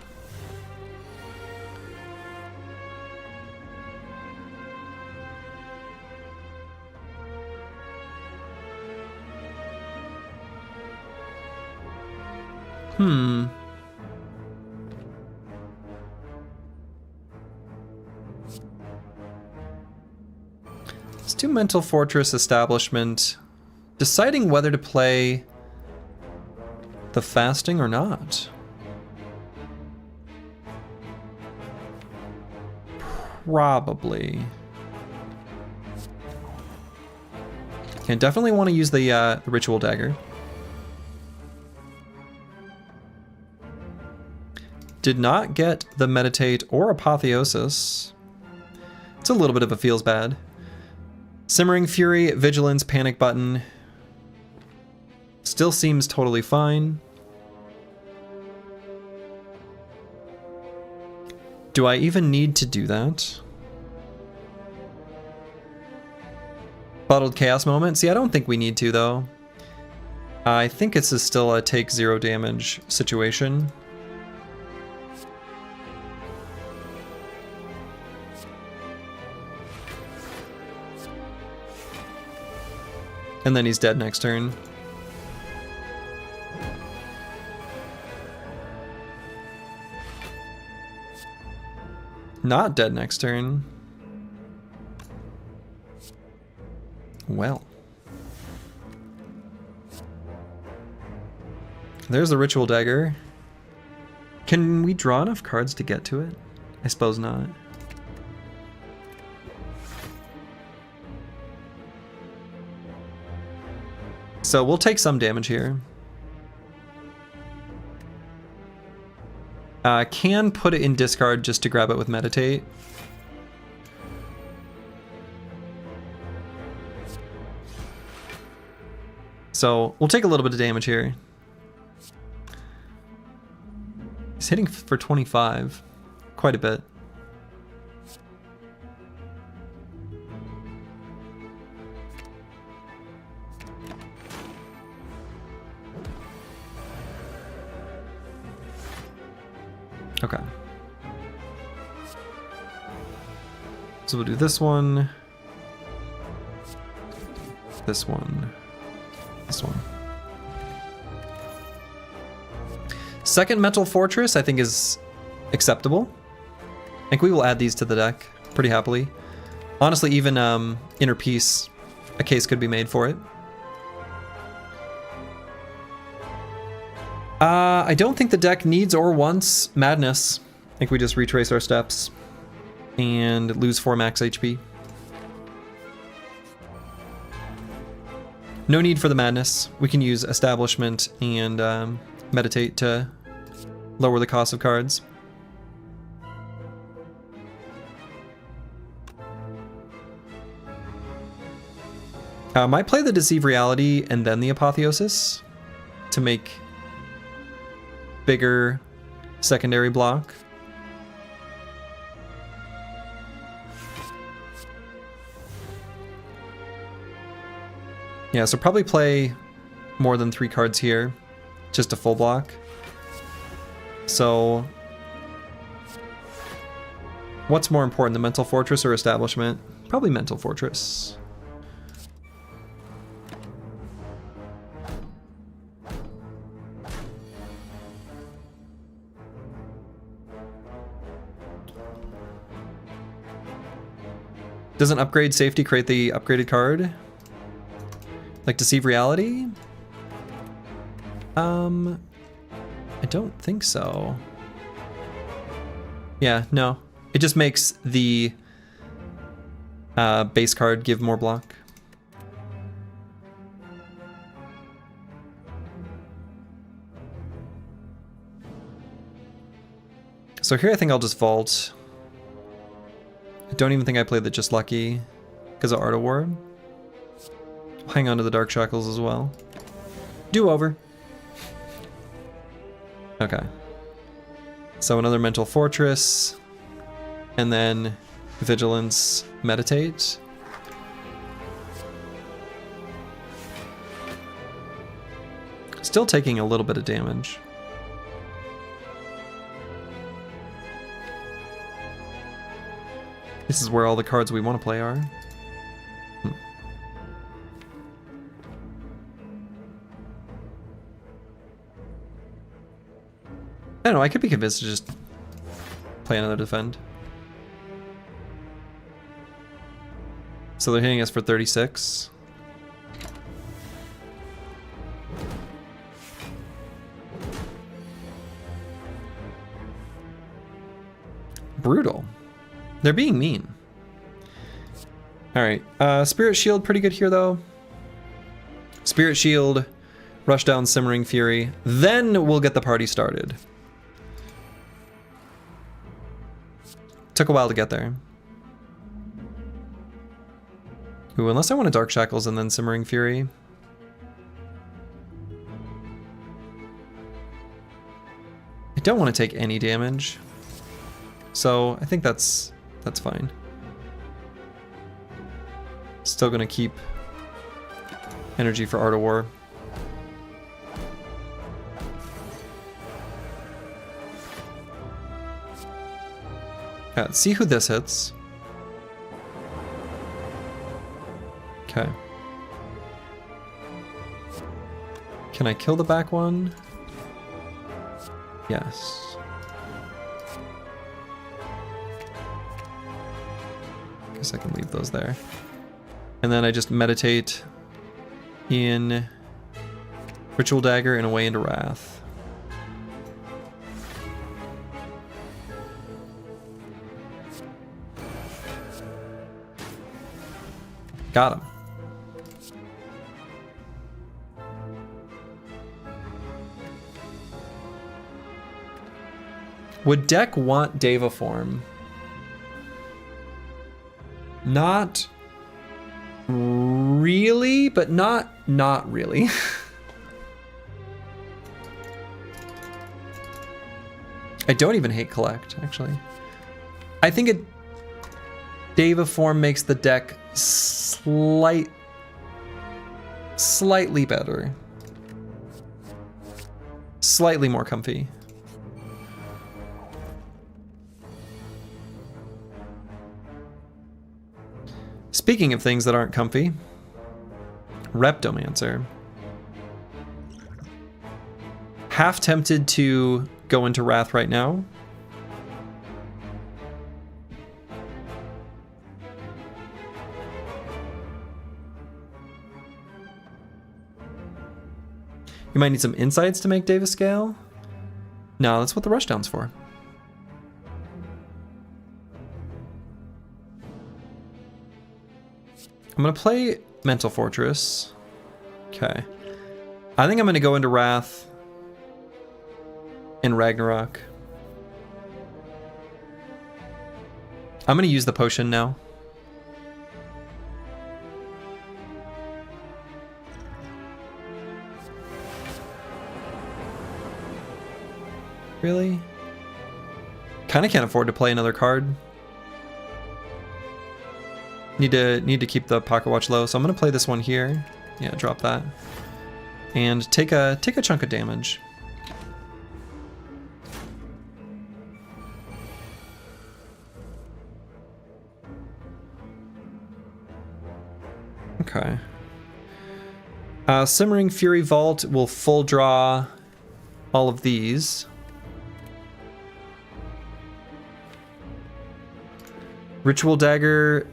Let's do Mental Fortress Establishment. Deciding whether to play the fasting or not. Probably. Okay, definitely want to use the Ritual Dagger. Did not get the Meditate or Apotheosis. It's a little bit of a feels bad. Simmering Fury, Vigilance, Panic Button. Still seems totally fine. Do I even need to do that? Bottled Chaos Moment? See, I don't think we need to, though. I think this is still a take 0 damage situation. And then he's dead next turn. Not dead next turn. Well. There's the Ritual Dagger. Can we draw enough cards to get to it? I suppose not. So we'll take some damage here. Can put it in discard just to grab it with Meditate. So we'll take a little bit of damage here. He's hitting for 25. Quite a bit. Okay. So we'll do this one. This one. This one. Second Mental Fortress, I think, is acceptable. I think we will add these to the deck pretty happily. Honestly, even Inner Peace, a case could be made for it. I don't think the deck needs or wants Madness. I think we just retrace our steps and lose 4 max HP. No need for the Madness. We can use Establishment and Meditate to lower the cost of cards. Might play the Deceive Reality and then the Apotheosis to make bigger secondary block. Yeah, so probably play more than 3 cards here. Just a full block. So what's more important, the Mental Fortress or Establishment? Probably Mental Fortress. Doesn't upgrade safety create the upgraded card? Like Deceive Reality? I don't think so. Yeah, no. It just makes the base card give more block. So here I think I'll just vault. I don't even think I played the Just Lucky because of Art of War. I'll hang on to the Dark Shackles as well. Do over. Okay. So another Mental Fortress. And then Vigilance, Meditate. Still taking a little bit of damage. This is where all the cards we want to play are. I don't know, I could be convinced to just play another defend. So they're hitting us for 36. Brutal. They're being mean. Alright, Spirit Shield pretty good here though. Spirit Shield, rush down Simmering Fury, then we'll get the party started. Took a while to get there. Ooh, unless I want a Dark Shackles and then Simmering Fury. I don't want to take any damage. So I think that's fine. Still gonna keep energy for Art of War. Let's see who this hits. Okay. Can I kill the back one? Yes. Guess I can leave those there. And then I just meditate in Ritual Dagger and away into Wrath. Got him. Would deck want Deva form? Not really, but not really. I don't even hate collect, actually. I think it Deva form makes the deck slightly better. Slightly more comfy. Speaking of things that aren't comfy, Reptomancer. Half tempted to go into Wrath right now. You might need some insights to make Deva scale. No, that's what the Rushdown's for. I'm gonna play Mental Fortress. Okay. I think I'm gonna go into Wrath and Ragnarok. I'm gonna use the potion now. Really? Kinda can't afford to play another card. Need to keep the pocket watch low, so I'm gonna play this one here. Yeah, drop that. and take a chunk of damage. Okay. Simmering Fury Vault will full draw all of these. Ritual Dagger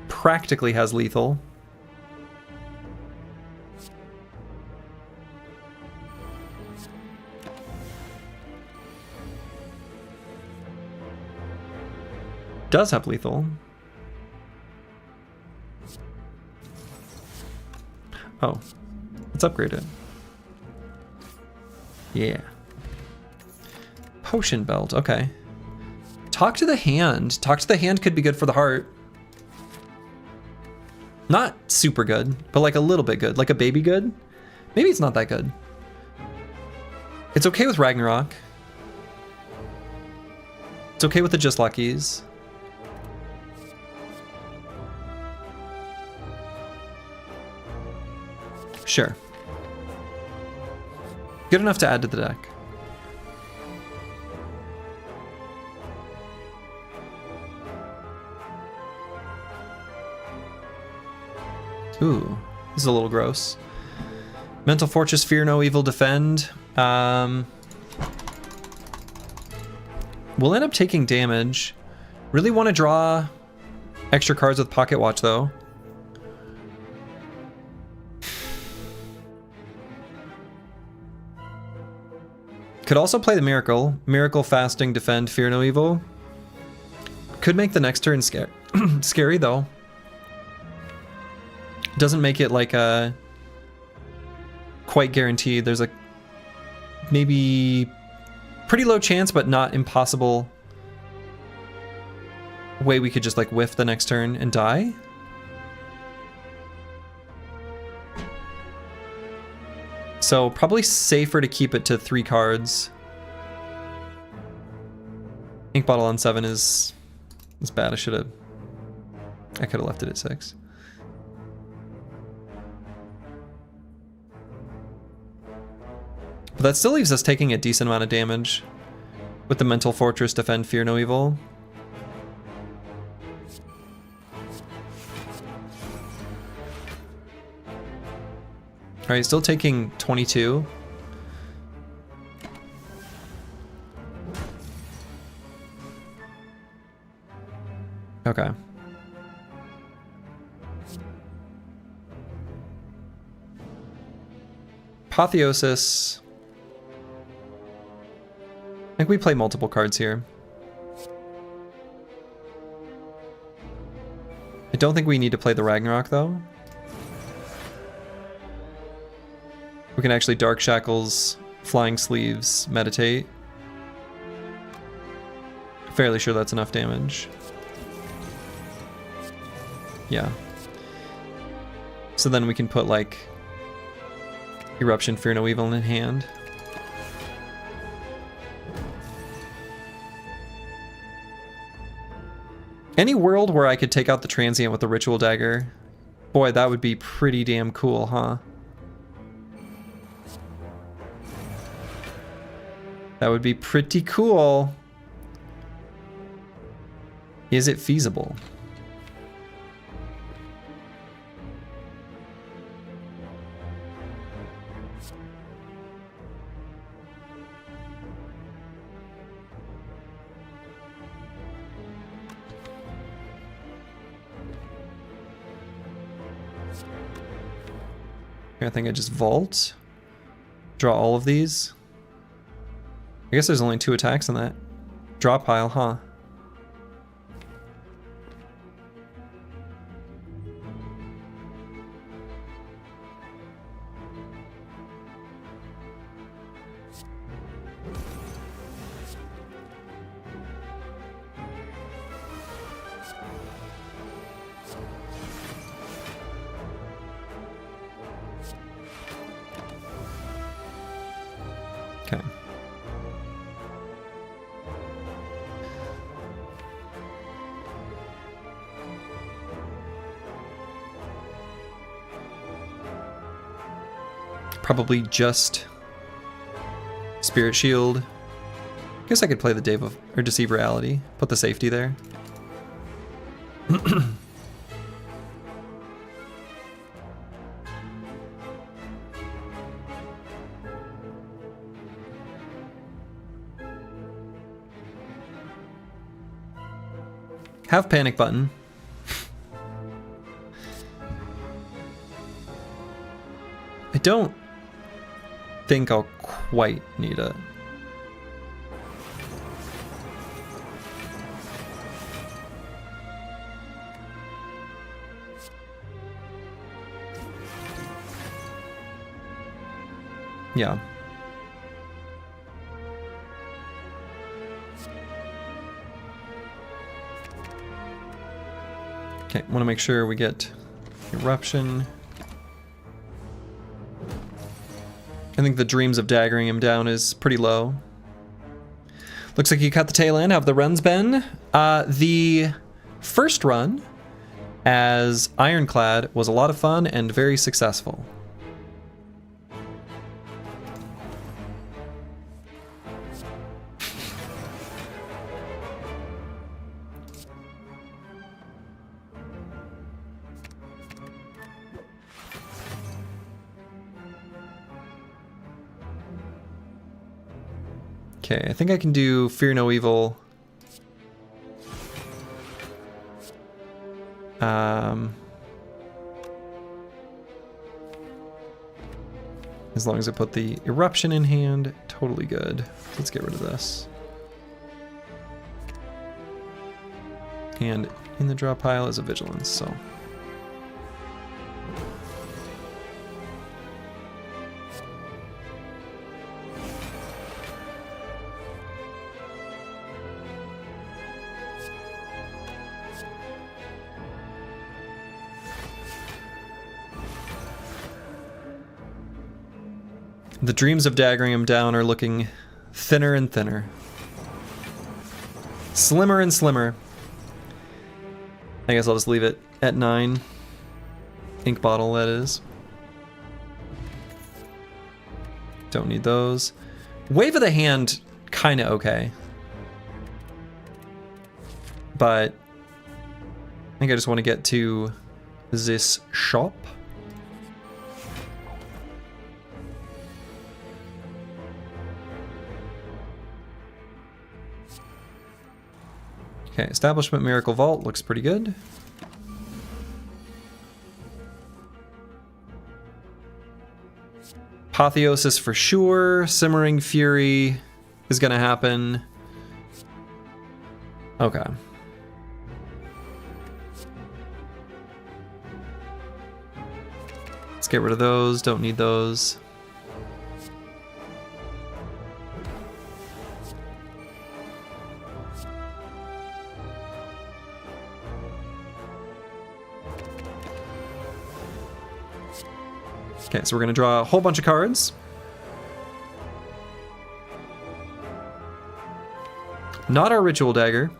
practically has lethal. Does have lethal. Oh, let's upgrade it. Yeah. Potion Belt, okay. Talk to the Hand. Talk to the Hand could be good for the heart. Not super good, but like a little bit good. Like a baby good. Maybe it's not that good. It's okay with Ragnarok. It's okay with the Just Luckies. Sure. Good enough to add to the deck. Ooh, this is a little gross. Mental Fortress, Fear No Evil, Defend. We'll end up taking damage. Really want to draw extra cards with Pocket Watch, though. Could also play the Miracle. Miracle, Fasting, Defend, Fear No Evil. Could make the next turn scary, though. Doesn't make it like a quite guaranteed. There's a maybe pretty low chance, but not impossible way we could just like whiff the next turn and die. So probably safer to keep it to 3 cards. Ink Bottle on 7 is bad. I could have left it at 6. But that still leaves us taking a decent amount of damage with the Mental Fortress, Defend, Fear No Evil. Alright, still taking 22. Okay. Apotheosis. I think we play multiple cards here. I don't think we need to play the Ragnarok, though. We can actually Dark Shackles, Flying Sleeves, Meditate. Fairly sure that's enough damage. Yeah. So then we can put, like, Eruption, Fear No Evil in hand. Any world where I could take out the Transient with the Ritual Dagger, boy, that would be pretty damn cool, huh? That would be pretty cool. Is it feasible? I think I just vault. Draw all of these. I guess there's only 2 attacks in that draw pile, huh? Okay. Probably just Spirit Shield. Guess I could play the Deceive Reality. Put the safety there. Have Panic Button. I don't think I'll quite need it. Yeah. Okay, want to make sure we get Eruption. I think the Dreams of Daggering him down is pretty low. Looks like you cut the tail end. How have the runs been? The first run as Ironclad was a lot of fun and very successful. Okay, I think I can do Fear No Evil. As long as I put the Eruption in hand, totally good. Let's get rid of this. And in the draw pile is a Vigilance, so. The Dreams of Daggering him down are looking thinner and thinner. Slimmer and slimmer. I guess I'll just leave it at 9. Ink bottle, that is. Don't need those. Wave of the Hand, kinda okay. But I think I just want to get to this shop. Okay, Establishment Miracle Vault looks pretty good. Apotheosis for sure. Simmering Fury is gonna happen. Okay. Let's get rid of those, don't need those. Okay, so we're going to draw a whole bunch of cards. Not our Ritual Dagger.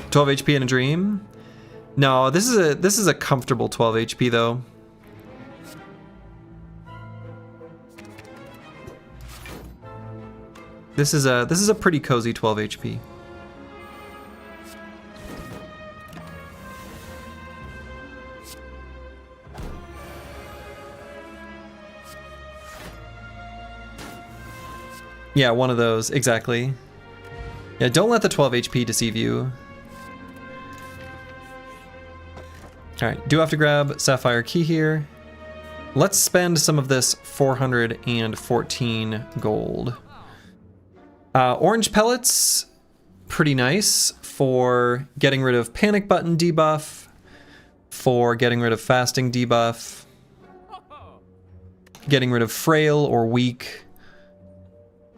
$12 HP in a Dream. No, this is a comfortable 12 HP though. This is a pretty cozy 12 HP. Yeah, one of those, exactly. Yeah, don't let the 12 HP deceive you. Alright, do have to grab Sapphire Key here. Let's spend some of this 414 gold. Orange Pellets, pretty nice for getting rid of Panic Button debuff, for getting rid of Fasting debuff, getting rid of Frail or Weak.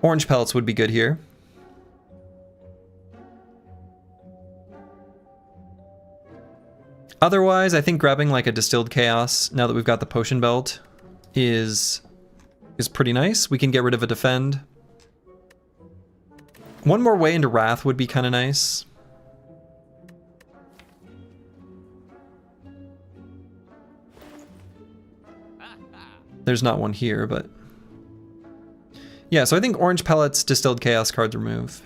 Orange Pellets would be good here. Otherwise, I think grabbing like a Distilled Chaos, now that we've got the Potion Belt, is is pretty nice. We can get rid of a defend. One more way into Wrath would be kind of nice. There's not one here, but... yeah, so I think Orange Pellets, Distilled Chaos cards remove.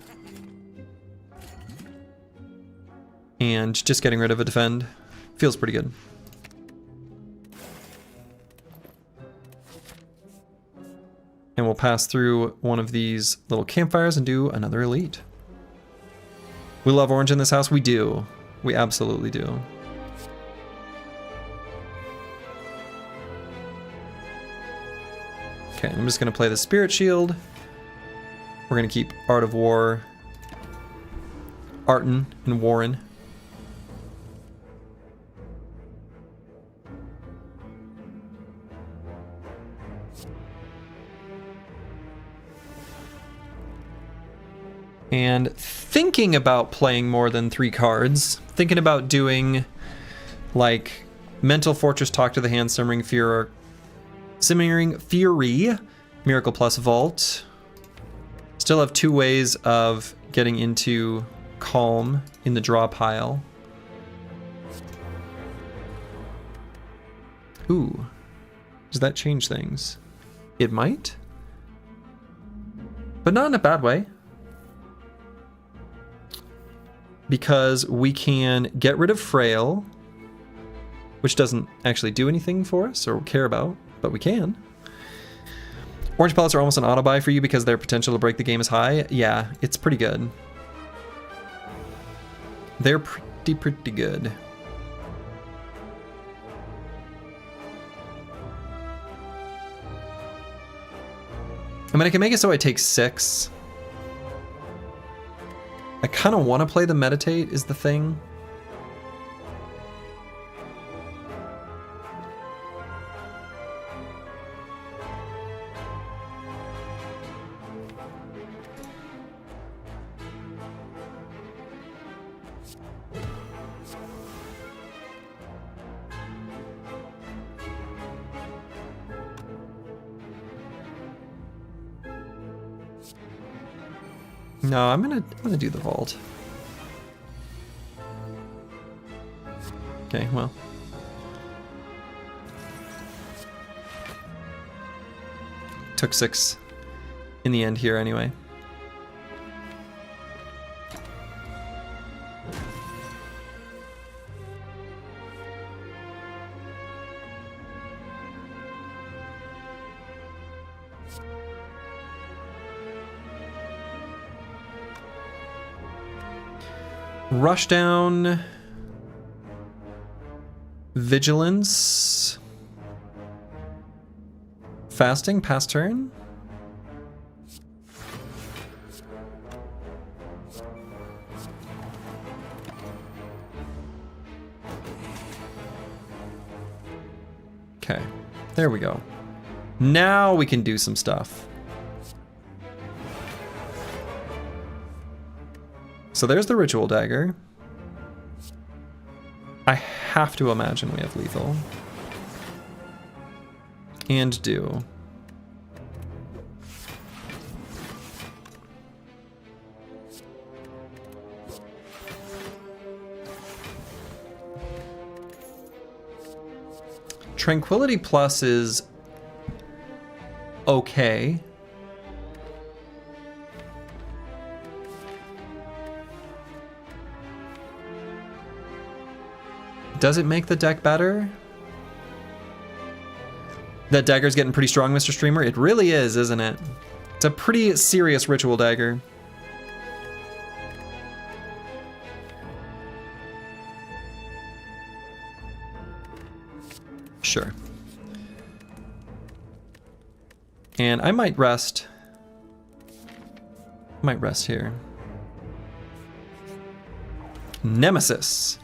And just getting rid of a defend feels pretty good. And we'll pass through one of these little campfires and do another elite. We love orange in this house. We do. We absolutely do. Okay, I'm just going to play the Spirit Shield. We're going to keep Art of War, Arton, and Warren. And thinking about playing more than 3 cards, thinking about doing like Mental Fortress, Talk to the Hand, Simmering Fury, Miracle Plus Vault. Still have 2 ways of getting into Calm in the draw pile. Ooh, does that change things? It might, but not in a bad way. Because we can get rid of Frail, which doesn't actually do anything for us or care about, but we can. Orange Pellets are almost an auto buy for you because their potential to break the game is high. Yeah, it's pretty good. They're pretty good. I mean, I can make it so I take 6. I kind of want to play the Meditate is the thing. No, I'm gonna do the vault. Okay, well. Took 6 in the end here anyway. Rushdown, Vigilance, Fasting, pass turn. Okay, there we go. Now we can do some stuff. So there's the Ritual Dagger. I have to imagine we have lethal. And do. Tranquility Plus is okay. Does it make the deck better? That dagger's getting pretty strong, Mr. Streamer. It really is, isn't it? It's a pretty serious Ritual Dagger. Sure. And I might rest. Might rest here. Nemesis.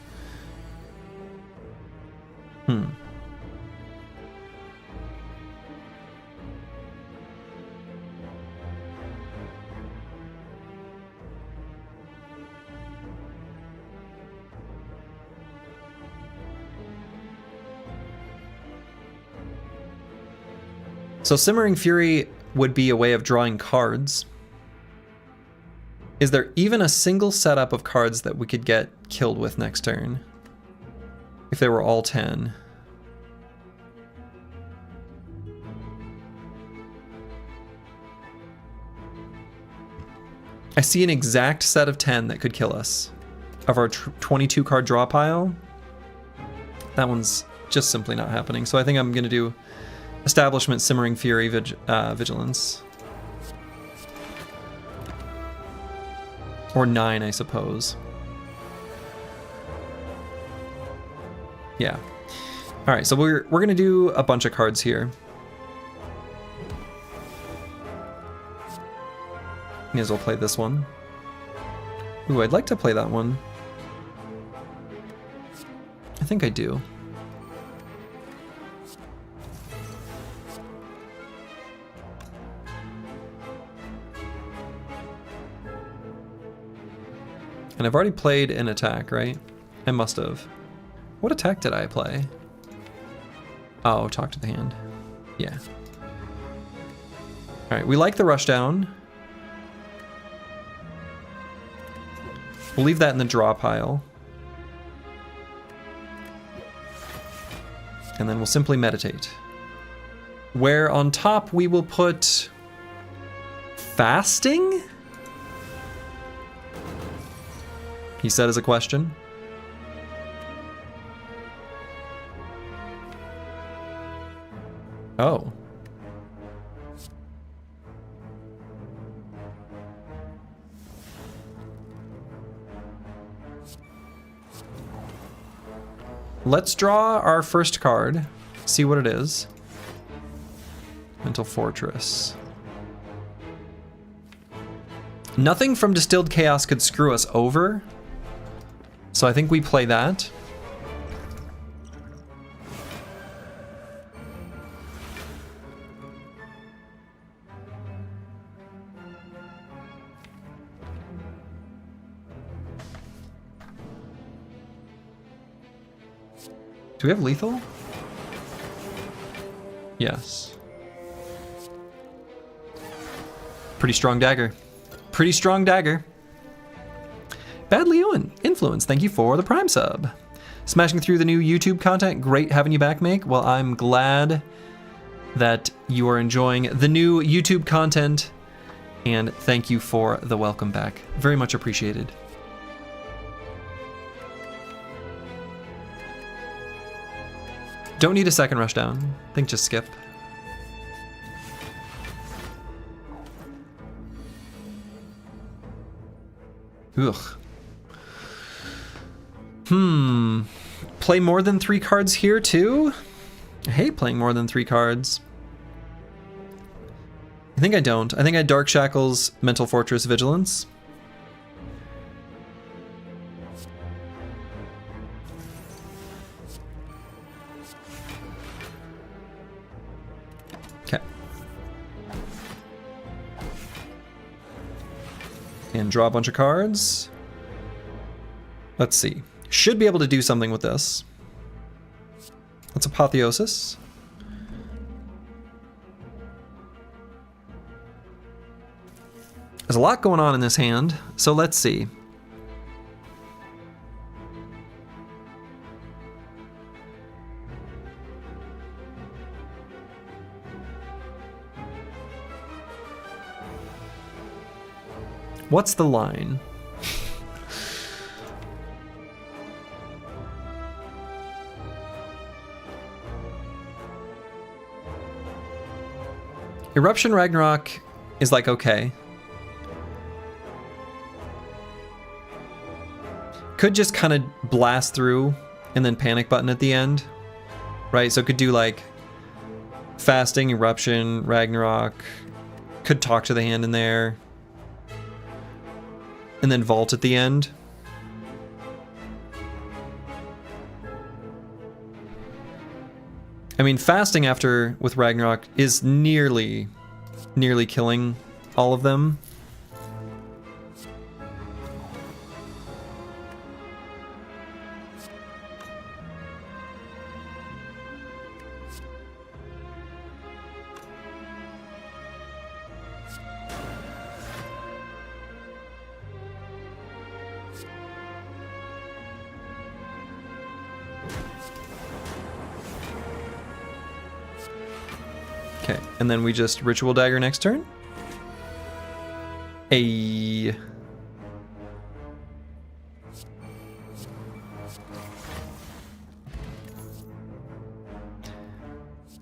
So Simmering Fury would be a way of drawing cards. Is there even a single setup of cards that we could get killed with next turn? If they were all 10. I see an exact set of 10 that could kill us. Of our 22 card draw pile, that one's just simply not happening. So I think I'm going to do Establishment, Simmering Fury, Vigilance. Or 9, I suppose. Yeah. All right, so we're going to do a bunch of cards here. May as well play this one. Ooh, I'd like to play that one. I think I do. And I've already played an attack, right? I must have. What attack did I play? Oh, talk to the hand. Yeah. All right, we like the rush down. We'll leave that in the draw pile. And then we'll simply meditate. Where on top we will put fasting? He said as a question. Oh. Let's draw our first card, see what it is. Mental Fortress. Nothing from Distilled Chaos could screw us over, so I think we play that. Do we have lethal? Yes. Pretty strong dagger. Pretty strong dagger. Bad Leoin, Influence, thank you for the Prime sub. Smashing through the new YouTube content, great having you back, Make. Well, I'm glad that you are enjoying the new YouTube content, and thank you for the welcome back. Very much appreciated. Don't need a second rush down. I think just skip. Ugh. Play more than 3 cards here too? I hate playing more than 3 cards. I think I don't. I think I Dark Shackles, Mental Fortress, Vigilance. And draw a bunch of cards. Let's see. Should be able to do something with this. That's Apotheosis. There's a lot going on in this hand, so let's see. What's the line? Eruption Ragnarok is like okay. Could just kind of blast through and then panic button at the end, right? So it could do like fasting, Eruption, Ragnarok, could talk to the hand in there. And then vault at the end. I mean, fasting after with Ragnarok is nearly killing all of them. Okay, and then we just Ritual Dagger next turn. A.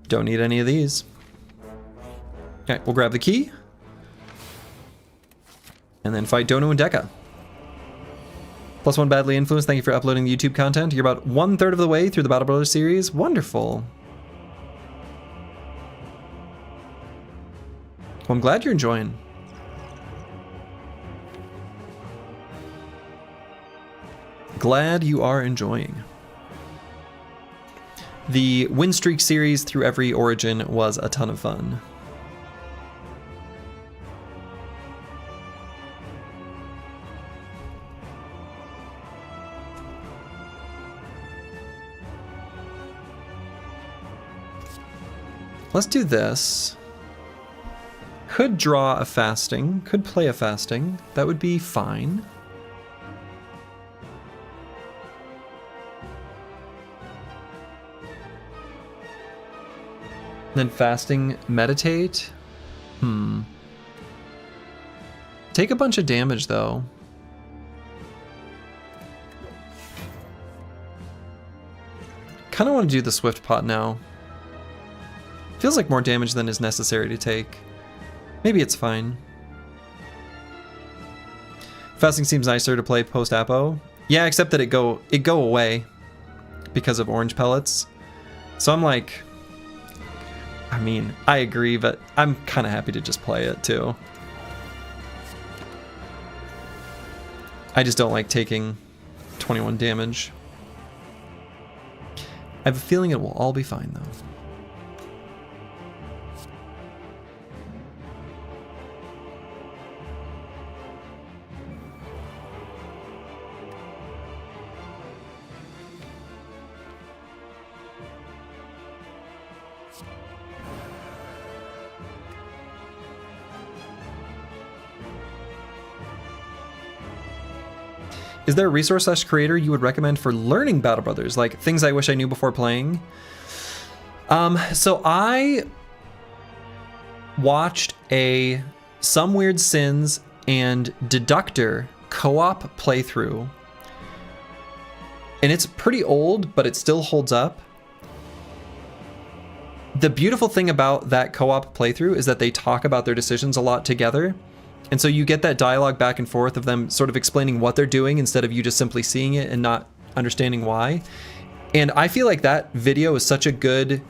Don't need any of these. Okay, we'll grab the key. And then fight Dono and Deka. +1 Badly Influenced, thank you for uploading the YouTube content. You're about 1/3 of the way through the Battle Brothers series. Wonderful. Well, I'm glad you're enjoying. Glad you are enjoying. The win streak series through every origin was a ton of fun. Let's do this. Could draw a fasting, could play a fasting. That would be fine. Then fasting, meditate. Take a bunch of damage though. Kind of want to do the Swift Pot now. Feels like more damage than is necessary to take. Maybe it's fine. Fasting seems nicer to play post-apo. Yeah, except that it go away because of orange pellets. So I'm like, I mean, I agree, but I'm kind of happy to just play it too. I just don't like taking 21 damage. I have a feeling it will all be fine though. Is there a resource / creator you would recommend for learning Battle Brothers? Like things I wish I knew before playing? So I watched a Some Weird Sins and Deductor co-op playthrough. And it's pretty old, but it still holds up. The beautiful thing about that co-op playthrough is that they talk about their decisions a lot together. And so you get that dialogue back and forth of them sort of explaining what they're doing instead of you just simply seeing it and not understanding why. And I feel like that video is such a good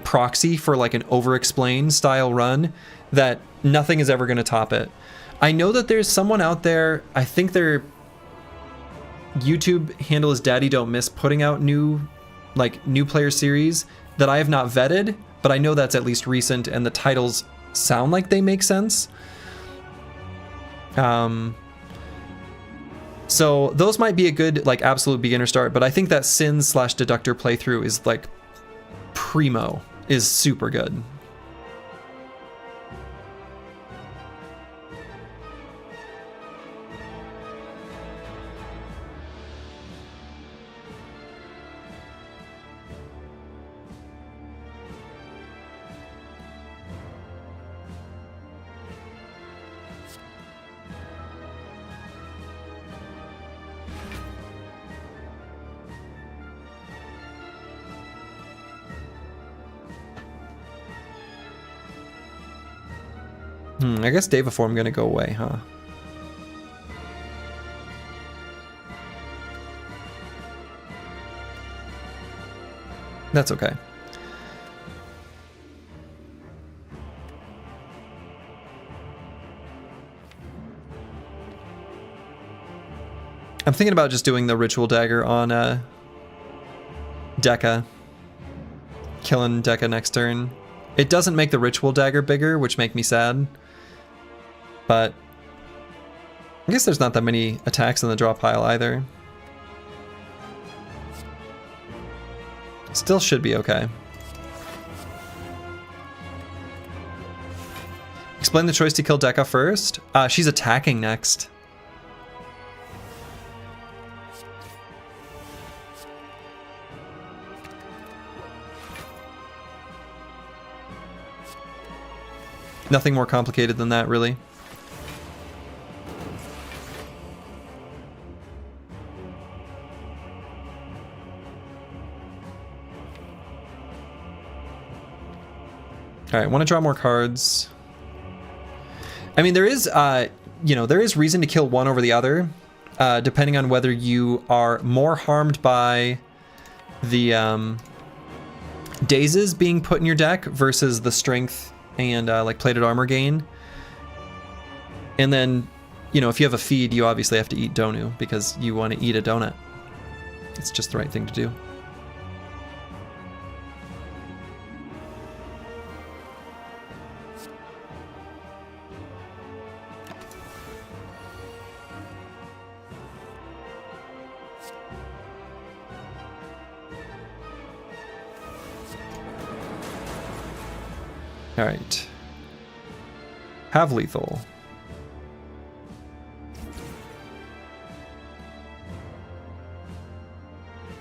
proxy for like an over-explain style run that nothing is ever going to top it. I know that there's someone out there, I think their YouTube handle is Daddy Don't Miss, putting out new player series that I have not vetted, but I know that's at least recent and the titles sound like they make sense. So those might be a good like absolute beginner start, but I think that Sins / Deductor playthrough is like primo, is super good. I guess Daviform gonna go away, huh? That's okay. I'm thinking about just doing the Ritual Dagger on Deka. Killing Deka next turn. It doesn't make the Ritual Dagger bigger, which make me sad. But I guess there's not that many attacks in the draw pile either. Still should be okay. Explain the choice to kill Deka first. She's attacking next. Nothing more complicated than that, really. All right, want to draw more cards. I mean, there is, you know, there is reason to kill one over the other, depending on whether you are more harmed by the dazes being put in your deck versus the strength and like plated armor gain. And then, you know, if you have a feed, you obviously have to eat Donu because you want to eat a donut. It's just the right thing to do. All right. Have lethal.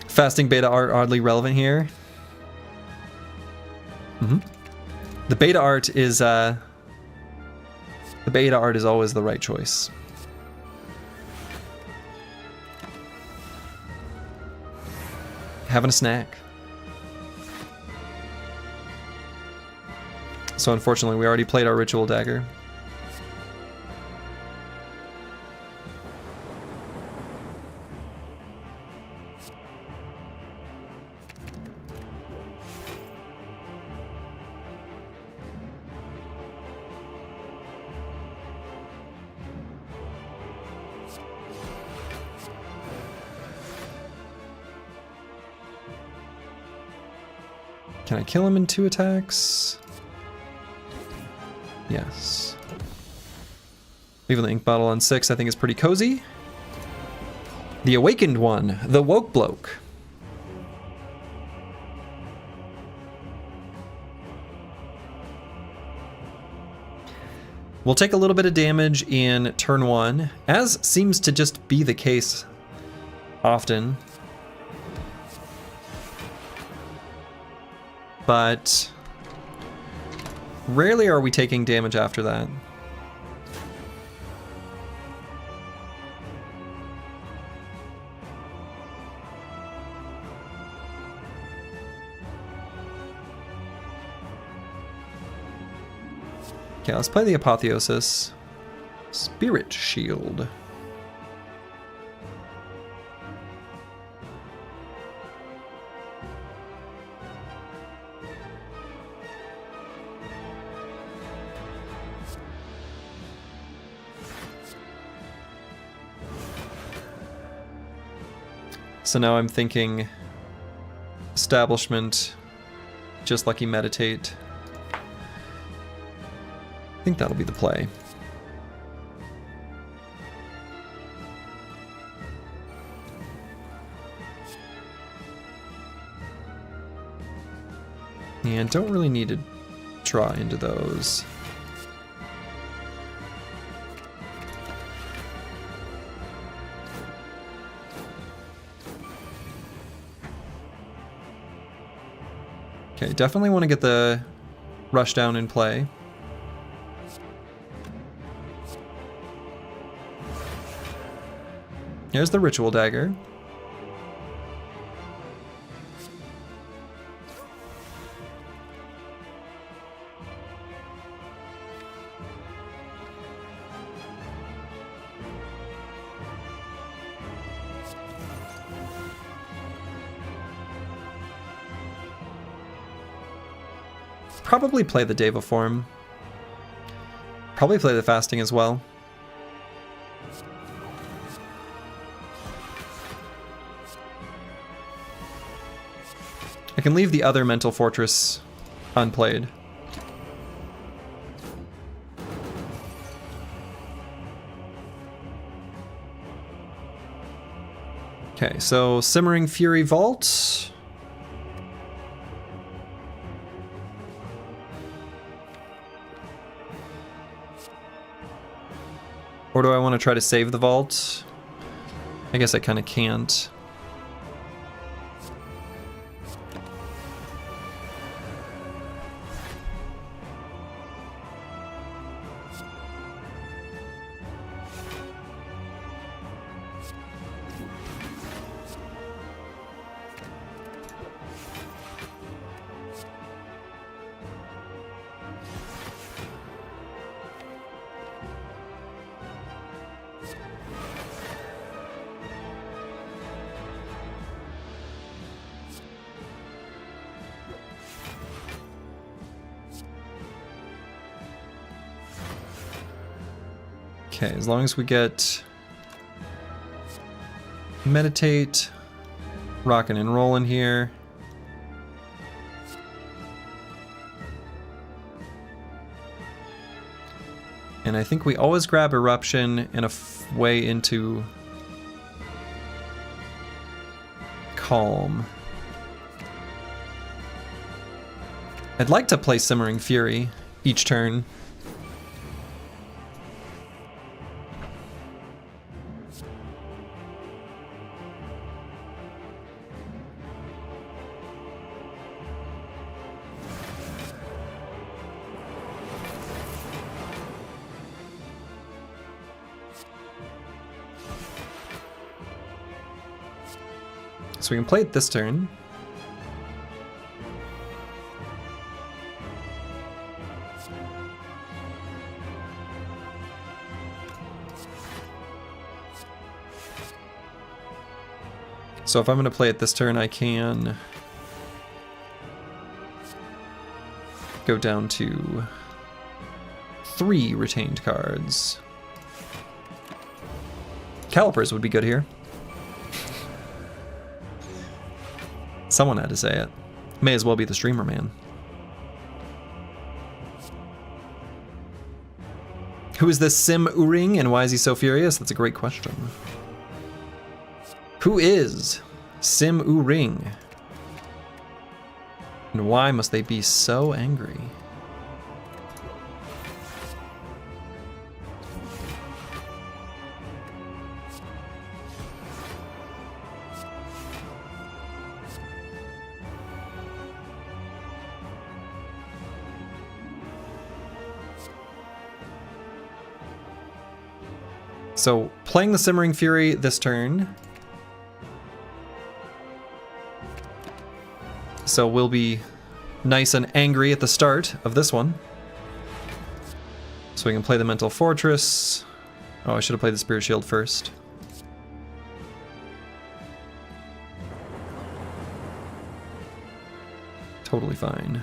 Fasting beta art oddly relevant here. The beta art is always the right choice. Having a snack. So unfortunately, we already played our ritual dagger. Can I kill him in 2 attacks? Yes. Leaving the ink bottle on 6, I think is pretty cozy. The Awakened One, the Woke Bloke. We'll take a little bit of damage in turn 1, as seems to just be the case often. But rarely are we taking damage after that. Okay, let's play the Apotheosis. Spirit Shield. So now I'm thinking Establishment, Just Lucky Meditate. I think that'll be the play. And don't really need to draw into those. Okay, definitely want to get the rush down in play. Here's the Ritual Dagger. Probably play the Deva form. Probably play the fasting as well. I can leave the other Mental Fortress unplayed. Okay, so Simmering Fury Vault. Or do I want to try to save the vault? I guess I kind of can't. Okay, as long as we get meditate, rocking and rolling here. And I think we always grab eruption and a way into calm. I'd like to play Simmering Fury each turn. So we can play it this turn. So if I'm going to play it this turn, I can go down to 3 retained cards. Calipers would be good here. Someone had to say it. May as well be the streamer man. Who is this Sim Uring and why is he so furious? That's a great question. Who is Sim Uring? And why must they be so angry? So, playing the Simmering Fury this turn. So we'll be nice and angry at the start of this one. So we can play the Mental Fortress. Oh, I should have played the Spirit Shield first. Totally fine.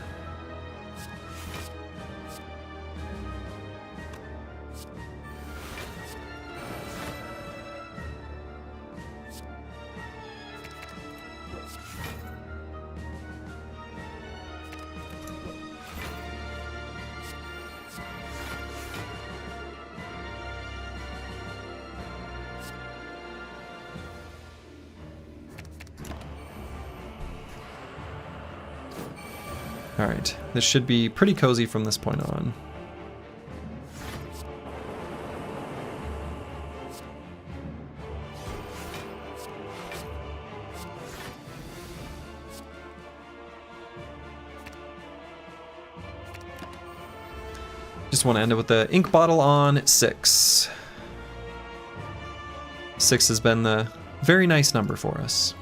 Alright, this should be pretty cozy from this point on. Just want to end it with the ink bottle on 6. 6 has been the very nice number for us.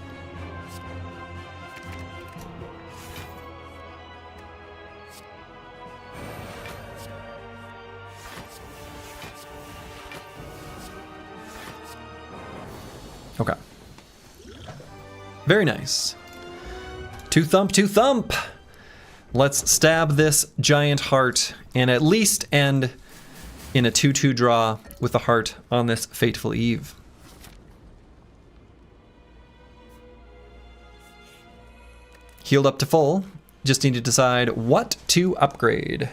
Okay. Very nice. 2 thump, 2 thump! Let's stab this giant heart and at least end in a 2-2 draw with the heart on this fateful eve. Healed up to full. Just need to decide what to upgrade.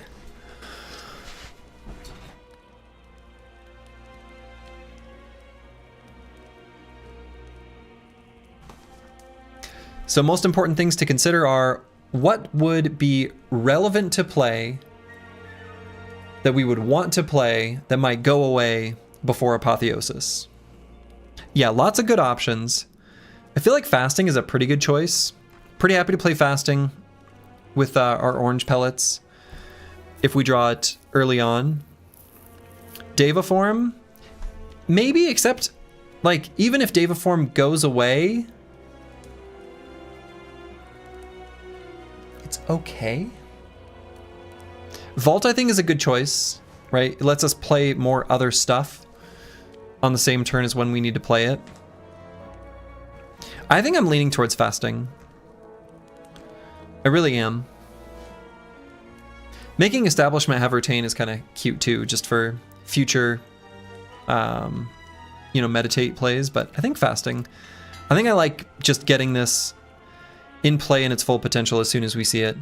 So most important things to consider are what would be relevant to play that we would want to play that might go away before Apotheosis. Yeah, lots of good options. I feel like Fasting is a pretty good choice. Pretty happy to play Fasting with our orange pellets if we draw it early on. Deva Form, maybe, except like even if Deva Form goes away, it's okay. Vault, I think, is a good choice, right? It lets us play more other stuff on the same turn as when we need to play it. I think I'm leaning towards Fasting. I really am. Making Establishment have Retain is kind of cute too, just for future you know, meditate plays, but I think fasting. I think I like just getting this in play in its full potential as soon as we see it.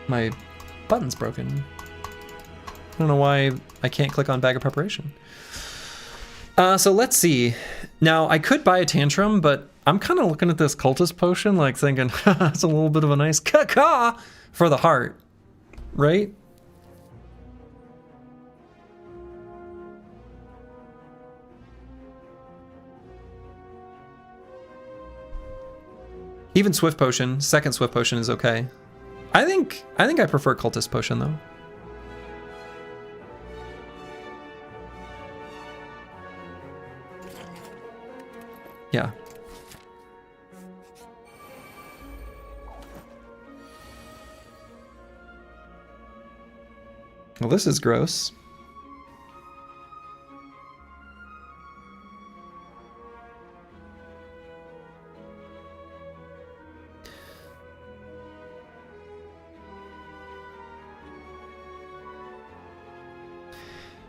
My button's broken. I don't know why I can't click on bag of preparation. So let's see. Now, I could buy a tantrum, but I'm kind of looking at this cultist potion, like thinking, it's a little bit of a nice caca for the heart, right? Even Swift Potion, second Swift Potion is okay. I think I prefer Cultist Potion though. Yeah. Well, this is gross.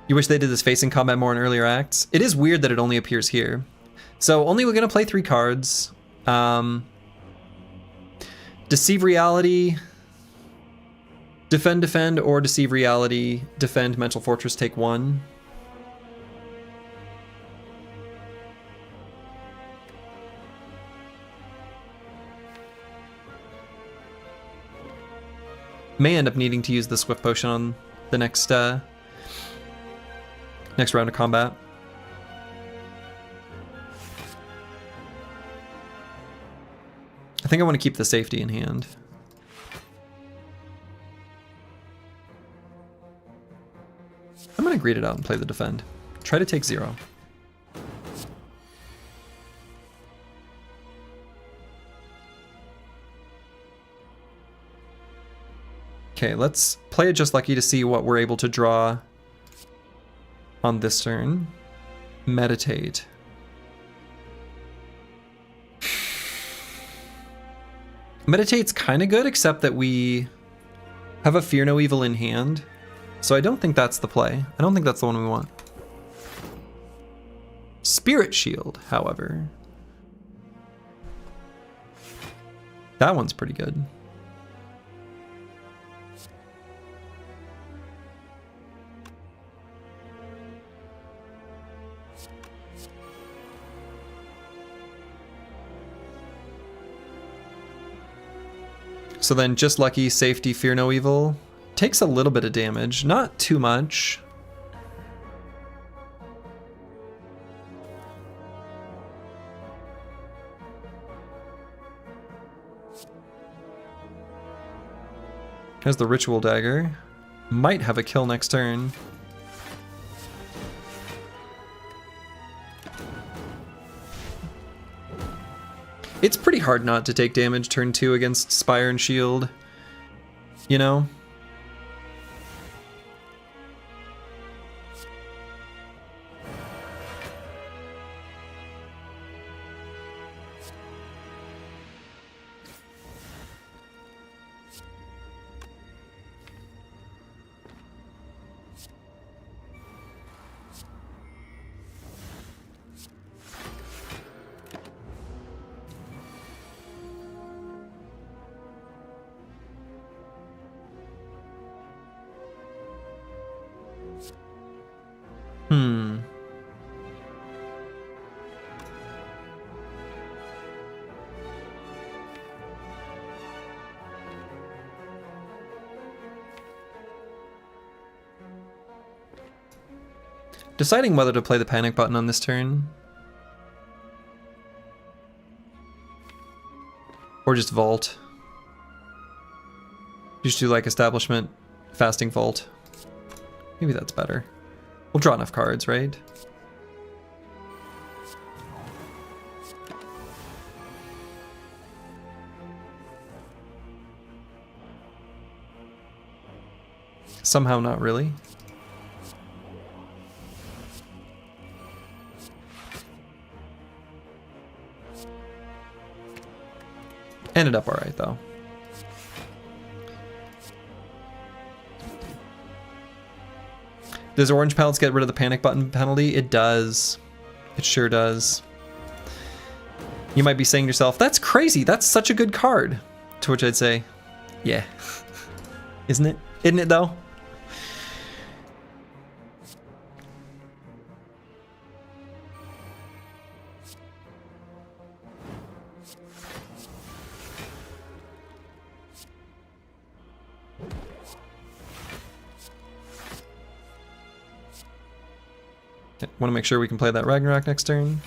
You wish they did this facing combat more in earlier acts? It is weird that it only appears here. So only we're gonna play 3 cards. Deceive Reality, Defend, or Deceive Reality, Defend, Mental Fortress, take 1. May end up needing to use the Swift Potion on the next next round of combat. I think I want to keep the safety in hand. I'm going to greet it out and play the defend. Try to take 0. Okay, let's play it just lucky to see what we're able to draw on this turn. Meditate. Meditate's kind of good, except that we have a Fear No Evil in hand. So I don't think that's the play. I don't think that's the one we want. Spirit Shield, however. That one's pretty good. So then just lucky, safety, Fear No Evil. Takes a little bit of damage, not too much. There's the Ritual Dagger. Might have a kill next turn. It's pretty hard not to take damage turn 2 against Spire and Shield, you know? Deciding whether to play the panic button on this turn. Or just vault. Just do like establishment, fasting vault. Maybe that's better. We'll draw enough cards, right? Somehow not really. Ended up alright though. Does orange pellets get rid of the panic button penalty? It does. It sure does. You might be saying to yourself, that's crazy. That's such a good card. To which I'd say, yeah. Isn't it? Isn't it though? Want to make sure we can play that Ragnarok next turn.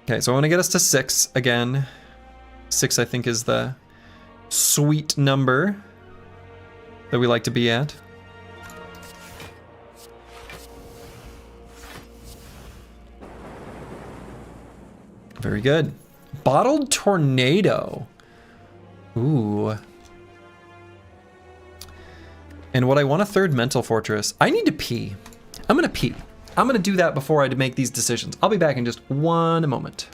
Okay, so I want to get us to 6 again. 6, I think, is the sweet number that we like to be at. Very good. Bottled Tornado. Ooh. And what I want a 3rd Mental Fortress. I need to pee. I'm gonna pee. I'm gonna do that before I make these decisions. I'll be back in just one moment.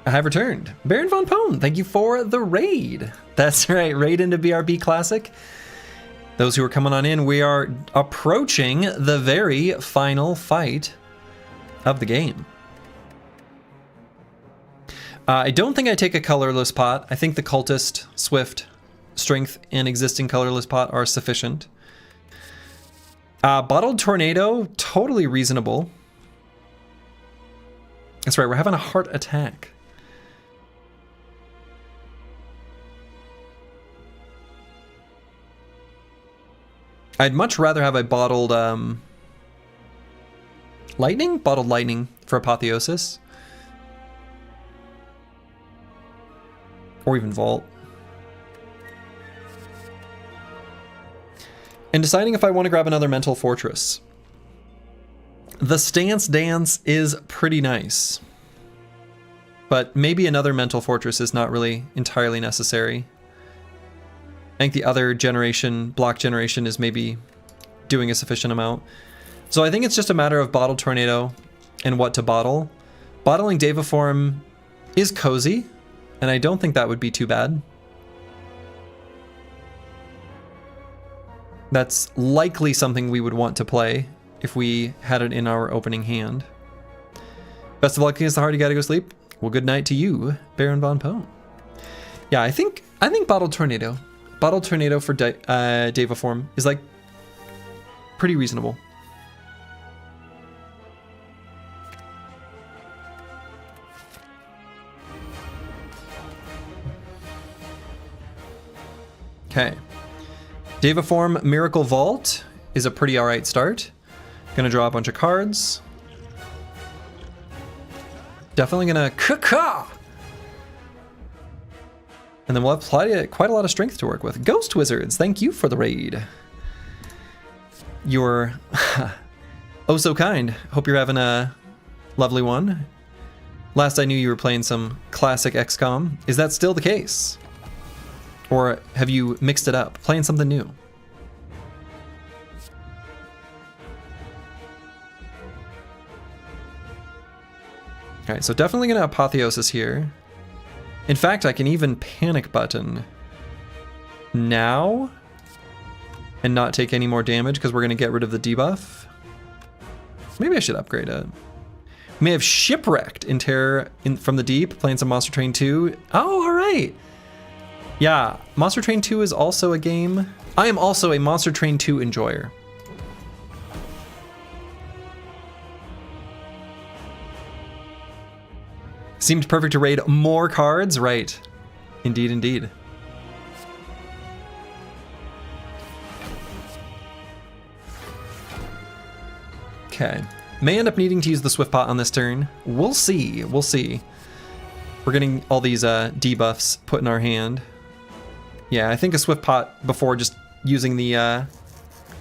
I have returned. Baron Von Pone, thank you for the raid. That's right, raid into BRB Classic. Those who are coming on in, we are approaching the very final fight of the game. I don't think I take a colorless pot. I think the Cultist, Swift, Strength, and existing colorless pot are sufficient. Bottled Tornado, totally reasonable. That's right, we're having a heart attack. I'd much rather have a bottled lightning? Bottled lightning for Apotheosis. Or even Vault. And deciding if I want to grab another Mental Fortress. The Stance Dance is pretty nice. But maybe another Mental Fortress is not really entirely necessary. I think the other generation, block generation, is maybe doing a sufficient amount. So I think it's just a matter of Bottled Tornado and what to bottle. Bottling Devaform is cozy, and I don't think that would be too bad. That's likely something we would want to play if we had it in our opening hand. Best of luck against the heart, you gotta go sleep. Well, good night to you, Baron Von Pone. Yeah, I think Bottled Tornado. Bottle Tornado for Deva form is like pretty reasonable. Okay. Deva form Miracle Vault is a pretty alright start. Gonna draw a bunch of cards. Definitely gonna caw. And then we'll have quite a lot of strength to work with. Ghost Wizards, thank you for the raid. You're oh so kind. Hope you're having a lovely one. Last I knew you were playing some classic XCOM. Is that still the case? Or have you mixed it up, playing something new? Alright, so definitely gonna Apotheosis here. In fact, I can even Panic Button now and not take any more damage because we're gonna get rid of the debuff. Maybe I should upgrade it. May have Shipwrecked in Terror from the Deep, playing some Monster Train 2. Oh, alright! Yeah, Monster Train 2 is also a game. I am also a Monster Train 2 enjoyer. Seemed perfect to raid more cards, right? Indeed, indeed. Okay. May end up needing to use the Swift Pot on this turn. We'll see, we'll see. We're getting all these debuffs put in our hand. Yeah, I think a Swift Pot before just using the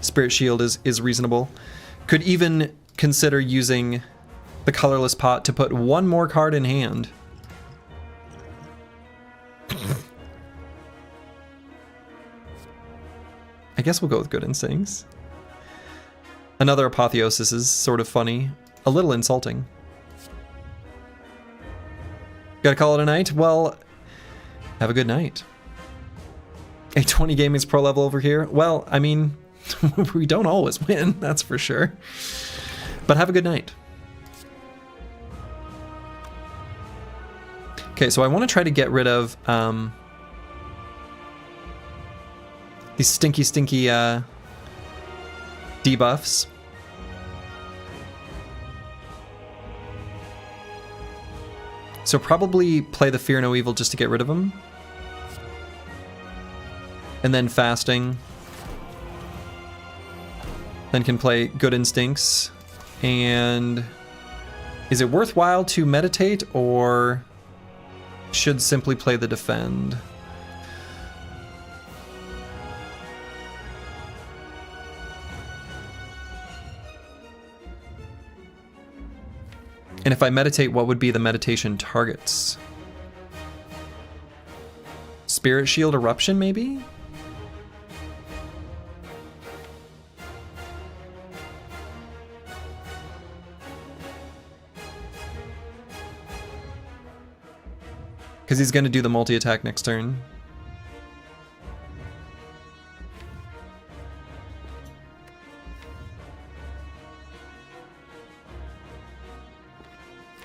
Spirit Shield is reasonable. Could even consider using the Colorless Pot to put one more card in hand. I guess we'll go with Good Instincts. Another Apotheosis is sort of funny. A little insulting. Gotta call it a night? Well, have a good night. A20 Gaming's pro level over here. Well, I mean, we don't always win, that's for sure. But have a good night. Okay, so I want to try to get rid of these stinky debuffs. So probably play the Fear No Evil just to get rid of them. And then Fasting. Then can play Good Instincts. And is it worthwhile to meditate, or should simply play the Defend? And if I meditate, what would be the meditation targets? Spirit Shield Eruption, maybe? Because he's going to do the multi-attack next turn.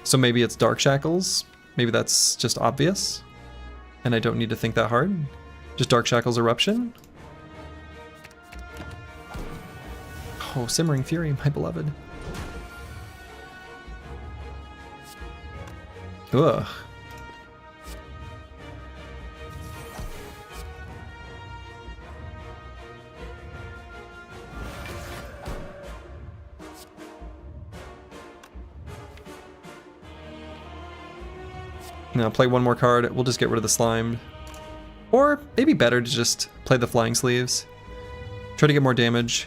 So maybe it's Dark Shackles. Maybe that's just obvious. And I don't need to think that hard. Just Dark Shackles Eruption. Oh, Simmering Fury, my beloved. Ugh. Now play one more card, we'll just get rid of the Slime. Or maybe better to just play the Flying Sleeves. Try to get more damage.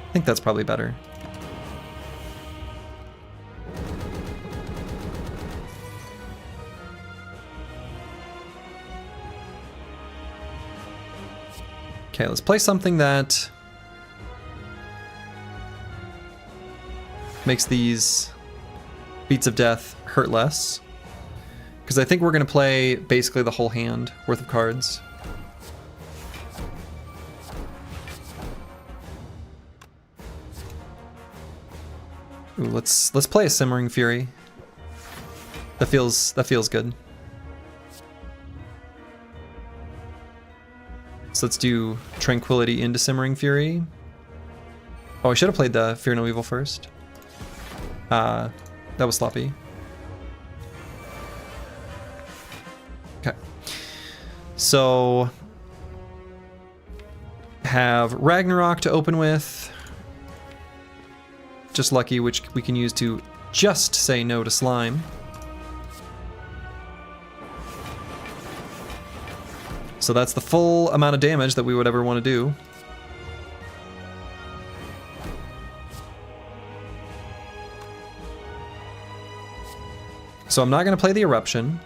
I think that's probably better. Okay, let's play something that makes these Beats of Death hurt less. Because I think we're going to play basically the whole hand worth of cards. Ooh, let's play a Simmering Fury. That feels good. So let's do Tranquility into Simmering Fury. Oh, I should have played the Fear No Evil first. That was sloppy. Okay. So have Ragnarok to open with. Just Lucky, which we can use to just say no to Slime. So that's the full amount of damage that we would ever want to do. So I'm not going to play the Eruption,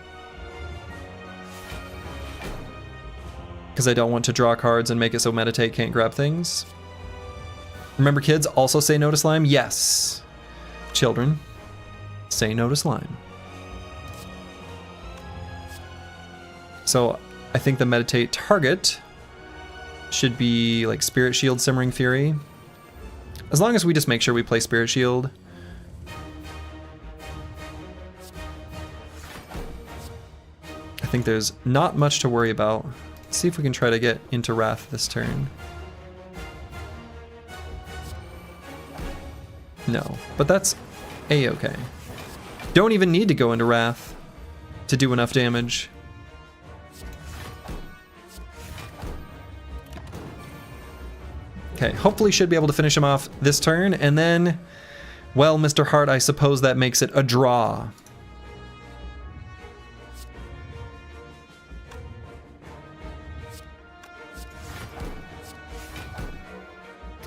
because I don't want to draw cards and make it so Meditate can't grab things. Remember, kids, also say no to Slime? Yes. Children, say no to Slime. So I think the Meditate target should be like Spirit Shield, Simmering Fury. As long as we just make sure we play Spirit Shield. I think there's not much to worry about. Let's see if we can try to get into Wrath this turn. No, but that's A-okay. Don't even need to go into Wrath to do enough damage. Okay, hopefully should be able to finish him off this turn, and then, well, Mr. Hart, I suppose that makes it a draw.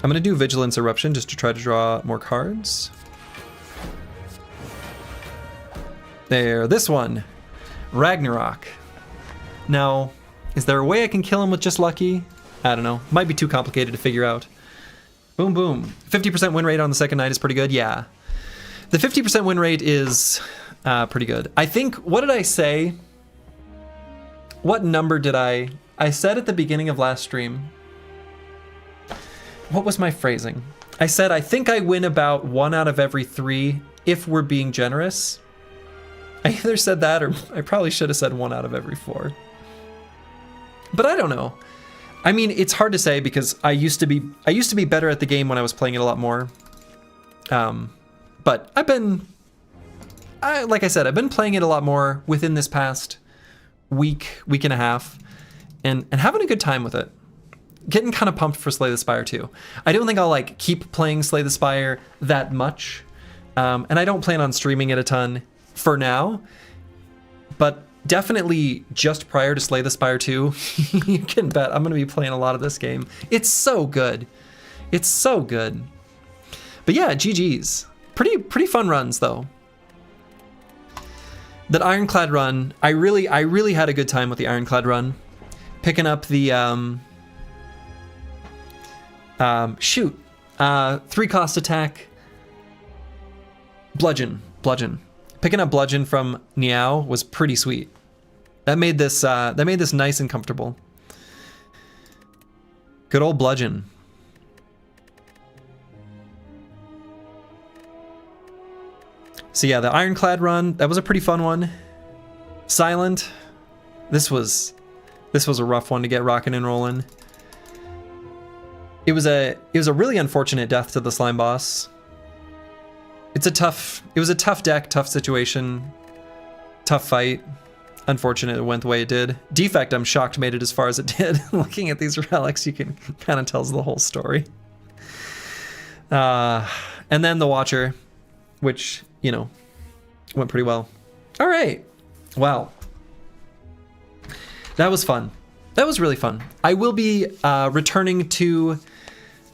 I'm gonna do Vigilance Eruption just to try to draw more cards. There, this one, Ragnarok. Now, is there a way I can kill him with just Lucky? I don't know. Might be too complicated to figure out. Boom, boom. 50% win rate on the second night is pretty good. Yeah. The 50% win rate is pretty good. I think, what did I say? What number did I said at the beginning of last stream? What was my phrasing? I said, I think I win about 1 out of every 3 if we're being generous. I either said that or I probably should have said 1 out of every 4. But I don't know. I mean, it's hard to say because I used to be better at the game when I was playing it a lot more. But like I said, I've been playing it a lot more within this past week and a half, and having a good time with it. Getting kind of pumped for Slay the Spire too. I don't think I'll like keep playing Slay the Spire that much, and I don't plan on streaming it a ton for now. But definitely just prior to Slay the Spire 2, you can bet I'm going to be playing a lot of this game. It's so good. It's so good. But yeah, GG's. Pretty fun runs though. That Ironclad run, I really had a good time with the Ironclad run. Picking up the 3-cost attack. Bludgeon. Picking up Bludgeon from Niao was pretty sweet. That made this nice and comfortable. Good old Bludgeon. So yeah, the Ironclad run, that was a pretty fun one. Silent. This was a rough one to get rocking and rolling. It was a really unfortunate death to the slime boss. It was a tough deck, tough situation, tough fight. Unfortunate it went the way it did. Defect, I'm shocked made it as far as it did. Looking at these relics, you can kind of tell the whole story. And then the Watcher, which, you know, went pretty well. All right. Wow. That was fun. That was really fun. I will be returning to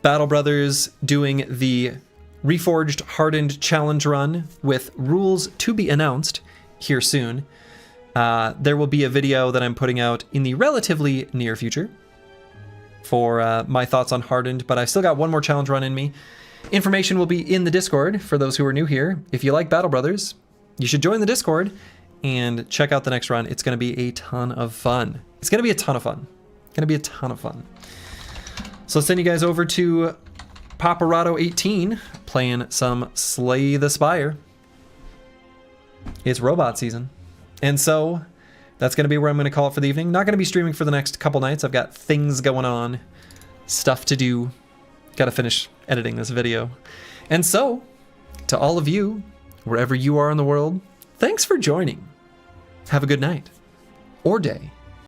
Battle Brothers doing the Reforged Hardened Challenge run with rules to be announced here soon. There will be a video that I'm putting out in the relatively near future for my thoughts on Hardened, but I've still got one more challenge run in me. Information will be in the Discord for those who are new here. If you like Battle Brothers, you should join the Discord and check out the next run. It's going to be a ton of fun. It's going to be a ton of fun. So let's send you guys over to Paparazzo 18 playing some Slay the Spire. It's robot season. And so that's going to be where I'm going to call it for the evening. Not going to be streaming for the next couple nights. I've got things going on, stuff to do. Got to finish editing this video. And so, to all of you, wherever you are in the world, thanks for joining. Have a good night or day.